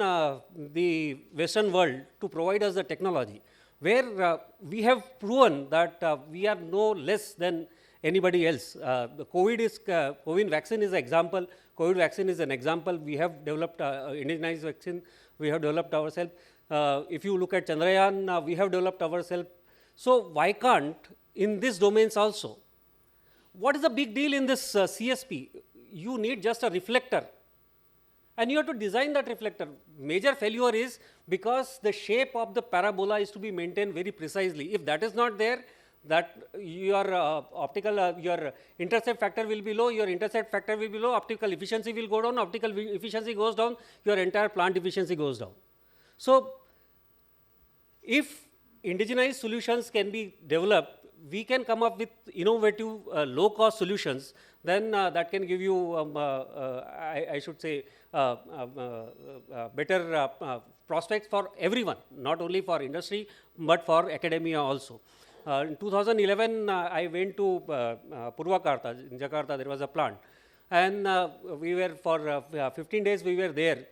the Western world to provide us the technology, where we have proven that we are no less than anybody else. The COVID vaccine is an example. COVID vaccine is an example. We have developed indigenized vaccine. We have developed ourselves. If you look at Chandrayaan, we have developed ourselves. So why can't in these domains also? What is the big deal in this CSP? You need just a reflector. And you have to design that reflector. Major failure is because the shape of the parabola is to be maintained very precisely. If that is not there, that your optical, your intercept factor will be low, your intercept factor will be low, optical efficiency will go down, optical efficiency goes down, your entire plant efficiency goes down. So if indigenized solutions can be developed, we can come up with innovative low-cost solutions, then that can give you, I should say, better prospects for everyone, not only for industry, but for academia also. In 2011, I went to Purwakarta, in Jakarta, there was a plant. And we were, for 15 days, we were there.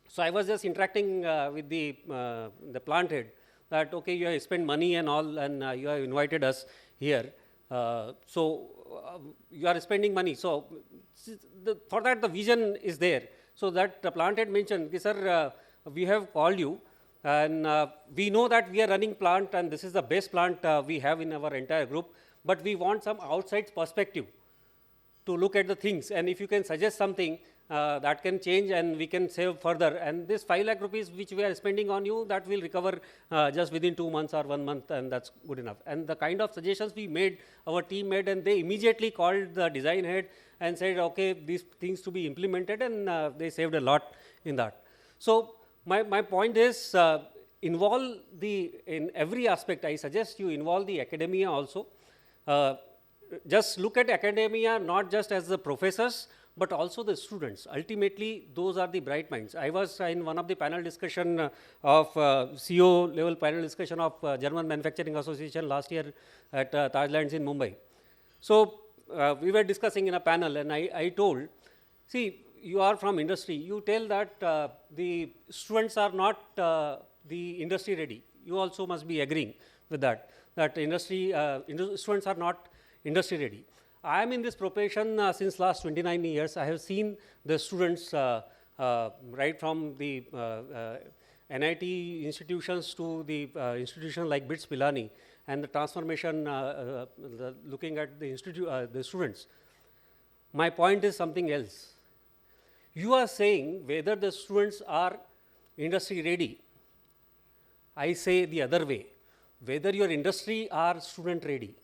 So I was just interacting with the plant head, that, okay, you have spent money and all, and you have invited us here. So you are spending money. So for that, the vision is there. So that the plant head mentioned, sir, we have called you, and we know that we are running plant, and this is the best plant we have in our entire group, but we want some outside perspective to look at the things. And if you can suggest something, that can change and we can save further. And this 5 lakh rupees which we are spending on you, that will recover just within 2 months or 1 month, and that's good enough. And the kind of suggestions we made, our team made, and they immediately called the design head and said, okay, these things to be implemented, and they saved a lot in that. So my point is, involve in every aspect, I suggest you involve the academia also. Just look at academia not just as the professors, but also the students. Ultimately, those are the bright minds. I was in one of the panel discussion of CEO level panel discussion of German Manufacturing Association last year at Tajlands in Mumbai. So we were discussing in a panel, and I told, see, you are from industry. You tell that the students are not the industry ready. You also must be agreeing with that, that students are not industry ready. I am in this profession since last 29 years. I have seen the students right from the NIT institutions to the institution like BITS Pilani, and the transformation looking at the students. My point is something else. You are saying whether the students are industry ready. I say the other way, whether your industry are student ready.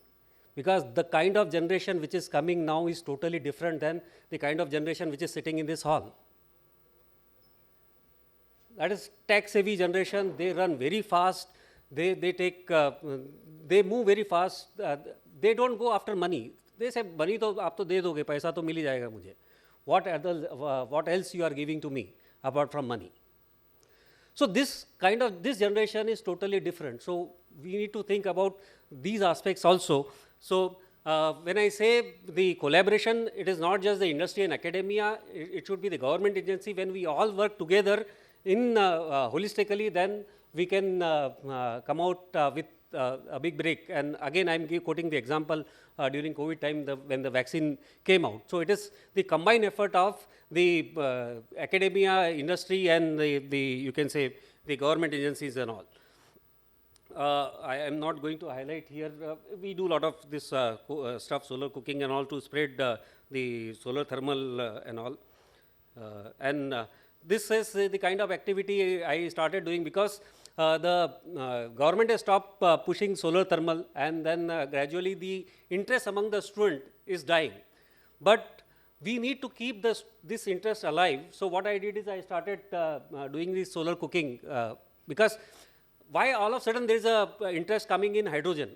Because the kind of generation which is coming now is totally different than the kind of generation which is sitting in this hall. That is tech-savvy generation. They run very fast. They move very fast. They don't go after money. They say, money to aap to de doge, paisa to mil hi jayega mujhe. What else you are giving to me apart from money? So this generation is totally different. So we need to think about these aspects also. So when I say the collaboration, it is not just the industry and academia, it should be the government agency. When we all work together in holistically, then we can come out with a big break. And again, I'm quoting the example during COVID time when the vaccine came out. So it is the combined effort of the academia, industry, and the you can say the government agencies and all. I am not going to highlight here. We do a lot of this stuff, solar cooking and all, to spread the solar thermal and all. This is the kind of activity I started doing because the government has stopped pushing solar thermal, and then gradually the interest among the student is dying. But we need to keep this interest alive. So what I did is I started doing this solar cooking because why all of a sudden there is a interest coming in hydrogen?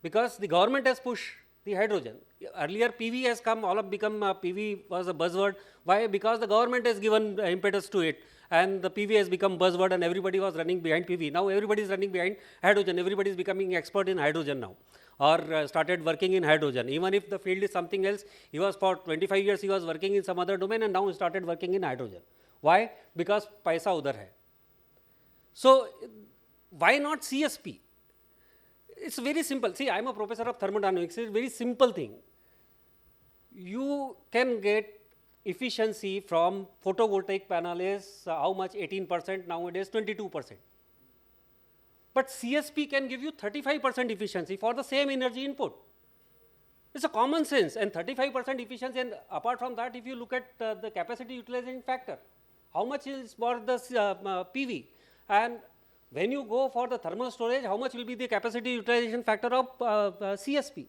Because the government has pushed the hydrogen. Earlier PV has come, all of become PV was a buzzword. Why? Because the government has given impetus to it, and the PV has become buzzword, and everybody was running behind PV. Now everybody is running behind hydrogen. Everybody is becoming expert in hydrogen now, or started working in hydrogen. Even if the field is something else, he was for 25 years he was working in some other domain, and now he started working in hydrogen. Why? Because paisa udhar hai. So why not CSP? It's very simple. See, I'm a professor of thermodynamics. It's a very simple thing. You can get efficiency from photovoltaic panel is how much? 18%, nowadays 22%. But CSP can give you 35% efficiency for the same energy input. It's a common sense, and 35% efficiency, and apart from that, if you look at the capacity utilization factor, how much is for the PV? And when you go for the thermal storage, how much will be the capacity utilization factor of CSP?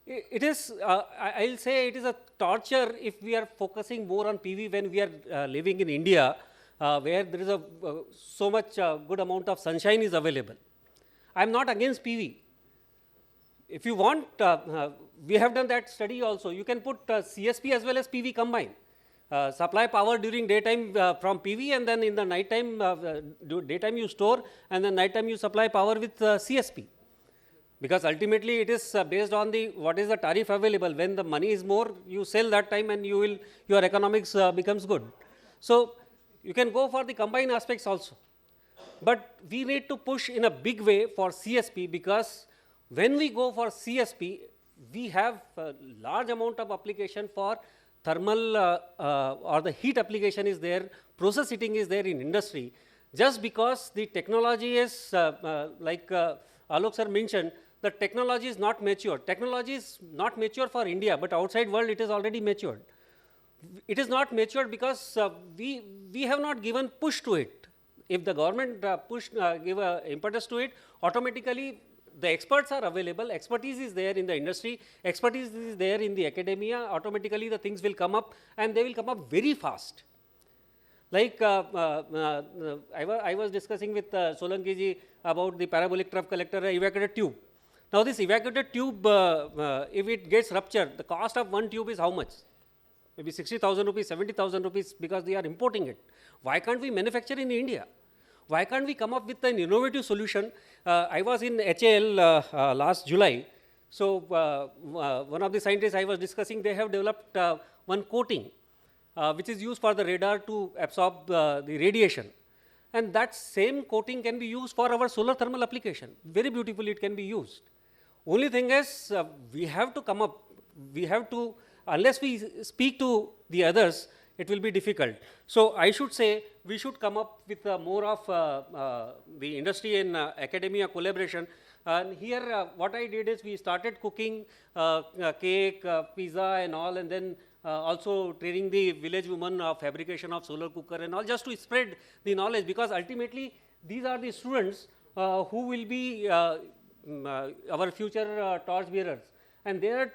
It is, I'll say it is a torture if we are focusing more on PV when we are living in India, where there is so much good amount of sunshine is available. I'm not against PV. If you want, we have done that study also. You can put CSP as well as PV combined. Supply power during daytime from PV, and then in the night time, daytime you store, and then night time you supply power with CSP. Because ultimately it is based on what is the tariff available. When the money is more, you sell that time, and your economics becomes good. So you can go for the combined aspects also. But we need to push in a big way for CSP, because when we go for CSP, we have a large amount of application for thermal or the heat application is there, process heating is there in industry. Just because the technology is, like Alok sir mentioned, the technology is not mature. Technology is not mature for India, but outside world it is already matured. It is not matured because we have not given push to it. If the government give impetus to it, automatically the experts are available, expertise is there in the industry, expertise is there in the academia, automatically the things will come up, and they will come up very fast. Like I was discussing with Solanki ji about the parabolic trough collector evacuated tube. Now this evacuated tube, if it gets ruptured, the cost of one tube is how much? Maybe 60,000 rupees, 70,000 rupees, because they are importing it. Why can't we manufacture in India? Why can't we come up with an innovative solution? I was in HAL last July. So one of the scientists I was discussing, they have developed one coating which is used for the radar to absorb the radiation. And that same coating can be used for our solar thermal application. Very beautifully it can be used. Only thing is we have to come up, we have to, unless we speak to the others, it will be difficult. So I should say we should come up with more of the industry and academia collaboration. And here what I did is we started cooking cake, pizza and all, and then also training the village women of fabrication of solar cooker and all, just to spread the knowledge, because ultimately these are the students who will be our future torch bearers, and they are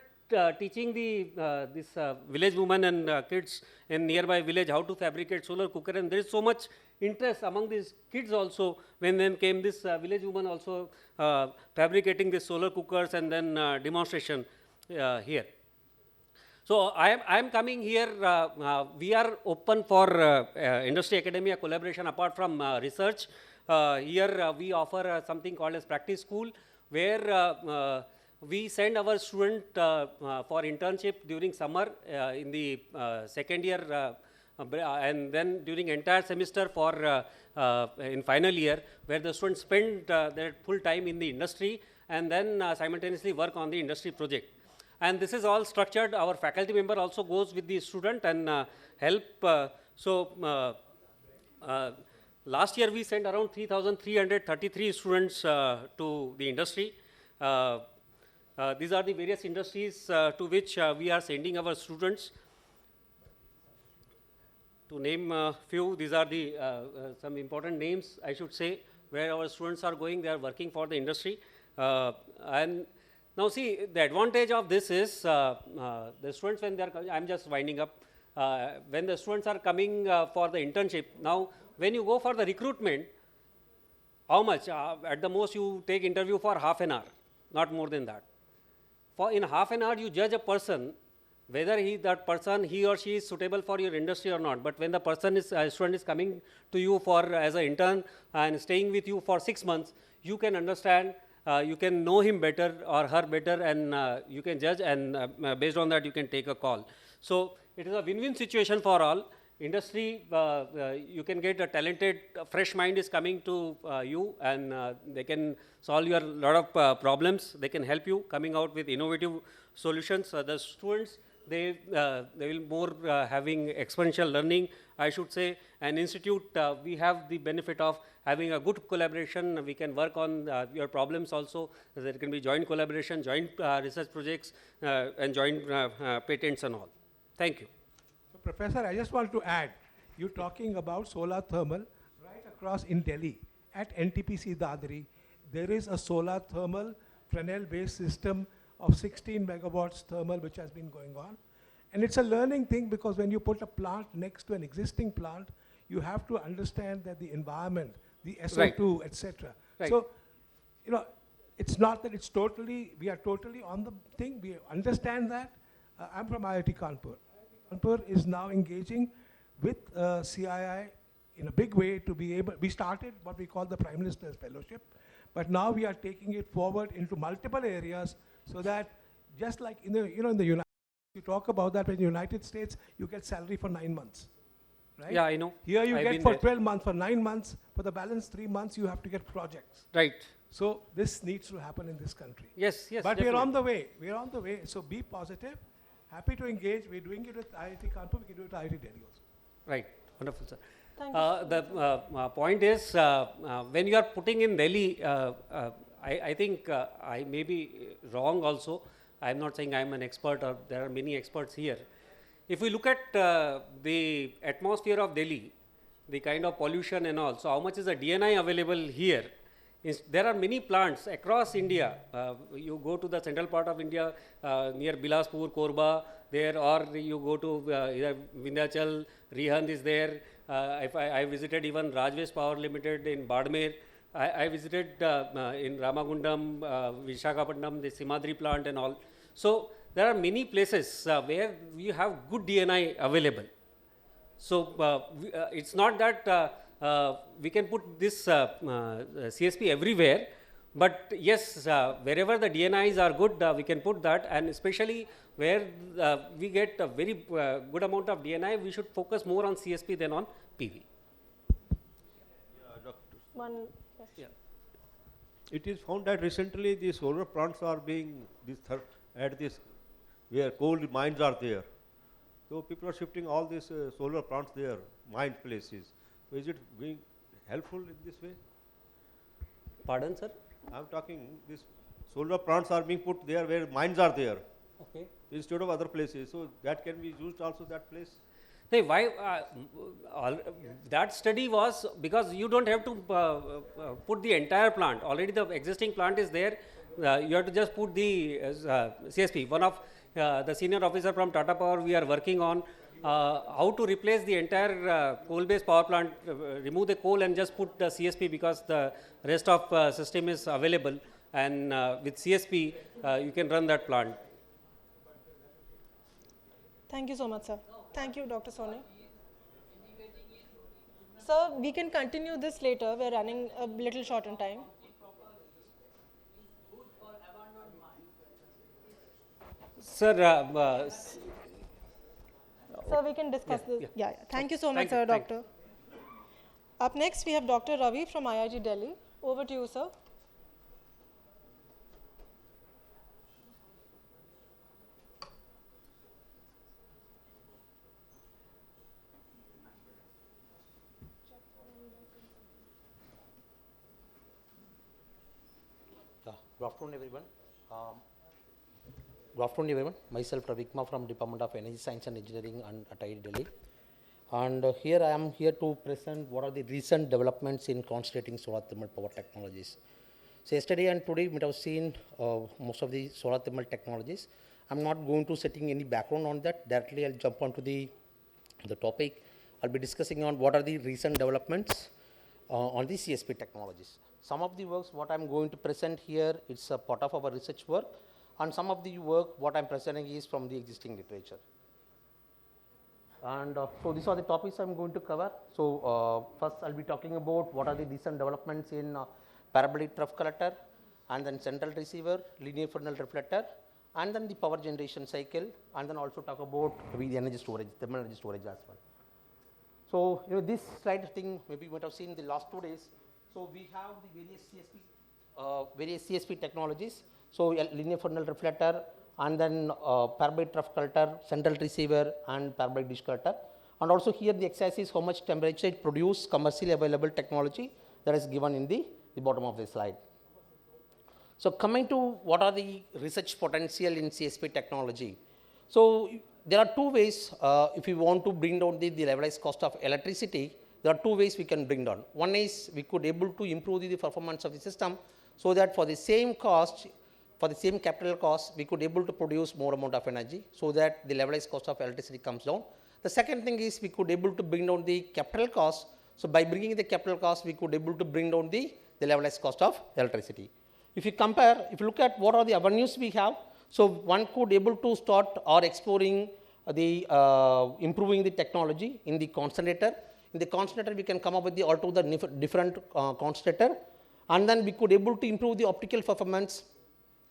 teaching this village women and kids in nearby village how to fabricate solar cooker, and there is so much interest among these kids also. When then came this village woman also fabricating the solar cookers, and then demonstration here. So I am coming here, we are open for industry academia collaboration apart from research. Here we offer something called as practice school, where we send our student for internship during summer in the second year, and then during entire semester for in final year, where the students spend their full time in the industry and then simultaneously work on the industry project. And this is all structured. Our faculty member also goes with the student and help. Last year we sent around 3,333 students to the industry. These are the various industries to which we are sending our students. To name a few, these are the some important names, I should say, where our students are going. They are working for the industry. And now see, the advantage of this is the students, when they are coming, I'm just winding up, when the students are coming for the internship, now when you go for the recruitment, how much? At the most you take interview for half an hour, not more than that. For in half an hour you judge a person, whether he or she is suitable for your industry or not. But when the student is coming to you for as an intern and staying with you for 6 months, you can understand, you can know him better or her better, and you can judge, and based on that you can take a call. So it is a win-win situation for all. Industry, you can get a talented, fresh mind is coming to you, and they can solve your lot of problems. They can help you coming out with innovative solutions. The students, they will more having exponential learning, I should say. And institute, we have the benefit of having a good collaboration. We can work on your problems also. There can be joint collaboration, joint research projects, and joint patents and all. Thank you. So, Professor, I just want to add, you're talking about solar thermal right across in Delhi at NTPC Dadri. There is a solar thermal Fresnel-based system of 16 megawatts thermal which has been going on. And it's a learning thing, because when you put a plant next to an existing plant, you have to understand that the environment, the SO2, etc. Right. So, you know, it's not that it's totally, we are totally on the thing, we understand that. I'm from IIT Kanpur. Kanpur is now engaging with CII in a big way to be able, we started what we call the Prime Minister's Fellowship, but now we are taking it forward into multiple areas, so that just like in the, in the United States, you talk about that, in the United States, you get salary for 9 months, right? Yeah, I know. Here you I've get been for there. 12 months, for 9 months, for the balance 3 months, you have to get projects. Right. So this needs to happen in this country. Yes, yes. But definitely. we're on the way. We're on the way. So be positive. Happy to engage. We're doing it with IIT Kanpur. We can do it at IIT Delhi also. Right. Wonderful, sir. Thank you. The point is, when you are putting in Delhi, I think I may be wrong also. I'm not saying I'm an expert, or there are many experts here. If we look at the atmosphere of Delhi, the kind of pollution and all, so how much is the DNI available here? There are many plants across India. You go to the central part of India, near Bilaspur, Korba, there, or you go to either Vindhyachal, Rihand is there. I visited even Rajvesh Power Limited in Badmer. I visited in Ramagundam, Visakhapatnam, the Simadri plant and all. So there are many places where we have good DNI available. So it's not that we can put this CSP everywhere, but yes, wherever the DNIs are good, we can put that, and especially where we get a very good amount of DNI, we should focus more on CSP than on PV. One question. It is found that recently the solar plants are being where coal mines are there. So people are shifting all these solar plants there, mine places. So is it being helpful in this way? Pardon, sir? I'm talking these solar plants are being put there where mines are there. Okay. Instead of other places. So that can be used also, that place? Hey, why that study was because you don't have to put the entire plant. Already the existing plant is there. You have to just put the CSP. One of the senior officer from Tata Power, we are working on how to replace the entire coal-based power plant, remove the coal and just put the CSP, because the rest of system is available, and with CSP you can run that plant. Thank you so much, sir. Thank you, Dr. Soni. Sir, we can continue this later. We're running a little short on time. Sir, Sir, we can discuss this. Yeah. Thank you so much, sir, thank doctor. Up next, we have Dr. Ravi from IIT Delhi. Over to you, sir. Good afternoon, everyone. Good afternoon, everyone. Myself, Ravikma from Department of Energy Science and Engineering at IIT Delhi. And here I am here to present what are the recent developments in concentrating solar thermal power technologies. So yesterday and today we have seen most of the solar thermal technologies. I'm not going to setting any background on that. Directly I'll jump onto the topic. I'll be discussing on what are the recent developments on the CSP technologies. Some of the works what I'm going to present here, it's a part of our research work, and some of the work what I'm presenting is from the existing literature. And so these are the topics I'm going to cover. So first I'll be talking about what are the recent developments in parabolic trough collector, and then central receiver, linear funnel reflector, and then the power generation cycle, and then also talk about the energy storage, thermal energy storage as well. So this slide thing maybe you might have seen in the last 2 days. So we have the various CSP technologies. So linear funnel reflector, and then parabolic trough collector, central receiver, and parabolic dish collector. And also here the x-axis is how much temperature it produce commercially available technology that is given in the bottom of the slide. So coming to what are the research potential in CSP technology. So there are 2 ways if we want to bring down the levelized cost of electricity. There are 2 ways we can bring down. One is we could able to improve the performance of the system so that for the same cost, for the same capital cost, we could able to produce more amount of energy so that the levelized cost of electricity comes down. The second thing is we could able to bring down the capital cost. So by bringing the capital cost, we could able to bring down the levelized cost of electricity. If you compare, if you look at what are the avenues we have, so one could able to start or exploring the improving the technology in the concentrator. In the concentrator, we can come up with the altogether different concentrator, and then we could able to improve the optical performance.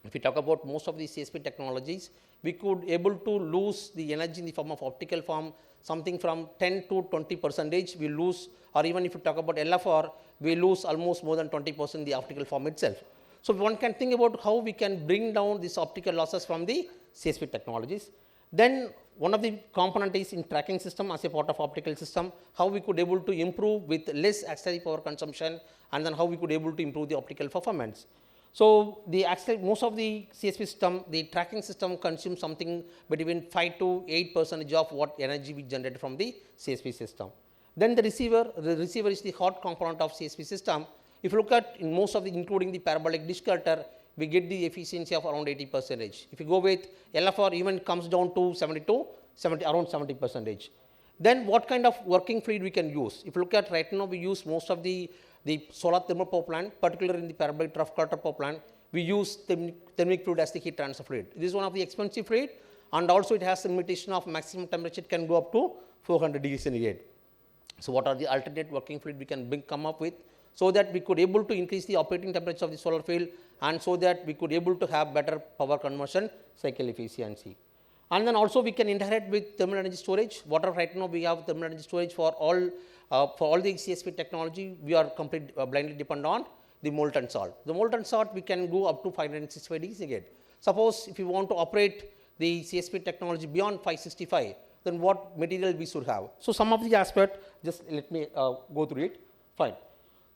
If we talk about most of the CSP technologies, we could able to lose the energy in the form of optical form, something from 10 to 20% we lose, or even if you talk about LFR, we lose almost more than 20% the optical form itself. So one can think about how we can bring down these optical losses from the CSP technologies. Then one of the component is in tracking system as a part of optical system, how we could able to improve with less auxiliary power consumption, and then how we could able to improve the optical performance. So the most of the CSP system, the tracking system consumes something between 5 to 8% of what energy we generate from the CSP system. Then the receiver is the hot component of CSP system. If you look at in most of the including the parabolic dish cutter, we get the efficiency of around 80%. If you go with LFR, even comes down to around 70%. Then what kind of working fluid we can use? If you look at right now, we use most of the solar thermal power plant, particularly in the parabolic trough collector power plant, we use thermic fluid as the heat transfer fluid. This is one of the expensive fluid, and also it has the limitation of maximum temperature. It can go up to 400 degrees centigrade. So what are the alternate working fluid we can come up with, so that we could able to increase the operating temperature of the solar field, and so that we could able to have better power conversion cycle efficiency. And then also we can interact with thermal energy storage. Water right now we have thermal energy storage for all the CSP technology. We are completely blindly dependent on the molten salt. The molten salt we can go up to 565 degrees again. Suppose if you want to operate the CSP technology beyond 565, then what material we should have? So some of the aspect, just let me go through it. Fine.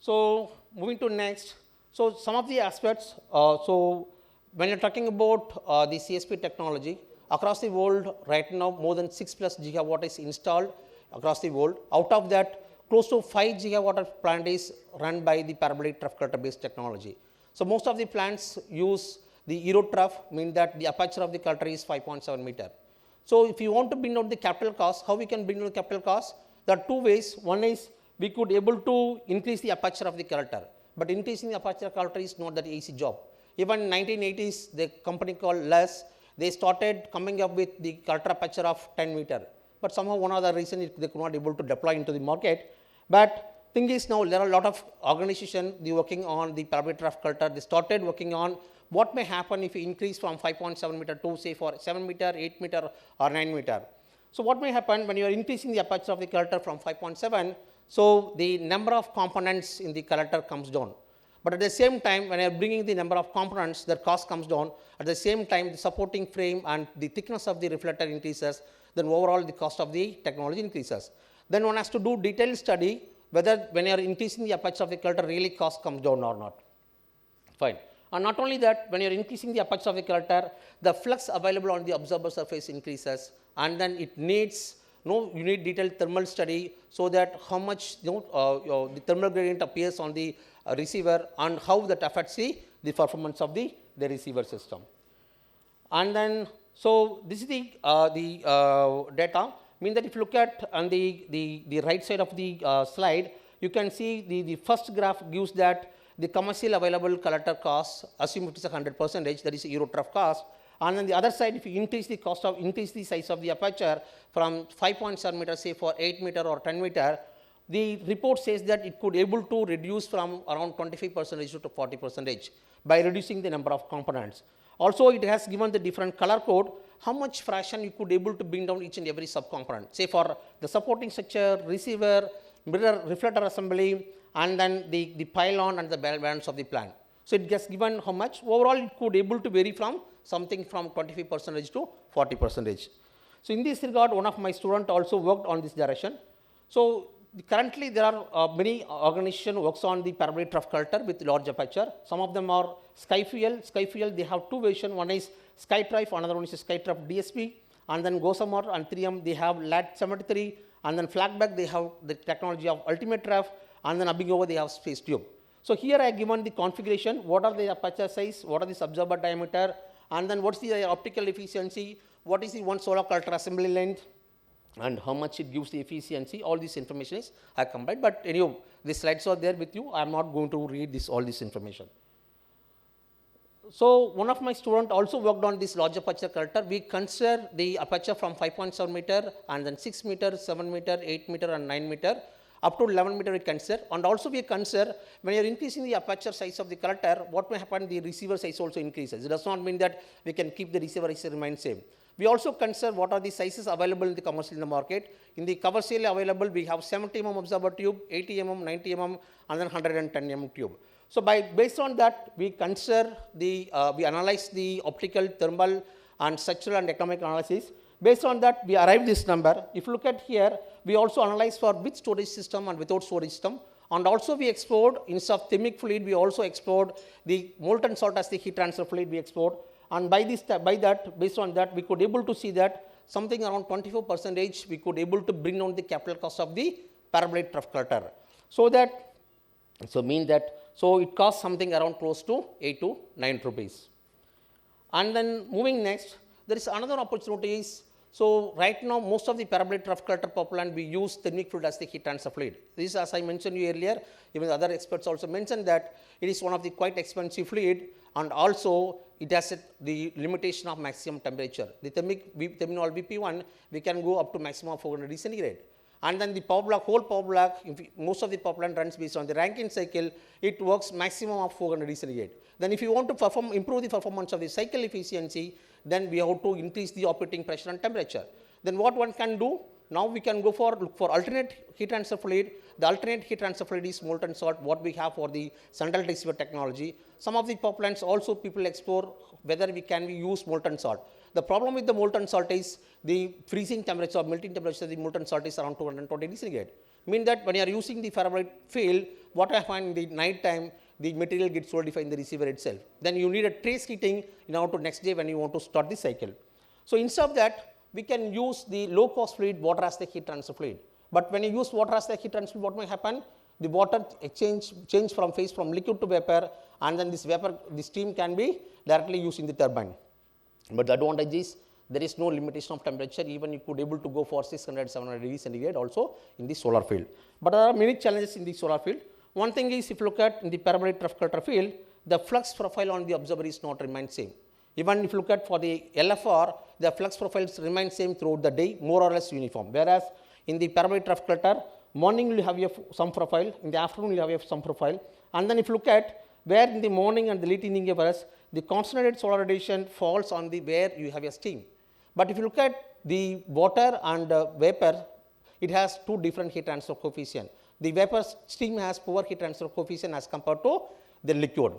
So moving to next. So some of the aspects. So when you're talking about the CSP technology across the world, right now more than 6+ gigawatt is installed across the world. Out of that, close to 5 gigawatt of plant is run by the parabolic trough collector based technology. So most of the plants use the Euro trough, mean that the aperture of the collector is 5.7 meter. So if you want to bring down the capital cost, how we can bring down the capital cost? There are 2 ways. One is we could able to increase the aperture of the collector, but increasing the aperture collector is not that easy job. Even in 1980s, the company called LES, they started coming up with the collector aperture of 10 meter, but somehow one other reason they could not able to deploy into the market. But thing is now there are a lot of organizations working on the parabolic trough culture. They started working on what may happen if you increase from 5.7 meter to say for 7 meter, 8 meter or 9 meter. So what may happen when you are increasing the aperture of the collector from 5.7, so the number of components in the collector comes down. But at the same time, when you are bringing the number of components, the cost comes down. At the same time, the supporting frame and the thickness of the reflector increases, then overall the cost of the technology increases. Then one has to do detailed study whether when you are increasing the aperture of the collector really cost comes down or not. Fine. And not only that, when you are increasing the aperture of the collector, the flux available on the observer surface increases, and then it needs you need detailed thermal study so that how much the thermal gradient appears on the receiver and how that affects the performance of the receiver system. And then, so this is the data. Mean that if you look at on the right side of the slide, you can see the first graph gives that the commercial available collector cost, assume it is 100%, that is Euro trough cost. And on the other side, if you increase the size of the aperture from 5.7 meter, say for 8 meter or 10 meter, the report says that it could able to reduce from around 25% to 40% by reducing the number of components. Also, it has given the different color code, how much fraction you could able to bring down each and every subcomponent. Say for the supporting structure, receiver, mirror, reflector assembly, and then the pylon and the balance of the plant. So it gets given how much. Overall, it could able to vary from something from 25% to 40%. So in this regard, one of my students also worked on this direction. So currently, there are many organizations works on the parabolic trough culture with large aperture. Some of them are Skyfuel. Skyfuel, they have two versions. One is SkyTrife, another one is SkyTrife DSP. And then Gossamer and 3M, they have LAT73. And then Flagback, they have the technology of ultimate trough. And then Abingova, they have space tube. So here I have given the configuration, what are the aperture size, what are the observer diameter, and then what's the optical efficiency, what is the one solar collector assembly length, and how much it gives the efficiency. All this information is I combined, but anyway, the slides are there with you. I am not going to read all this information. So one of my students also worked on this large aperture collector. We consider the aperture from 5.7 meter and then 6 meter, 7 meter, 8 meter and 9 meter. Up to 11 meter we consider, and also we consider when you are increasing the aperture size of the collector, what may happen, the receiver size also increases. It does not mean that we can keep the receiver size remain same. We also consider what are the sizes available in the commercial in the market. In the commercial available, we have 70 mm observer tube, 80 mm, 90 mm, and then 110 mm tube. So based on that, we consider we analyze the optical, thermal, and structural and economic analysis. Based on that, we arrive this number. If you look at here, we also analyze for with storage system and without storage system. And also we explored, instead of thermic fluid, we also explored the molten salt as the heat transfer fluid we explored. And based on that, we could able to see that something around 24% we could able to bring down the capital cost of the parabolic trough collector. So it costs something around close to 8 to 9 rupees. And then moving next, there is another opportunity. So right now, most of the parabolic trough collector propellant, we use thermic fluid as the heat transfer fluid. This, as I mentioned you earlier, even other experts also mentioned that it is one of the quite expensive fluid, and also it has the limitation of maximum temperature. The terminal BP1, we can go up to maximum of 400 degrees centigrade. And then the power block, whole power block, most of the power plant runs based on the Rankine cycle, it works maximum of 400 degrees centigrade. Then if you want to improve the performance of the cycle efficiency, then we have to increase the operating pressure and temperature. Then what one can do? Now we can look for alternate heat transfer fluid. The alternate heat transfer fluid is molten salt, what we have for the central receiver technology. Some of the power plants also people explore whether we can use molten salt. The problem with the molten salt is the freezing temperature or melting temperature of the molten salt is around 220 degrees centigrade. Mean that when you are using the parabolic field, what I find in the night time, the material gets solidified in the receiver itself. Then you need a trace heating in order to next day when you want to start the cycle. So instead of that, we can use the low cost fluid, water as the heat transfer fluid. But when you use water as the heat transfer fluid, what may happen? The water change from phase from liquid to vapor, and then this steam can be directly used in the turbine. But the advantage is there is no limitation of temperature, even you could able to go for 600, 700 degrees centigrade also in the solar field. But there are many challenges in the solar field. One thing is, if you look at in the parabolic trough collector field, the flux profile on the observer is not remain same. Even if you look at for the LFR, the flux profiles remain same throughout the day, more or less uniform. Whereas in the parabolic trough collector, Morning you will have some profile, in the afternoon you will have some profile. And then if you look at where in the morning and the late evening hours, the concentrated solar radiation falls on the where you have a steam. But if you look at the water and vapor, it has two different heat transfer coefficient. The vapor steam has poor heat transfer coefficient as compared to the liquid.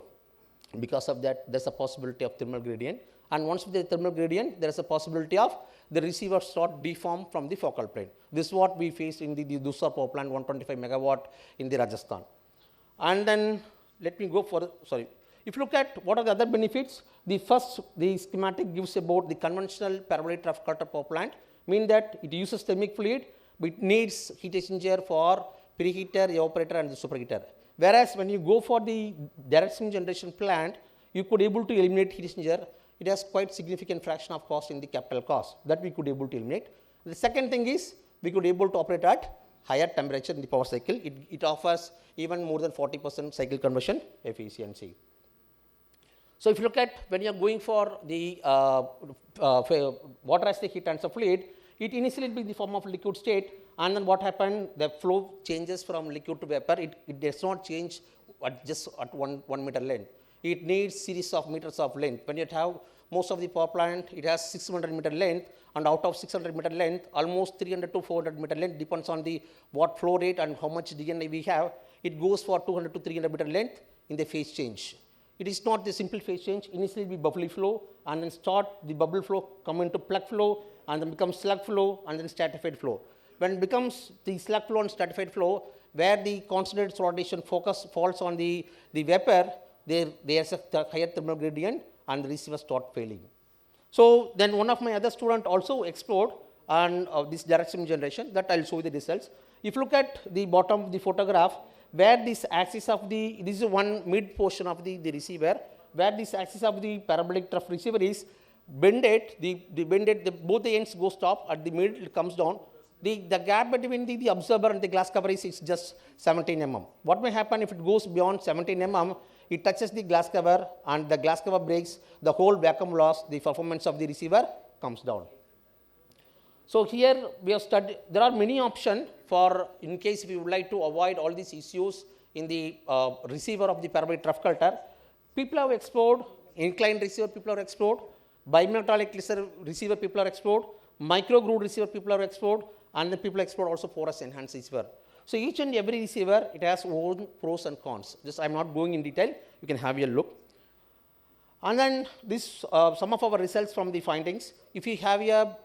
Because of that, there is a possibility of thermal gradient. And once with the thermal gradient, there is a possibility of the receiver start deform from the focal plane. This is what we faced in the Dusar power plant, 125 megawatt in the Rajasthan. And then let me go for, sorry. If you look at what are the other benefits, the first, the schematic gives about the conventional parabolic trough collector power plant, mean that it uses thermic fluid, but it needs heat exchanger for preheater, evaporator and the superheater. Whereas when you go for the direct steam generation plant, you could able to eliminate heat exchanger. It has quite significant fraction of cost in the capital cost that we could able to eliminate. The second thing is we could able to operate at higher temperature in the power cycle. It offers even more than 40% cycle conversion efficiency. So if you look at when you are going for the water as the heat transfer fluid, it initially will be in the form of liquid state, and then what happened, the flow changes from liquid to vapor. It does not change just at 1 meter length. It needs series of meters of length. When you have most of the power plant, it has 600 meter length, and out of 600 meter length, almost 300 to 400 meter length depends on the what flow rate and how much DNA we have. It goes for 200 to 300 meter length in the phase change. It is not the simple phase change. Initially it will be bubbly flow, and then start the bubble flow come into plug flow, and then becomes slug flow, and then stratified flow. When it becomes the slug flow and stratified flow, where the concentrated solar radiation focus falls on the vapor, there is a higher thermal gradient and the receiver start failing. So then one of my other student also explored on this direct steam generation, that I will show you the results. If you look at the bottom of the photograph, where this axis of the, this is one mid portion of the receiver, where this axis of the parabolic trough receiver is bended, both the ends go stop, at the middle it comes down. The gap between the observer and the glass cover is just 17 mm. What may happen if it goes beyond 17 mm, it touches the glass cover and the glass cover breaks, the whole vacuum loss, the performance of the receiver comes down. So here we have studied, there are many options for in case we would like to avoid all these issues in the receiver of the parabolic trough collector. People have explored inclined receiver, people have explored bimetallic receiver, people have explored micro groove receiver, people have explored, and then people explore also porous enhanced receiver. So each and every receiver, it has own pros and cons. Just I am not going in detail, you can have a look. And then this, some of our results from the findings, if you have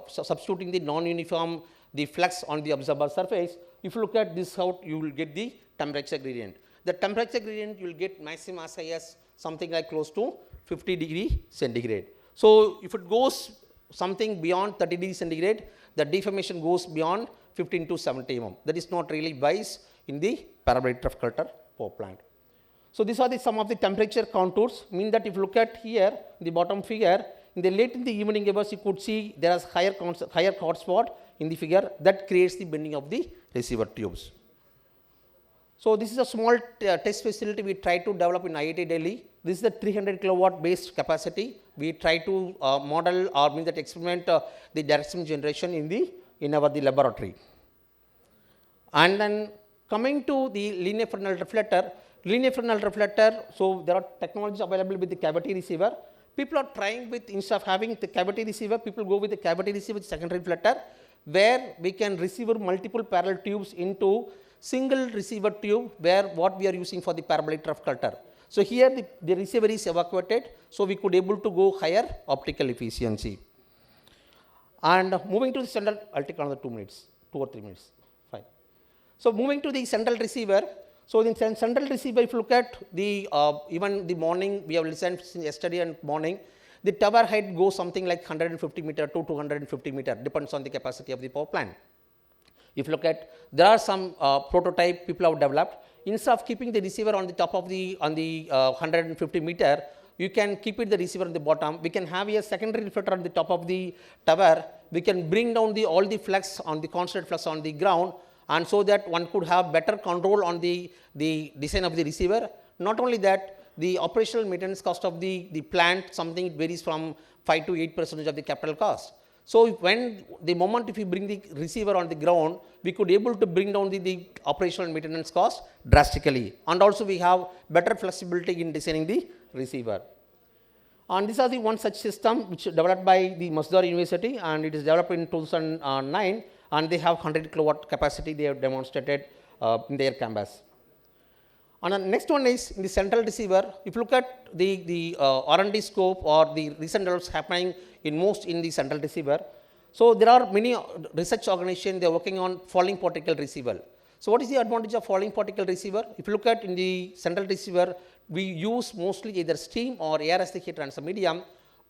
substituting the non-uniform, the flux on the observer surface, if you look at this out, you will get the temperature gradient. The temperature gradient, you will get maximum as high as something like close to 50 degree centigrade. So if it goes something beyond 30 degrees centigrade, the deformation goes beyond 15 to 70 mm. That is not really wise in the parabolic trough collector power plant. So these are some of the temperature contours, mean that if you look at here, the bottom figure, in the late in the evening hours, you could see there is higher hot spot in the figure that creates the bending of the receiver tubes. So this is a small test facility we try to develop in IIT Delhi. This is the 300 kilowatt based capacity. We try to model or mean that experiment the direct steam generation in our laboratory. And then coming to the linear Fresnel reflector, so there are technologies available with the cavity receiver. People are trying with, instead of having the cavity receiver, people go with the cavity receiver with secondary reflector, where we can receive multiple parallel tubes into single receiver tube, where what we are using for the parabolic trough collector. So here the receiver is evacuated, so we could able to go higher optical efficiency. And moving to the central, I'll take another 2 minutes, 2 or 3 minutes, fine. So moving to the central receiver, so in central receiver, if you look at the, even the morning, we have listened yesterday and morning, the tower height goes something like 150 meter to 250 meter, depends on the capacity of the power plant. If you look at, there are some prototype people have developed. Instead of keeping the receiver on the top of the 150 meter, you can keep it the receiver on the bottom. We can have a secondary reflector on the top of the tower. We can bring down all the flux on the constant flux on the ground, and so that one could have better control on the design of the receiver. Not only that, the operational maintenance cost of the plant, something varies from 5 to 8% of the capital cost. So when the moment if you bring the receiver on the ground, we could able to bring down the operational and maintenance cost drastically. And also we have better flexibility in designing the receiver. And this is the one such system which is developed by the Masdar University, and it is developed in 2009, and they have 100 kilowatt capacity they have demonstrated in their campus. And the next one is in the central receiver. If you look at the R&D scope or the recent developments happening in the central receiver, so there are many research organizations they are working on falling particle receiver. So what is the advantage of falling particle receiver? If you look at in the central receiver, we use mostly either steam or air as the heat transfer medium,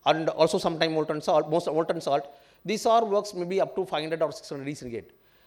and also sometimes molten salt. Most molten salt. These are works maybe up to 500 or 600 degrees Celsius.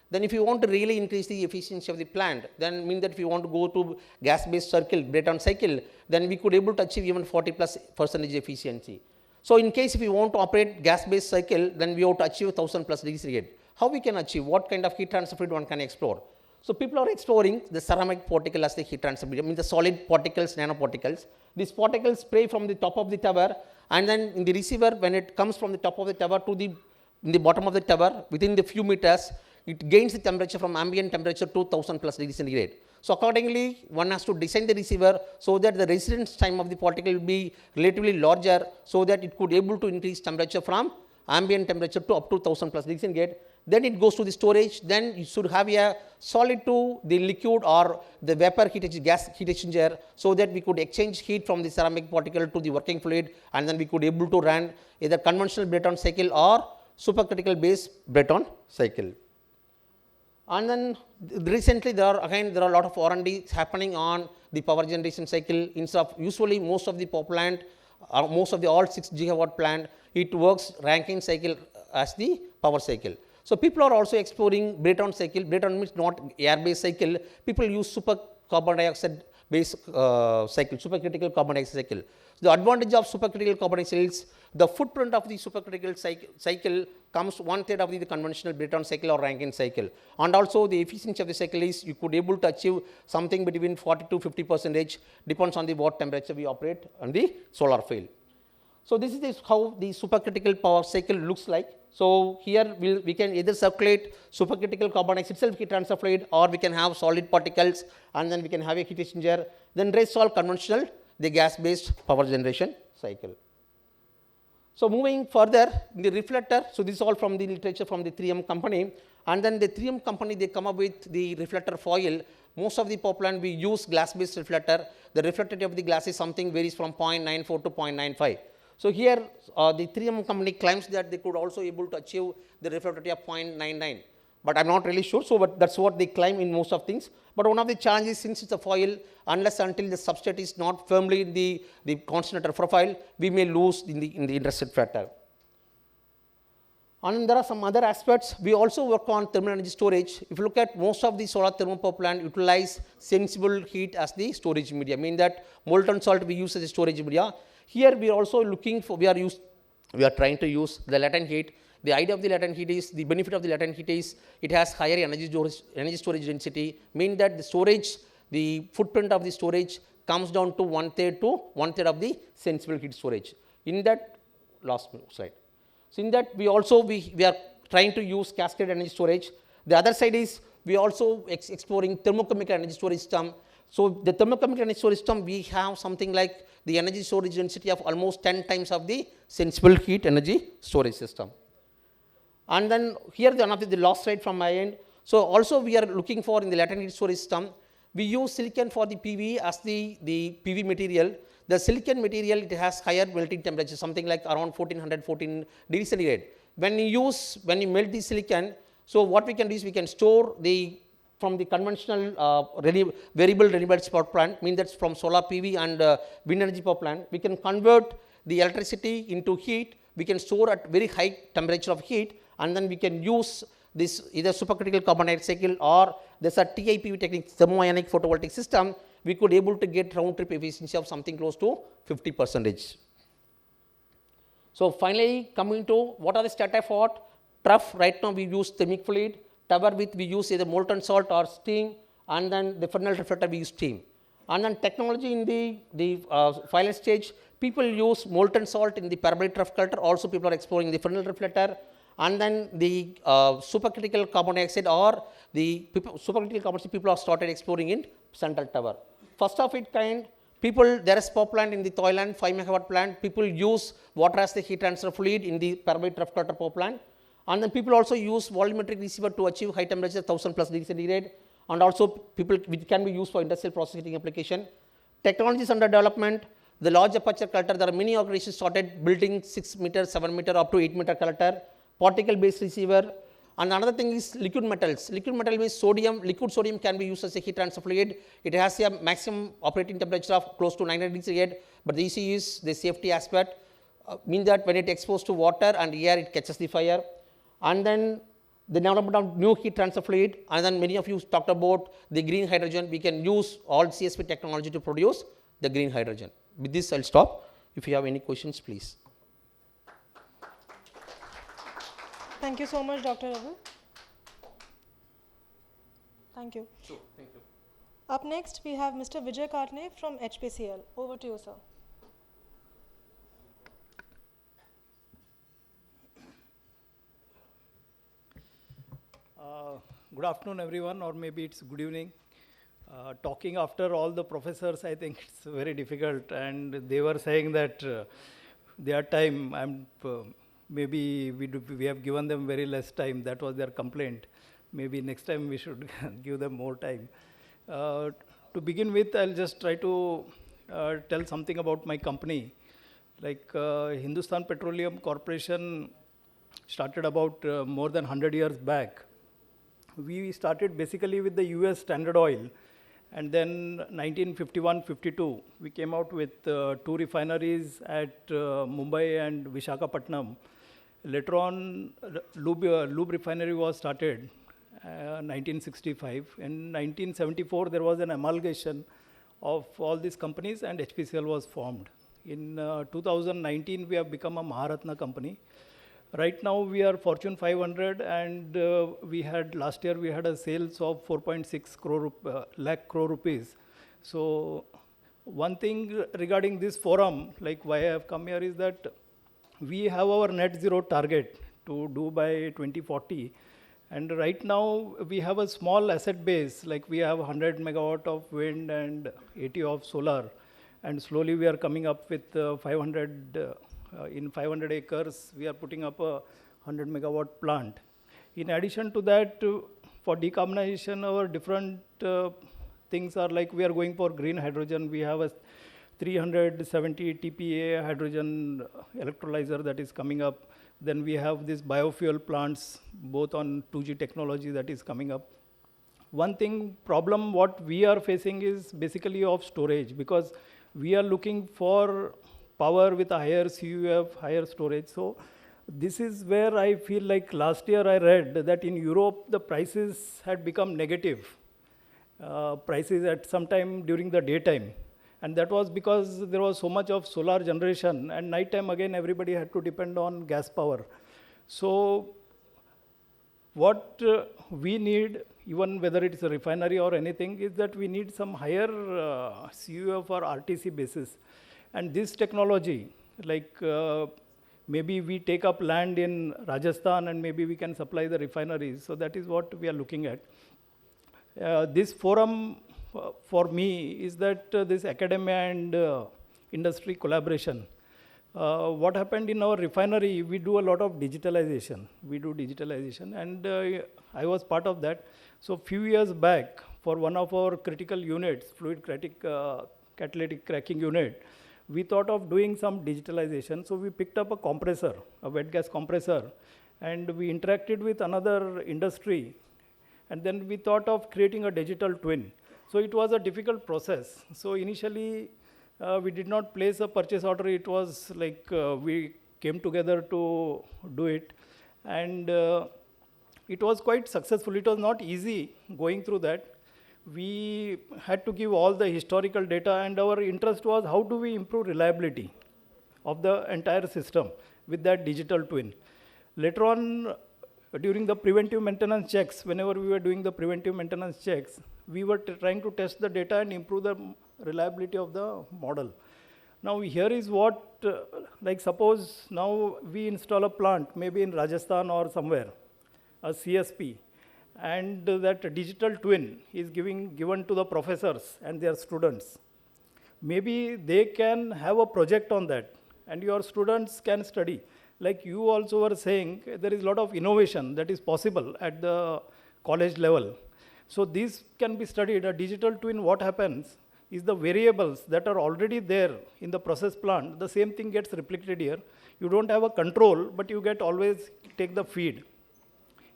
Then if you want to really increase the efficiency of the plant, then mean that if you want to go to gas-based circle, Brayton cycle, then we could able to achieve even 40% efficiency. So in case if you want to operate gas-based cycle, then we have to achieve 1000+ degrees Celsius. How we can achieve? What kind of heat transfer fluid one can explore? So people are exploring the ceramic particle as the heat transfer medium, I mean the solid particles, nanoparticles. These particles spray from the top of the tower, and then in the receiver, when it comes from the top of the tower to the bottom of the tower, within the few meters, it gains the temperature from ambient temperature to 1000+ degrees centigrade. So accordingly, one has to design the receiver so that the residence time of the particle will be relatively larger, so that it could able to increase temperature from ambient temperature to up to 1000+ degrees centigrade. Then it goes to the storage. Then you should have a solid to the liquid or the vapor gas heat exchanger, so that we could exchange heat from the ceramic particle to the working fluid, and then we could able to run either conventional Brayton cycle or supercritical based Brayton cycle. And then recently there are a lot of R&D happening on the power generation cycle. Instead of usually most of the power plant, most of the all 6 gigawatt plant, it works Rankine cycle as the power cycle. So people are also exploring Brayton cycle. Brayton means not air-based cycle. People use super carbon dioxide based cycle, supercritical carbon dioxide cycle. The advantage of supercritical carbon dioxide is the footprint of the supercritical cycle comes 1/3 of the conventional Brayton cycle or Rankine cycle. And also the efficiency of the cycle is you could able to achieve something between 40 to 50%, depends on the what temperature we operate on the solar field. So this is how the supercritical power cycle looks like. So here we can either circulate supercritical carbon dioxide itself heat transfer fluid, or we can have solid particles, and then we can have a heat exchanger. Then rest all conventional, the gas-based power generation cycle. So moving further, the reflector. So this is all from the literature from the 3M company, and then the 3M company they come up with the reflector foil. Most of the power plant we use glass-based reflector. The reflectivity of the glass is something varies from 0.94 to 0.95. So here the 3M company claims that they could also able to achieve the reflectivity of 0.99, but I'm not really sure. So but that's what they claim in most of things. But one of the challenges, since it's a foil, unless until the substrate is not firmly in the concentrator profile, we may lose in the interested factor. And there are some other aspects. We also work on thermal energy storage. If you look at most of the solar thermal power plant utilize sensible heat as the storage media, mean that molten salt we use as a storage media. Here we are also looking for, we are trying to use the latent heat. The idea of the latent heat is, the benefit of the latent heat is, it has higher energy storage density, mean that the storage, the footprint of the storage comes down to 1/3 of the sensible heat storage. In that last slide. So in that we are trying to use cascade energy storage. The other side is we also exploring thermochemical energy storage system. So the thermochemical energy storage system, we have something like the energy storage density of almost 10 times of the sensible heat energy storage system. And then here the last slide from my end. So also we are looking for in the latent heat storage system, we use silicon for the PV as the PV material. The silicon material, it has higher melting temperature, something like around 14 degrees centigrade. When you melt the silicon, so what we can do is we can store from the conventional variable renewable power plant, mean that's from solar PV and wind energy power plant, we can convert the electricity into heat. We can store at very high temperature of heat, and then we can use this either supercritical carbon dioxide cycle or there's a TIPV technique, thermoionic photovoltaic system. We could able to get round trip efficiency of something close to 50%. So finally, coming to what are the status of what? Trough, right now we use thermic fluid. Tower width we use either molten salt or steam, and then the Fresnel reflector we use steam. And then technology in the final stage, people use molten salt in the parabolic trough collector. Also people are exploring the Fresnel reflector, and then the supercritical carbon dioxide or the supercritical carbon dioxide people have started exploring in Central Tower. First of its kind, people, there is power plant in the Thailand, 5 megawatt plant, people use water as the heat transfer fluid in the parabolic trough collector power plant, and then people also use volumetric receiver to achieve high temperature, 1000 plus degrees centigrade, and also people, which can be used for industrial process heating application. Technologies under development, the large aperture collector, there are many organizations started building 6 meter, 7 meter, up to 8 meter collector, particle based receiver. And another thing is liquid metals. Liquid metal means sodium, liquid sodium can be used as a heat transfer fluid. It has a maximum operating temperature of close to 900 degrees centigrade, but the issue is the safety aspect, means that when it exposed to water and air, it catches the fire. And then the development of new heat transfer fluid, and then many of you talked about the green hydrogen. We can use all CSP technology to produce the green hydrogen. With this, I'll stop. If you have any questions, please. Thank you so much, Dr. Raghu. Thank you. Sure, thank you. Up next, we have Mr. Vijay Karne from HPCL. Over to you, sir. Good afternoon, everyone, or maybe it's good evening. Talking after all the professors, I think it's very difficult, and they were saying that their time, maybe we have given them very less time. That was their complaint. Maybe next time we should give them more time. To begin with, I'll just try to tell something about my company. Like Hindustan Petroleum Corporation started about more than 100 years back. We started basically with the US Standard Oil, and then 1951-52, we came out with 2 refineries at Mumbai and Visakhapatnam. Later on, lube refinery was started 1965. In 1974, there was an amalgamation of all these companies, and HPCL was formed. In 2019, we have become a Maharatna company. Right now, we are Fortune 500, and we had last year we had a sales of 4.6 lakh crore rupees. So, one thing regarding this forum, like why I have come here, is that we have our net zero target to do by 2040. And right now, we have a small asset base, like we have 100 megawatt of wind and 80 of solar. And slowly we are coming up with 500, in 500 acres, we are putting up a 100 megawatt plant. In addition to that, for decarbonization, our different things are like we are going for green hydrogen. We have a 370 TPA hydrogen electrolyzer that is coming up. Then we have these biofuel plants, both on 2G technology that is coming up. One thing, problem what we are facing is basically of storage, because we are looking for power with a higher CUF, higher storage. So this is where I feel like last year I read that in Europe, the prices had become negative. Prices at some time during the daytime. And that was because there was so much of solar generation, and nighttime again everybody had to depend on gas power. So what we need, even whether it's a refinery or anything, is that we need some higher CUF or RTC basis. And this technology, like maybe we take up land in Rajasthan and maybe we can supply the refineries. So that is what we are looking at. This forum for me is that this academia and industry collaboration. What happened in our refinery, we do a lot of digitalization. We do digitalization, and I was part of that. So few years back, for one of our critical units, fluid catalytic cracking unit, we thought of doing some digitalization. So we picked up a compressor, a wet gas compressor, and we interacted with another industry. And then we thought of creating a digital twin. So it was a difficult process. So initially, we did not place a purchase order. It was like we came together to do it. And it was quite successful. It was not easy going through that. We had to give all the historical data, and our interest was how do we improve reliability of the entire system with that digital twin. Later on, during the preventive maintenance checks, whenever we were doing the preventive maintenance checks, we were trying to test the data and improve the reliability of the model. Now here is what, like suppose now we install a plant, maybe in Rajasthan or somewhere, a CSP, and that digital twin is given to the professors and their students. Maybe they can have a project on that, and your students can study. Like you also were saying, there is a lot of innovation that is possible at the college level. So these can be studied. A digital twin, what happens is the variables that are already there in the process plant, the same thing gets replicated here. You don't have a control, but you get always take the feed.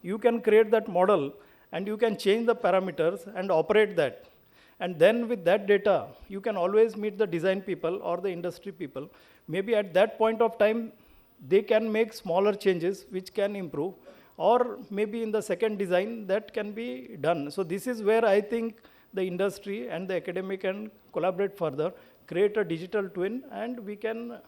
You can create that model, and you can change the parameters and operate that. And then with that data, you can always meet the design people or the industry people. Maybe at that point of time, they can make smaller changes which can improve, or maybe in the second design that can be done. So this is where I think the industry and the academic can collaborate further, create a digital twin, and we can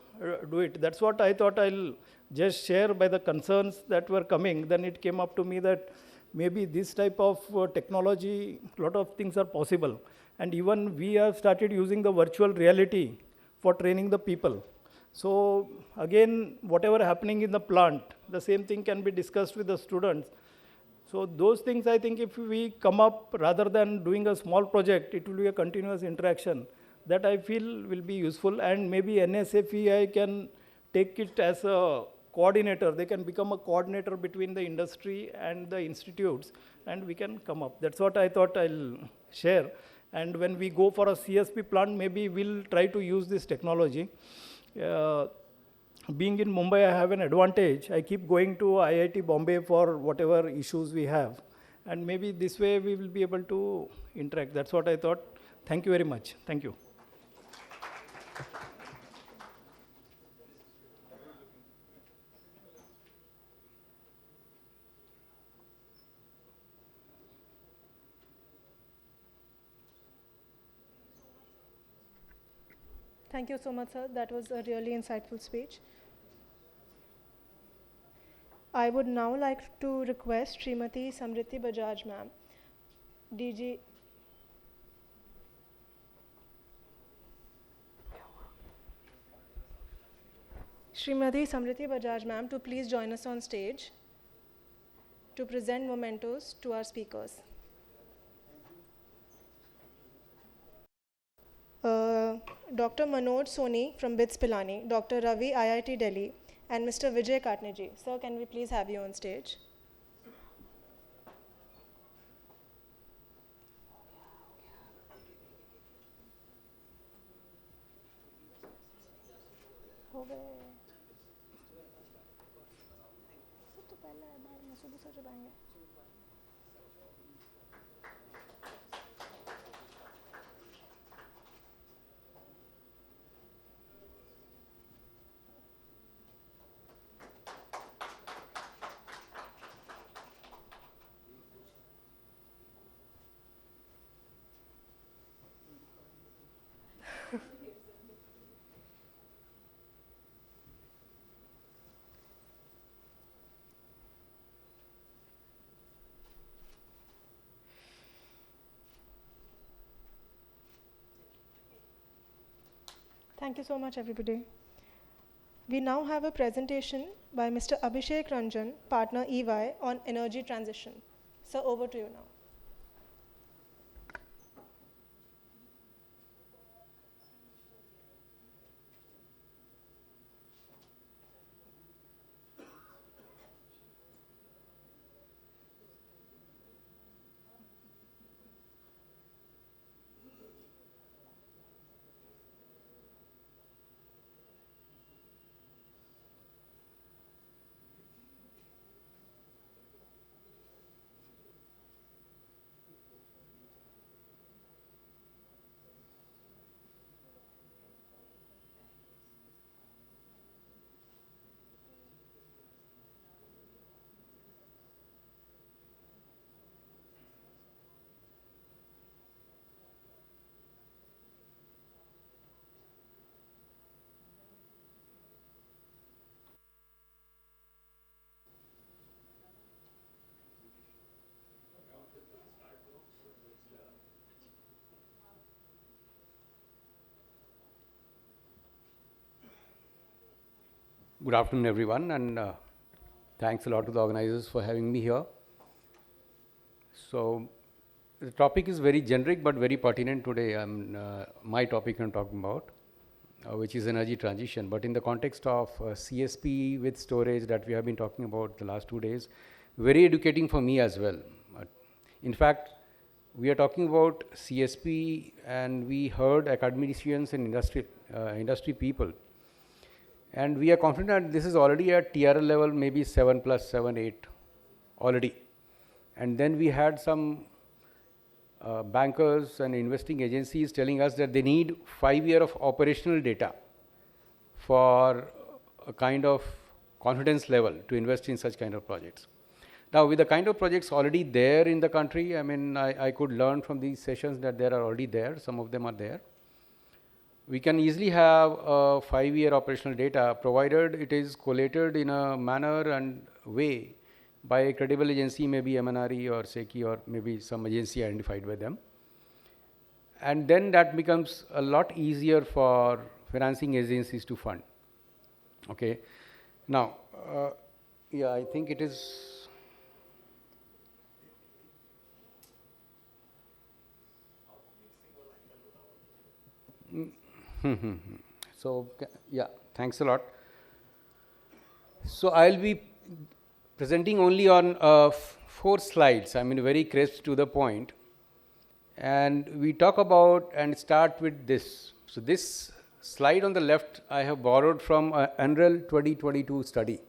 do it. That's what I thought I'll just share by the concerns that were coming. Then it came up to me that maybe this type of technology, a lot of things are possible. And even we have started using the virtual reality for training the people. So again, whatever happening in the plant, the same thing can be discussed with the students. So those things, I think if we come up, rather than doing a small project, it will be a continuous interaction that I feel will be useful. And maybe NSFEI can take it as a coordinator. They can become a coordinator between the industry and the institutes, and we can come up. That's what I thought I'll share. And when we go for a CSP plant, maybe we'll try to use this technology. Being in Mumbai, I have an advantage. I keep going to IIT Bombay for whatever issues we have. And maybe this way we will be able to interact. That's what I thought. Thank you very much. Thank you. Thank you so much, sir. That was a really insightful speech. I would now like to request Srimati Samriti Bajaj ma'am, DG. Srimati Samriti Bajaj ma'am to please join us on stage to present mementos to our speakers. Dr. Manoj Soni from BITS Pilani, Dr. Ravi IIT Delhi, and Mr. Vijay Katneji. Sir, can we please have you on stage? हो गए सब तो पहले बाद में सुबह से जब आएंगे Thank you so much, everybody. We now have a presentation by Mr. Abhishek Ranjan, partner EY, on energy transition. So over to you now. Good afternoon, everyone, and thanks a lot to the organizers for having me here. So, the topic is very generic but very pertinent today. My topic I'm talking about, which is energy transition. But in the context of CSP with storage that we have been talking about the last 2 days, very educating for me as well. In fact, we are talking about CSP, and we heard academicians and industry people. And we are confident that this is already at TRL level, maybe 7 plus 7, 8 already. And then we had some bankers and investing agencies telling us that they need 5 years of operational data for a kind of confidence level to invest in such kind of projects. Now, with the kind of projects already there in the country, I could learn from these sessions that they are already there. Some of them are there. We can easily have a 5-year operational data, provided it is collated in a manner and way by a credible agency, maybe MNRE or SECI or maybe some agency identified by them. And then that becomes a lot easier for financing agencies to fund. Okay. Now, yeah, I think it is. So, yeah, thanks a lot. So, I'll be presenting only on 4 slides, very crisp to the point. And we talk about and start with this. So, this slide on the left I have borrowed from NREL 2022 study.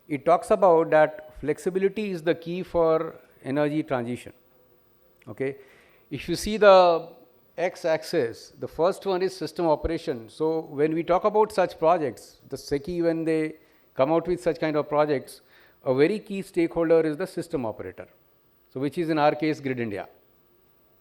It talks about that flexibility is the key for energy transition. Okay. If you see the x-axis, the first one is system operation. So, when we talk about such projects, the SECI, when they come out with such kind of projects, a very key stakeholder is the system operator, so which is in our case Grid India.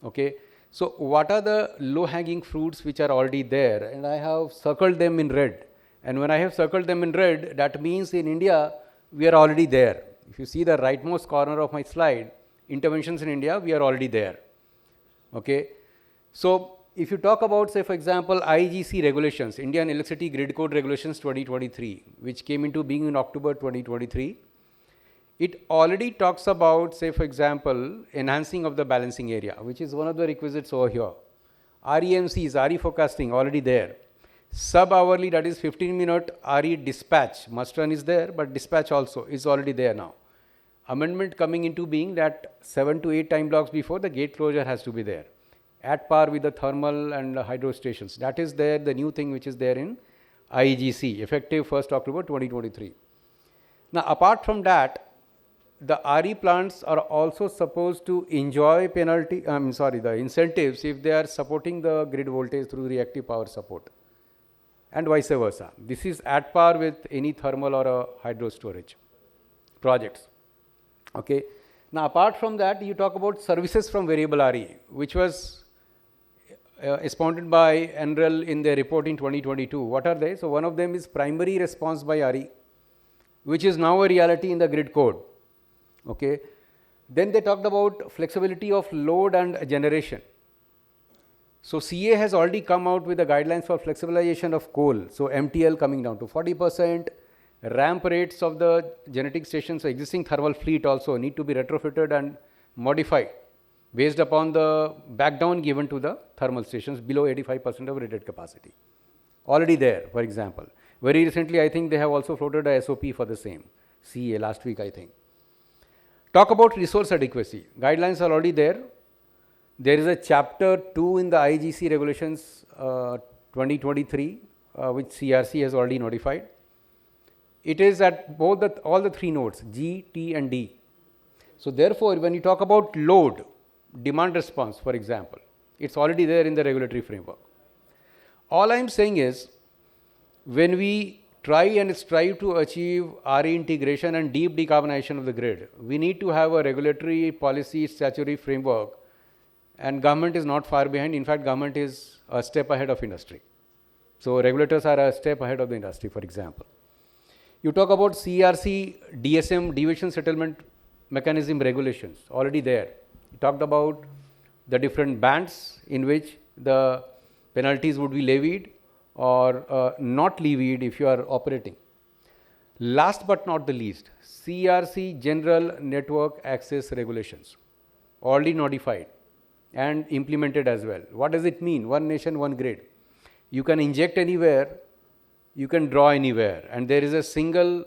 Okay. So, what are the low-hanging fruits which are already there? And I have circled them in red. And when I have circled them in red, that means in India, we are already there. If you see the rightmost corner of my slide, interventions in India, we are already there. Okay. So, if you talk about, say, for example, IGC regulations, Indian Electricity Grid Code Regulations 2023, which came into being in October 2023, it already talks about, say, for example, enhancing of the balancing area, which is one of the requisites over here. REMCs, RE forecasting, already there. Sub-hourly, that is 15-minute RE dispatch, must run is there, but dispatch also is already there now. Amendment coming into being that 7 to 8 time blocks before the gate closure has to be there, at par with the thermal and the hydro stations. That is there, the new thing which is there in IGC, effective 1st October 2023. Now, apart from that, the RE plants are also supposed to enjoy the incentives if they are supporting the grid voltage through reactive power support, and vice versa. This is at par with any thermal or a hydro storage projects. Okay. Now, apart from that, you talk about services from variable RE, which was expounded by NREL in their report in 2022. What are they? So, one of them is primary response by RE, which is now a reality in the grid code. Okay. Then they talked about flexibility of load and generation. So, CA has already come out with the guidelines for flexibilization of coal. So, MTL coming down to 40%, ramp rates of the genetic stations, so existing thermal fleet also need to be retrofitted and modified based upon the back down given to the thermal stations below 85% of rated capacity. Already there, for example. Very recently, I think they have also floated a SOP for the same, CA last week, I think. Talk about resource adequacy. Guidelines are already there. There is a chapter 2 in the IGC regulations 2023, which CRC has already notified. It is at both all the 3 nodes, G, T and D. So, therefore, when you talk about load, demand response, for example, it's already there in the regulatory framework. All I am saying is, when we try and strive to achieve RE integration and deep decarbonization of the grid, we need to have a regulatory policy statutory framework, and government is not far behind. In fact, government is a step ahead of industry. So, regulators are a step ahead of the industry, for example. You talk about CRC, DSM, deviation settlement mechanism regulations, already there. You talked about the different bands in which the penalties would be levied or not levied if you are operating. Last but not the least, CRC General Network Access Regulations, already notified and implemented as well. What does it mean? One nation, one grid. You can inject anywhere, you can draw anywhere, and there is a single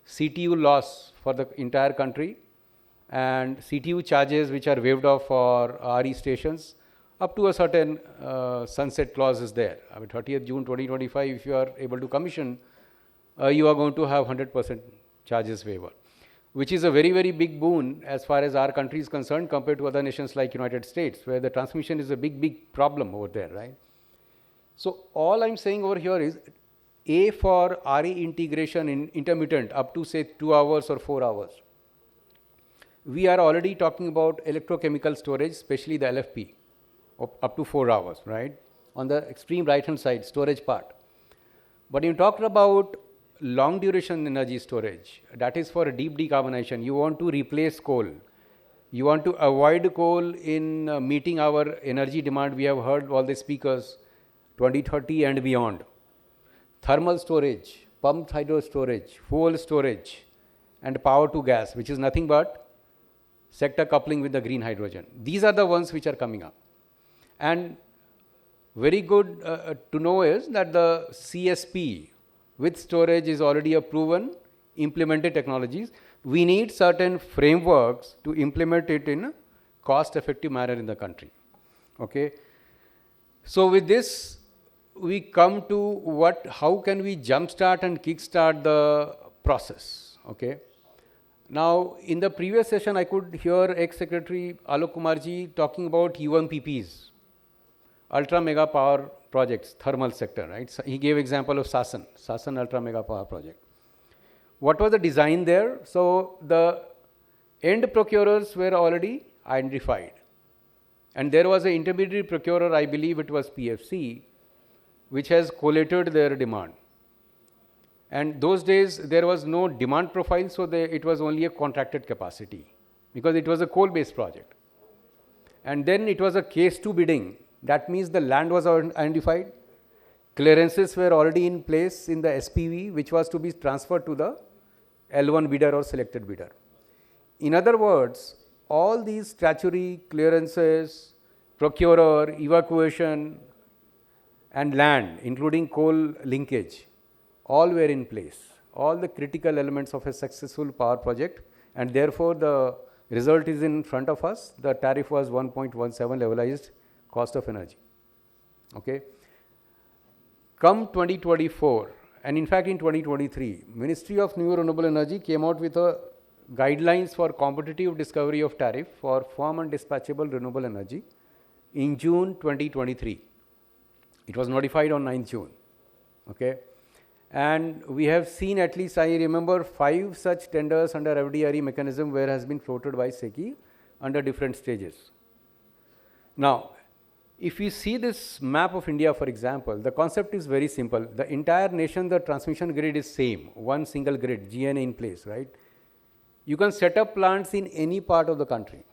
CTU loss for the entire country, and CTU charges which are waived off for RE stations up to a certain sunset clause is there. I mean 30th June 2025, if you are able to commission, you are going to have 100% charges waiver, which is a very, very big boon as far as our country is concerned compared to other nations like United States, where the transmission is a big, big problem over there, right? So all I'm saying over here is A for RE integration in intermittent up to say 2 hours or 4 hours. We are already talking about electrochemical storage, especially the LFP, up to 4 hours, right? On the extreme right hand side, storage part. But you talked about long duration energy storage, that is for deep decarbonization. You want to replace coal. You want to avoid coal in meeting our energy demand. We have heard all the speakers, 2030 and beyond. Thermal storage, pumped hydro storage, fuel storage, and power to gas, which is nothing but sector coupling with the green hydrogen. These are the ones which are coming up. And very good to know is that the CSP with storage is already a proven implemented technologies. We need certain frameworks to implement it in a cost effective manner in the country. Okay. So with this, we come to how can we jumpstart and kickstart the process. Okay. Now, in the previous session, I could hear ex-secretary Alok Kumarji talking about UMPPs, ultra mega power projects, thermal sector, right? So he gave example of Sasan ultra mega power project. What was the design there? So the end procurers were already identified, and there was an intermediary procurer, I believe it was PFC, which has collated their demand. And those days there was no demand profile, so it was only a contracted capacity because it was a coal-based project. And then it was a case 2 bidding. That means the land was identified, clearances were already in place in the SPV, which was to be transferred to the L1 bidder or selected bidder. In other words, all these statutory clearances, procurer, evacuation, and land, including coal linkage, all were in place, all the critical elements of a successful power project, and therefore the result is in front of us. The tariff was 1.17 levelized cost of energy. Okay. Come 2024, and in fact in 2023, Ministry of New Renewable Energy came out with a guidelines for competitive discovery of tariff for firm and dispatchable renewable energy in June 2023. It was notified on 9th June. Okay. And we have seen, at least I remember, 5 such tenders under FDRE mechanism where has been floated by SECI under different stages. Now, if we see this map of India, for example, the concept is very simple. The entire nation, the transmission grid is same, one single grid, GNA in place, right? You can set up plants in any part of the country.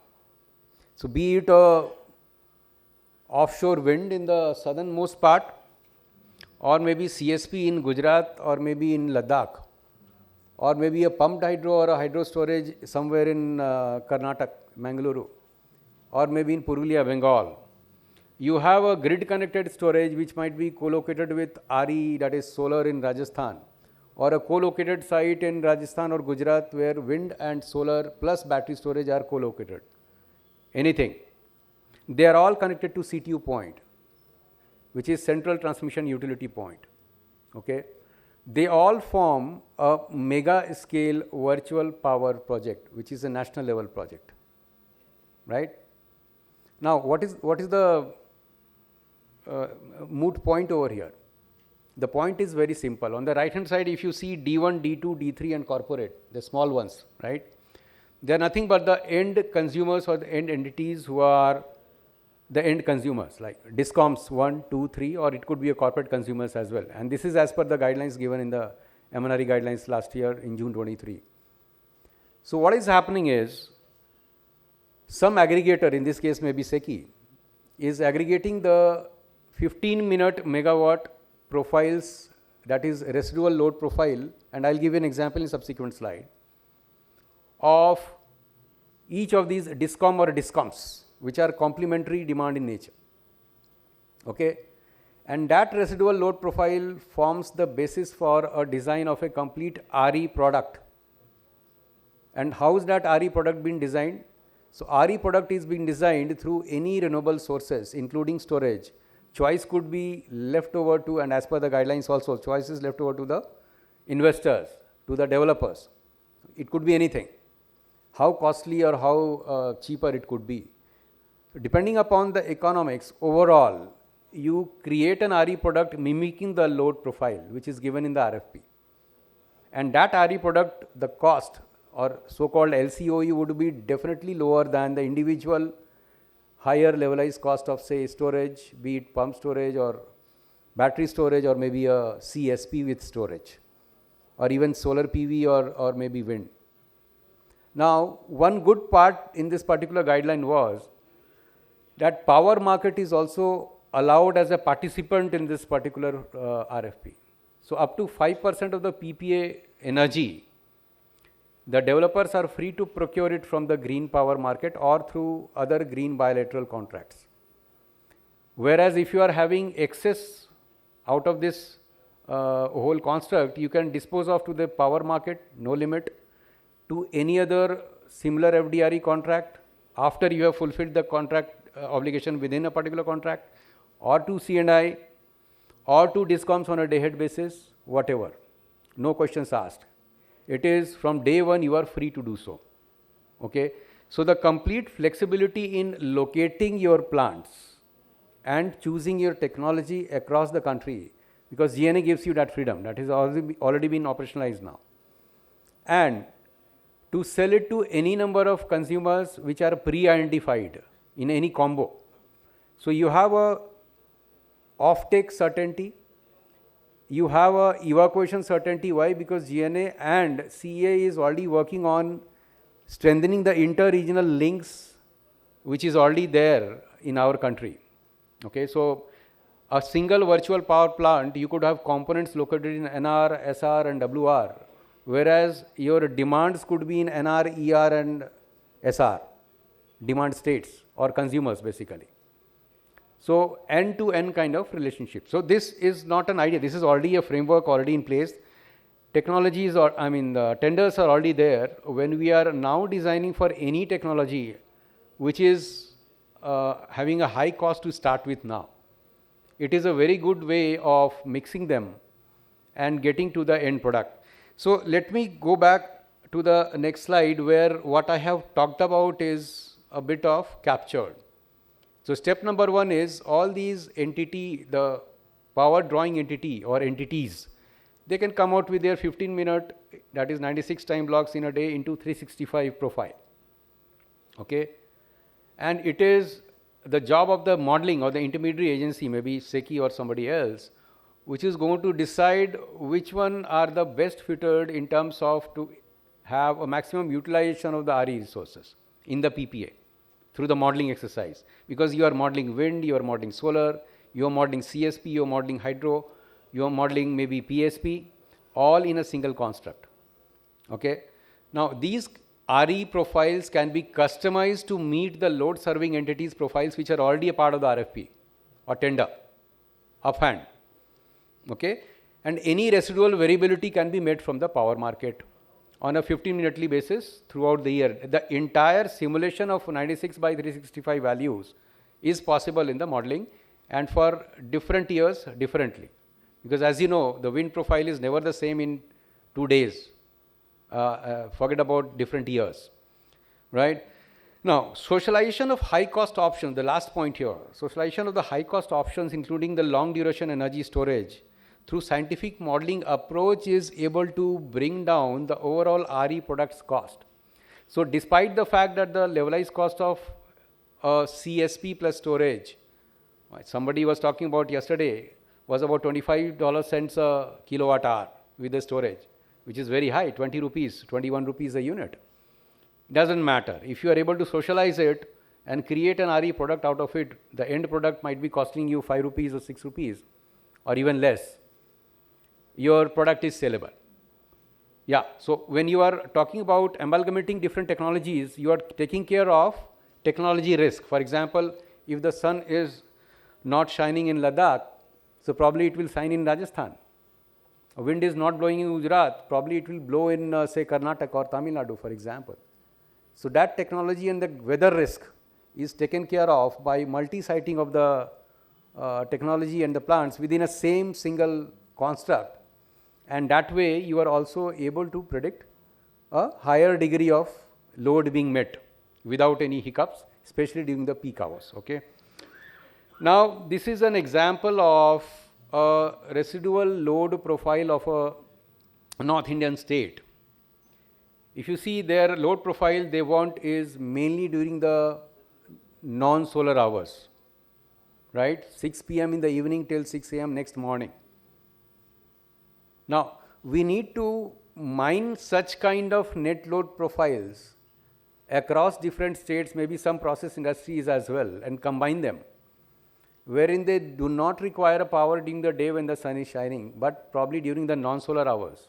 So be it a offshore wind in the southernmost part, or maybe CSP in Gujarat, or maybe in Ladakh, or maybe a pumped hydro or a hydro storage somewhere in Karnataka, Mangaluru, or maybe in Purulia, Bengal. You have a grid connected storage which might be co-located with RE, that is solar, in Rajasthan, or a co-located site in Rajasthan or Gujarat where wind and solar plus battery storage are co-located. Anything. They are all connected to CTU point, which is central transmission utility point. Okay. They all form a mega scale virtual power project, which is a national level project, right? Now, what is the moot point over here? The point is very simple. On the right hand side, if you see D1, D2, D3 and corporate, the small ones, right? They are nothing but the end consumers or the end entities who are the end consumers, like DISCOMs 1, 2, 3, or it could be a corporate consumers as well. And this is as per the guidelines given in the MNRE guidelines last year in June 23. So what is happening is, some aggregator, in this case maybe SECI, is aggregating the 15-minute megawatt profiles that is residual load profile, and I'll give you an example in subsequent slide, of each of these DISCOM or DISCOMs, which are complementary demand in nature. Okay? And that residual load profile forms the basis for a design of a complete RE product. And how is that RE product being designed? So, RE product is being designed through any renewable sources, including storage. Choice could be left over to, and as per the guidelines also, choice is left over to the investors, to the developers. It could be anything. How costly or how cheaper it could be. Depending upon the economics, overall, you create an RE product mimicking the load profile, which is given in the RFP. And that RE product, the cost or so-called LCOE would be definitely lower than the individual higher levelized cost of, say, storage, be it pump storage or battery storage, or maybe a CSP with storage, or even solar PV or maybe wind. Now, one good part in this particular guideline was that power market is also allowed as a participant in this particular RFP. So, up to 5% of the PPA energy, the developers are free to procure it from the green power market or through other green bilateral contracts. Whereas, if you are having excess out of this whole construct, you can dispose of to the power market, no limit, to any other similar FDRE contract after you have fulfilled the contract obligation within a particular contract, or to C&I, or to DISCOMs on a day-ahead basis, whatever. No questions asked. It is from day one you are free to do so. Okay? So, the complete flexibility in locating your plants and choosing your technology across the country, because GNA gives you that freedom, that is already been operationalized now. And to sell it to any number of consumers which are pre-identified in any combo. So, you have a offtake certainty, you have a evacuation certainty. Why? Because GNA and CEA is already working on strengthening the inter-regional links which is already there in our country. Okay? So, a single virtual power plant, you could have components located in NR, SR and WR, whereas your demands could be in NR, ER and SR, demand states or consumers basically. So, end-to-end kind of relationship. So, this is not an idea, this is already a framework already in place. Technologies or the tenders are already there. When we are now designing for any technology which is having a high cost to start with now, it is a very good way of mixing them and getting to the end product. So, let me go back to the next slide where what I have talked about is a bit of captured. So, step number one is all these entity, the power drawing entity or entities, they can come out with their 15-minute, that is 96 time blocks in a day into 365 profile. Okay? And it is the job of the modeling or the intermediary agency, maybe SECI or somebody else, which is going to decide which one are the best fitted in terms of to have a maximum utilization of the RE resources in the PPA through the modeling exercise, because you are modeling wind, you are modeling solar, you are modeling CSP, you are modeling hydro, you are modeling maybe PSP, all in a single construct. Okay? Now, these RE profiles can be customized to meet the load serving entities profiles which are already a part of the RFP or tender, offhand. Okay? And any residual variability can be made from the power market on a 15-minutely basis throughout the year. The entire simulation of 96 by 365 values is possible in the modeling, and for different years differently. Because as you know, the wind profile is never the same in 2 days. Forget about different years, right? Now, socialization of high cost options, the last point here, socialization of the high cost options including the long duration energy storage through scientific modeling approach is able to bring down the overall RE products cost. So, despite the fact that the levelized cost of CSP plus storage, somebody was talking about yesterday, was about 25 cents a kilowatt hour with the storage, which is very high, 20 rupees, 21 rupees a unit. Doesn't matter. If you are able to socialize it and create an RE product out of it, the end product might be costing you 5 rupees or 6 rupees or even less. your product is sellable. Yeah, so when you are talking about amalgamating different technologies, you are taking care of technology risk. For example, if the sun is not shining in Ladakh, so probably it will shine in Rajasthan. A wind is not blowing in Gujarat, probably it will blow in say Karnataka or Tamil Nadu, for example. So that technology and the weather risk is taken care of by multi-siting of the technology and the plants within a same single construct, and that way you are also able to predict a higher degree of load being met without any hiccups, especially during the peak hours. Okay. Now, this is an example of a residual load profile of a North Indian state. If you see their load profile, they want is mainly during the non-solar hours, right? 6 p.m. in the evening till 6 a.m. next morning. Now, we need to mine such kind of net load profiles across different states, maybe some process industries as well, and combine them, wherein they do not require a power during the day when the sun is shining, but probably during the non-solar hours.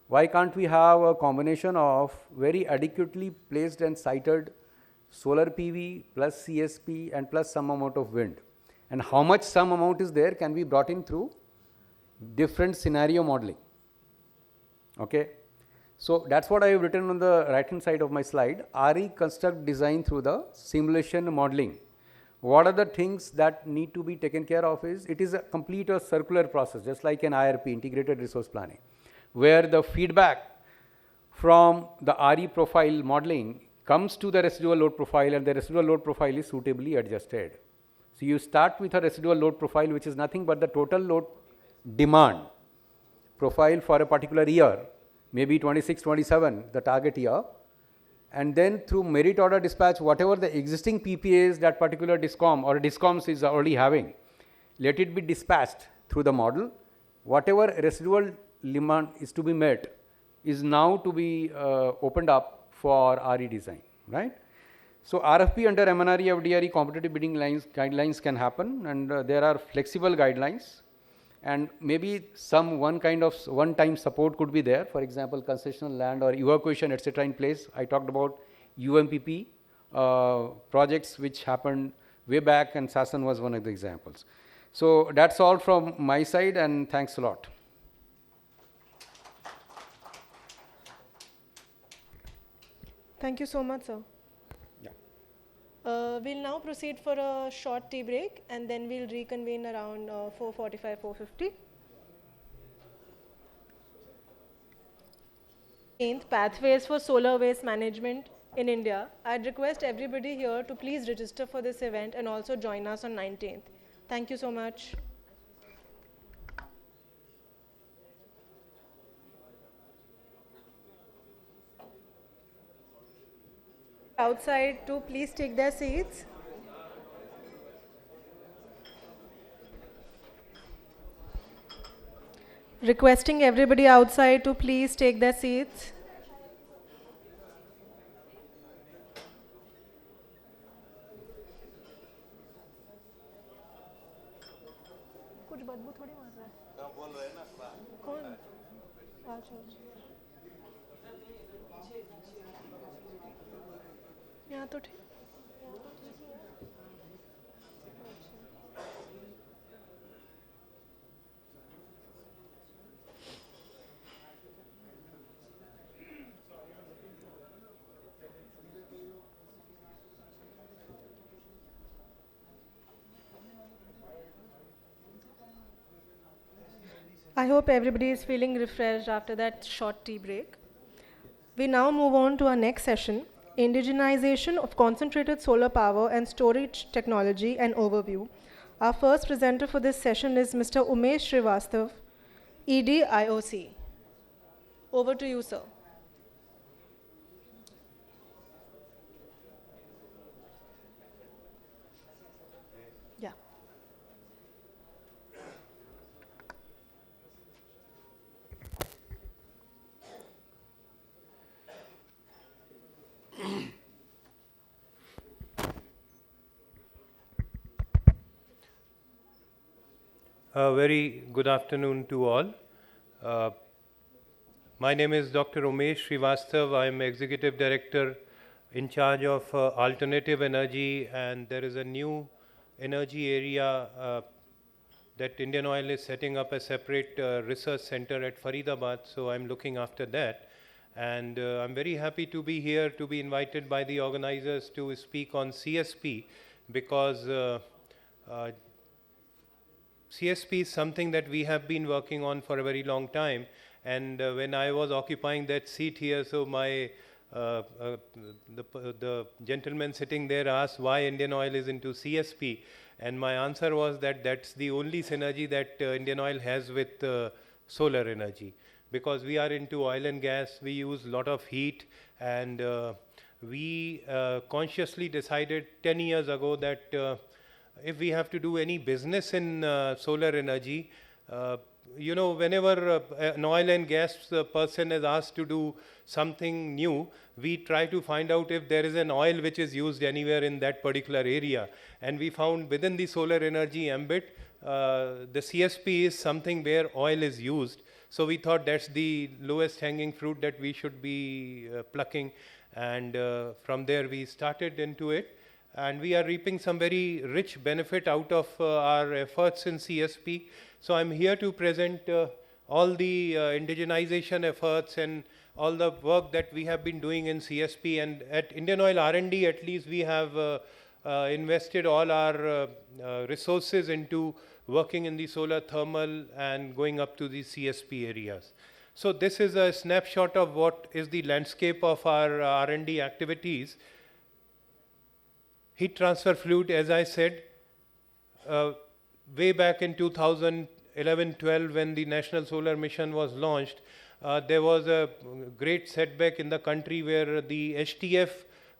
Why can't we have a combination of very adequately placed and sited solar PV plus CSP and plus some amount of wind? And how much some amount is there can be brought in through different scenario modeling. Okay. So that's what I have written on the right hand side of my slide. RE construct design through the simulation modeling. What are the things that need to be taken care of is, it is a complete or circular process, just like an IRP, integrated resource planning, where the feedback from the RE profile modeling comes to the residual load profile, and the residual load profile is suitably adjusted. So you start with a residual load profile which is nothing but the total load demand profile for a particular year, maybe 26, 27, the target year, and then through merit order dispatch, whatever the existing PPAs that particular DISCOM or DISCOMs is already having, let it be dispatched through the model. Whatever residual demand is to be met is now to be opened up for RE design, right? So RFP under MNRE FDRE competitive bidding guidelines can happen, and there are flexible guidelines, and maybe some one-time support could be there. For example, concessional land or evacuation, etc. in place. I talked about UMPP projects which happened way back, and Sasan was one of the examples. So that's all from my side, and thanks a lot. Thank you so much, sir. We'll now proceed for a short tea break, and then we'll reconvene around 4:45, 4:50. Pathways for solar waste management in India. I'd request everybody here to please register for this event and also join us on 19th. Thank you so much. Outside to please take their seats. Requesting everybody outside to please take their seats. कुछ बदबू थोड़ी मार रहा है। बोल रहे हैं ना कौन? अच्छा यहाँ तो ठीक। I hope everybody is feeling refreshed after that short tea break. We now move on to our next session, Indigenization of Concentrated Solar Power and Storage Technology and Overview. Our first presenter for this session is Mr. Umesh Srivastav, ED IOC. Over to you, sir. Yeah. A very good afternoon to all. My name is Dr. Umesh Srivastav. I am Executive Director in charge of alternative energy, and there is a new energy area that Indian Oil is setting up a separate research center at Faridabad, so I'm looking after that. And I'm very happy to be here, to be invited by the organizers to speak on CSP, because CSP is something that we have been working on for a very long time. And when I was occupying that seat here, so my the gentleman sitting there asked why Indian Oil is into CSP, and my answer was that that's the only synergy that Indian Oil has with solar energy, because we are into oil and gas, we use a lot of heat, and we consciously decided 10 years ago that if we have to do any business in solar energy, you know, whenever an oil and gas person is asked to do something new, we try to find out if there is an oil which is used anywhere in that particular area. And we found within the solar energy ambit, the CSP is something where oil is used. So we thought that's the lowest hanging fruit that we should be plucking. And from there we started into it. And we are reaping some very rich benefit out of our efforts in CSP. So I'm here to present all the indigenization efforts and all the work that we have been doing in CSP. And at Indian Oil R&D, at least, we have invested all our resources into working in the solar thermal and going up to the CSP areas. So this is a snapshot of what is the landscape of our R&D activities. Heat transfer fluid, as I said, way back in 2011-12, when the National Solar Mission was launched, there was a great setback in the country where the HTF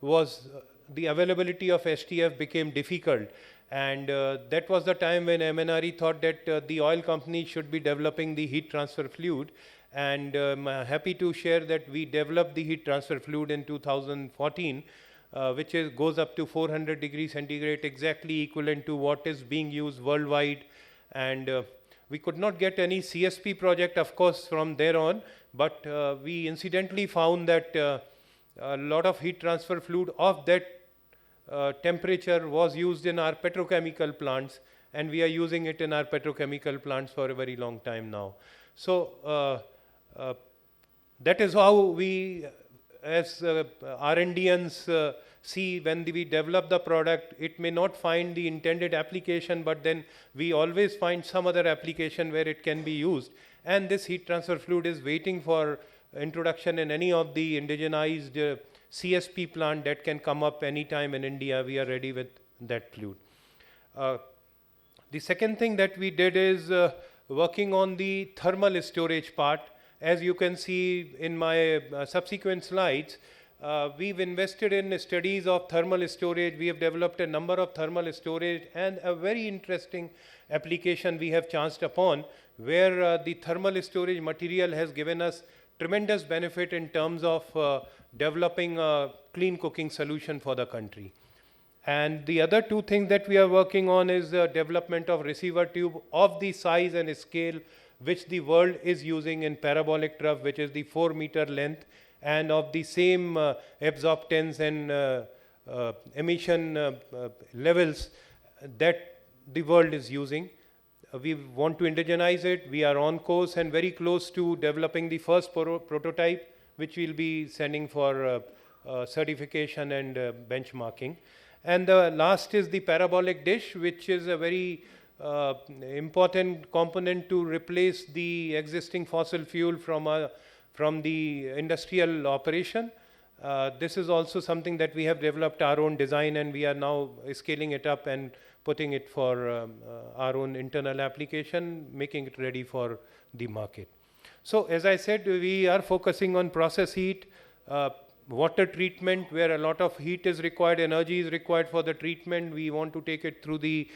was, the availability of HTF became difficult. And that was the time when MNRE thought that the oil company should be developing the heat transfer fluid. And I'm happy to share that we developed the heat transfer fluid in 2014. Which goes up to 400 degrees centigrade, exactly equivalent to what is being used worldwide. And we could not get any CSP project, of course, from there on, but we incidentally found that a lot of heat transfer fluid of that temperature was used in our petrochemical plants, and we are using it in our petrochemical plants for a very long time now. So that is how we, as R&Dians, see when we develop the product, it may not find the intended application, but then we always find some other application where it can be used. And this heat transfer fluid is waiting for introduction in any of the indigenized CSP plant that can come up anytime in India. We are ready with that fluid. The second thing that we did is working on the thermal storage part. As you can see in my subsequent slides, we've invested in studies of thermal storage. We have developed a number of thermal storage, and a very interesting application we have chanced upon, where the thermal storage material has given us tremendous benefit in terms of developing a clean cooking solution for the country. And the other two things that we are working on is the development of receiver tube of the size and scale which the world is using in parabolic trough, which is the 4-meter length, and of the same absorptance and emission levels that the world is using. We want to indigenize it. We are on course and very close to developing the first prototype, which we'll be sending for certification and benchmarking. And the last is the parabolic dish, which is a very important component to replace the existing fossil fuel from the industrial operation. This is also something that we have developed our own design, and we are now scaling it up and putting it for our own internal application, making it ready for the market. So as I said, we are focusing on process heat, water treatment, where a lot of heat is required, energy is required for the treatment. We want to take it through the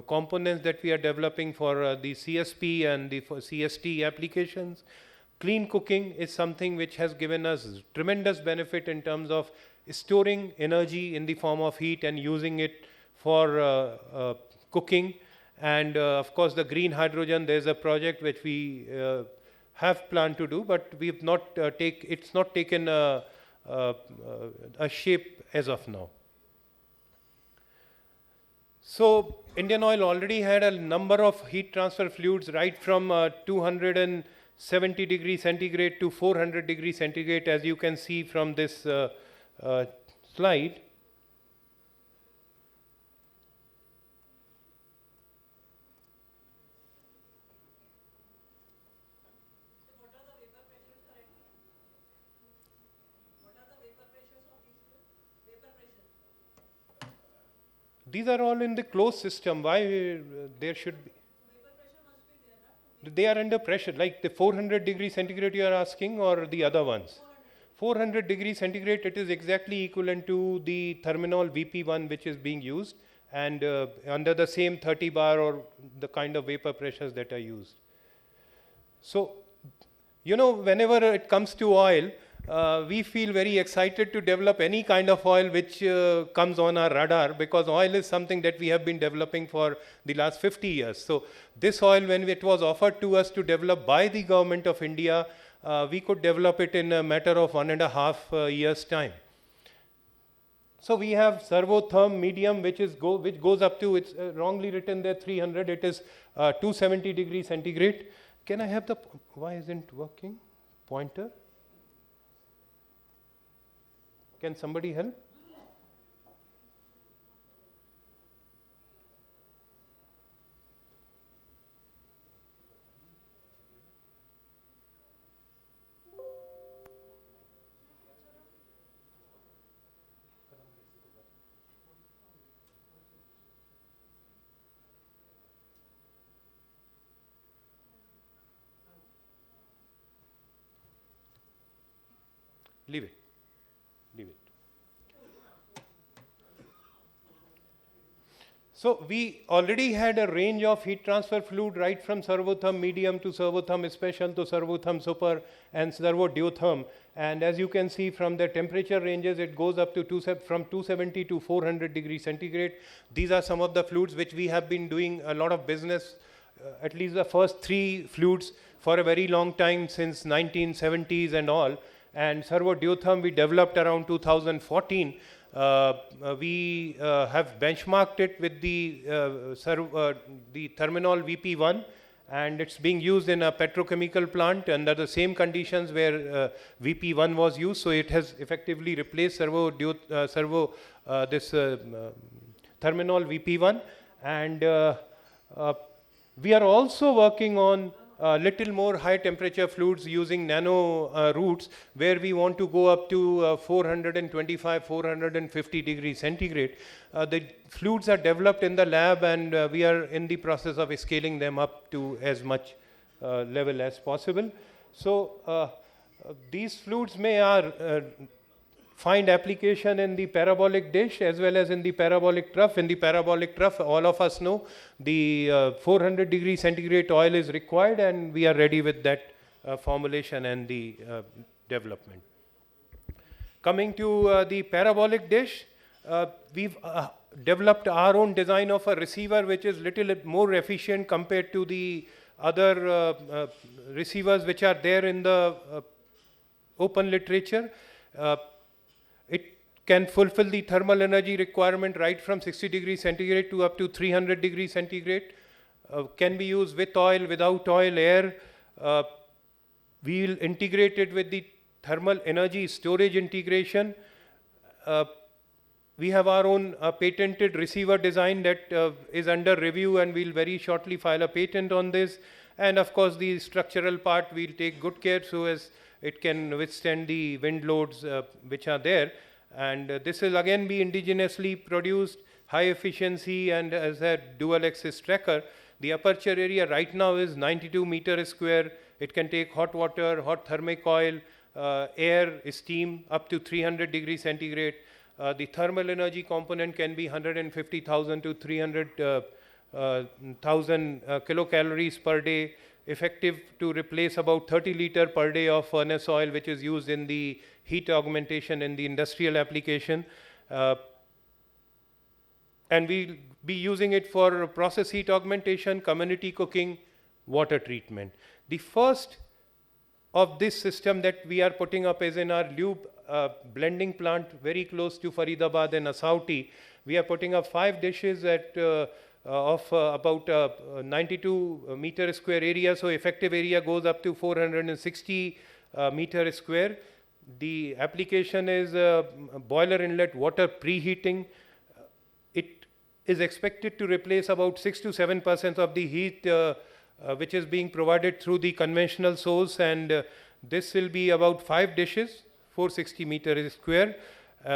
components that we are developing for the CSP and the CST applications. Clean cooking is something which has given us tremendous benefit in terms of storing energy in the form of heat and using it for cooking. And of course, the green hydrogen, there's a project which we have planned to do, but we've not it's not taken a shape as of now. So Indian Oil already had a number of heat transfer fluids right from 270 degrees centigrade to 400 degrees centigrade, as you can see from this slide. These are all in the closed system. Why there should be? They are under pressure, like the 400 degrees centigrade you are asking, or the other ones? 400 degrees centigrade, it is exactly equivalent to the terminal VP1 which is being used, and under the same 30 bar or the kind of vapor pressures that are used. So, you know, whenever it comes to oil, we feel very excited to develop any kind of oil which comes on our radar, because oil is something that we have been developing for the last 50 years. So this oil, when it was offered to us to develop by the government of India, we could develop it in a matter of 1.5 years' time. So we have servotherm medium, which goes up to, it's wrongly written there 300, it is 270 degrees centigrade. Can I have the, why isn't it working? Pointer? Can somebody help? Leave it. Leave it. So we already had a range of heat transfer fluid right from servotherm medium to servotherm special to servotherm super and servodiotherm. And as you can see from the temperature ranges, it goes up to from 270 to 400 degrees centigrade. These are some of the fluids which we have been doing a lot of business, at least the first 3 fluids for a very long time, since 1970s and all. And servodiotherm we developed around 2014. We have benchmarked it with the terminal VP1, and it's being used in a petrochemical plant under the same conditions where VP1 was used. So it has effectively replaced terminal VP1. And we are also working on little more high temperature fluids using nano routes, where we want to go up to 425, 450 degrees centigrade. The fluids are developed in the lab, and we are in the process of scaling them up to as much level as possible. So these fluids may find application in the parabolic dish as well as in the parabolic trough. In the parabolic trough, all of us know the 400 degrees centigrade oil is required, and we are ready with that formulation and the development. Coming to the parabolic dish, we've developed our own design of a receiver which is little more efficient compared to the other receivers which are there in the open literature. It can fulfill the thermal energy requirement right from 60 degrees centigrade to up to 300 degrees centigrade. Can be used with oil, without oil, air. We will integrate it with the thermal energy storage integration. We have our own patented receiver design that is under review, and we'll very shortly file a patent on this. And of course, the structural part we'll take good care so as it can withstand the wind loads which are there. And this will again be indigenously produced, high efficiency, and as a dual axis tracker. The aperture area right now is 92 meters square. It can take hot water, hot thermic oil, air, steam up to 300 degrees centigrade. The thermal energy component can be 150,000 to 300,000 kilocalories per day, effective to replace about 30 liter per day of furnace oil, which is used in the heat augmentation in the industrial application. And we'll be using it for process heat augmentation, community cooking, water treatment. The first of this system that we are putting up is in our lube blending plant very close to Faridabad and Asauti. We are putting up 5 dishes at of about 92 meter square area, so effective area goes up to 460 meter square. The application is boiler inlet water preheating. It is expected to replace about 6 to 7% of the heat which is being provided through the conventional source, and this will be about 5 dishes, 460 meter square.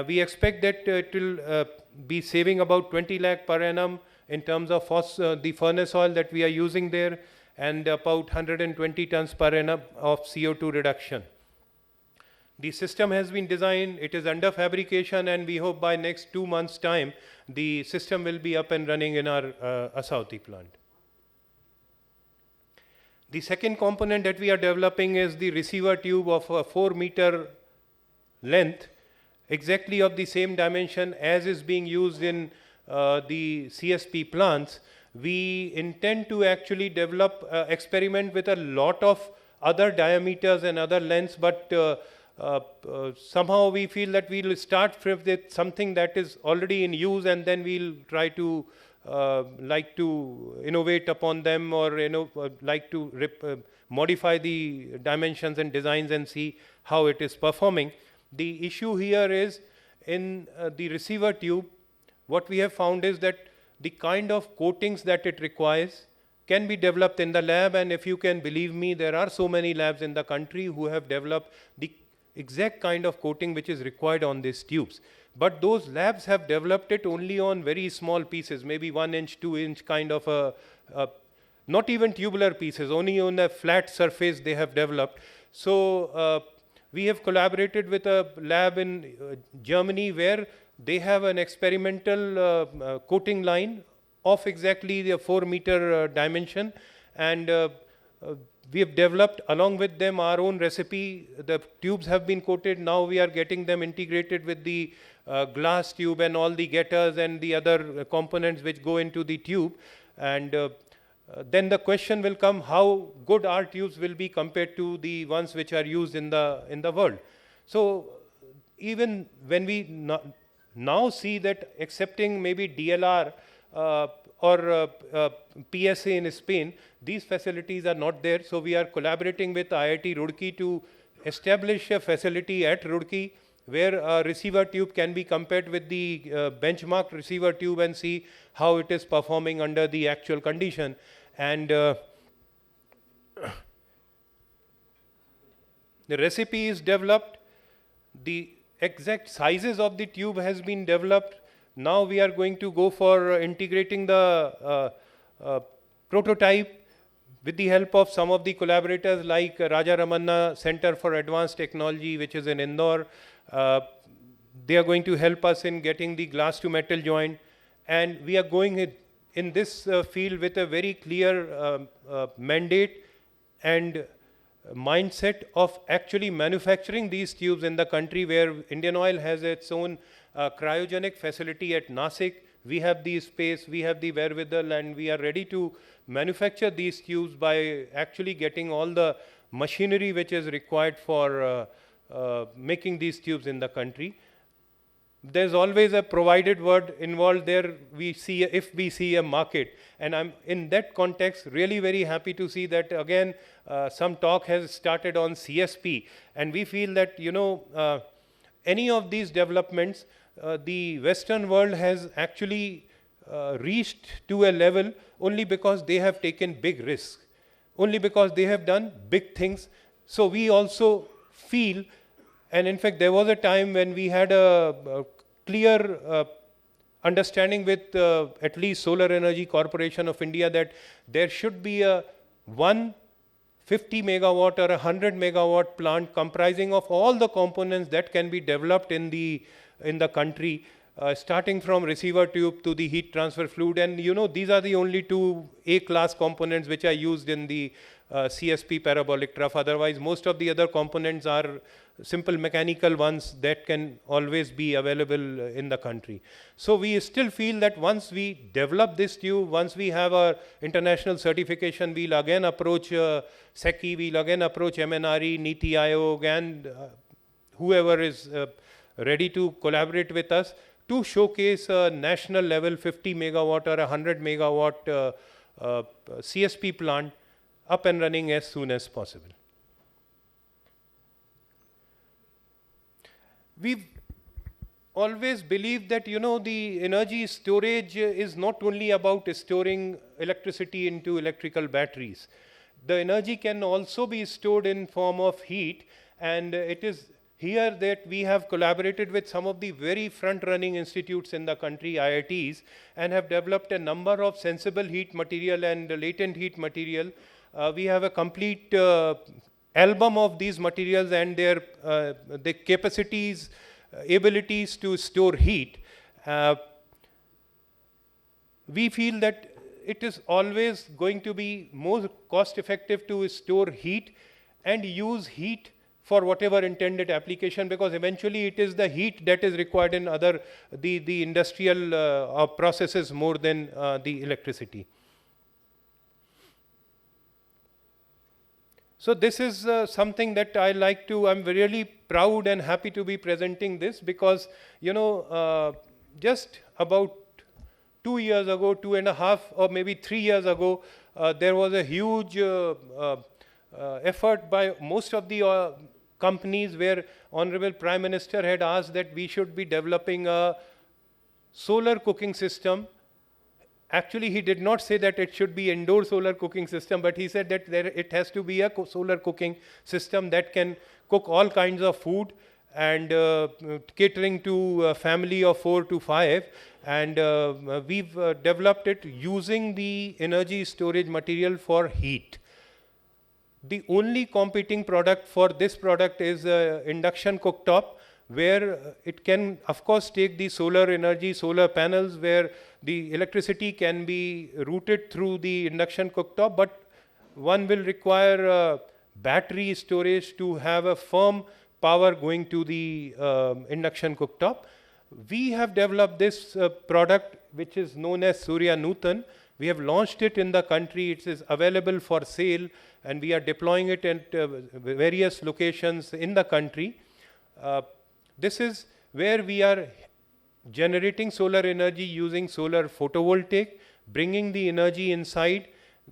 We expect that it will be saving about 20 lakh per annum in terms of the furnace oil that we are using there, and about 120 tons per annum of CO2 reduction. The system has been designed, it is under fabrication, and we hope by next 2 months' time, the system will be up and running in our Asauti plant. The second component that we are developing is the receiver tube of a 4 meter length, exactly of the same dimension as is being used in the CSP plants. We intend to actually develop, experiment with a lot of other diameters and other lengths, but somehow we feel that we will start with something that is already in use, and then we'll try to like to innovate upon them, or like to modify the dimensions and designs and see how it is performing. The issue here is in the receiver tube, what we have found is that the kind of coatings that it requires can be developed in the lab, and if you can believe me, there are so many labs in the country who have developed the exact kind of coating which is required on these tubes. But those labs have developed it only on very small pieces, maybe 1 inch, 2 inch kind of not even tubular pieces, only on a flat surface they have developed. So we have collaborated with a lab in Germany where they have an experimental coating line of exactly the 4 meter dimension, and we have developed along with them our own recipe. The tubes have been coated, now we are getting them integrated with the glass tube and all the getters and the other components which go into the tube, and then the question will come how good our tubes will be compared to the ones which are used in the world. So even when we now see that accepting maybe DLR or PSA in Spain, these facilities are not there. So we are collaborating with IIT Roorkee to establish a facility at Roorkee where a receiver tube can be compared with the benchmark receiver tube and see how it is performing under the actual condition. And the recipe is developed, the exact sizes of the tube has been developed. Now we are going to go for integrating the prototype with the help of some of the collaborators like Raja Ramanna Center for Advanced Technology, which is in Indore. They are going to help us in getting the glass to metal joint, and we are going in this field with a very clear mandate and mindset of actually manufacturing these tubes in the country, where Indian Oil has its own cryogenic facility at Nasik. We have the space, we have the wherewithal, and we are ready to manufacture these tubes by actually getting all the machinery which is required for making these tubes in the country. There's always a provided word involved there. We see if we see a market, and I'm in that context really very happy to see that again some talk has started on CSP, and we feel that any of these developments the Western world has actually reached to a level only because they have taken big risks, only because they have done big things. So we also feel, and in fact there was a time when we had a clear understanding with at least Solar Energy Corporation of India that there should be a 150 megawatt or a 100 megawatt plant comprising of all the components that can be developed in the country, starting from receiver tube to the heat transfer fluid. And these are the only 2 A-class components which are used in the CSP parabolic trough. Otherwise, most of the other components are simple mechanical ones that can always be available in the country. So we still feel that once we develop this tube, once we have our international certification, we'll again approach SECI, we'll again approach MNRE, NITI Aayog, and whoever is ready to collaborate with us to showcase a national level 50 megawatt or 100 megawatt CSP plant up and running as soon as possible. We've always believed that, you know, the energy storage is not only about storing electricity into electrical batteries. The energy can also be stored in form of heat, and it is here that we have collaborated with some of the very front-running institutes in the country, IITs, and have developed a number of sensible heat material and latent heat material. We have a complete album of these materials and their the capacities, abilities to store heat. We feel that it is always going to be more cost effective to store heat and use heat for whatever intended application, because eventually it is the heat that is required in other the industrial processes more than the electricity. So this is something that I like to, I'm really proud and happy to be presenting this, because, you know, just about 2 years ago, 2.5 or maybe 3 years ago, there was a huge effort by most of the companies where Honorable Prime Minister had asked that we should be developing a solar cooking system. Actually, he did not say that it should be indoor solar cooking system, but he said that it has to be a solar cooking system that can cook all kinds of food and catering to a family of 4 to 5. And we've developed it using the energy storage material for heat. The only competing product for this product is induction cooktop, where it can, of course, take the solar energy, solar panels, where the electricity can be routed through the induction cooktop, but one will require battery storage to have a firm power going to the induction cooktop. We have developed this product, which is known as Surya Nutan. We have launched it in the country. It is available for sale, and we are deploying it at various locations in the country. This is where we are generating solar energy using solar photovoltaic, bringing the energy inside.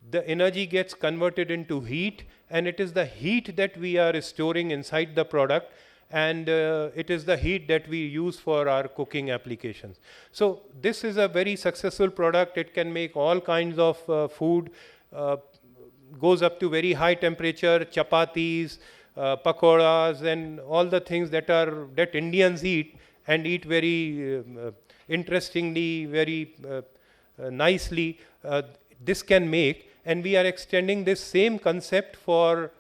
The energy gets converted into heat, and it is the heat that we are storing inside the product, and it is the heat that we use for our cooking applications. So this is a very successful product. It can make all kinds of food, goes up to very high temperature, chapatis, pakoras, and all the things that Indians eat, and eat very interestingly, very nicely. This can make, and we are extending this same concept for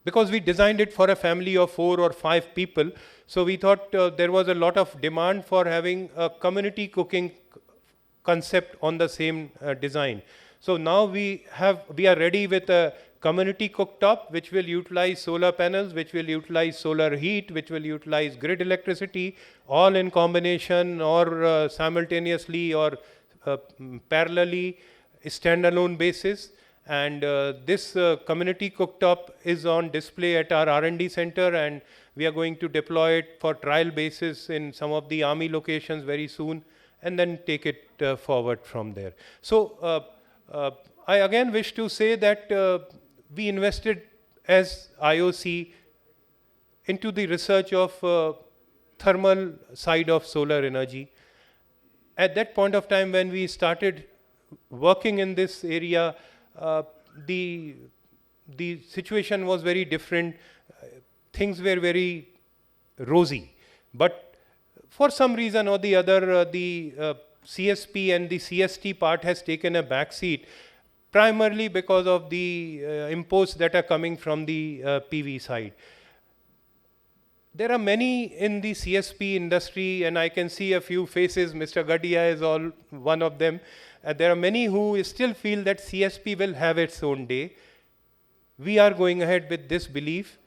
because we designed it for a family of 4 or 5 people. So we thought there was a lot of demand for having a community cooking concept on the same design. So now we are ready with a community cooktop, which will utilize solar panels, which will utilize solar heat, which will utilize grid electricity, all in combination or simultaneously or parallelly, standalone basis. And this community cooktop is on display at our R&D center, and we are going to deploy it for trial basis in some of the army locations very soon, and then take it forward from there. So I again wish to say that we invested as IOC into the research of thermal side of solar energy. At that point of time when we started working in this area, the situation was very different. Things were very rosy. But for some reason or the other, the CSP and the CST part has taken a back seat, primarily because of the imports that are coming from the PV side. there are many in the CSP industry, and I can see a few faces. Mr. Gadia is all one of them. There are many who still feel that CSP will have its own day. We are going ahead with this belief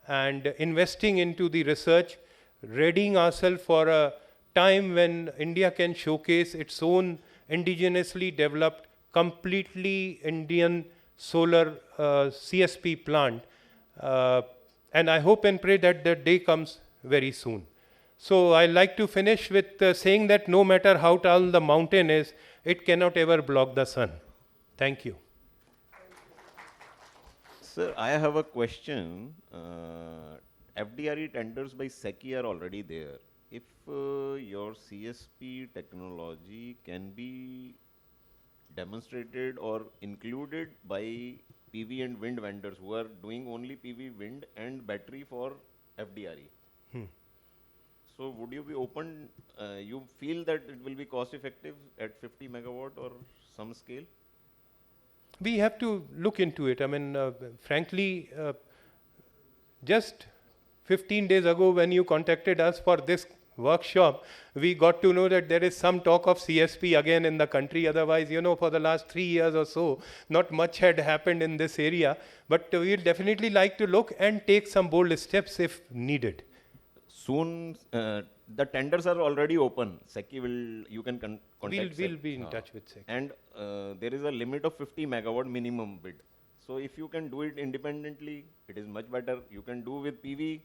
and investing into the research, readying ourselves for a time when India can showcase its own indigenously developed, completely Indian solar CSP plant. And I hope and pray that the day comes very soon. So I like to finish with saying that no matter how tall the mountain is, it cannot ever block the sun. Thank you. Sir, I have a question. FDRE tenders by SECI are already there. If your CSP technology can be demonstrated or included by PV and wind vendors who are doing only PV, wind and battery for FDRE. So would you be open, you feel that it will be cost effective at 50 megawatt or some scale? We have to look into it. I mean, frankly, just 15 days ago when you contacted us for this workshop, we got to know that there is some talk of CSP again in the country. Otherwise, you know, for the last 3 years or so, not much had happened in this area. But we'll definitely like to look and take some bold steps if needed. Soon, the tenders are already open. SECI will, you can contact We'll be in touch with SECI. And there is a limit of 50 megawatt minimum bid. So if you can do it independently, it is much better. You can do with PV,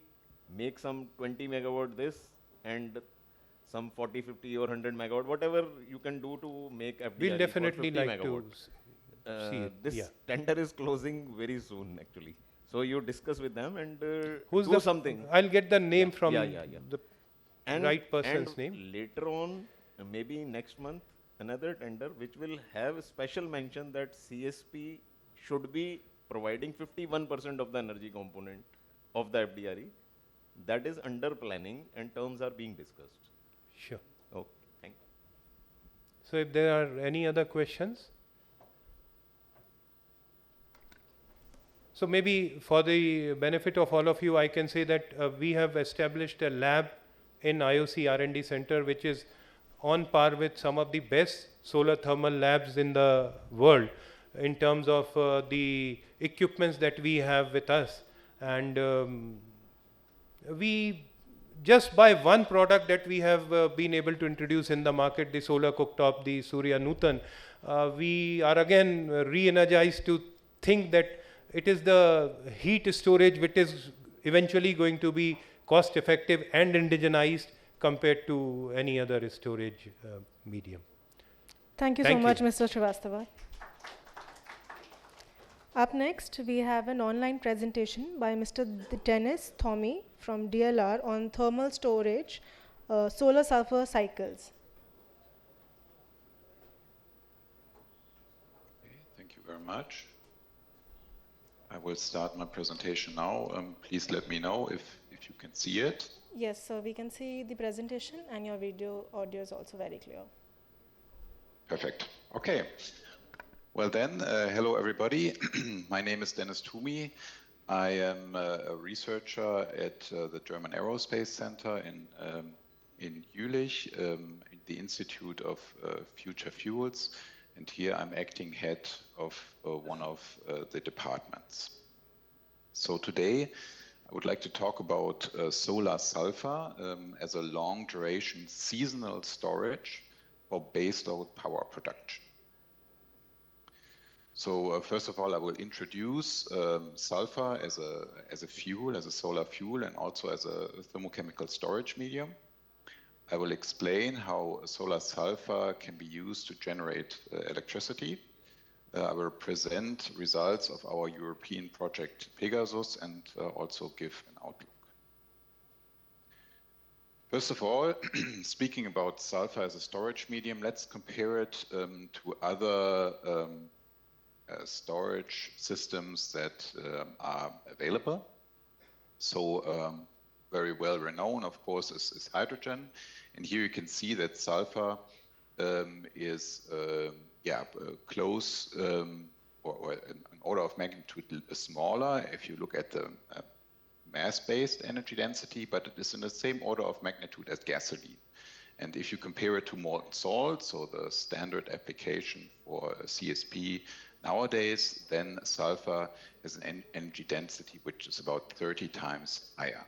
make some 20 megawatt this, and some 40, 50 or 100 megawatt, whatever you can do to make FDRE. We'll definitely for 50 like megawatt. to see it. This tender is closing very soon, actually. So you discuss with them and Who's do something. I'll get the name from the and, right person's and name. Later on, maybe next month, another tender which will have a special mention that CSP should be providing 51% of the energy component of the FDRE. That is under planning and terms are being discussed. Sure. Okay, thank you. So if there are any other questions? So maybe for the benefit of all of you, I can say that we have established a lab in IOC R&D Center, which is on par with some of the best solar thermal labs in the world in terms of the equipments that we have with us. And we, just by one product that we have been able to introduce in the market, the solar cooktop, the Surya Nutan, we are again re-energized to think that it is the heat storage which is eventually going to be cost effective and indigenized compared to any other storage medium. Thank you so much, Mr. Srivastava. Up next, we have an online presentation by Mr. Dennis Thomey from DLR on thermal storage, solar sulfur cycles. Okay, thank you very much. I will start my presentation now. Please let me know if you can see it. Yes, so we can see the presentation and your audio is also very clear. Perfect. Okay. Well then, hello everybody. My name is Dennis Thomey. I am a researcher at the German Aerospace Center in Jülich, in the Institute of Future Fuels. And here I'm acting head of one of the departments. So today I would like to talk about solar sulfur as a long duration seasonal storage for baseload power production. So first of all, I will introduce sulfur as a fuel, as a solar fuel, and also as a thermochemical storage medium. I will explain how solar sulfur can be used to generate electricity. I will present results of our European project Pegasus and also give an outlook. First of all, speaking about sulfur as a storage medium, let's compare it to other storage systems that are available. So very well renowned, of course, is hydrogen. And here you can see that sulfur is close or an order of magnitude smaller if you look at the mass-based energy density, but it is in the same order of magnitude as gasoline. And if you compare it to molten salt, so the standard application for CSP nowadays, then sulfur has an energy density which is about 30 times higher.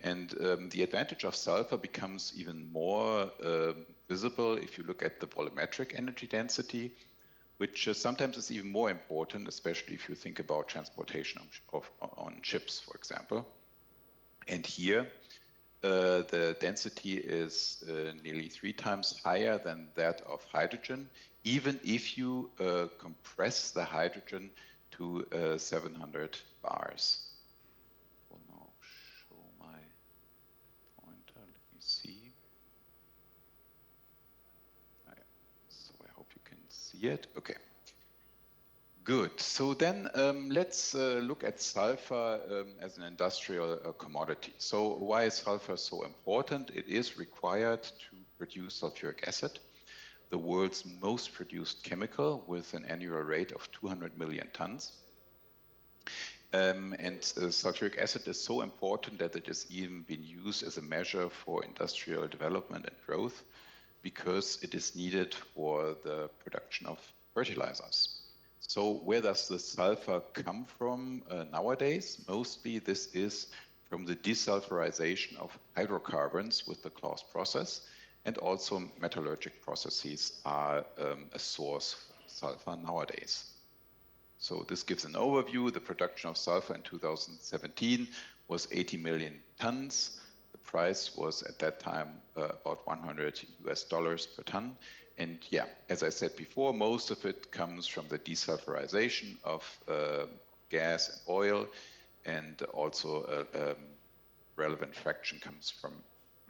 And the advantage of sulfur becomes even more visible if you look at the volumetric energy density, which sometimes is even more important, especially if you think about transportation on ships, for example. And here, the density is nearly 3 times higher than that of hydrogen, even if you compress the hydrogen to 700 bars. Will now show my pointer. Let me see. So I hope you can see it. Okay. Good. So then let's look at sulfur as an industrial commodity. So why is sulfur so important? It is required to produce sulfuric acid, the world's most produced chemical with an annual rate of 200 million tons. And sulfuric acid is so important that it has even been used as a measure for industrial development and growth because it is needed for the production of fertilizers. So where does the sulfur come from nowadays? Mostly this is from the desulfurization of hydrocarbons with the Claus process, and also metallurgic processes are a source for sulfur nowadays. So this gives an overview. The production of sulfur in 2017 was 80 million tons. The price was at that time about $100 per ton. And yeah, as I said before, most of it comes from the desulfurization of gas and oil, and also a relevant fraction comes from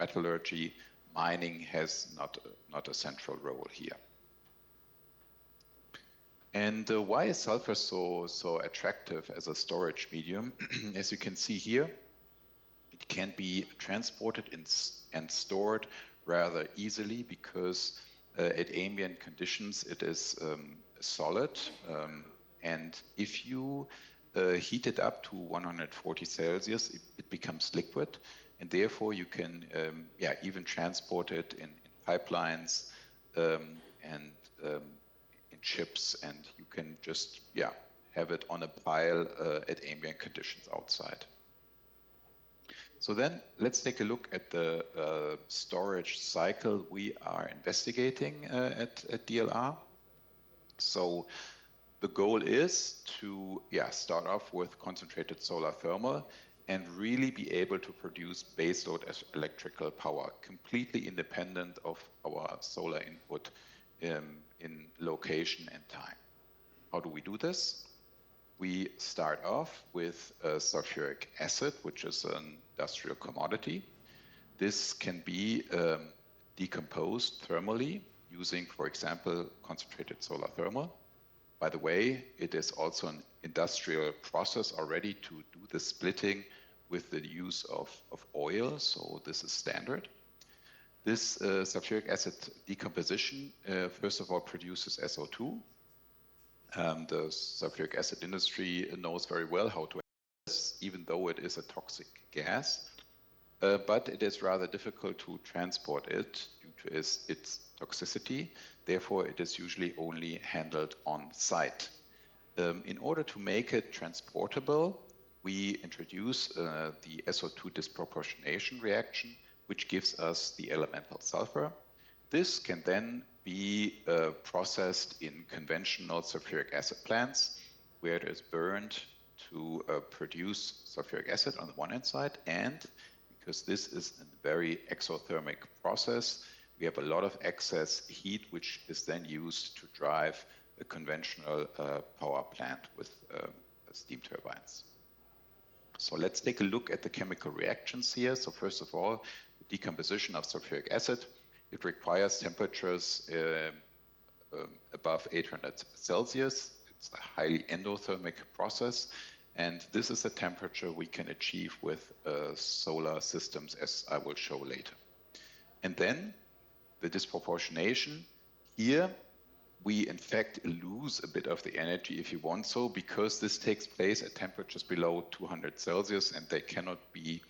metallurgy. Mining has not a central role here. And why is sulfur so attractive as a storage medium? As you can see here, it can be transported and stored rather easily because at ambient conditions it is solid, and if you heat it up to 140 Celsius, it becomes liquid, and therefore you can even transport it in pipelines and in ships, and you can just have it on a pile at ambient conditions outside. So then let's take a look at the storage cycle we are investigating at DLR. So the goal is to start off with concentrated solar thermal and really be able to produce baseload electrical power, completely independent of our solar input in location and time. How do we do this? We start off with sulfuric acid, which is an industrial commodity. This can be decomposed thermally using, for example, concentrated solar thermal. By the way, it is also an industrial process already to do the splitting with the use of oil, so this is standard. This sulfuric acid decomposition, first of all, produces SO2. The sulfuric acid industry knows very well how to do this, even though it is a toxic gas. But it is rather difficult to transport it due to its toxicity. Therefore, it is usually only handled on site. In order to make it transportable, we introduce the SO2 disproportionation reaction, which gives us the elemental sulfur. This can then be processed in conventional sulfuric acid plants, where it is burned to produce sulfuric acid on the one hand side, and because this is a very exothermic process, we have a lot of excess heat, which is then used to drive a conventional power plant with steam turbines. So let's take a look at the chemical reactions here. So first of all, the decomposition of sulfuric acid. It requires temperatures above 800 Celsius. It's a highly endothermic process, and this is a temperature we can achieve with solar systems, as I will show later. And then the disproportionation. Here, we in fact lose a bit of the energy, if you want so, because this takes place at temperatures below 200 Celsius, and they cannot be,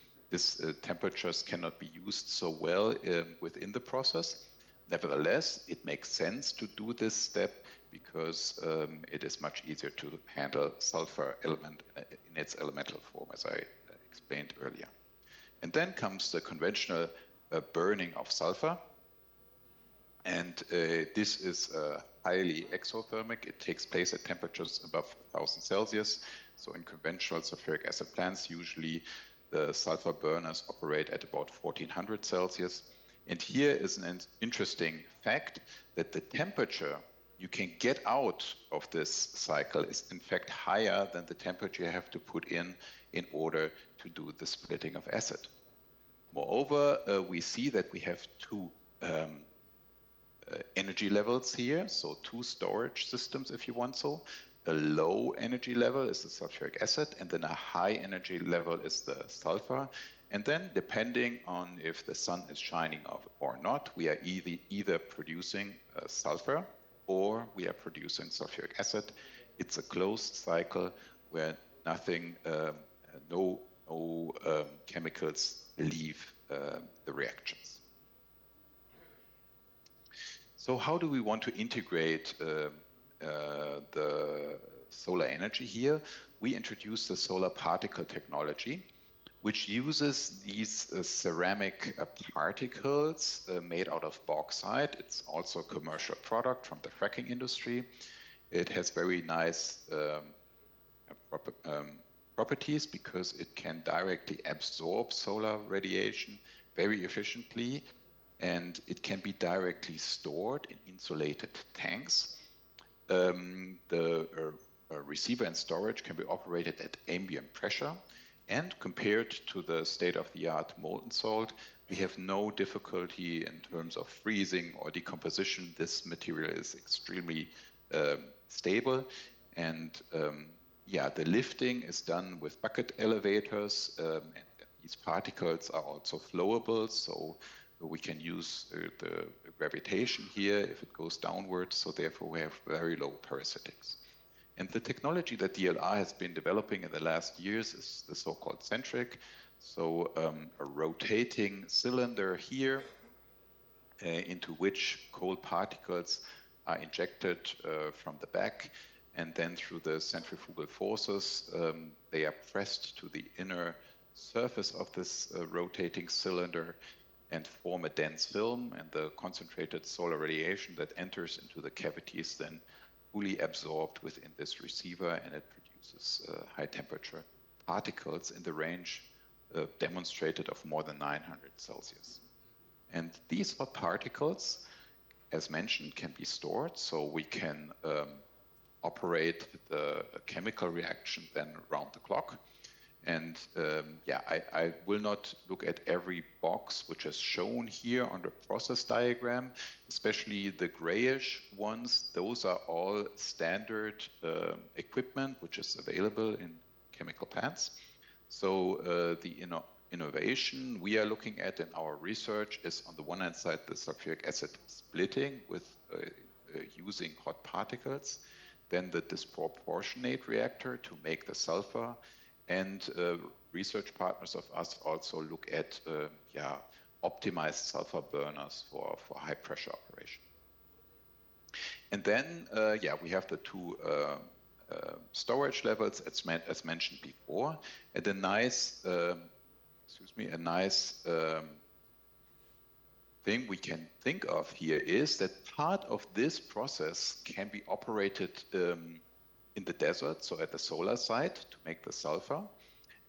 temperatures cannot be used so well within the process. Nevertheless, it makes sense to do this step because it is much easier to handle sulfur element in its elemental form, as I explained earlier. And then comes the conventional burning of sulfur. And this is highly exothermic. It takes place at temperatures above 1000 Celsius. So in conventional sulfuric acid plants, usually the sulfur burners operate at about 1400 Celsius. And here is an interesting fact that the temperature you can get out of this cycle is in fact higher than the temperature you have to put in order to do the splitting of acid. Moreover, we see that we have two energy levels here, so two storage systems, if you want so. A low energy level is the sulfuric acid, and then a high energy level is the sulfur. And then, depending on if the sun is shining or not, we are either producing sulfur or we are producing sulfuric acid. It's a closed cycle where no chemicals leave the reactions. So how do we want to integrate the solar energy here? We introduced the solar particle technology, which uses these ceramic particles made out of bauxite. It's also a commercial product from the fracking industry. It has very nice properties because it can directly absorb solar radiation very efficiently, and it can be directly stored in insulated tanks. The receiver and storage can be operated at ambient pressure, and compared to the state-of-the-art molten salt, we have no difficulty in terms of freezing or decomposition. This material is extremely stable, and the lifting is done with bucket elevators, and these particles are also flowable, so we can use the gravitation here if it goes downwards, so therefore we have very low parasitics. And the technology that DLR has been developing in the last years is the so-called centric, so a rotating cylinder here into which cold particles are injected from the back, and then through the centrifugal forces they are pressed to the inner surface of this rotating cylinder and form a dense film, and the concentrated solar radiation that enters into the cavities then fully absorbed within this receiver, and it produces high temperature particles in the range demonstrated of more than 900 Celsius. And these hot particles, as mentioned, can be stored, so we can operate the chemical reaction then around the clock. And I will not look at every box which is shown here on the process diagram, especially the grayish ones. Those are all standard equipment which is available in chemical plants. So the innovation we are looking at in our research is, on the one hand side, the sulfuric acid splitting with using hot particles, then the disproportionate reactor to make the sulfur, and research partners of us also look at optimized sulfur burners for high pressure operation. And then we have the two storage levels as mentioned before, and a nice thing we can think of here is that part of this process can be operated in the desert, so at the solar site to make the sulfur,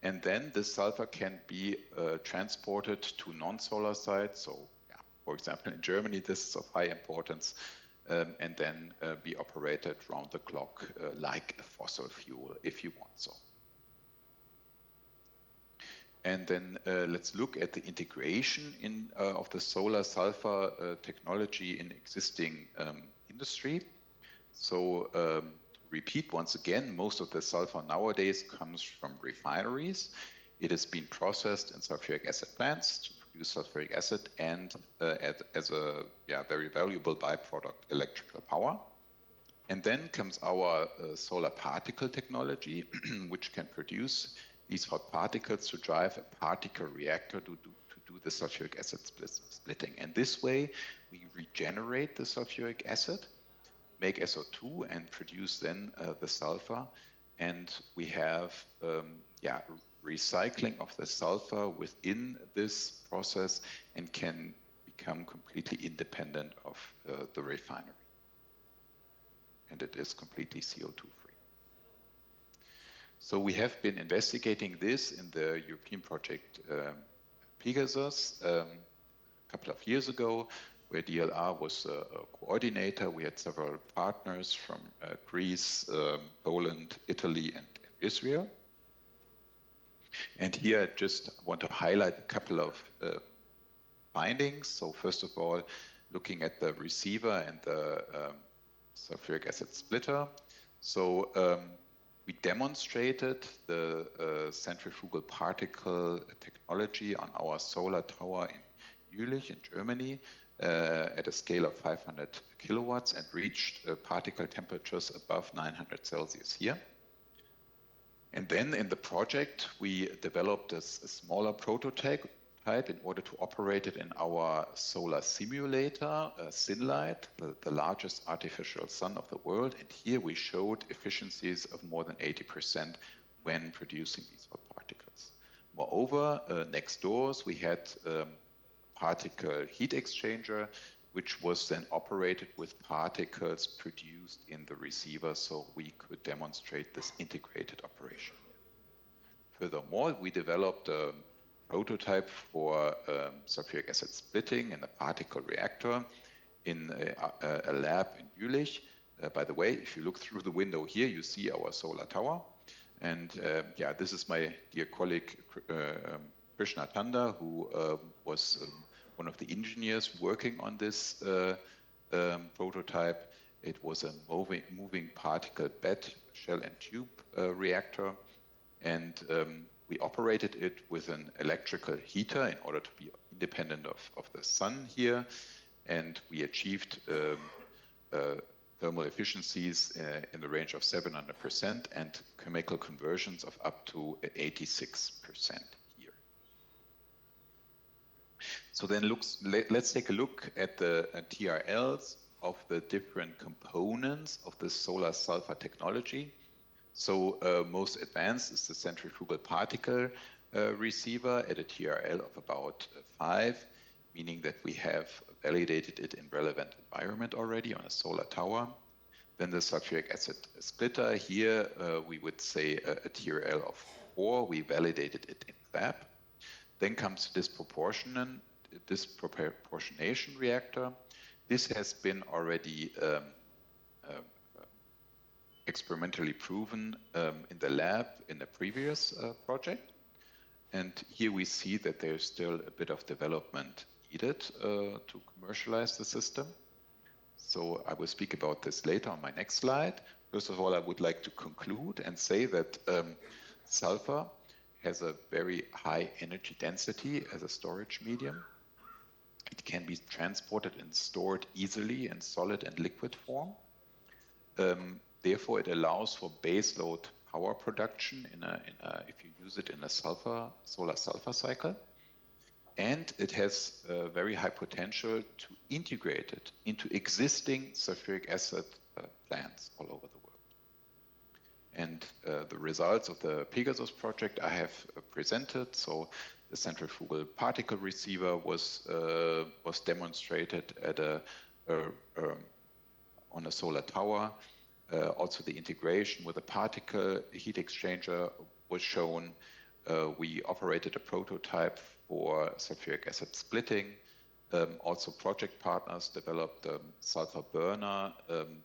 and then this sulfur can be transported to non-solar sites, so for example in Germany this is of high importance, and then be operated round the clock like a fossil fuel if you want so. And then let's look at the integration of the solar sulfur technology in existing industry. So repeat once again, most of the sulfur nowadays comes from refineries. It has been processed in sulfuric acid plants to produce sulfuric acid and as a very valuable byproduct, electrical power. And then comes our solar particle technology, which can produce these hot particles to drive a particle reactor to do the sulfuric acid splitting. And this way, we regenerate the sulfuric acid, make SO2, and produce then the sulfur. And we have recycling of the sulfur within this process and can become completely independent of the refinery. And it is completely CO2 free. So we have been investigating this in the European project Pegasus a couple of years ago, where DLR was a coordinator. We had several partners from Greece, Poland, Italy, and Israel. And here I just want to highlight a couple of findings. So first of all, looking at the receiver and the sulfuric acid splitter. So we demonstrated the centrifugal particle technology on our solar tower in Jülich in Germany at a scale of 500 kilowatts and reached particle temperatures above 900 Celsius here. And then in the project, we developed a smaller prototype in order to operate it in our solar simulator, Synlight, the largest artificial sun of the world. And here we showed efficiencies of more than 80% when producing these hot particles. Moreover, next doors, we had particle heat exchanger, which was then operated with particles produced in the receiver, so we could demonstrate this integrated operation. Furthermore, we developed a prototype for sulfuric acid splitting in a particle reactor in a lab in Jülich. By the way, if you look through the window here, you see our solar tower. And this is my dear colleague Krishna Tanda, who was one of the engineers working on this prototype. It was a moving particle bed shell and tube reactor. And we operated it with an electrical heater in order to be independent of the sun here. And we achieved thermal efficiencies in the range of 700% and chemical conversions of up to 86%. So then let's take a look at the TRLs of the different components of the solar sulfur technology. So most advanced is the centrifugal particle receiver at a TRL of about 5, meaning that we have validated it in relevant environment already on a solar tower. Then the sulfuric acid splitter, here we would say a TRL of 4, we validated it in lab. Then comes disproportionation reactor. This has been already experimentally proven in the lab in a previous project. And here we see that there's still a bit of development needed to commercialize the system. So I will speak about this later on my next slide. First of all, I would like to conclude and say that sulfur has a very high energy density as a storage medium. It can be transported and stored easily in solid and liquid form. Therefore, it allows for baseload power production if you use it in a solar sulfur cycle. And it has very high potential to integrate it into existing sulfuric acid plants all over the world. And the results of the Pegasus project I have presented. So the centrifugal particle receiver was demonstrated at on a solar tower. Also the integration with a particle heat exchanger was shown. We operated a prototype for sulfuric acid splitting. Also project partners developed a sulfur burner,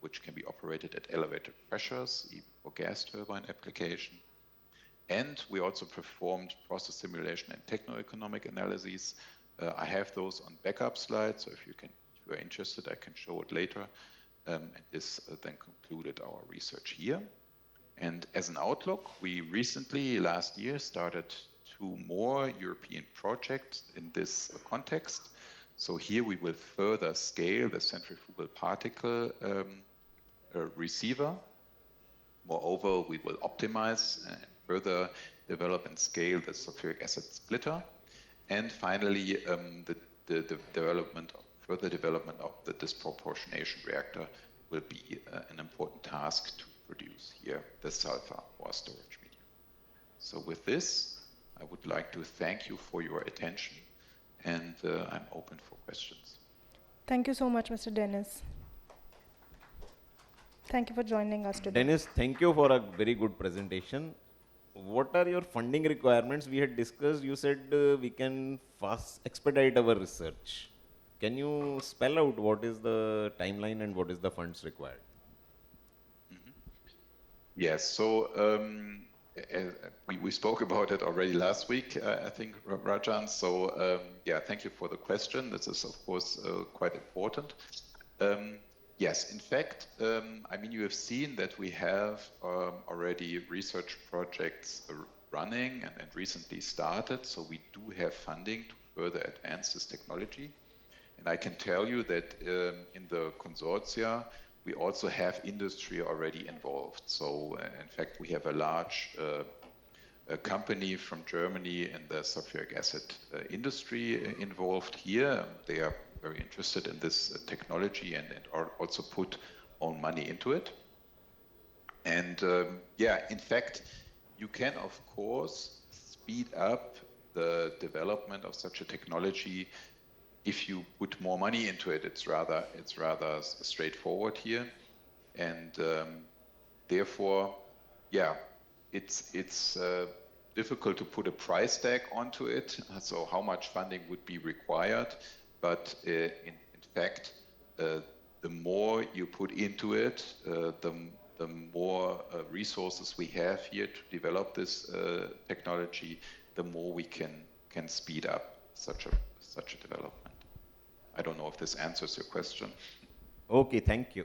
which can be operated at elevated pressures, even for gas turbine application. And we also performed process simulation and techno-economic analyses. I have those on backup slides, so if you are interested, I can show it later. And this then concluded our research here. And as an outlook, we recently, last year, started 2 more European projects in this context. So here we will further scale the centrifugal particle receiver. Moreover, we will optimize and further develop and scale the sulfuric acid splitter. And finally, the further development of the disproportionation reactor will be an important task to produce here the sulfur or storage medium. So with this, I would like to thank you for your attention, and I'm open for questions. Thank you so much, Mr. Dennis. Thank you for joining us today. Dennis, thank you for a very good presentation. What are your funding requirements? We had discussed, you said we can fast expedite our research. Can you spell out what is the timeline and what is the funds required? Yes, so we spoke about it already last week, I think, Rajan. So yeah, thank you for the question. This is, of course, quite important. Yes, in fact, I mean, you have seen that we have already research projects running and recently started. So we do have funding to further advance this technology. And I can tell you that in the consortia, we also have industry already involved. So in fact, we have a large a company from Germany in the sulfuric acid industry involved here. They are very interested in this technology and also put own money into it. And yeah, in fact, you can, of course, speed up the development of such a technology if you put more money into it. It's rather straightforward here, and therefore, yeah, it's difficult to put a price tag onto it. So how much funding would be required? But in fact, the more you put into it, the more resources we have here to develop this technology, the more we can speed up such a development. I don't know if this answers your question. Okay, thank you.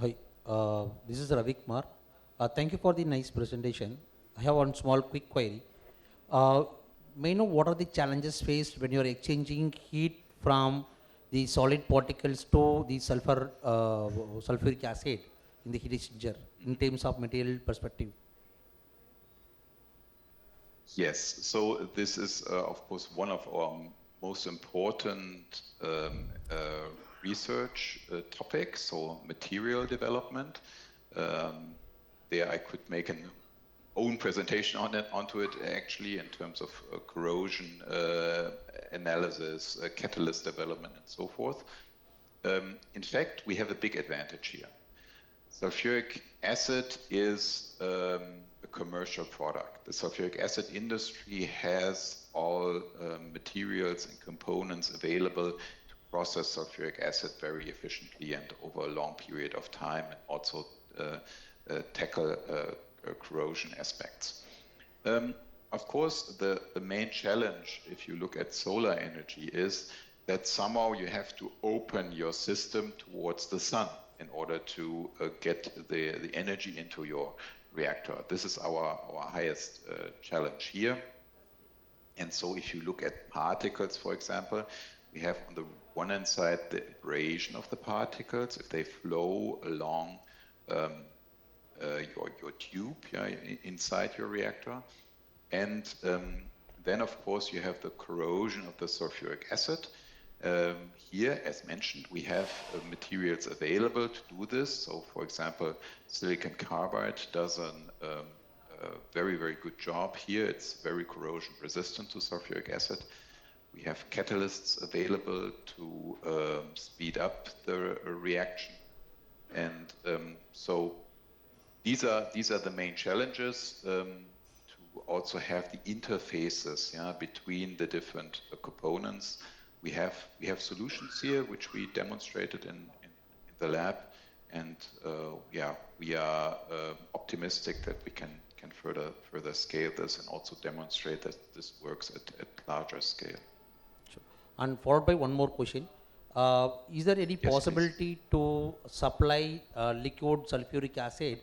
Hi, this is Ravi Kumar. Thank you for the nice presentation. I have one small quick query. May I know what are the challenges faced when you are exchanging heat from the solid particles to the sulfuric acid in the heat exchanger in terms of material perspective? Yes, so this is of course one of our most important research topics, so material development. There I could make an own presentation onto it actually, in terms of corrosion analysis, catalyst development, and so forth. In fact, we have a big advantage here. Sulfuric acid is a commercial product. The sulfuric acid industry has all materials and components available to process sulfuric acid very efficiently and over a long period of time, and also tackle corrosion aspects. Of course, the main challenge, if you look at solar energy, is that somehow you have to open your system towards the sun in order to get the energy into your reactor. This is our highest challenge here. And so if you look at particles, for example, we have on the one hand side the abrasion of the particles. If they flow along your tube inside your reactor. And then, of course, you have the corrosion of the sulfuric acid. Here, as mentioned, we have materials available to do this. So, for example, silicon carbide does a very, very good job here. It's very corrosion resistant to sulfuric acid. We have catalysts available to speed up the reaction. And so these are the main challenges, to also have the interfaces between the different components. We have solutions here which we demonstrated in the lab, and yeah, we are optimistic that we can further scale this and also demonstrate that this works at larger scale. Sure. And followed by one more question. Is there any possibility to supply liquid sulfuric acid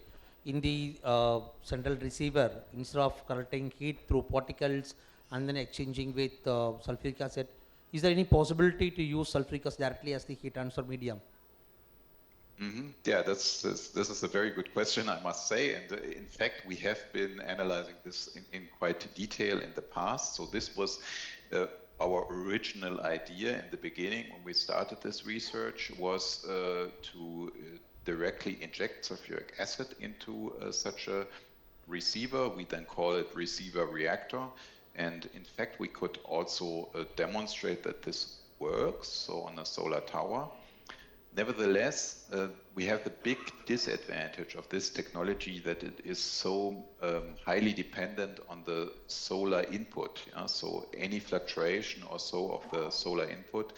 in the central receiver instead of collecting heat through particles and then exchanging with sulfuric acid? Is there any possibility to use sulfuric acid directly as the heat transfer medium? Yeah, this is a very good question, I must say. And in fact, we have been analyzing this in quite detail in the past. So this was our original idea in the beginning when we started this research, was to directly inject sulfuric acid into such a receiver. We then call it receiver reactor. And in fact, we could also demonstrate that this works, so on a solar tower. Nevertheless, we have the big disadvantage of this technology that it is so highly dependent on the solar input. Yeah? So any fluctuation or so of the solar input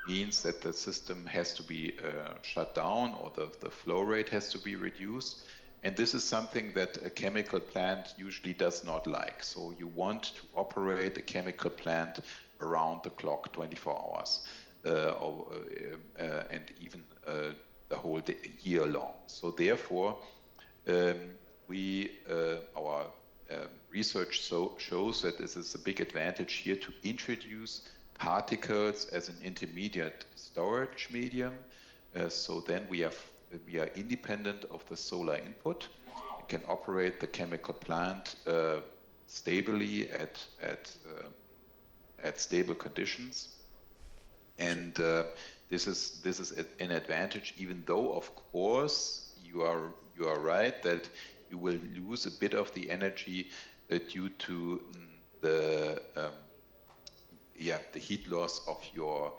means that the system has to be shut down, or the flow rate has to be reduced. And this is something that a chemical plant usually does not like. So you want to operate a chemical plant around the clock, 24 hours. And even the whole year long. So therefore, our research shows that this is a big advantage here to introduce particles as an intermediate storage medium. So then we are independent of the solar input. We can operate the chemical plant stably at stable conditions. And this is an advantage, even though, of course, you are right that you will lose a bit of the energy due to the heat loss of your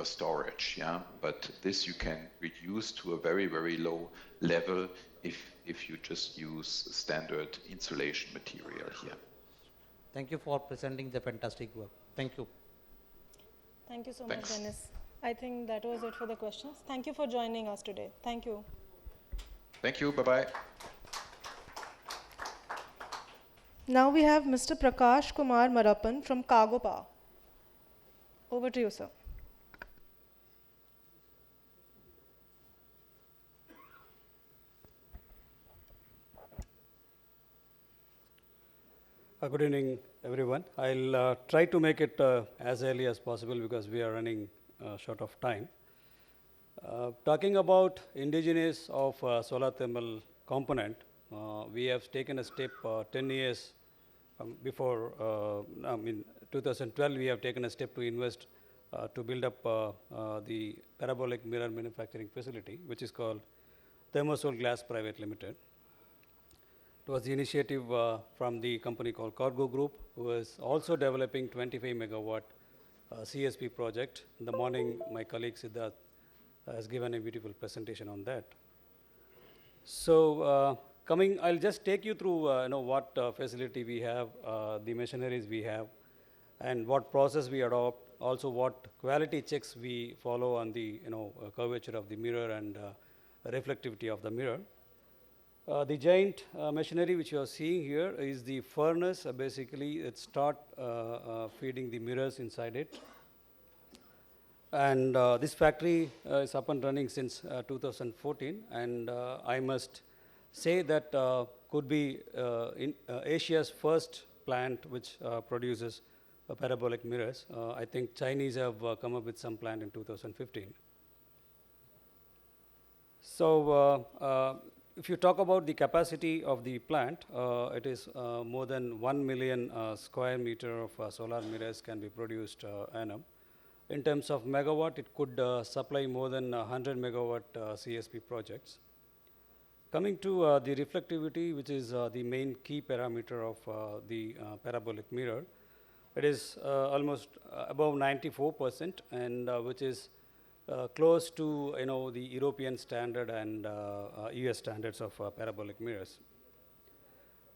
storage. Yeah, but this you can reduce to a very, very low level if you just use standard insulation material here. Thank you for presenting the fantastic work. Thank you. Thank you so much, Dennis. I think that was it for the questions. Thank you for joining us today. Thank you. Thank you. Bye-bye. Now we have Mr. Prakash Kumar Marappan from Cargo Power. Over to you, sir. Good evening, everyone. I'll try to make it as early as possible because we are running short of time. Talking about indigenous of solar thermal component, we have taken a step 10 years before, 2012, we have taken a step to invest to build up the parabolic mirror manufacturing facility, which is called Thermosol Glass Private Limited. It was the initiative from the company called Cargo Group, who is also developing 25 megawatt CSP project. In the morning, my colleague Siddharth has given a beautiful presentation on that. So I'll just take you through what facility we have, the machineries we have, and what process we adopt, also what quality checks we follow on the curvature of the mirror and reflectivity of the mirror. The giant machinery which you are seeing here is the furnace. Basically, it starts feeding the mirrors inside it. And this factory is up and running since 2014. And I must say that could be in Asia's first plant which produces parabolic mirrors. I think Chinese have come up with some plant in 2015. So if you talk about the capacity of the plant, it is more than 1 million square meter of solar mirrors can be produced annum. In terms of megawatt, it could supply more than 100 megawatt CSP projects. Coming to the reflectivity, which is the main key parameter of the parabolic mirror, it is almost above 94%, and which is close to the European standard and US standards of parabolic mirrors.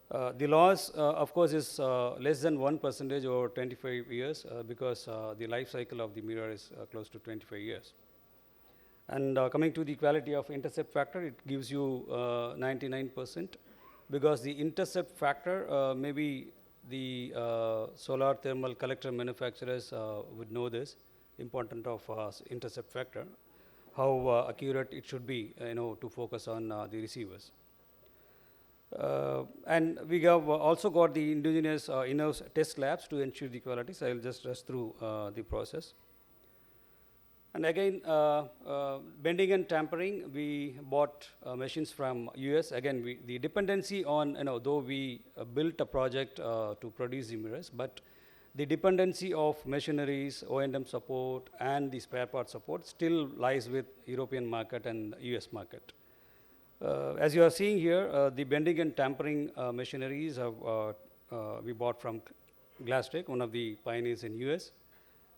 The loss, of course, is less than 1% over 25 years because the life cycle of the mirror is close to 25 years. And coming to the quality of intercept factor, it gives you 99% because the intercept factor, maybe the solar thermal collector manufacturers would know this, important of intercept factor, how accurate it should be, to focus on the receivers. And we have also got the indigenous in-house test labs to ensure the quality. So I will just rush through the process. And again, bending and tampering, we bought machines from US. Again, the dependency on, though we built a project to produce the mirrors, but the dependency of machineries, O&M support, and the spare part support still lies with European market and US market. As you are seeing here, the bending and tampering machineries we bought from Glastec, one of the pioneers in US.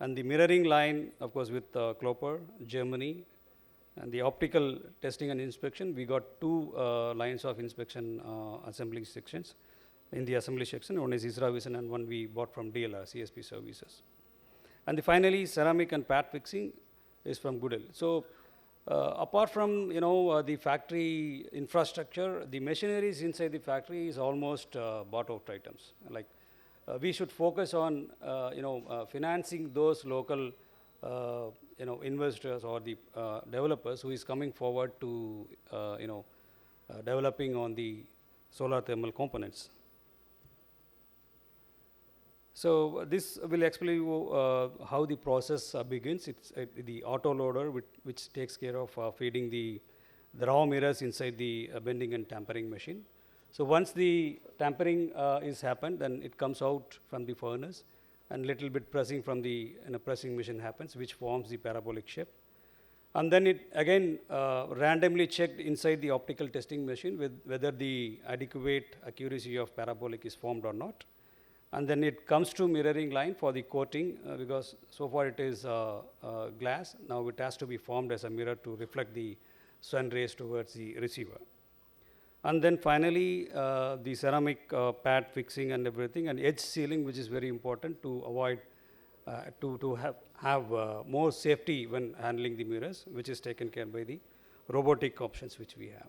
And the mirroring line, of course, with Klopper, Germany. And the optical testing and inspection, we got two lines of inspection assembly sections in the assembly section. One is Isra Vision and one we bought from DLR, CSP Services. And finally, ceramic and pad fixing is from Goodell. So apart from, the factory infrastructure, the machineries inside the factory is almost bought out items. Like we should focus on, financing those local, investors or the developers who is coming forward to, developing on the solar thermal components. So this will explain you how the process begins. It's the auto loader which takes care of feeding the raw mirrors inside the bending and tampering machine. So once the tampering is happened, then it comes out from the furnace, and little bit pressing from the pressing machine happens, which forms the parabolic shape. And then it again randomly checked inside the optical testing machine with whether the adequate accuracy of parabolic is formed or not. And then it comes to mirroring line for the coating because so far it is glass. Now it has to be formed as a mirror to reflect the sun rays towards the receiver. And then finally, the ceramic pad fixing and everything, and edge sealing, which is very important to avoid, to have more safety when handling the mirrors, which is taken care by the robotic options which we have.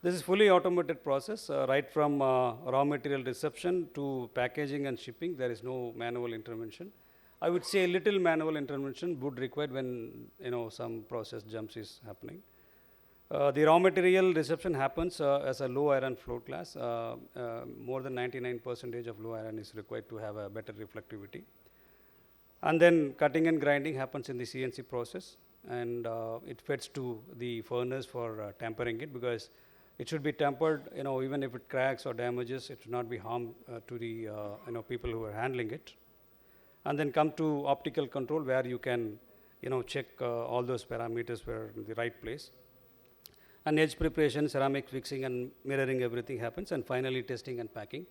This is fully automated process, right from raw material reception to packaging and shipping. There is no manual intervention. I would say a little manual intervention would require when some process jumps is happening. The raw material reception happens as a low iron float glass. More than 99% of low iron is required to have a better reflectivity. And then cutting and grinding happens in the CNC process, and it feds to the furnace for tempering it, because it should be tempered, even if it cracks or damages, it should not be harm to the people who are handling it. And then come to optical control, where you can check all those parameters were in the right place. And edge preparation, ceramic fixing and mirroring, everything happens, and finally testing and packing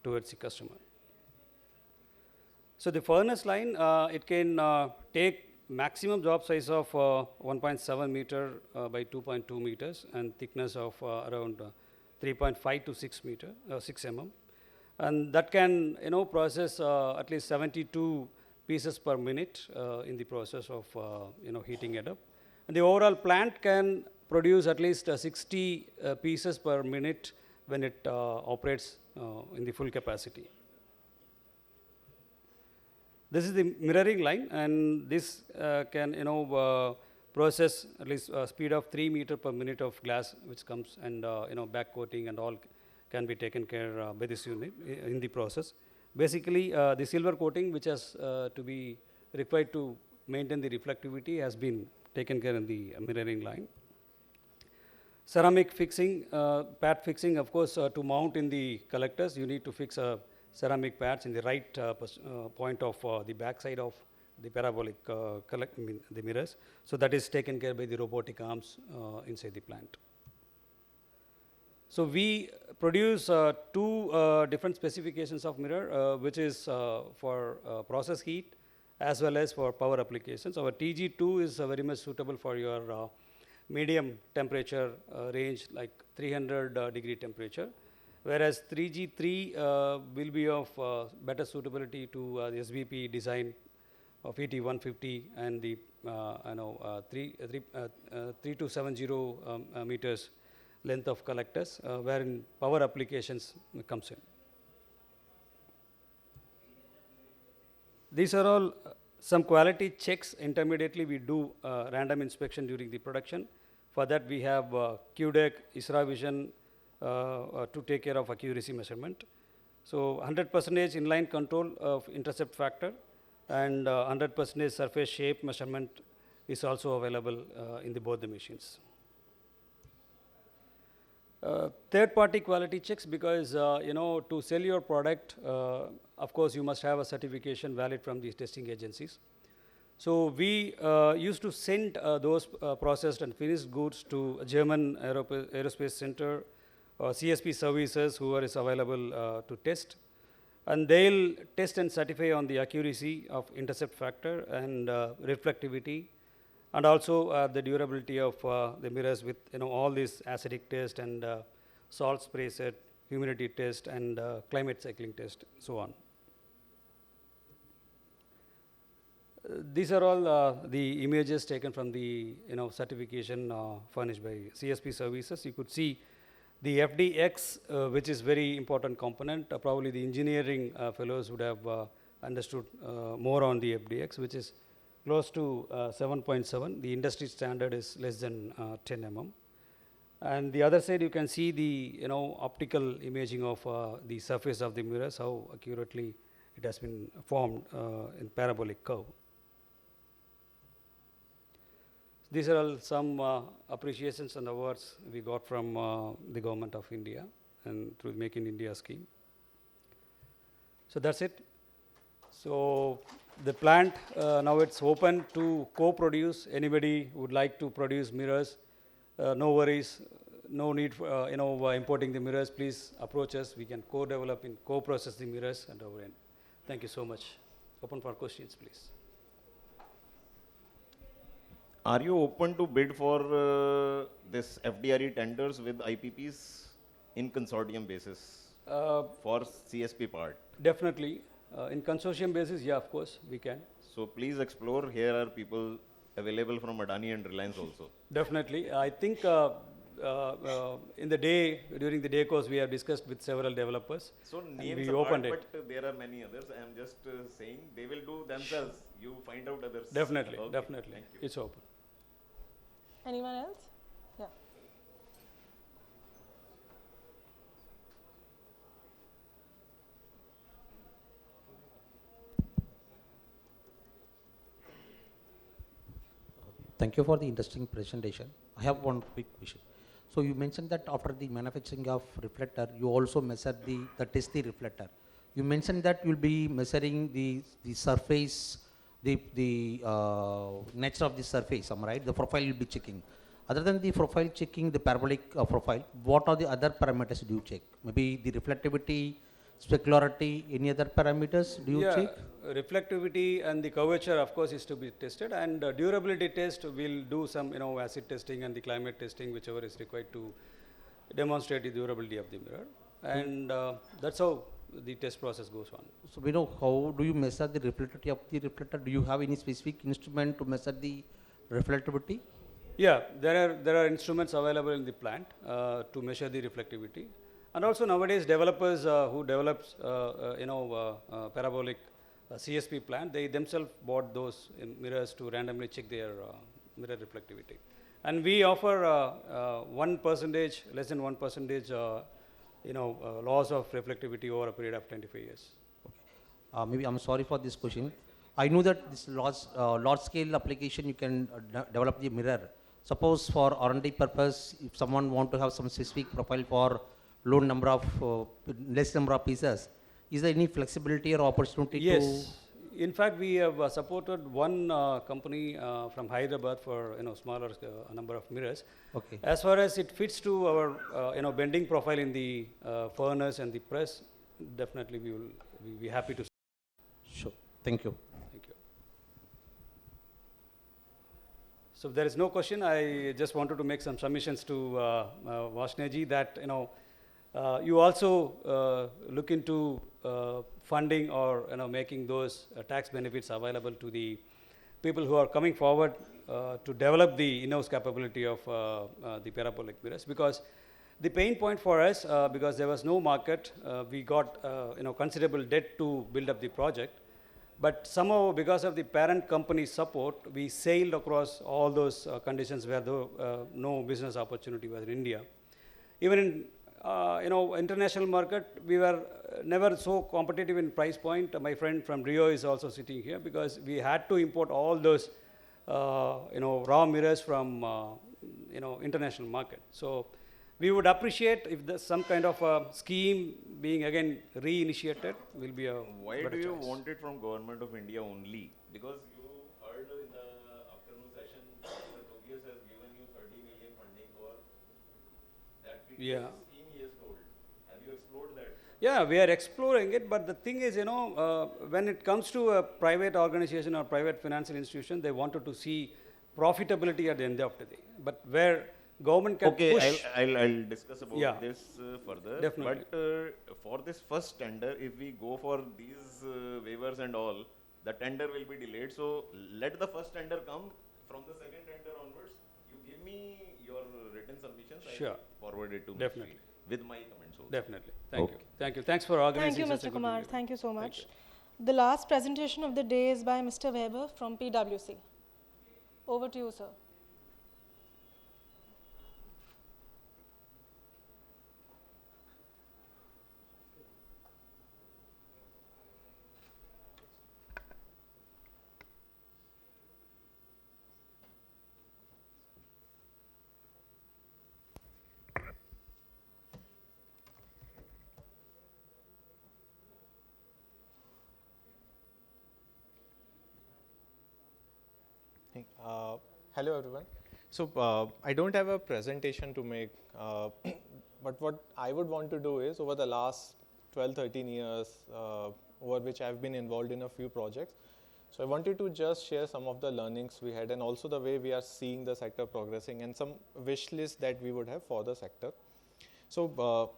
towards the customer. So the furnace line, it can take maximum job size of 1.7 meter by 2.2 meters and thickness of around 3.5 to 6 mm. And that can process at least 72 pieces per minute in the process of heating it up. And the overall plant can produce at least 60 pieces per minute when it operates in the full capacity. This is the mirroring line, and this can process at least a speed of 3 meters per minute of glass, which comes, and back coating and all can be taken care by this unit in the process. Basically, the silver coating, which has to be required to maintain the reflectivity, has been taken care in the mirroring line. Ceramic fixing, pad fixing, of course, to mount in the collectors, you need to fix ceramic pads in the right point of the back side of the parabolic the mirrors. So that is taken care by the robotic arms inside the plant. So we produce two different specifications of mirror, which is for process heat as well as for power applications. Our TG2 is very much suitable for your medium temperature range, like 300 degree temperature, whereas 3G3 will be of better suitability to the SVP design of ET150 and the 3270 meters length of collectors, wherein power applications comes in. These are all some quality checks. Intermediately, we do random inspection during the production. For that, we have QDEC, ISRA Vision to take care of accuracy measurement. So 100% inline control of intercept factor, and 100% surface shape measurement is also available in both the machines. Third-party quality checks, because to sell your product, of course, you must have a certification valid from these testing agencies. So we used to send those processed and finished goods to a German aerospace center, CSP services, who is available to test. And they'll test and certify on the accuracy of intercept factor and reflectivity, and also the durability of the mirrors with all these acidic test and salt spray set, humidity test, and climate cycling test, so on. These are all the images taken from the certification furnished by CSP services. You could see the FDX, which is very important component. Probably the engineering fellows would have understood more on the FDX, which is close to 7.7. The industry standard is less than 10 mm. And the other side, you can see the optical imaging of the surface of the mirrors, how accurately it has been formed in parabolic curve. These are all some appreciations and awards we got from the government of India and through the Make in India scheme. So that's it. So the plant, now it's open to co-produce. Anybody would like to produce mirrors, no worries, no need for importing the mirrors. Please approach us. We can co-develop and co-process the mirrors at our end. Thank you so much. Open for questions, please. Are you open to bid for this FDRE tenders with IPPs in consortium basis for CSP part? Definitely. In consortium basis, yeah, of course, we can. So please explore. Here are people available from Adani and Reliance also. Definitely. I think in the day, during the day course, we have discussed with several developers. So names we apart, opened it. but there are many others. I am just saying they will do themselves. You find out others. Definitely, okay. definitely. Thank you. It's open. Anyone else? Yeah. Thank you for the interesting presentation. I have one quick question. So you mentioned that after the manufacturing of reflector, you also measure test the reflector. You mentioned that you'll be measuring the surface, the nature of the surface, am I right? The profile you'll be checking. Other than the profile checking, the parabolic profile, what are the other parameters do you check? Maybe the reflectivity, specularity, any other parameters do you check? Reflectivity and the curvature, of course, is to be tested, and durability test, we'll do some acid testing and the climate testing, whichever is required to demonstrate the durability of the mirror, and that's how the test process goes on. So we know how do you measure the reflectivity of the reflector? Do you have any specific instrument to measure the reflectivity? Yeah, there are instruments available in the plant to measure the reflectivity, and also nowadays developers who develops parabolic CSP plant, they themselves bought those mirrors to randomly check their mirror reflectivity, and we offer 1%, less than 1%, loss of reflectivity over a period of 25 years. Okay. Maybe I'm sorry for this question. I know that this large scale application you can develop the mirror. Suppose for R&D purpose, if someone want to have some specific profile for less number of pieces, is there any flexibility or opportunity? Yes. In fact, we have supported one company from Hyderabad for smaller number of mirrors. Okay. As far as it fits to our bending profile in the furnace and the press, definitely we will be happy to. Sure. Thank you. Thank you. So if there is no question, I just wanted to make some submissions to Vashneji that you also look into funding or making those tax benefits available to the people who are coming forward to develop the in-house capability of the parabolic mirrors, because the pain point for us, because there was no market, we got considerable debt to build up the project. But somehow, because of the parent company support, we sailed across all those conditions where no business opportunity was in India. Even in international market, we were never so competitive in price point. My friend from Rio is also sitting here because we had to import all those, raw mirrors from, international market. So we would appreciate if there's some kind of a scheme being again reinitiated will be a Why better do you choice. want it from Government of India only? Because you heard in the afternoon session, Mr. Tobias has given you 30 million funding for that Yeah. scheme he has told. Have you explored that? Yeah, we are exploring it, but the thing is, when it comes to a private organization or private financial institution, they wanted to see profitability at the end of the day. But where government can Okay, push. I'll discuss about Yeah, this further. definitely. But for this first tender, if we go for these waivers and all, the tender will be delayed. So let the first tender come. From the second tender onwards, you give me your written submissions. Sure. I'll forward it to Definitely. Ministry with my comments also. Definitely. Thank you. Okay. Thank you. Thanks for organizing Thank you, such a Mr. good Kumar. event. Thank you so much. you. The last presentation of the day is by Mr. Weber from PwC. Over to you, sir. Hello everyone. So I don't have a presentation to make, but what I would want to do is over the last 12-13 years over which I've been involved in a few projects. So I wanted to just share some of the learnings we had and also the way we are seeing the sector progressing and some wish list that we would have for the sector. So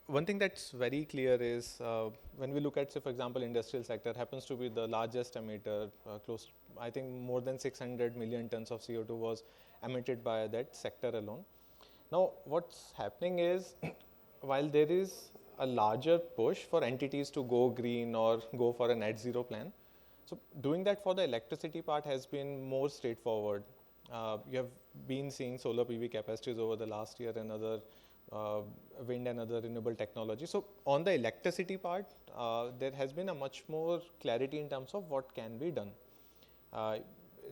one thing that's very clear is when we look at, say, for example, industrial sector happens to be the largest emitter, close, I think more than 600 million tons of CO2 was emitted by that sector alone. Now, what's happening is while there is a larger push for entities to go green or go for a net zero plan, so doing that for the electricity part has been more straightforward. You have been seeing solar PV capacities over the last year and other wind and other renewable technology. So on the electricity part, there has been a much more clarity in terms of what can be done.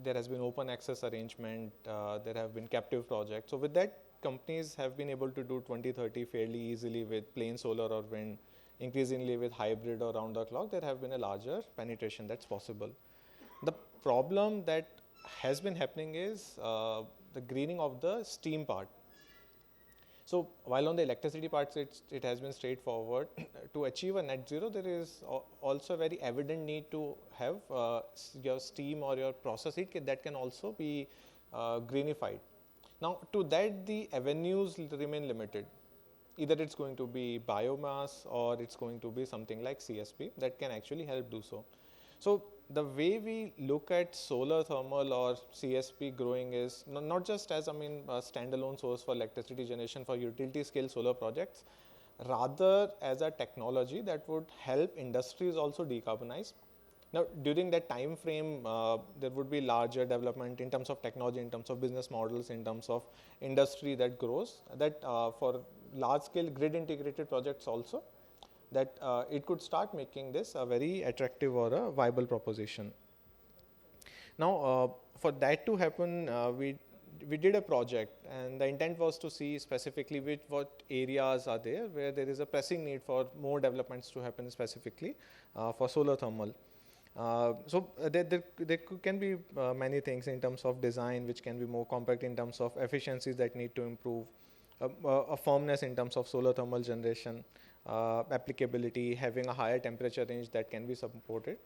There has been open access arrangement, there have been captive projects. So with that, companies have been able to do 2030 fairly easily with plain solar or wind. Increasingly with hybrid or round the clock, there have been a larger penetration that's possible. The problem that has been happening is the greening of the steam part. So while on the electricity part, it has been straightforward. To achieve a net zero, there is also a very evident need to have your steam or your process heat that can also be greenified. Now, to that, the avenues remain limited. Either it's going to be biomass or it's going to be something like CSP that can actually help do so. So the way we look at solar thermal or CSP growing is not just as, a standalone source for electricity generation for utility scale solar projects, rather as a technology that would help industries also decarbonize. Now, during that time frame, there would be larger development in terms of technology, in terms of business models, in terms of industry that grows, that for large scale grid integrated projects also, that it could start making this a very attractive or a viable proposition. Now, for that to happen, we did a project, and the intent was to see specifically what areas are there where there is a pressing need for more developments to happen specifically for solar thermal. So there can be many things in terms of design which can be more compact, in terms of efficiencies that need to improve, a firmness in terms of solar thermal generation, applicability, having a higher temperature range that can be supported.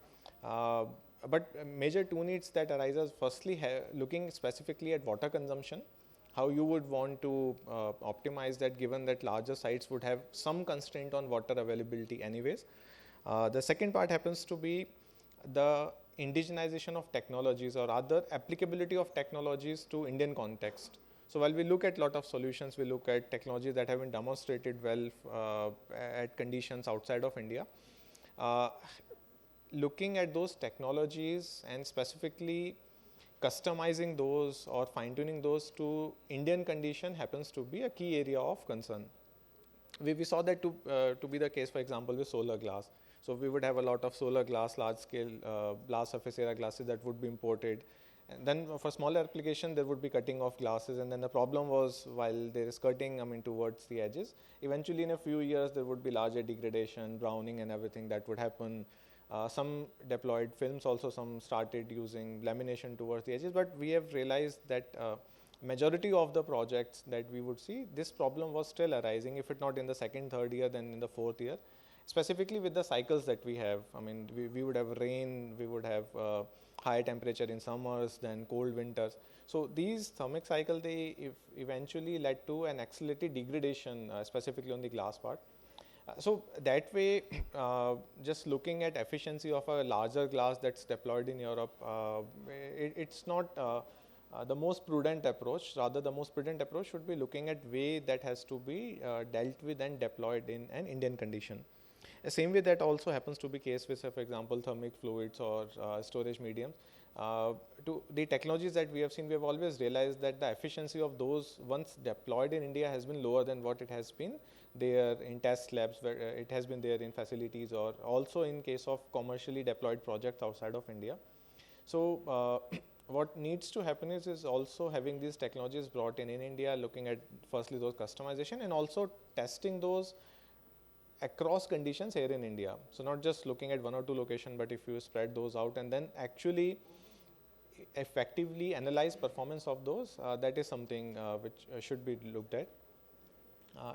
But major two needs that arises, firstly looking specifically at water consumption, how you would want to optimize that given that larger sites would have some constraint on water availability anyways. The second part happens to be the indigenization of technologies or other applicability of technologies to Indian context. So while we look at a lot of solutions, we look at technologies that have been demonstrated well at conditions outside of India. Looking at those technologies and specifically customizing those or fine-tuning those to Indian condition happens to be a key area of concern. We saw that to be the case, for example, with solar glass. So we would have a lot of solar glass, large-scale glass surface area glasses that would be imported. And then for smaller application, there would be cutting of glasses. And then the problem was, while there is cutting, towards the edges, eventually in a few years, there would be larger degradation, browning and everything that would happen. Some deployed films also, some started using lamination towards the edges. But we have realized that majority of the projects that we would see, this problem was still arising, if it not in the second, third year, then in the fourth year. Specifically with the cycles that we have, we would have rain, we would have high temperature in summers, then cold winters. So these thermic cycle, they eventually led to an accelerated degradation, specifically on the glass part. So that way, just looking at efficiency of a larger glass that's deployed in Europe, it's not the most prudent approach. Rather, the most prudent approach should be looking at way that has to be dealt with and deployed in an Indian condition. The same way that also happens to be case with, say, for example, thermic fluids or storage mediums. To the technologies that we have seen, we have always realized that the efficiency of those once deployed in India has been lower than what it has been there in test labs, where it has been there in facilities, or also in case of commercially deployed projects outside of India. So what needs to happen is also having these technologies brought in India, looking at firstly those customization and also testing those across conditions here in India. So not just looking at one or two locations, but if you spread those out and then actually effectively analyze performance of those, that is something which should be looked at.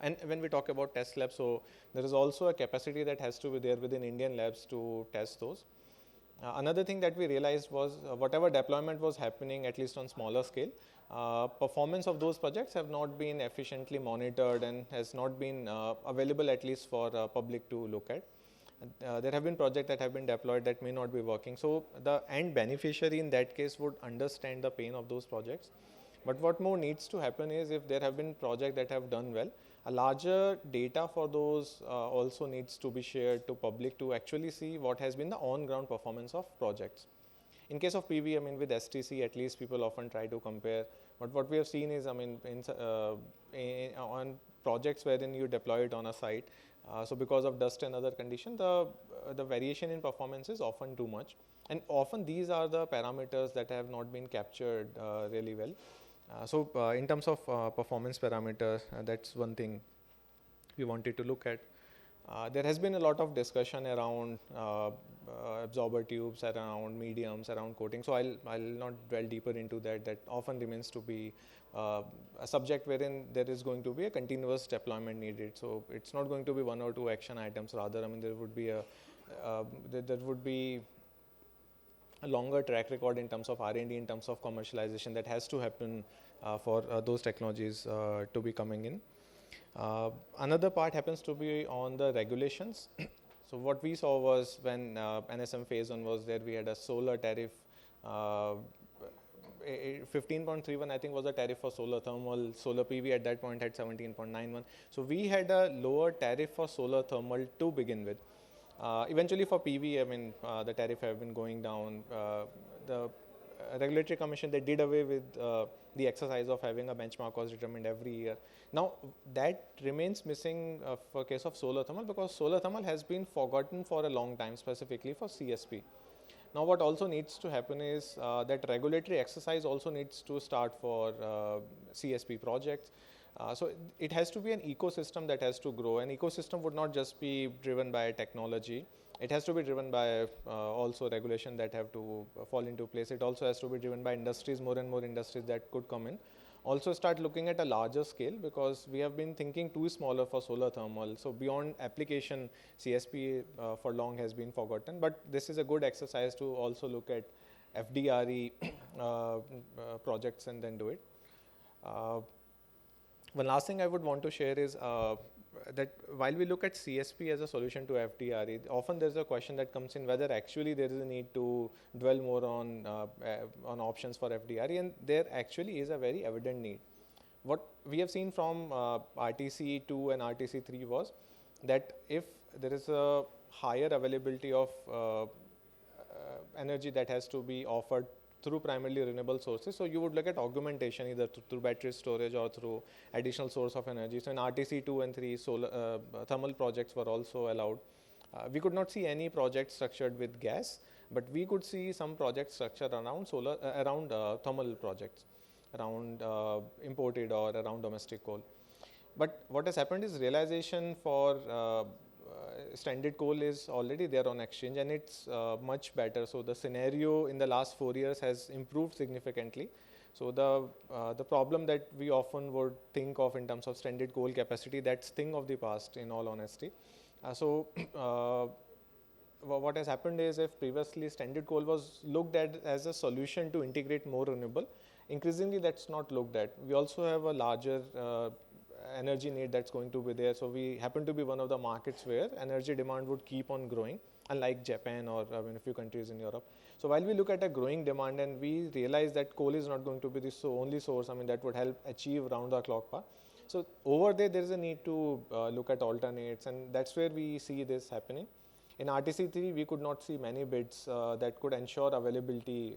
And when we talk about test labs, so there is also a capacity that has to be there within Indian labs to test those. Another thing that we realized was whatever deployment was happening, at least on smaller scale, performance of those projects have not been efficiently monitored and has not been available at least for public to look at. There have been projects that have been deployed that may not be working. So the end beneficiary in that case would understand the pain of those projects. But what more needs to happen is, if there have been projects that have done well, a larger data for those also needs to be shared to public to actually see what has been the on-ground performance of projects. In case of PV, with STC, at least people often try to compare. But what we have seen is, on projects wherein you deploy it on a site, so because of dust and other conditions, the variation in performance is often too much. And often these are the parameters that have not been captured really well. So in terms of performance parameters, that's one thing we wanted to look at. There has been a lot of discussion around absorber tubes, around mediums, around coating. So I'll not dwell deeper into that. That often remains to be a subject wherein there is going to be a continuous deployment needed. So it's not going to be one or two action items. Rather, there would be a longer track record in terms of R&D, in terms of commercialization that has to happen for those technologies to be coming in. Another part happens to be on the regulations. So what we saw was when NSM phase 1 was there, we had a solar tariff. 15.31 I think was the tariff for solar thermal. Solar PV at that point had 17.91. So we had a lower tariff for solar thermal to begin with. Eventually for PV, the tariff have been going down. The regulatory commission, they did away with the exercise of having a benchmark cost determined every year. Now that remains missing for case of solar thermal, because solar thermal has been forgotten for a long time, specifically for CSP. Now what also needs to happen is that regulatory exercise also needs to start for CSP projects. So it has to be an ecosystem that has to grow. An ecosystem would not just be driven by technology. It has to be driven by also regulation that have to fall into place. It also has to be driven by industries, more and more industries that could come in. Also start looking at a larger scale, because we have been thinking too smaller for solar thermal. So beyond application, CSP for long has been forgotten. But this is a good exercise to also look at FDRE projects and then do it. One last thing I would want to share is that while we look at CSP as a solution to FDRE, often there's a question that comes in whether actually there is a need to dwell more on options for FDRE, and there actually is a very evident need. What we have seen from RTC 2 and RTC 3 was that if there is a higher availability of energy that has to be offered through primarily renewable sources. So you would look at augmentation either through battery storage or through additional source of energy. So in RTC 2 and 3, solar thermal projects were also allowed. We could not see any project structured with gas, but we could see some projects structured around thermal projects, around imported or around domestic coal. But what has happened is realization for stranded coal is already there on exchange, and it's much better. So the scenario in the last 4 years has improved significantly. So the problem that we often would think of in terms of stranded coal capacity, that's thing of the past in all honesty. What has happened is, if previously stranded coal was looked at as a solution to integrate more renewable, increasingly that's not looked at. We also have a larger energy need that's going to be there. So we happen to be one of the markets where energy demand would keep on growing, unlike Japan or a few countries in Europe. So while we look at a growing demand and we realize that coal is not going to be the only source, that would help achieve round the clock power. So over there is a need to look at alternates, and that's where we see this happening. In RTC3, we could not see many bids that could ensure availability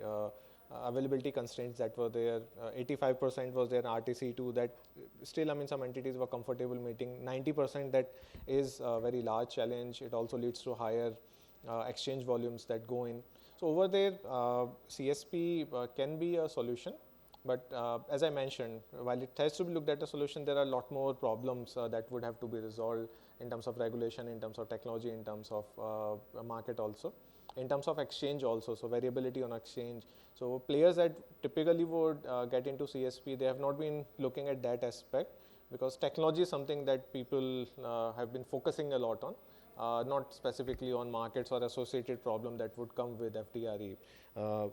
constraints that were there. 85% was there in RTC2, that still some entities were comfortable meeting. 90%, that is a very large challenge. It also leads to higher exchange volumes that go in. So over there, CSP can be a solution. But as I mentioned, while it has to be looked at a solution, there are a lot more problems that would have to be resolved in terms of regulation, in terms of technology, in terms of market also, in terms of exchange also, so variability on exchange. So players that typically would get into CSP, they have not been looking at that aspect, because technology is something that people have been focusing a lot on, not specifically on markets or associated problem that would come with FDRE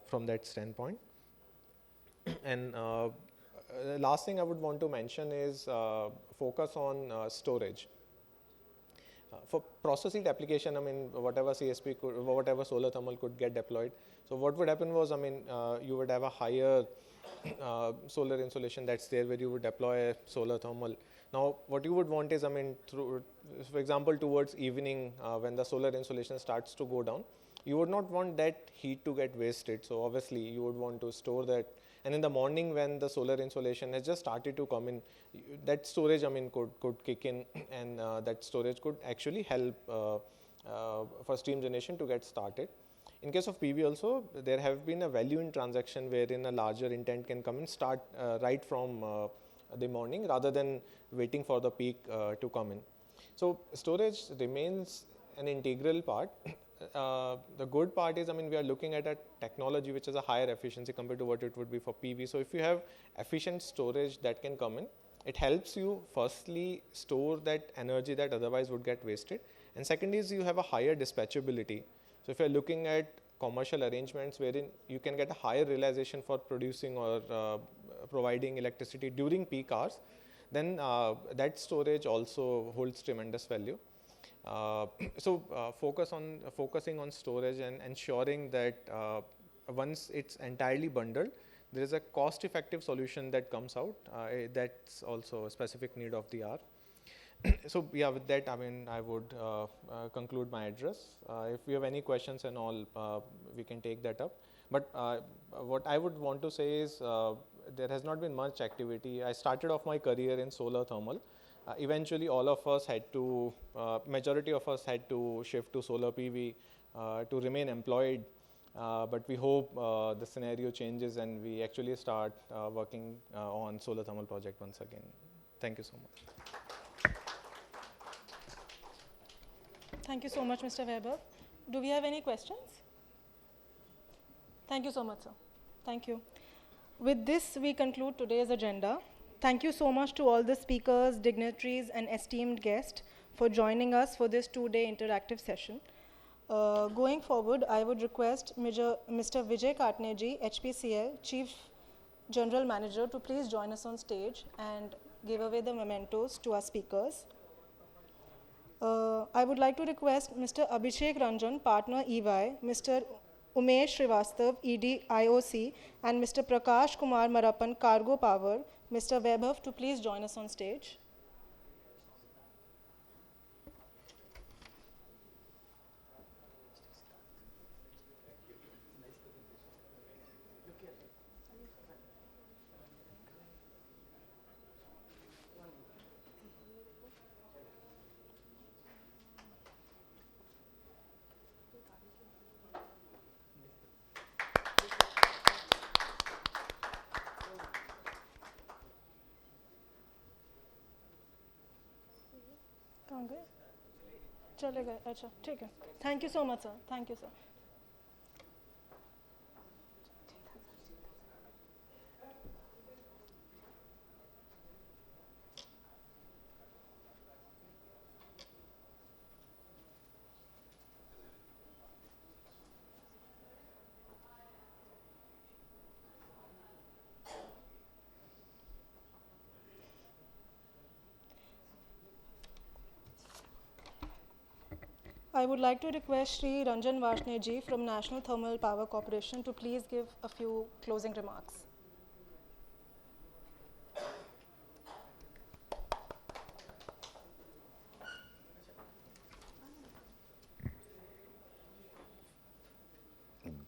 from that standpoint. And last thing I would want to mention is focus on storage. For process heat application, whatever CSP could, whatever solar thermal could get deployed. So what would happen was, you would have a higher solar insolation that's there where you would deploy a solar thermal. Now, what you would want is, for example, towards evening when the solar insolation starts to go down, you would not want that heat to get wasted. So obviously, you would want to store that. And in the morning when the solar insolation has just started to come in, that storage could kick in, and that storage could actually help for steam generation to get started. In case of PV also, there have been a value in transaction wherein a larger intent can come and start right from the morning rather than waiting for the peak to come in. So storage remains an integral part. The good part is, we are looking at a technology which has a higher efficiency compared to what it would be for PV. So if you have efficient storage that can come in, it helps you firstly store that energy that otherwise would get wasted. And second is, you have a higher dispatchability. So if you're looking at commercial arrangements wherein you can get a higher realization for producing or providing electricity during peak hours, then that storage also holds tremendous value. Focusing on storage and ensuring that once it's entirely bundled, there is a cost-effective solution that comes out. That's also a specific need of the hour. So yeah, with that, I would conclude my address. If you have any questions and all, we can take that up. But what I would want to say is, there has not been much activity. I started off my career in solar thermal. Eventually, all of us had to, majority of us had to shift to solar PV to remain employed. But we hope the scenario changes and we actually start working on solar thermal project once again. Thank you so much. Thank you so much, Mr. Weber. Do we have any questions? Thank you so much, sir. Thank you. With this, we conclude today's agenda. Thank you so much to all the speakers, dignitaries, and esteemed guests for joining us for this two-day interactive session. Going forward, I would request Mr. Vijay Katneji, HPCL, Chief General Manager, to please join us on stage and give away the mementos to our speakers. I would like to request Mr. Abhishek Ranjan, Partner EY, Mr. Umesh Srivastav, ED IOC, and Mr. Prakash Kumar Marappan, Cargo Power, Mr. Vaibhav, to please join us on stage. चलेगा अच्छा ठीक है thank you so much sir thank you sir I would like to request Sri Ranjan Vashne ji from National Thermal Power Corporation to please give a few closing remarks.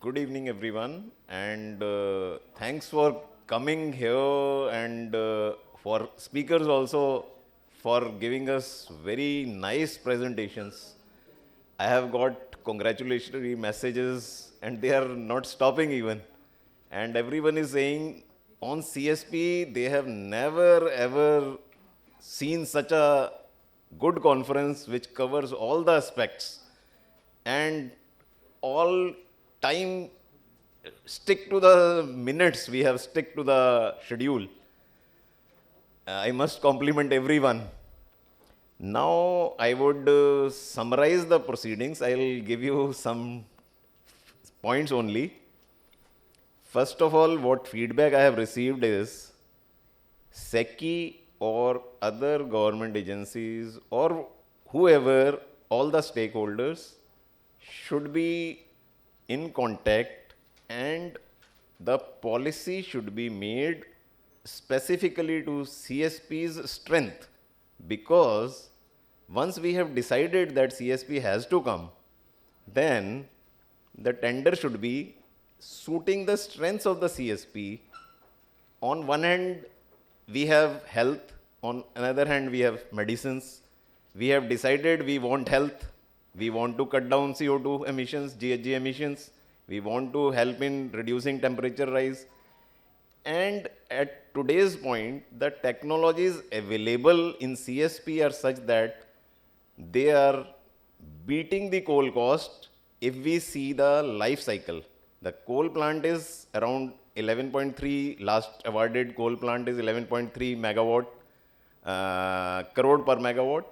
Good evening, everyone, and thanks for coming here and for speakers also for giving us very nice presentations. I have got congratulatory messages and they are not stopping even. And everyone is saying on CSP they have never ever seen such a good conference which covers all the aspects and all time stick to the minutes, we have stick to the schedule. I must compliment everyone. Now I would summarize the proceedings. I'll give you some points only. First of all, what feedback I have received is SECI or other government agencies or whoever, all the stakeholders should be in contact and the policy should be made specifically to CSP's strength, because once we have decided that CSP has to come, then the tender should be suiting the strengths of the CSP. On one hand, we have health, on another hand, we have medicines. We have decided we want health, we want to cut down CO2 emissions, GHG emissions, we want to help in reducing temperature rise. And at today's point, the technologies available in CSP are such that they are beating the coal cost if we see the life cycle. The coal plant is around 11.3, last awarded coal plant is 11.3 megawatt, crore per megawatt.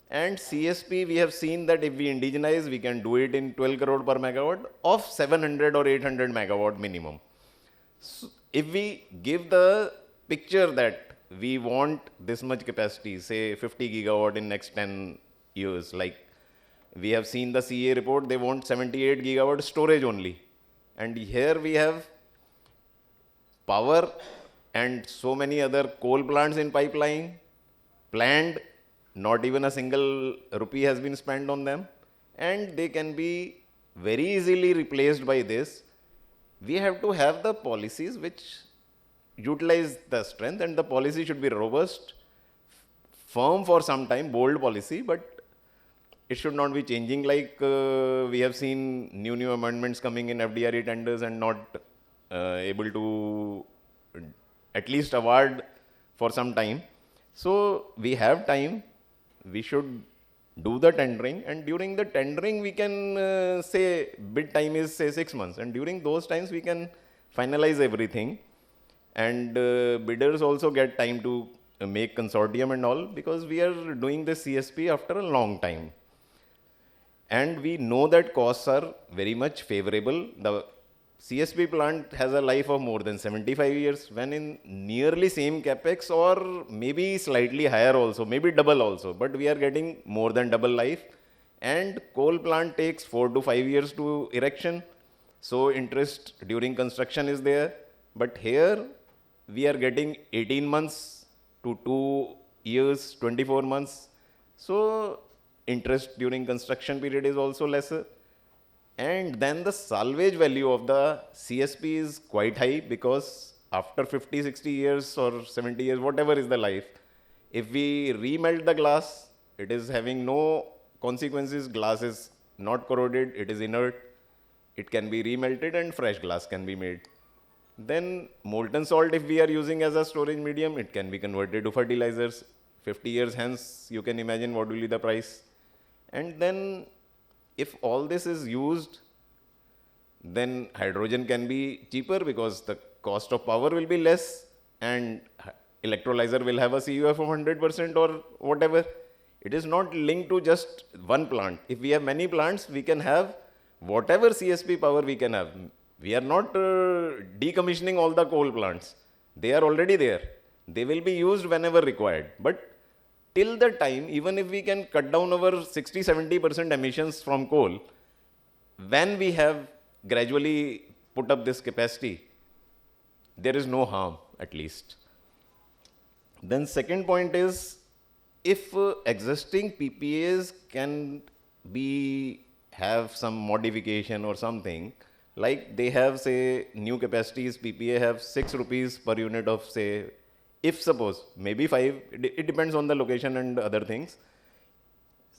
And CSP, we have seen that if we indigenize, we can do it in 12 crore per megawatt of 700 or 800 megawatt minimum. So if we give the picture that we want this much capacity, say 50 gigawatt in next 10 years, like we have seen the CA report, they want 78 gigawatt storage only. And here we have power and so many other coal plants in pipeline, planned, not even a single rupee has been spent on them, and they can be very easily replaced by this. We have to have the policies which utilize the strength, and the policy should be robust, firm for some time, bold policy, but it should not be changing like we have seen new amendments coming in FDRE tenders and not able to at least award for some time. So we have time, we should do the tendering, and during the tendering we can say bid time is say 6 months, and during those times we can finalize everything, and bidders also get time to make consortium and all, because we are doing this CSP after a long time. And we know that costs are very much favorable. The CSP plant has a life of more than 75 years, when in nearly same capex or maybe slightly higher also, maybe double also, but we are getting more than double life. And coal plant takes 4 to 5 years to erection, so interest during construction is there. But here we are getting 18 months to 2 years, 24 months. So interest during construction period is also lesser. And then the salvage value of the CSP is quite high, because after 50, 60 years or 70 years, whatever is the life, if we remelt the glass, it is having no consequences. Glass is not corroded, it is inert, it can be remelted and fresh glass can be made. Then molten salt, if we are using as a storage medium, it can be converted to fertilizers. 50 years hence, you can imagine what will be the price. And then if all this is used, then hydrogen can be cheaper because the cost of power will be less and electrolyzer will have a CUF of 100% or whatever. It is not linked to just one plant. If we have many plants, we can have whatever CSP power we can have. We are not decommissioning all the coal plants. They are already there. They will be used whenever required. But till the time, even if we can cut down our 60-70% emissions from coal, when we have gradually put up this capacity, there is no harm, at least. Then second point is, if existing PPAs can have some modification or something, like they have, say, new capacities, PPA have 6 rupees per unit of, say, if suppose, maybe 5, it depends on the location and other things.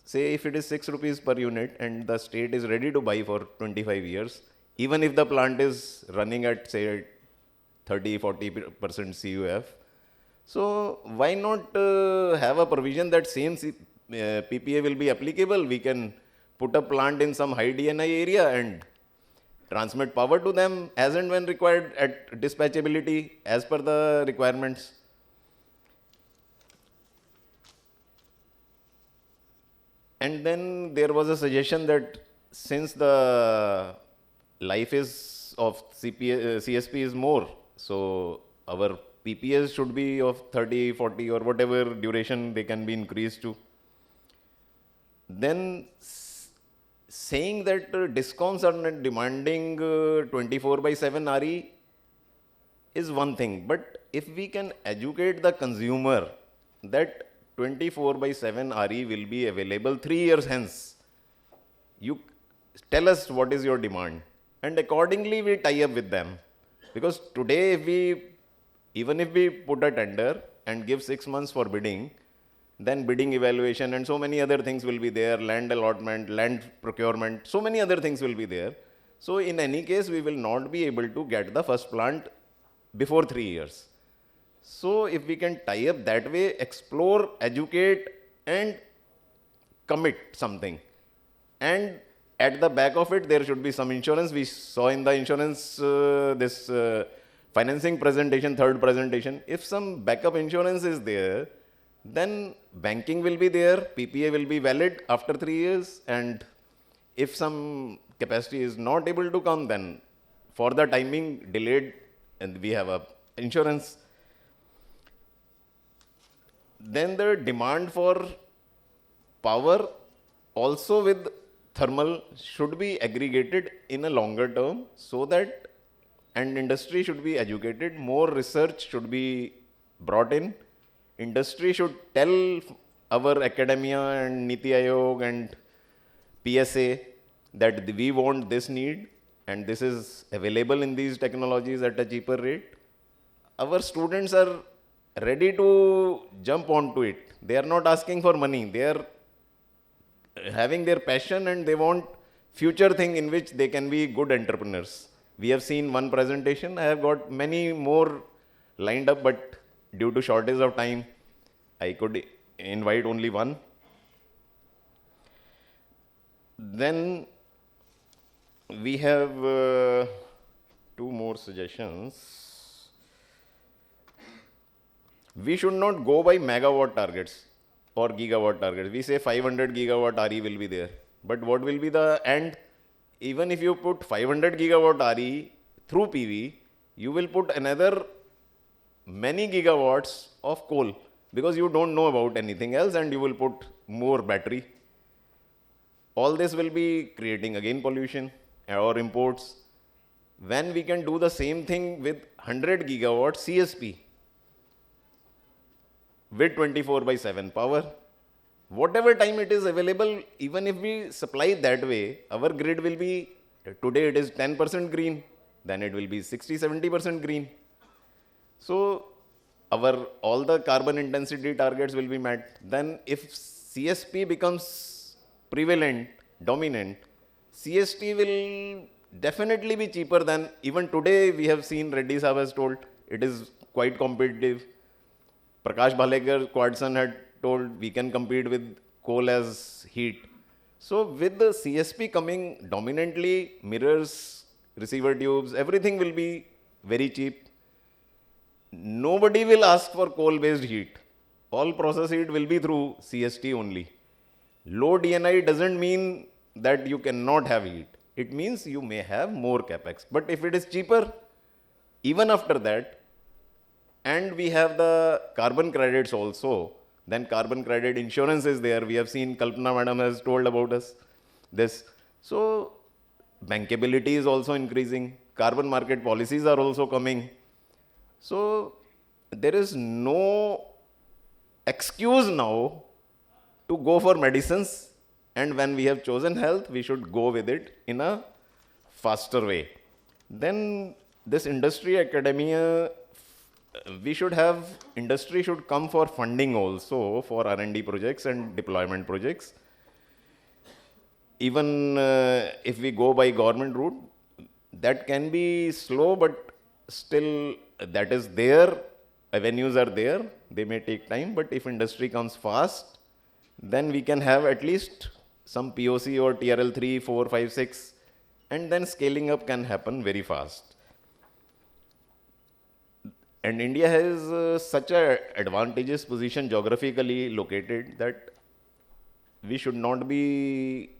Say if it is 6 rupees per unit and the state is ready to buy for 25 years, even if the plant is running at, say, 30-40% CUF, so why not have a provision that same PPA will be applicable? We can put a plant in some high DNI area and transmit power to them as and when required at dispatchability as per the requirements. And then there was a suggestion that since the life is of CSP is more, so our PPAs should be of 30, 40 or whatever duration they can be increased to. Then saying that DISCOMs are not demanding 24/7 RE is one thing, but if we can educate the consumer that 24/7 RE will be available 3 years hence, you tell us what is your demand, and accordingly we tie up with them. Because today even if we put a tender and give 6 months for bidding, then bidding evaluation and so many other things will be there, land allotment, land procurement, so many other things will be there. So in any case, we will not be able to get the first plant before 3 years. So if we can tie up that way, explore, educate and commit something. And at the back of it, there should be some insurance. We saw in the insurance, financing presentation, third presentation, if some backup insurance is there, then banking will be there, PPA will be valid after 3 years, and if some capacity is not able to come, then for the timing delayed, and we have a insurance. Then the demand for power also with thermal should be aggregated in a longer term, so that, and industry should be educated, more research should be brought in. Industry should tell our academia and Niti Aayog and PSA that we want this need and this is available in these technologies at a cheaper rate. Our students are ready to jump onto it. They are not asking for money. They are having their passion and they want future thing in which they can be good entrepreneurs. We have seen one presentation. I have got many more lined up, but due to shortage of time, I could invite only one. Then we have 2 more suggestions. We should not go by megawatt targets or gigawatt targets. We say 500 gigawatt RE will be there. But what will be the end? Even if you put 500 gigawatt RE through PV, you will put another many gigawatts of coal because you don't know about anything else and you will put more battery. All this will be creating again pollution or imports. When we can do the same thing with 100 gigawatt CSP with 24/7 power, whatever time it is available, even if we supply that way, our grid will be, today it is 10% green, then it will be 60-70% green. So all the carbon intensity targets will be met. Then if CSP becomes prevalent, dominant, CST will definitely be cheaper than, even today we have seen Reddy Saab has told, it is quite competitive. Prakash Bhalekar, Quadson had told we can compete with coal as heat. So with the CSP coming dominantly, mirrors, receiver tubes, everything will be very cheap. Nobody will ask for coal-based heat. All process heat will be through CST only. Low DNI doesn't mean that you cannot have heat. It means you may have more capex. But if it is cheaper, even after that, and we have the carbon credits also, then carbon credit insurance is there. We have seen Kalpana madam has told about us this. So bankability is also increasing. Carbon market policies are also coming. So there is no excuse now to go for medicines, and when we have chosen health, we should go with it in a faster way. Then this industry academia, we should have, industry should come for funding also for R&D projects and deployment projects. Even if we go by government route, that can be slow, but still that is there. Avenues are there. They may take time, but if industry comes fast, then we can have at least some POC or TRL 3, 4, 5, 6, and then scaling up can happen very fast. And India has such an advantageous position geographically located that we should not be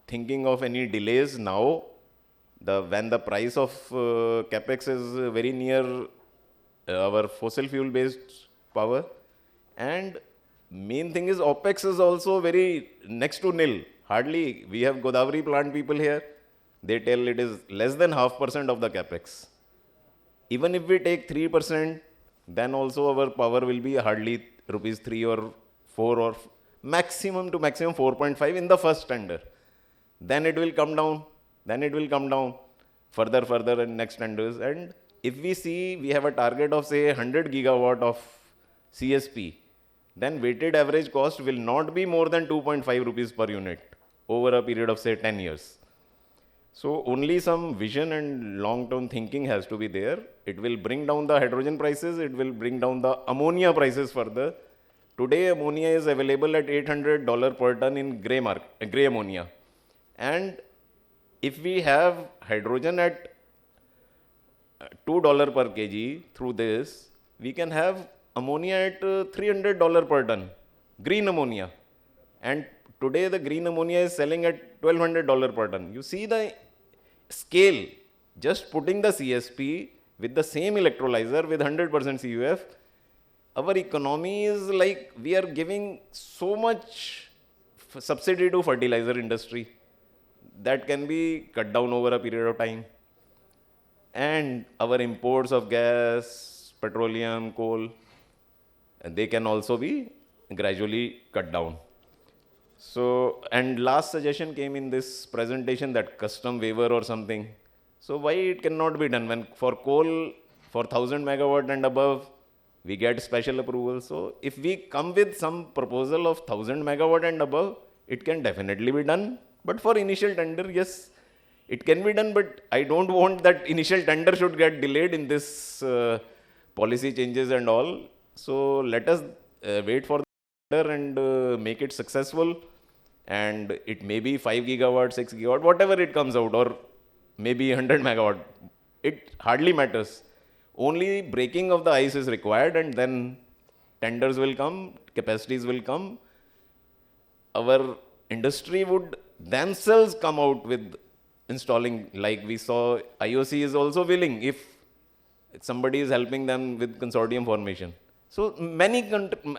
thinking of any delays now. When the price of capex is very near our fossil fuel based power, and main thing is OPEX is also very next to nil. Hardly, we have Godavari plant people here, they tell it is less than 0.5% of the capex. Even if we take 3%, then also our power will be hardly rupees 3 or 4 or maximum to maximum 4.5 in the first tender. Then it will come down, further in next tenders. And if we see we have a target of say 100 gigawatt of CSP, then weighted average cost will not be more than 2.5 rupees per unit over a period of say 10 years. So only some vision and long-term thinking has to be there. It will bring down the hydrogen prices, it will bring down the ammonia prices further. Today ammonia is available at $800 per ton in grey ammonia. And if we have hydrogen at $2 per kg through this, we can have ammonia at $300 per ton, green ammonia. And today the green ammonia is selling at $1,200 per ton. You see the scale, just putting the CSP with the same electrolyzer with 100% CUF, our economy is like we are giving so much subsidy to fertilizer industry that can be cut down over a period of time. And our imports of gas, petroleum, coal, they can also be gradually cut down. So, and last suggestion came in this presentation that custom waiver or something. So why it cannot be done when for coal, for 1000 megawatt and above, we get special approval. So if we come with some proposal of 1000 megawatt and above, it can definitely be done. But for initial tender, yes, it can be done, but I don't want that initial tender should get delayed in this policy changes and all. So let us wait for the tender and make it successful. And it may be 5 gigawatt, 6 gigawatt, whatever it comes out, or maybe 100 megawatt. It hardly matters. Only breaking of the ice is required, and then tenders will come, capacities will come. Our industry would themselves come out with installing, like we saw IOC is also willing if somebody is helping them with consortium formation. So many,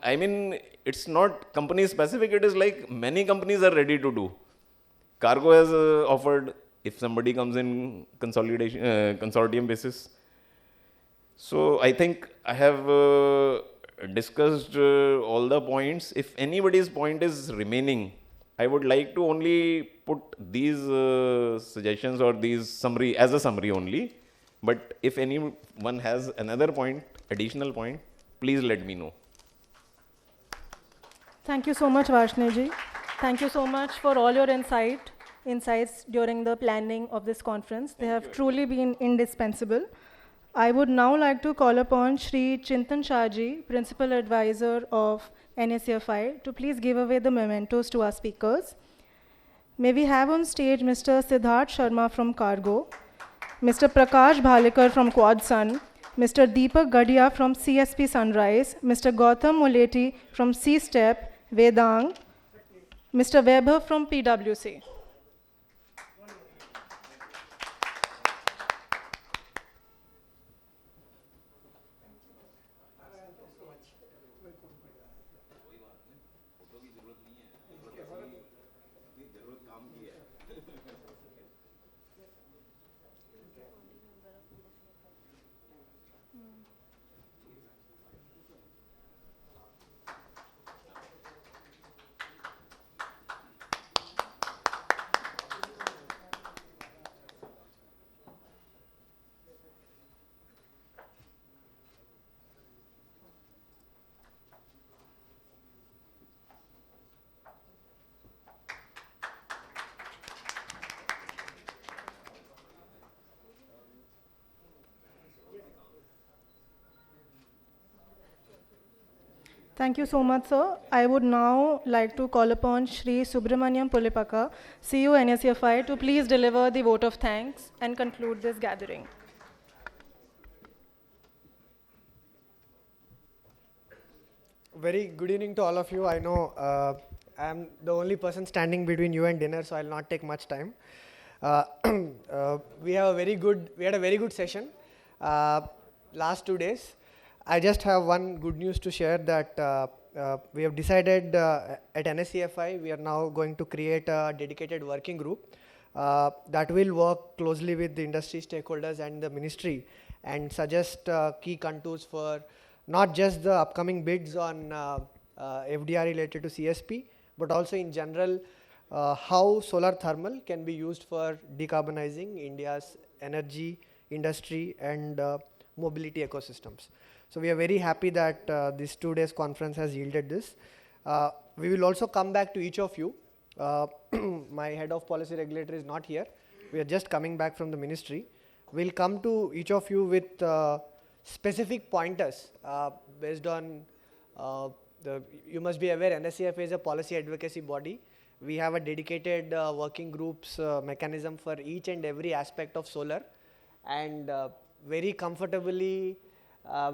I mean, it's not company specific, it is like many companies are ready to do. Cargo has offered if somebody comes in consolidation, consortium basis. So I think I have discussed all the points. If anybody's point is remaining, I would like to only put these suggestions or these summary as a summary only. But if anyone has another point, additional point, please let me know. Thank you so much, Varshney. Thank you so much for all your insights during the planning of this conference. They have truly been indispensable. I would now like to call upon Shri Chintan Shahji, Principal Advisor of NACFI, to please give away the mementos to our speakers. May we have on stage Mr. Siddharth Sharma from Cargo, Mr. Prakash Bhalekar from Quad Sun, Mr. Deepak Gadia from CSP Sunrise, Mr. Gautam Muleti from C-Step, Vedang, Mr. Weber from PwC. Thank you so much, sir. I would now like to call upon Shri Subramaniam Pulipaka, CEO NSCFI, to please deliver the vote of thanks and conclude this gathering. Very good evening to all of you. I know I'm the only person standing between you and dinner, so I'll not take much time. We had a very good session last 2 days. I just have one good news to share that we have decided at NSCFI we are now going to create a dedicated working group that will work closely with the industry stakeholders and the ministry and suggest key contours for not just the upcoming bids on FDRE related to CSP, but also in general how solar thermal can be used for decarbonizing India's energy, industry and mobility ecosystems. So we are very happy that this 2 days conference has yielded this. We will also come back to each of you. My head of policy regulator is not here. We are just coming back from the ministry. We'll come to each of you with specific pointers based on you must be aware NSCFA is a policy advocacy body. We have a dedicated working groups mechanism for each and every aspect of solar, and very comfortably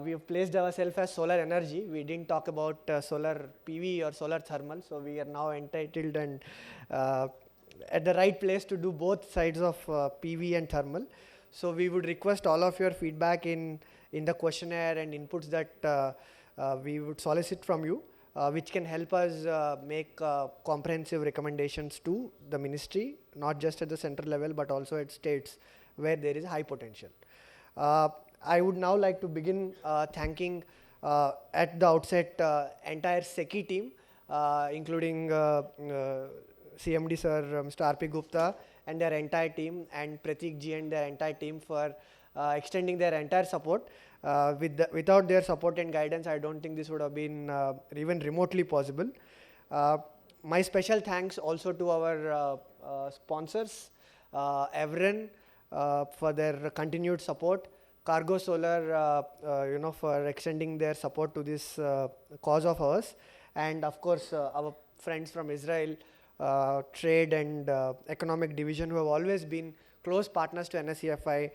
we have placed ourselves as solar energy. We didn't talk about solar PV or solar thermal, so we are now entitled and at the right place to do both sides of PV and thermal. So we would request all of your feedback in the questionnaire and inputs that we would solicit from you, which can help us make comprehensive recommendations to the ministry, not just at the central level but also at states where there is high potential. I would now like to begin thanking at the outset entire SECI team, including CMD sir, Mr. RP Gupta and their entire team, and Pratik ji and their entire team for extending their entire support. Without their support and guidance, I don't think this would have been even remotely possible. My special thanks also to our sponsors, Evren for their continued support, Cargo Solar for extending their support to this cause of ours, and of course our friends from Israel, Trade and Economic Division, who have always been close partners to NSCFI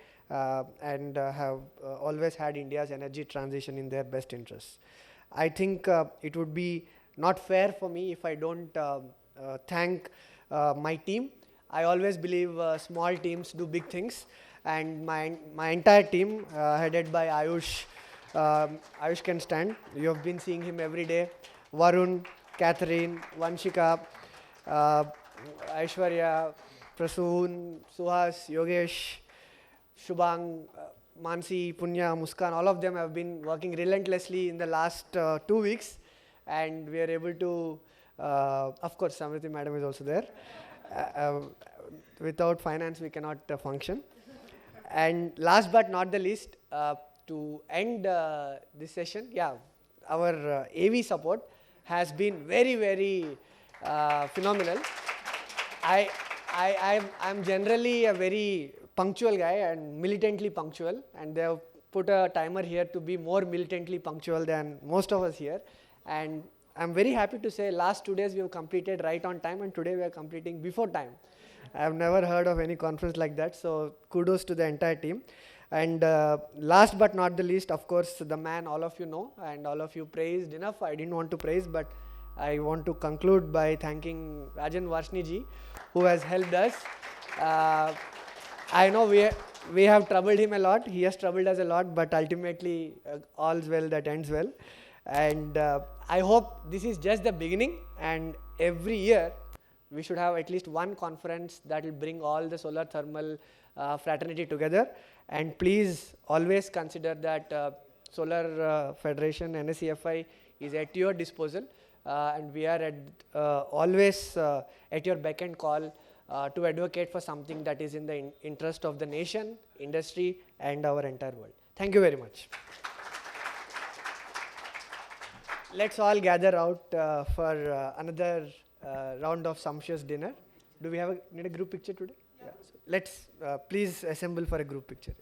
and have always had India's energy transition in their best interests. I think it would be not fair for me if I don't thank my team. I always believe small teams do big things, and my entire team headed by Ayush. Ayush can stand. You have been seeing him every day. Varun, Catherine, Vanshika, Aishwarya, Prasoon, Suhas, Yogesh, Shubhang, Mansi, Punya, Muskan, all of them have been working relentlessly in the last 2 weeks, and we are able to, of course, Samriti madam is also there. Without finance, we cannot function. And last but not the least, to end this session, our AV support has been very, very phenomenal. I'm generally a very punctual guy and militantly punctual, and they have put a timer here to be more militantly punctual than most of us here. And I'm very happy to say last 2 days we have completed right on time, and today we are completing before time. I have never heard of any conference like that, so kudos to the entire team. And last but not the least, of course, the man all of you know and all of you praised enough. I didn't want to praise, but I want to conclude by thanking Rajan Varshney ji, who has helped us. I know we have troubled him a lot. He has troubled us a lot, but ultimately all's well that ends well. And I hope this is just the beginning, and every year we should have at least one conference that will bring all the solar thermal fraternity together. And please always consider that Solar Federation, NSEFI is at your disposal, and we are always at your beck and call to advocate for something that is in the interest of the nation, industry, and our entire world. Thank you very much. Let's all gather out for another round of sumptuous dinner. Do we need a group picture today? Yeah. So let's please assemble for a group picture.